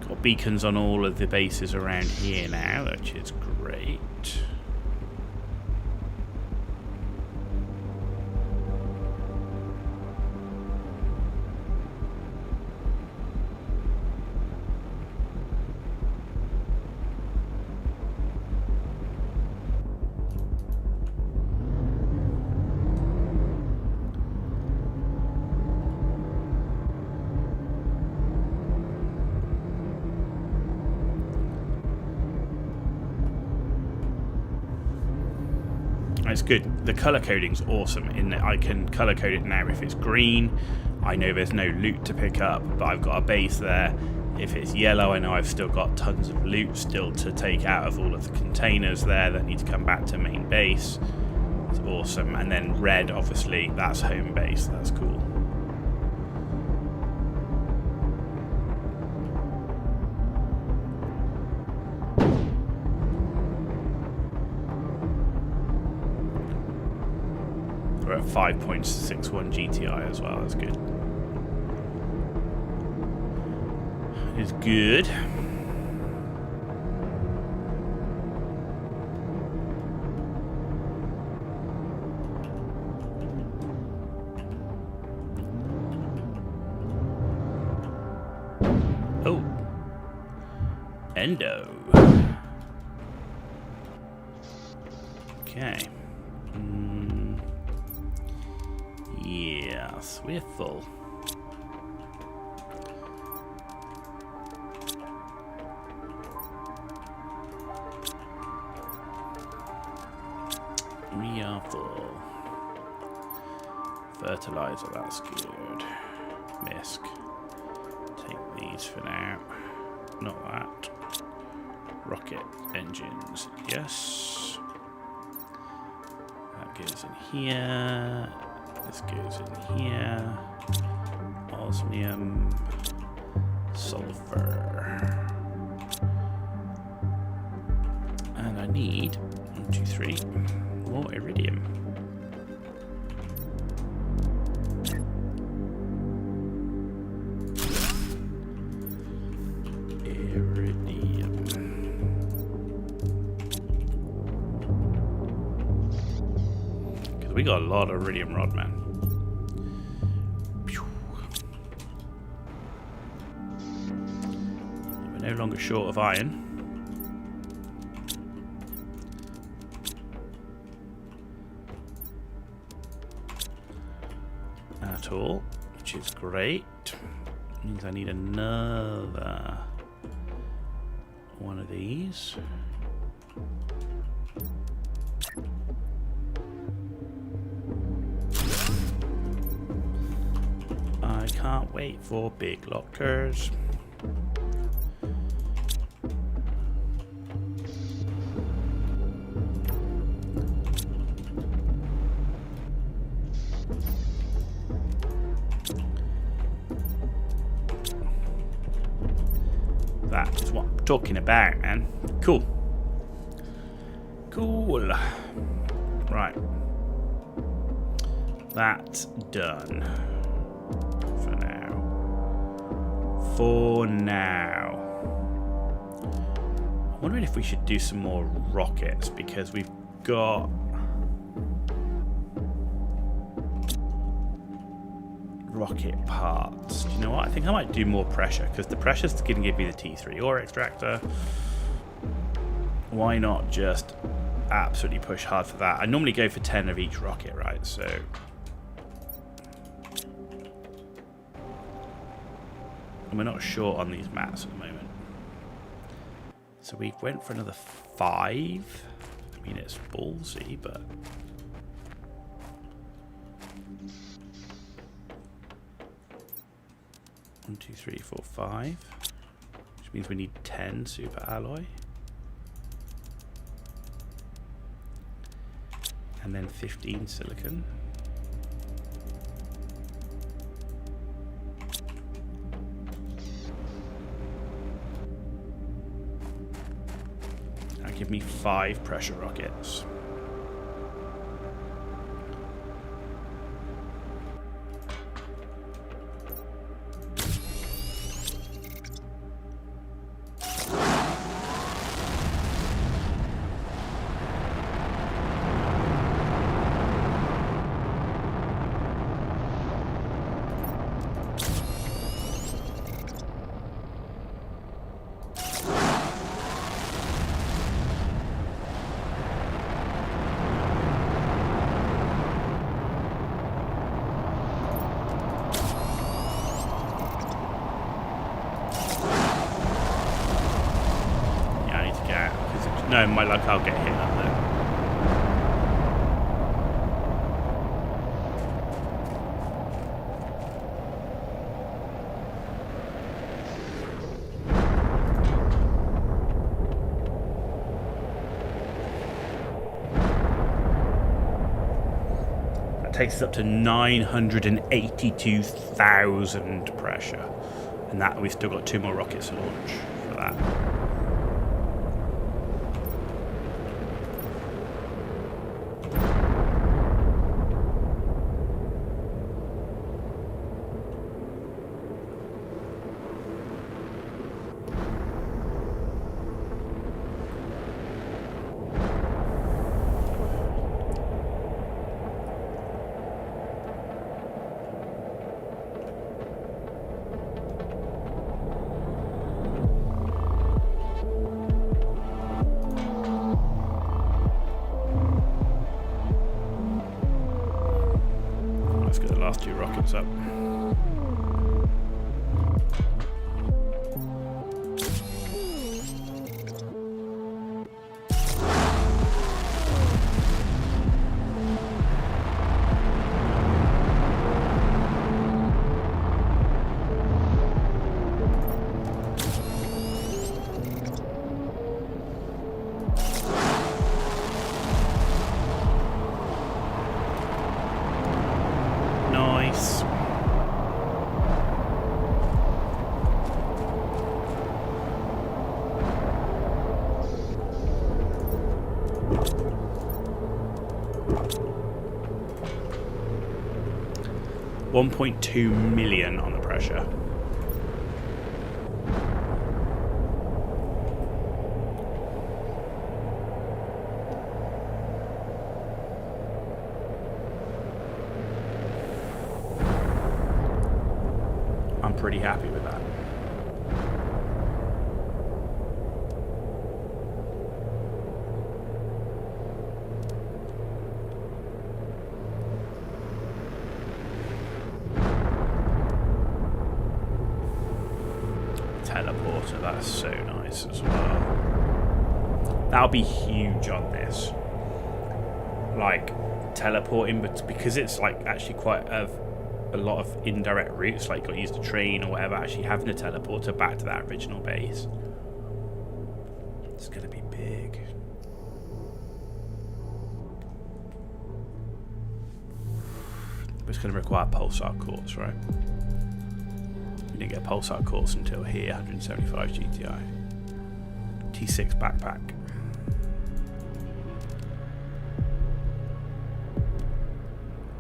Got beacons on all of the bases around here now, which is great. It's good. The color coding's awesome in that I can color code it now if it's green, I know there's no loot to pick up, but I've got a base there. If it's yellow, I know I've still got tons of loot still to take out of all of the containers there that need to come back to main base. It's awesome. And then red, obviously, that's home base. That's cool. We're at 5.61 GTI as well. That's good. Is good. Oh. Endo. Okay. Yes, we're full. We are full. Fertilizer, that's good. Misc. Take these for now. Not that. Rocket engines, yes. That goes in here. This goes in here. Osmium. Sulfur. And I need 1, 2, 3 more iridium. Because we got a lot of iridium rod, man. We're no longer short of iron. At all, which is great. Means I need another one of these. I can't wait for big lockers. That's what I'm talking about, man. Cool. Cool. Right. That's done. For now. For now. I'm wondering if we should do some more rockets, because we've got rocket parts. Do you know what? I think I might do more pressure, because the pressure's going to give me the T3 ore extractor. Why not just absolutely push hard for that? I normally go for 10 of each rocket, right? So and we're not short on these mats at the moment. So we went for another 5. I mean, it's ballsy, but 1, 2, 3, 4, 5. Which means we need 10 super alloy. And then 15 silicon. That'll give me 5 pressure rockets. No, my luck, I'll get hit up there. takes us up to 982,000 pressure. And that we've still got 2 more rockets to launch for that. Let's get the last 2 rockets up. Nice. $1.2 million on the pressure. I'm pretty happy with that. Teleporter, that's so nice as well. That'll be huge on this. Like, teleporting, but because it's like actually quite a lot of indirect routes, like got to use the train or whatever, actually having a teleporter back to that original base. It's going to be big. But it's going to require pulsar cores, right? We didn't get pulsar cores until here, 175 GTI. T6 backpack.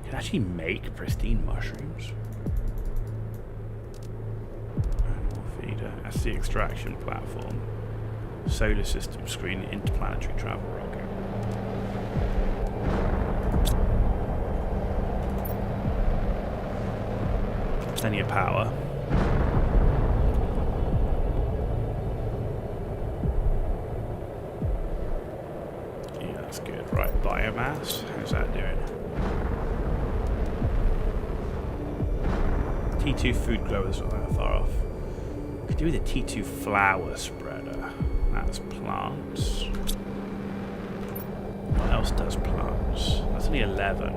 Can actually make pristine mushrooms. Animal feeder. That's the extraction platform. Solar system screen, interplanetary travel rocket. Plenty of power. Yeah, that's good. Right, biomass. How's that doing? T2 food growers not that far off. Could do with a T2 flower spreader. That's plants. What else does plants? That's only 11.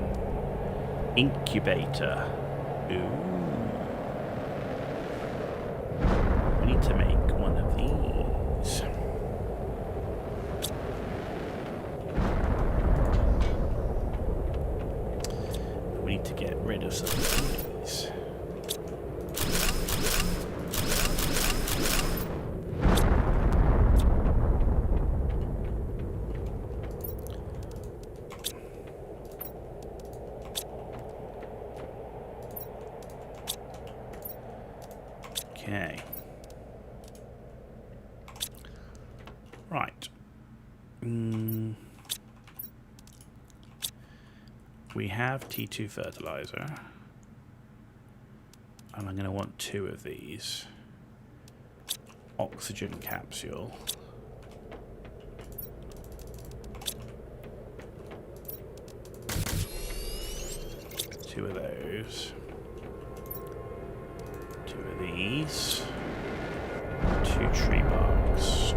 Incubator. Ooh. We need to make one of these. We need to get rid of some of these. Okay. Right. We have T2 fertilizer. And I'm going to want 2 of these. Oxygen capsule. Two of those. 2 of these. 2 tree barks.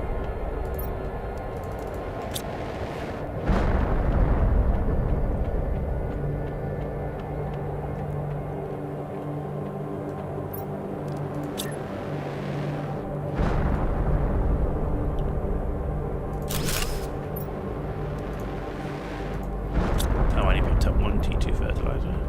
Oh, I only picked up 1 T2 fertilizer.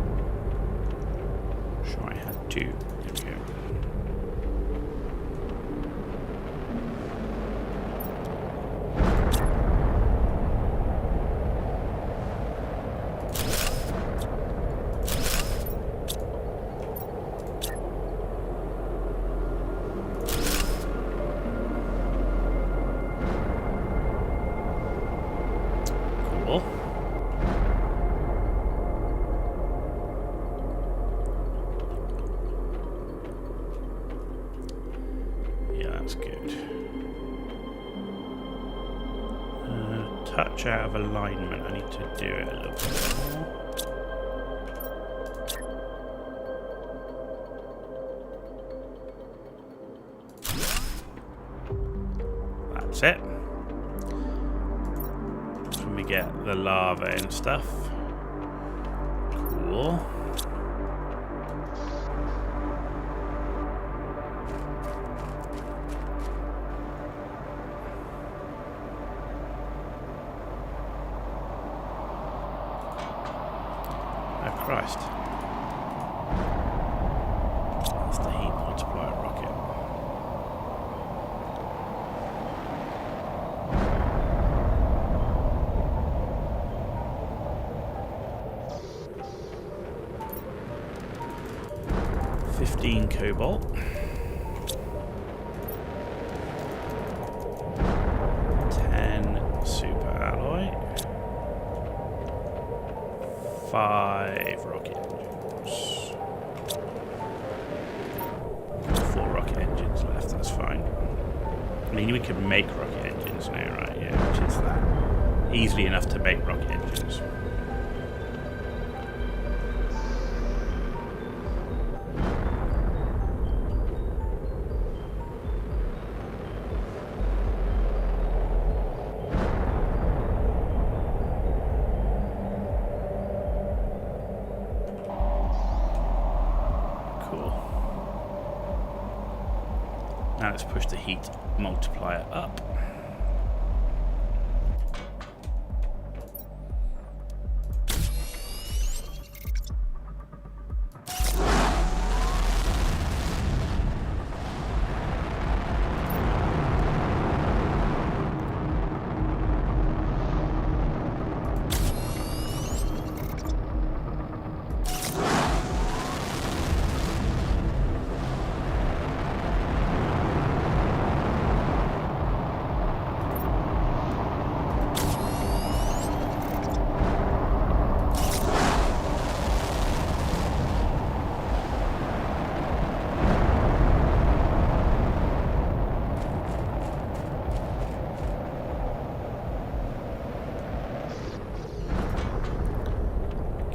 That's good. Touch out of alignment. I need to do it a little bit more. That's it. That's when we get the lava and stuff. Cool. Christ. That's the heat multiplier rocket. $15 cobalt. 10 super alloy. 5 rocket engines. 4 rocket engines left, that's fine. I mean, we can make rocket engines now, right? Yeah, which is that. Easily enough to make rocket engines. Now let's push the heat multiplier up.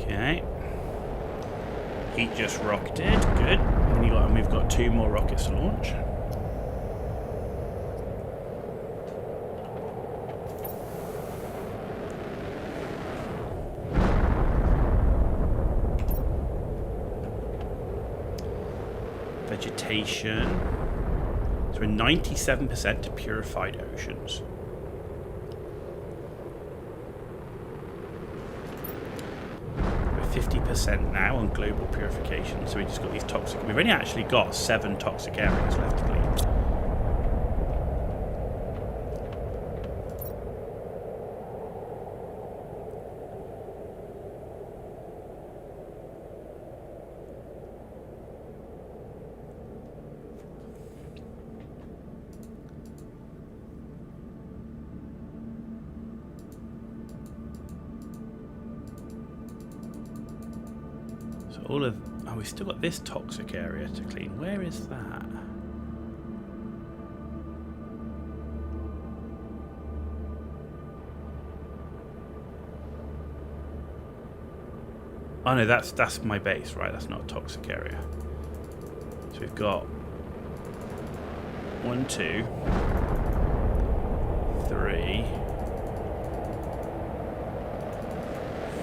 Okay. Heat just rocketed. Good. And we've got 2 more rockets to launch. Vegetation. So we're 97% to purified oceans. We're 50% now on global purification. So we just got these toxic. We've only actually got 7 toxic areas left to clean. All of... Oh, we've still got this toxic area to clean. Where is that? Oh no, that's my base, right? That's not a toxic area. So we've got 1, 2, 3,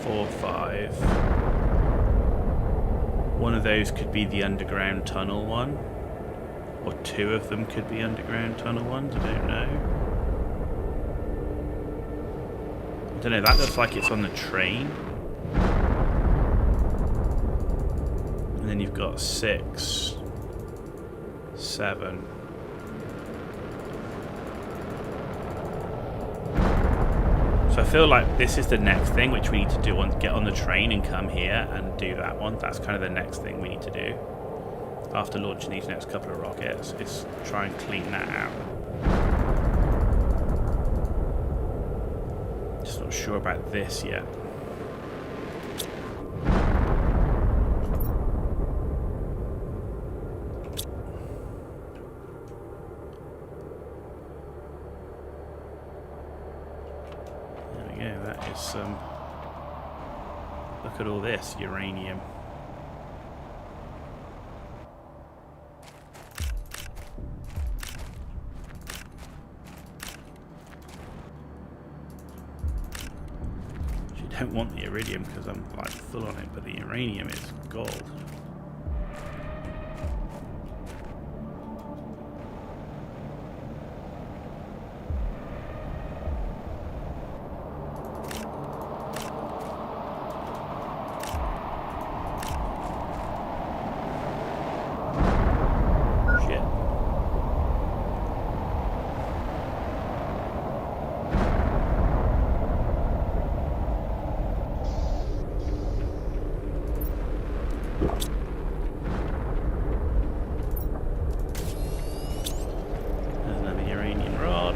4, 5. One of those could be the underground tunnel one, or 2 of them could be underground tunnel ones. I don't know. I don't know. That looks like it's on the train. And then you've got 6, 7. So I feel like this is the next thing which we need to do, get on the train and come here and do that one. That's kind of the next thing we need to do. After launching these next couple of rockets, is try and clean that out. Just not sure about this yet. There's some... Look at all this uranium. You don't want the iridium because I'm like full on it, but the uranium is gold. There's another uranium rod.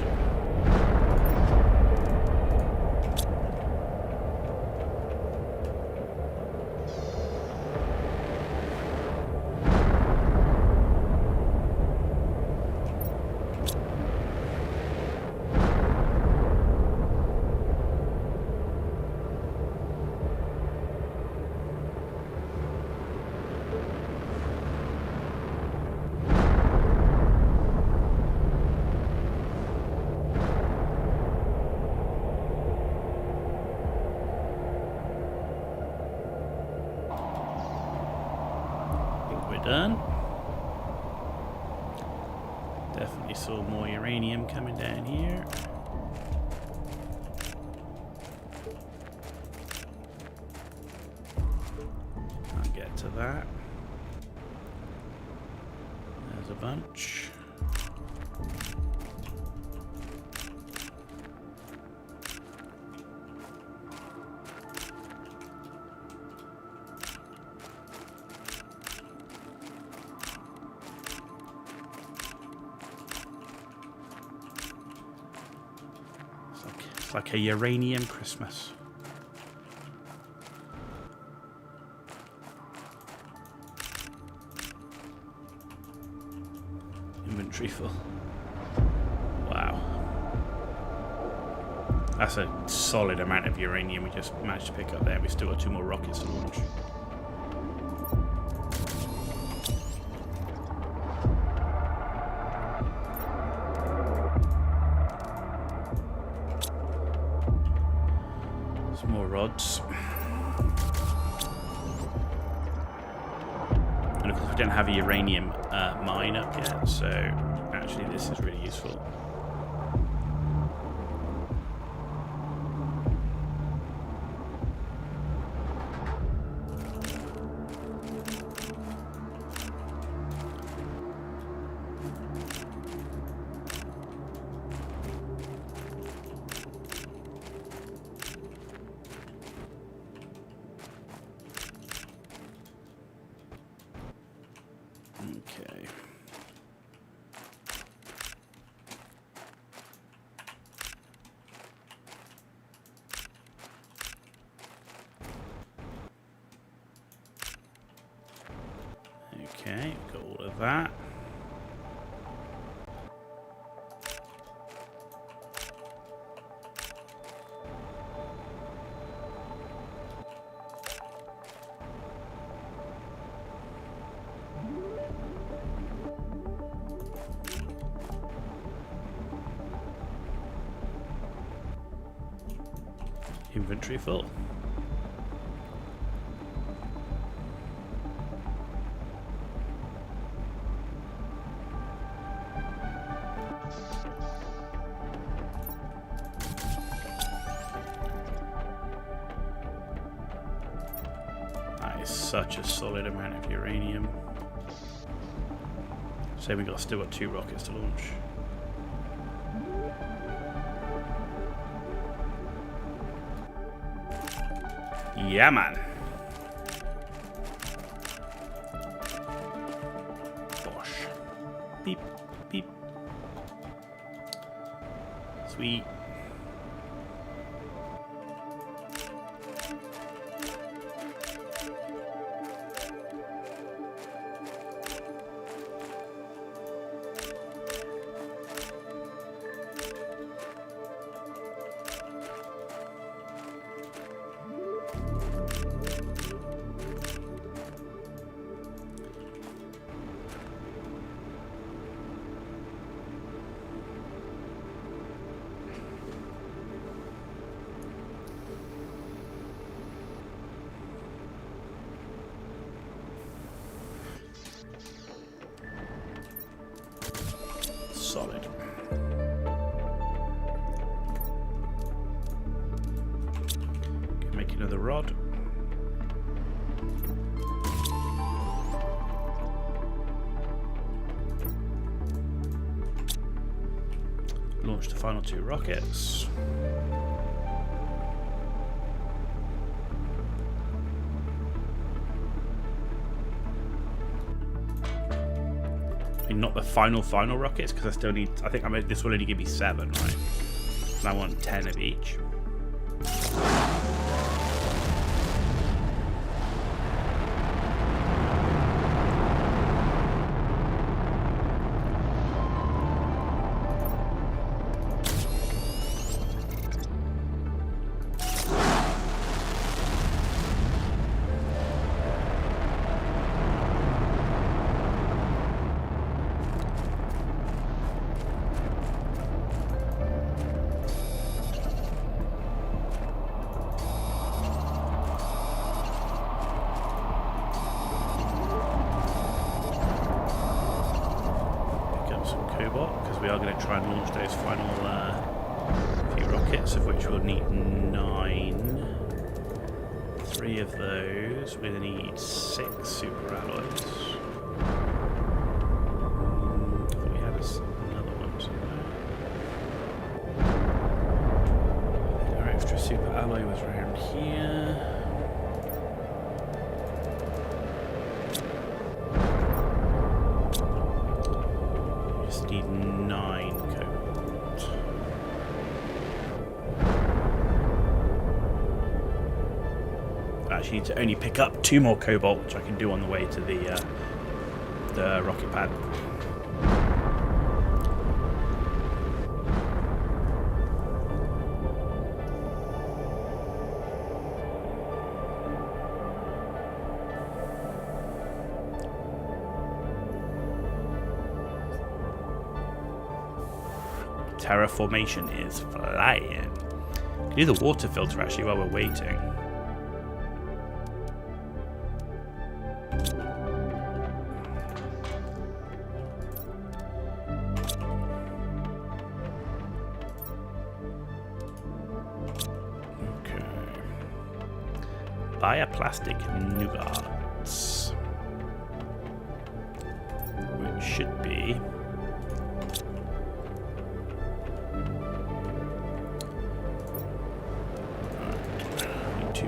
Done. Definitely saw more uranium coming down here. I'll get to that. There's a bunch. It's like a uranium Christmas. Inventory full. Wow. That's a solid amount of uranium we just managed to pick up there. We've still got 2 more rockets to launch. Some more rods. And of course we don't have a uranium mine up yet, so actually this is really useful. Okay. Okay, got all of that. Inventory full. That is such a solid amount of uranium. So we still got 2 rockets to launch. Yeah, man. Bosh. Beep, beep. Sweet. solid. Make another rod. Launch the final 2 rockets. I mean, not the final rockets, because I still need. I think this will only give me 7, right? And I want 10 of each. Because we are going to try and launch those final few rockets, of which we'll need 9. 3 of those. We're going to need 6 super alloys. I thought we had another one somewhere. Our extra super alloy was around here. Need 9 cobalt. I actually need to only pick up 2 more cobalt, which I can do on the way to the rocket pad. Terraformation is flying. Do the water filter actually while we're waiting. Okay. Bioplastic nougats, which should be.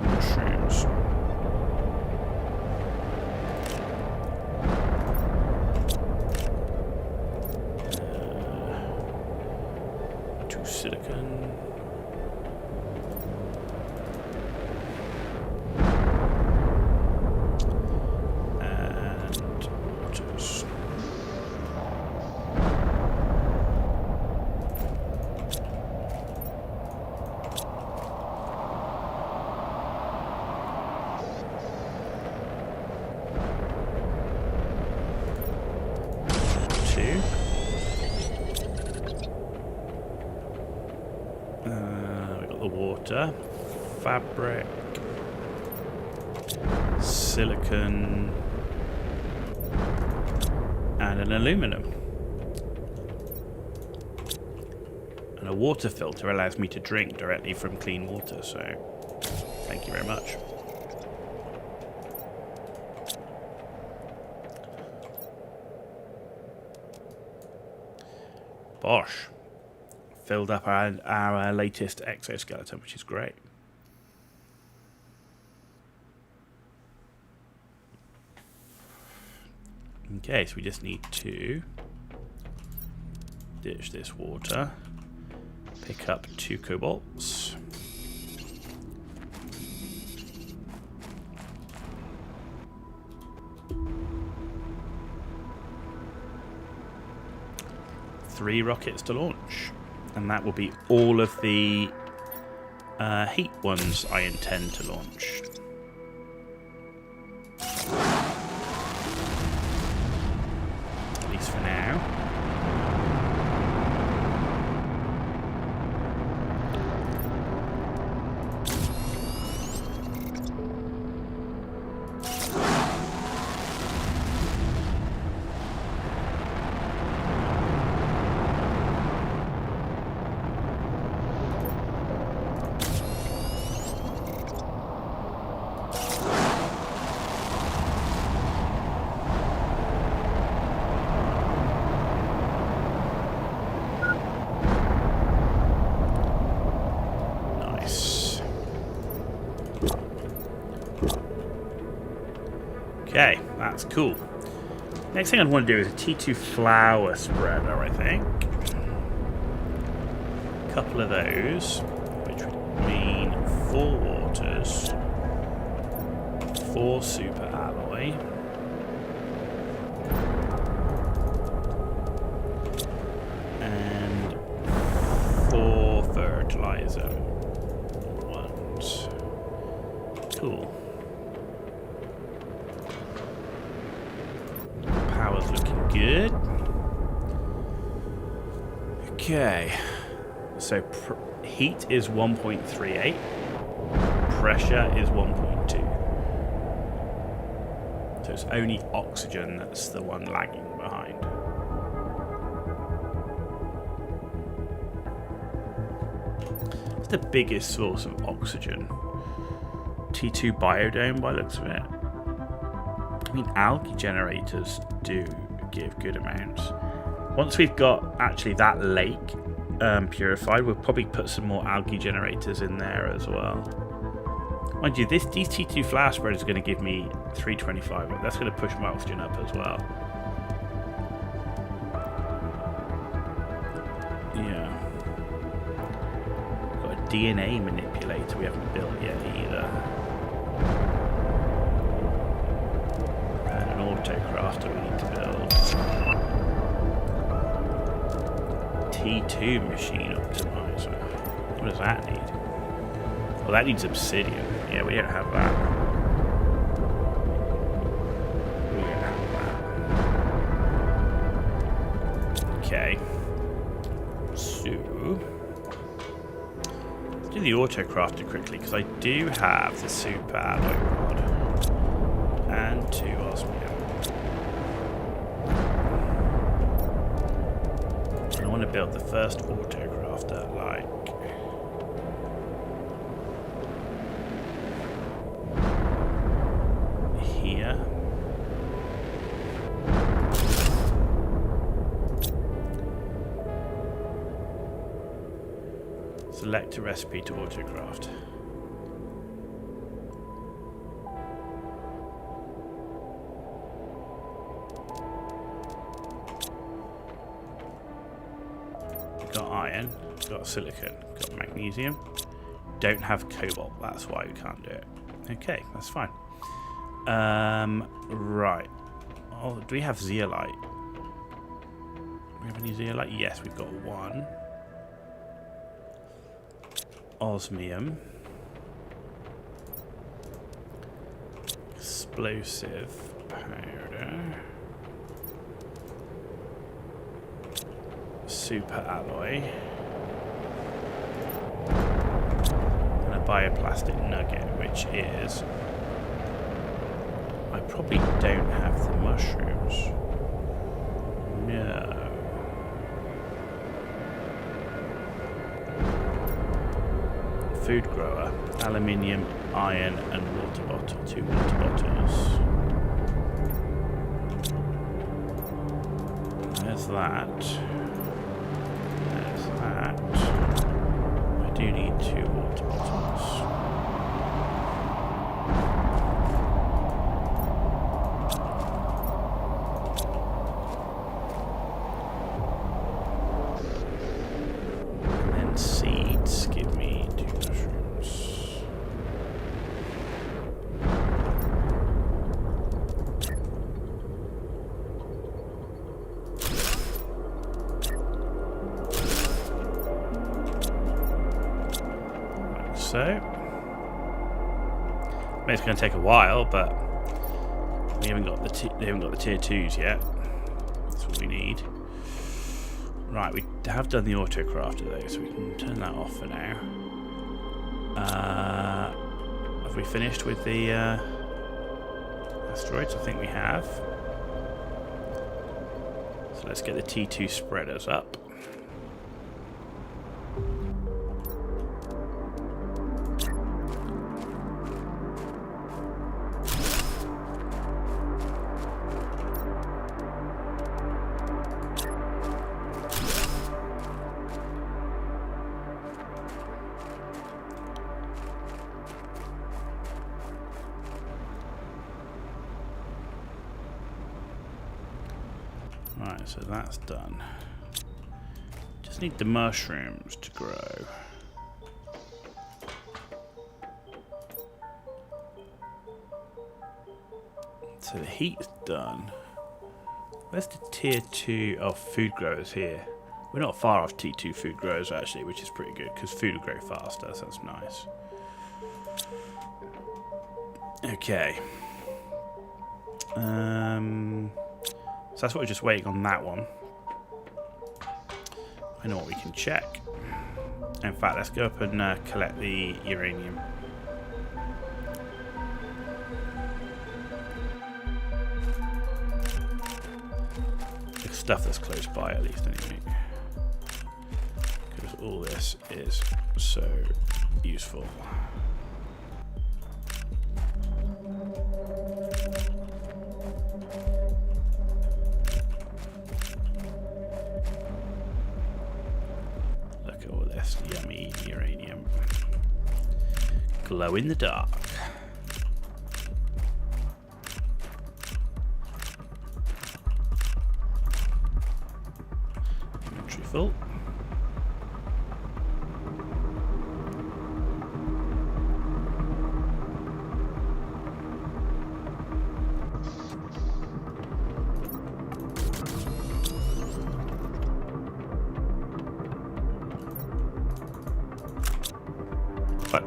Mushrooms. 2 silicon. And waters. We got the water, fabric, silicon, and an aluminum. And a water filter allows me to drink directly from clean water, so thank you very much. Bosh. Filled up our latest exoskeleton, which is great. Okay, so we just need to ditch this water, pick up 2 cobalts. Three rockets to launch. And that will be all of the heat ones I intend to launch. At least for now. That's cool. Next thing I'd want to do is a T2 flower spreader, I think. A couple of those, which would mean 4 waters, 4 super alloy, and 4 fertilizer ones. Cool. Power's looking good. Okay. So heat is 1.38. Pressure is 1.2. So it's only oxygen that's the one lagging behind. What's the biggest source of oxygen? T2 biodome by the looks of it. I mean, algae generators do give good amounts. Once we've got actually that lake purified, we'll probably put some more algae generators in there as well. Mind you, these T2 flower spread is going to give me 325. That's going to push my oxygen up as well. Yeah. Got a DNA manipulator we haven't built yet either. And an autocrafter we need to build. T2 machine optimizer. What does that need? Well, that needs obsidian. Yeah, we don't have that. We don't have that. Okay. So, let's do the autocrafter quickly, because I do have the super alloy rod and 2 osmium. And I want to build the first autocrafter like here. Select a recipe to autocraft. Got iron, got silicon, got magnesium. Don't have cobalt, that's why we can't do it. Okay, that's fine. Right. Oh, do we have zeolite? Do we have any zeolite? Yes, we've got 1. Osmium. Explosive powder. Super alloy. And a bioplastic nugget, which is... I probably don't have the mushrooms. No. Food grower, aluminium, iron, and water bottle. 2 water bottles. There's that. There's that. I do need 2 water bottles. And then seeds give me 2 mushrooms. Like so. I mean, it's going to take a while, but we haven't got the tier 2s yet. That's what we need. Right, we have done the autocrafter though, so we can turn that off for now. Have we finished with the asteroids? I think we have. So let's get the T2 spreaders up. Right, so that's done. Just need the mushrooms to grow. So the heat's done. Where's the tier 2 of food growers here? We're not far off T2 food growers actually, which is pretty good because food will grow faster, so that's nice. Okay. So that's what we're just waiting on that one. I know what we can check. In fact, let's go up and collect the uranium. The stuff that's close by, at least, anyway. Because all this is so useful. Look at all this yummy uranium. Glow in the dark. Inventory full. But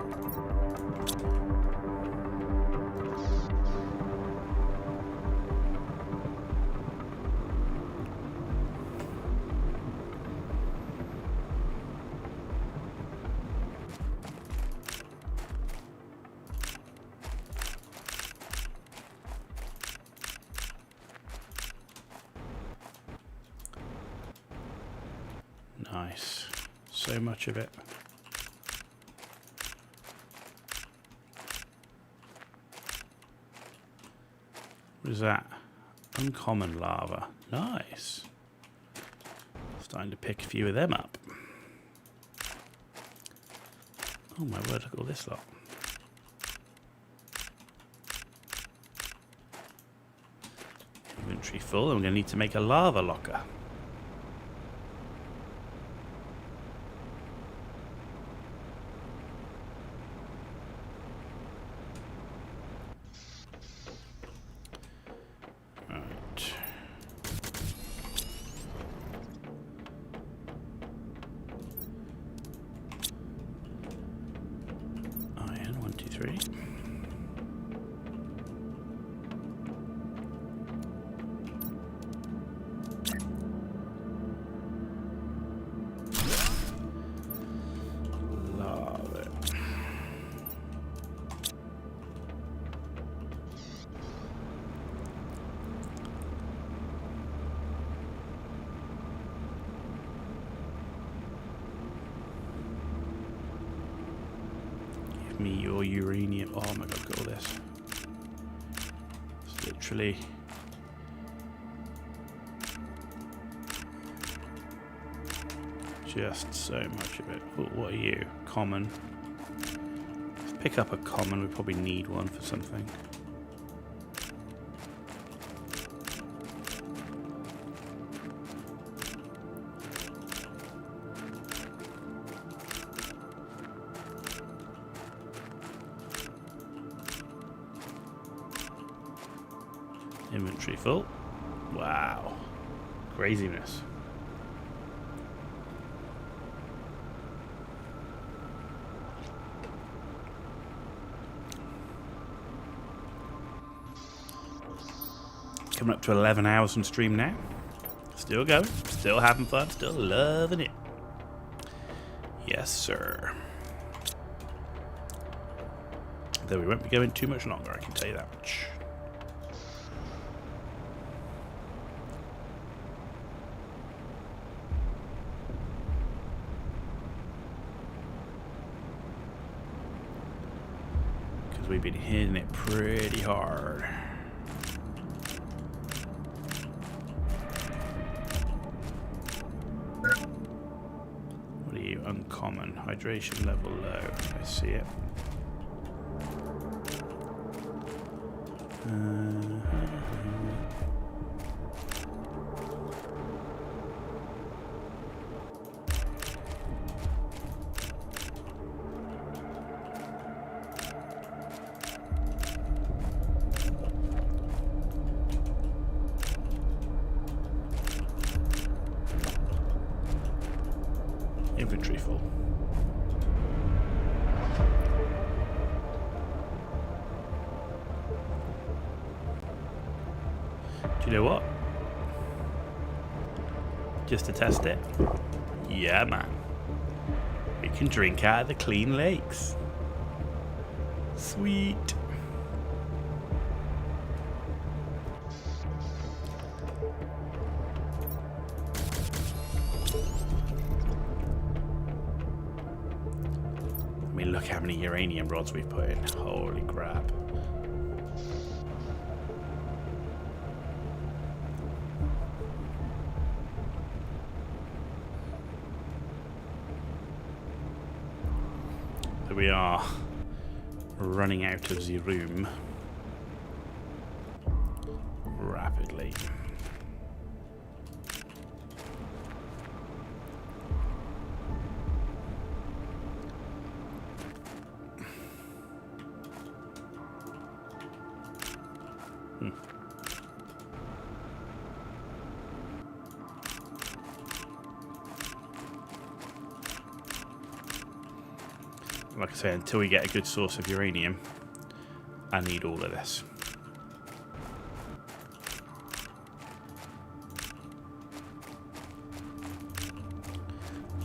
nice. So much of it. What is that? Uncommon lava. Nice. Starting to pick a few of them up. Oh my word, look at all this lot. Inventory full. I'm going to need to make a lava locker. Iron, 1, 2, 3. Love it. Give me your uranium. Oh my god, look at all this. It's literally just so much of it. Oh, what are you? Common. Let's pick up a common. We probably need one for something. Inventory full. Wow. Craziness. Coming up to 11 hours on stream now. Still going. Still having fun. Still loving it. Yes, sir. Though we won't be going too much longer, I can tell you that much. We've been hitting it pretty hard. What are you? Uncommon. Hydration level low. I see it. Inventory full. Do you know what? Just to test it. Yeah, man. We can drink out of the clean lakes. Sweet. I mean, look how many uranium rods we've put in. Holy crap. So we are running out of the room rapidly. Like I say, until we get a good source of uranium, I need all of this.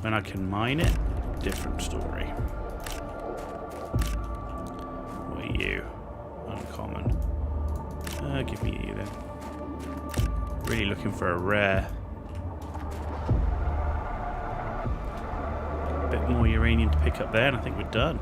When I can mine it, different story. What are you? Uncommon. Give me you then. Really looking for a rare. Bit more uranium to pick up there, and I think we're done.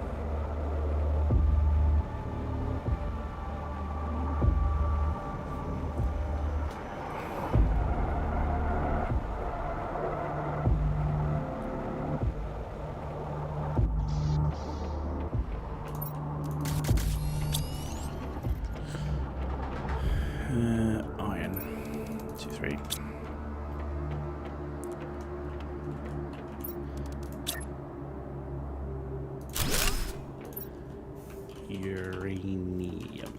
Iron. 2, 3. Uranium.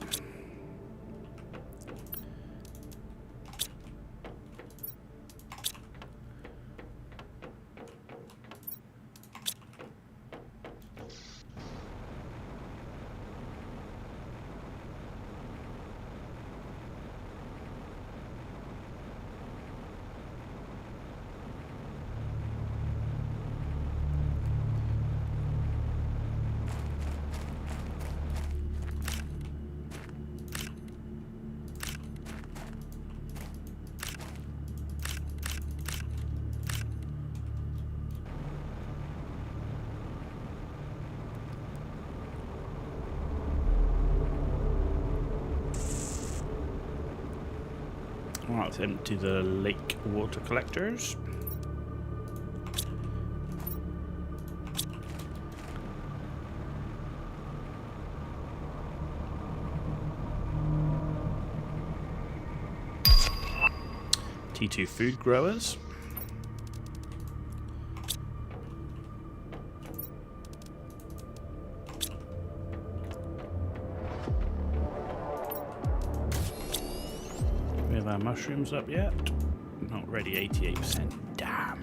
Right, let's empty the lake water collectors. T2 food growers. We have our mushrooms up yet? Not ready, 88%. Damn.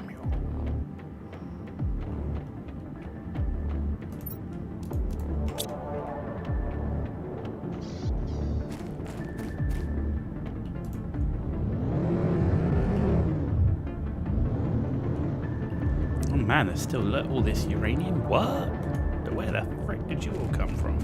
Oh man, there's still all this uranium. What? Where the frick did you all come from?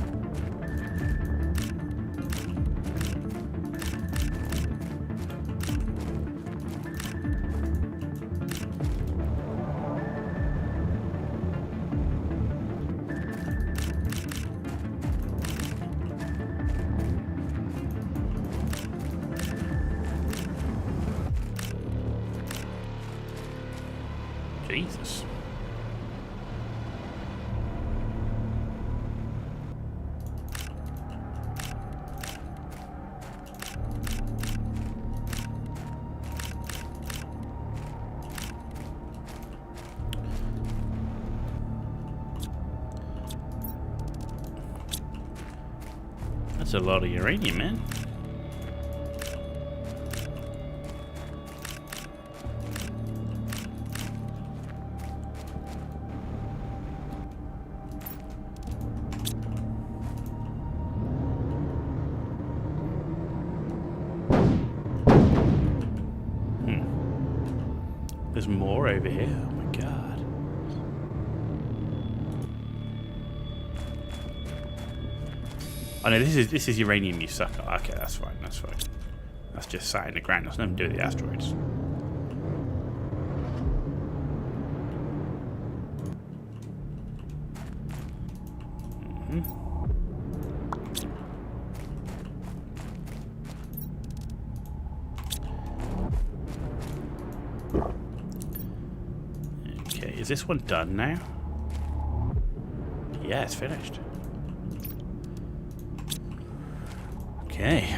Jesus. That's a lot of uranium, man. more over here. Oh my god. Oh no, this is uranium, you sucker. Okay, that's fine, that's fine. That's just sat in the ground. That's nothing to do with the asteroids. Okay, is this one done now? Yeah, it's finished. Okay.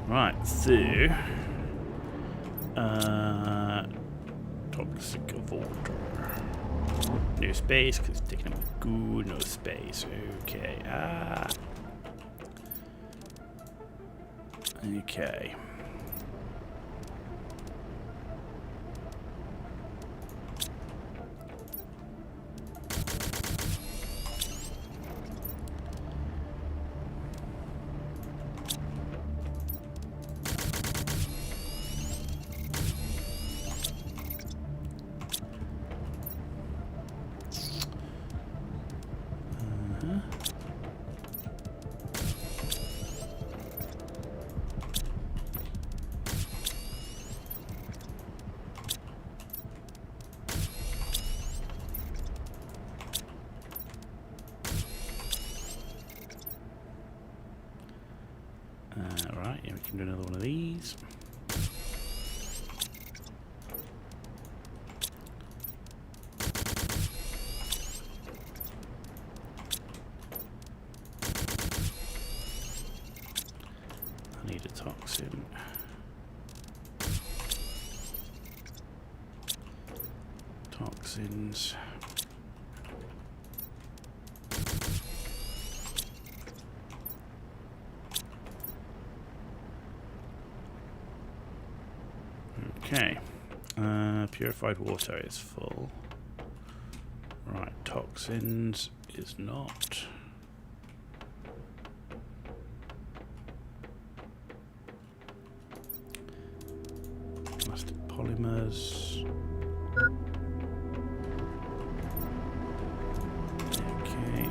Right, so toxic water. No space, because it's taking up good, no space. Okay. Okay. Right, yeah, we can do another one of these. I need a toxin. Toxins. Okay, purified water is full. Right, toxins is not. Plastic polymers. Okay.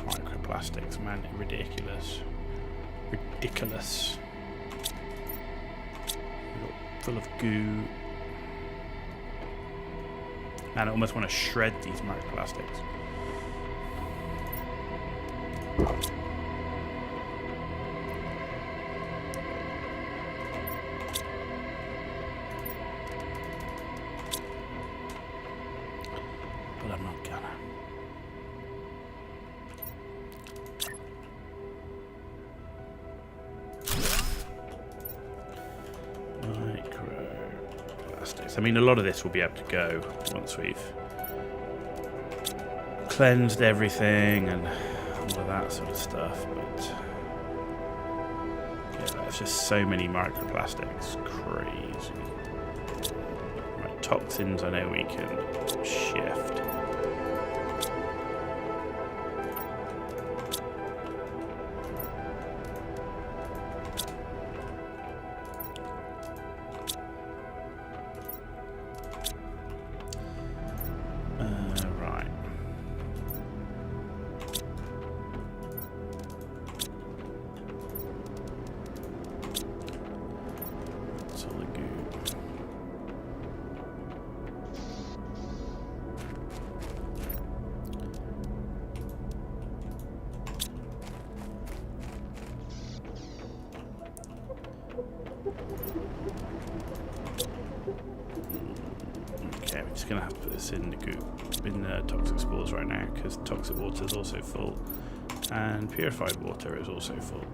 Microplastics, man, ridiculous. Ridiculous. Full of goo. Man, I almost want to shred these microplastics. But I'm not gonna. Microplastics. I mean, a lot of this will be able to go once we've cleansed everything and all of that sort of stuff, but yeah, there's just so many microplastics. Crazy. Right, toxins I know we can shift. Right. That's all the goo. Okay, we're just gonna have to put this in the goop, in the toxic spores right now, because toxic water is also full, and purified water is also full.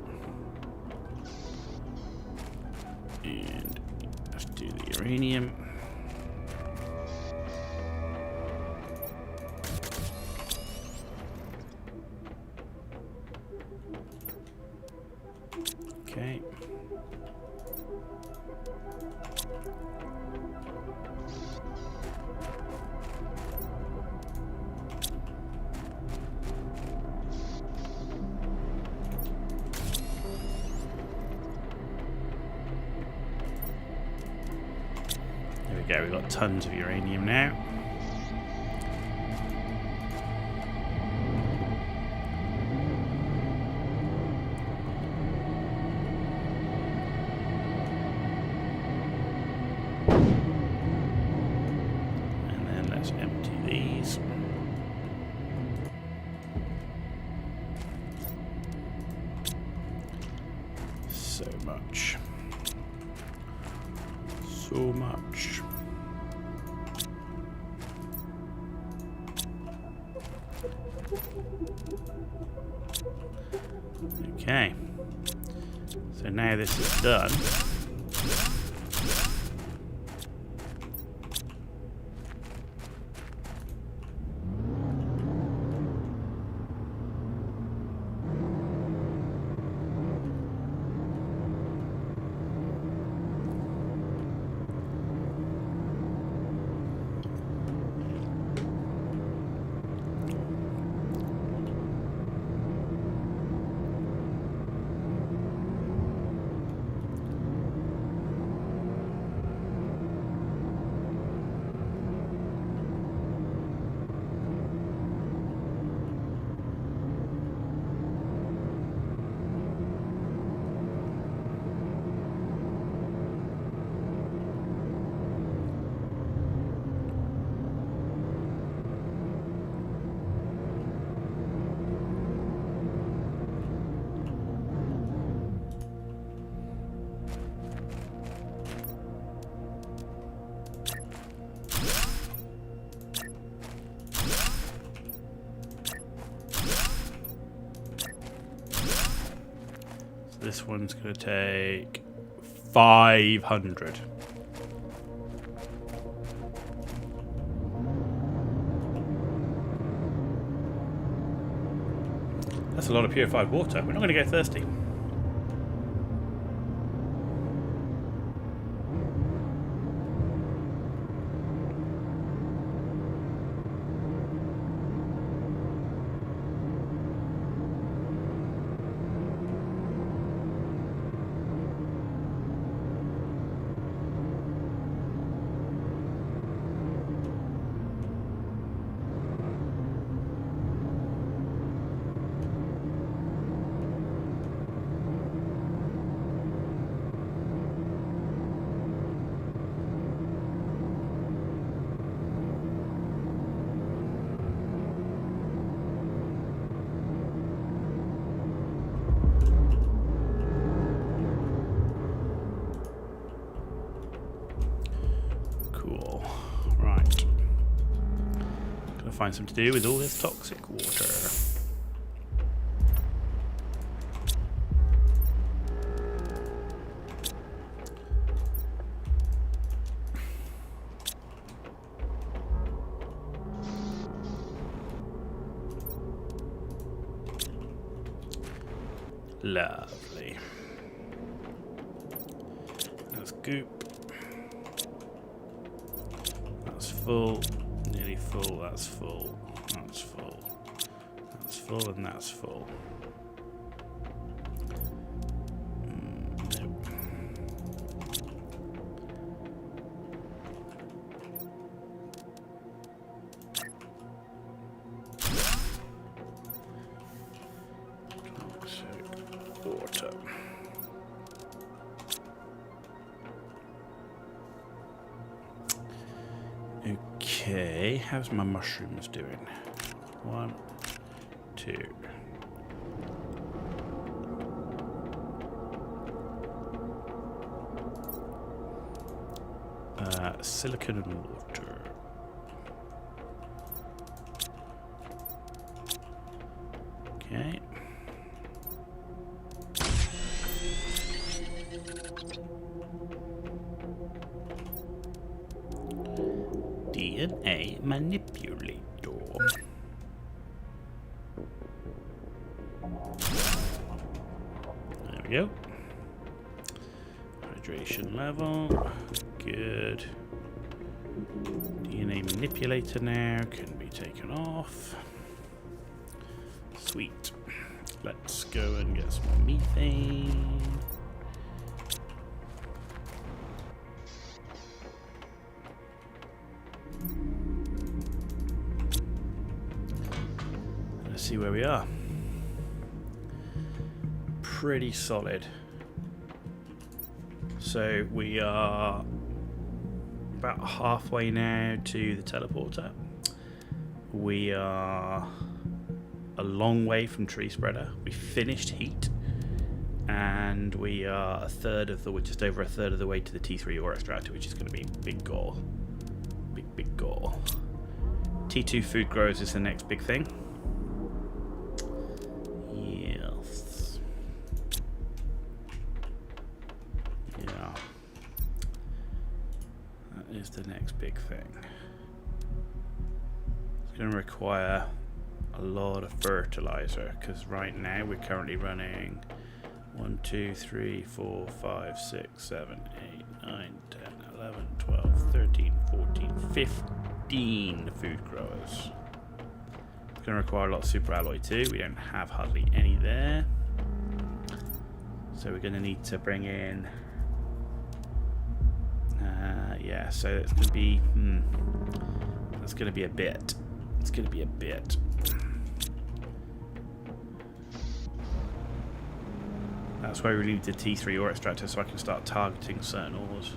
And let's do the uranium. go. We've got tons of uranium now. And then let's empty these. So much. So much. Okay. So now this is done. This one's going to take 500. That's a lot of purified water. We're not going to go thirsty. Find something to do with all this toxic water. Lovely. That's goop. That's full. Nearly full, that's full, that's full, that's full, and that's full. Nope. Toxic water. Okay, how's my mushrooms doing? 1, 2. Silicon and water. Okay. DNA manipulator. There we go. Hydration level. Good. DNA manipulator now can be taken off. Sweet. Let's go and get some more methane. see where we are. Pretty solid. So we are about halfway now to the teleporter. We are a long way from Tree Spreader. We finished Heat, and we are just over a third of the way to the T3 ore extractor, which is going to be big goal. Big goal. T2 food growers is the next big thing. Yes. Yeah. That is the next big thing. It's going to require a lot of fertilizer, because right now we're currently running 1, 2, 3, 4, 5, 6, 7, 8, 9, 10, 11, 12, 13, 14, 15 food growers. It's going to require a lot of super alloy too. We don't have hardly any there. So we're going to need to bring in... yeah, so it's going to be... that's going to be a bit. It's going to be a bit. That's why we need the T3 ore extractor, so I can start targeting certain ores.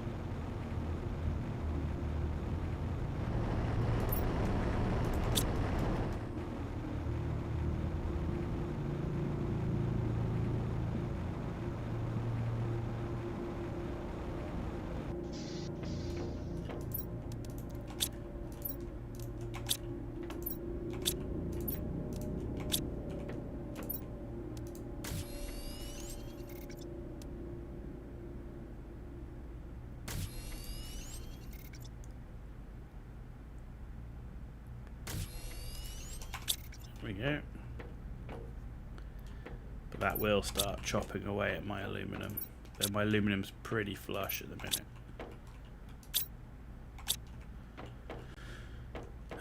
There we go. But that will start chopping away at my aluminum. Though my aluminum's pretty flush at the minute.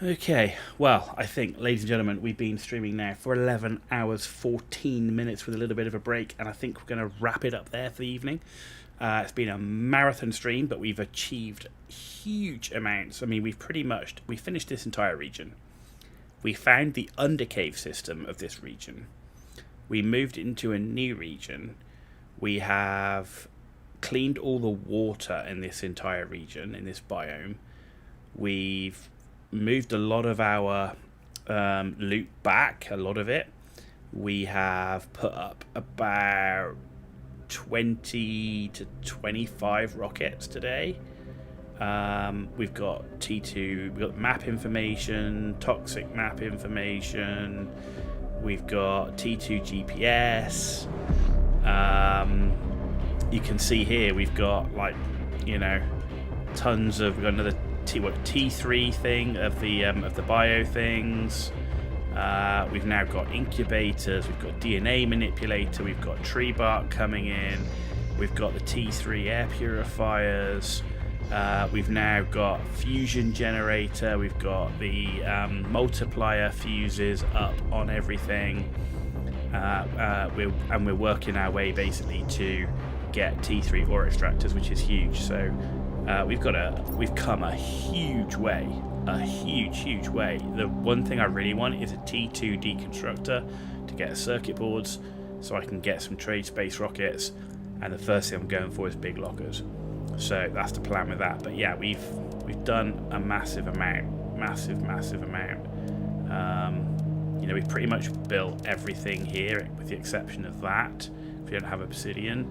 Okay, well, I think, ladies and gentlemen, we've been streaming now for 11 hours, 14 minutes with a little bit of a break, and I think we're going to wrap it up there for the evening. It's been a marathon stream, but we've achieved huge amounts. I mean, we finished this entire region. We found the undercave system of this region. We moved into a new region. We have cleaned all the water in this entire region, in this biome. We've moved a lot of our loot back, a lot of it. We have put up about 20 to 25 rockets today. We've got T2, we've got map information, toxic map information, we've got T2 GPS. You can see here we've got, like, you know, tons of, we've got another T3 thing of the bio things. We've now got incubators, we've got DNA manipulator, we've got tree bark coming in, we've got the T3 air purifiers. We've now got fusion generator, we've got the multiplier fuses up on everything, we're working our way basically to get T3 ore extractors, which is huge. So we've come a huge way, huge way. The one thing I really want is a T2 deconstructor to get circuit boards so I can get some trade space rockets, and the first thing I'm going for is big lockers. So that's the plan with that. But yeah, we've done a massive amount. You know, we've pretty much built everything here, with the exception of that. We don't have obsidian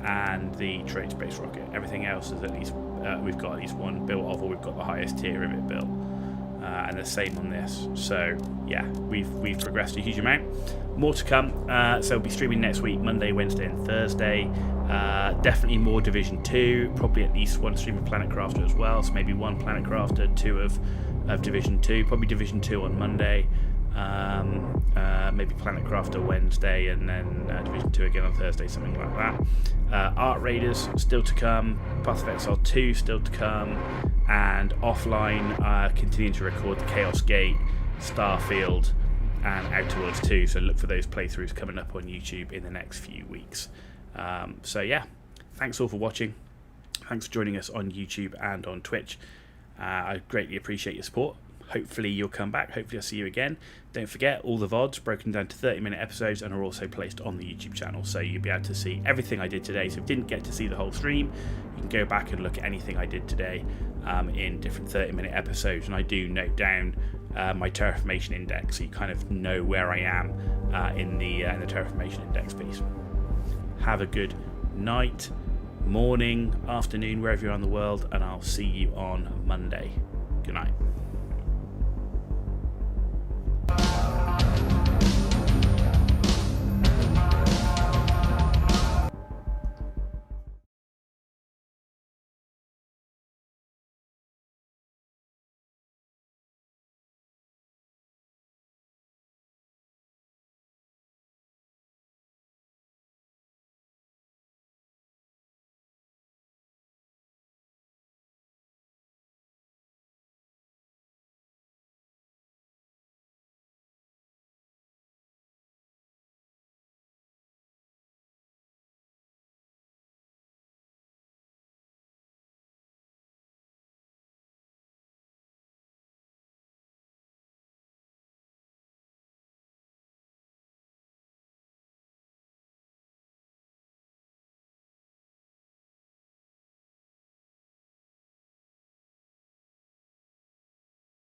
and the trade space rocket. Everything else is at least we've got at least one built of, or we've got the highest tier of it built. And the same on this. So yeah, we've progressed a huge amount. More to come. So we'll be streaming next week, Monday, Wednesday, and Thursday. Definitely more Division 2. Probably at least one stream of Planet Crafter as well. So maybe one Planet Crafter, 2 of Division 2. Probably Division 2 on Monday. Maybe Planet Crafter Wednesday, and then Division 2 again on Thursday, something like that. Art Raiders still to come. Path of Exile 2 still to come. And offline, continuing to record the Chaos Gate, Starfield, and Outer Worlds 2. So look for those playthroughs coming up on YouTube in the next few weeks. So yeah, thanks all for watching. Thanks for joining us on YouTube and on Twitch. I greatly appreciate your support. hopefully you'll come back. Hopefully I'll see you again. Don't forget, all the VODs broken down to 30-minute episodes and are also placed on the YouTube channel, so you'll be able to see everything I did today. So if you didn't get to see the whole stream, you can go back and look at anything I did today in different 30-minute episodes. And I do note down my terraformation index, so you kind of know where I am in the terraformation index piece. Have a good night, morning, afternoon, wherever you're in the world, and I'll see you on Monday. Good night.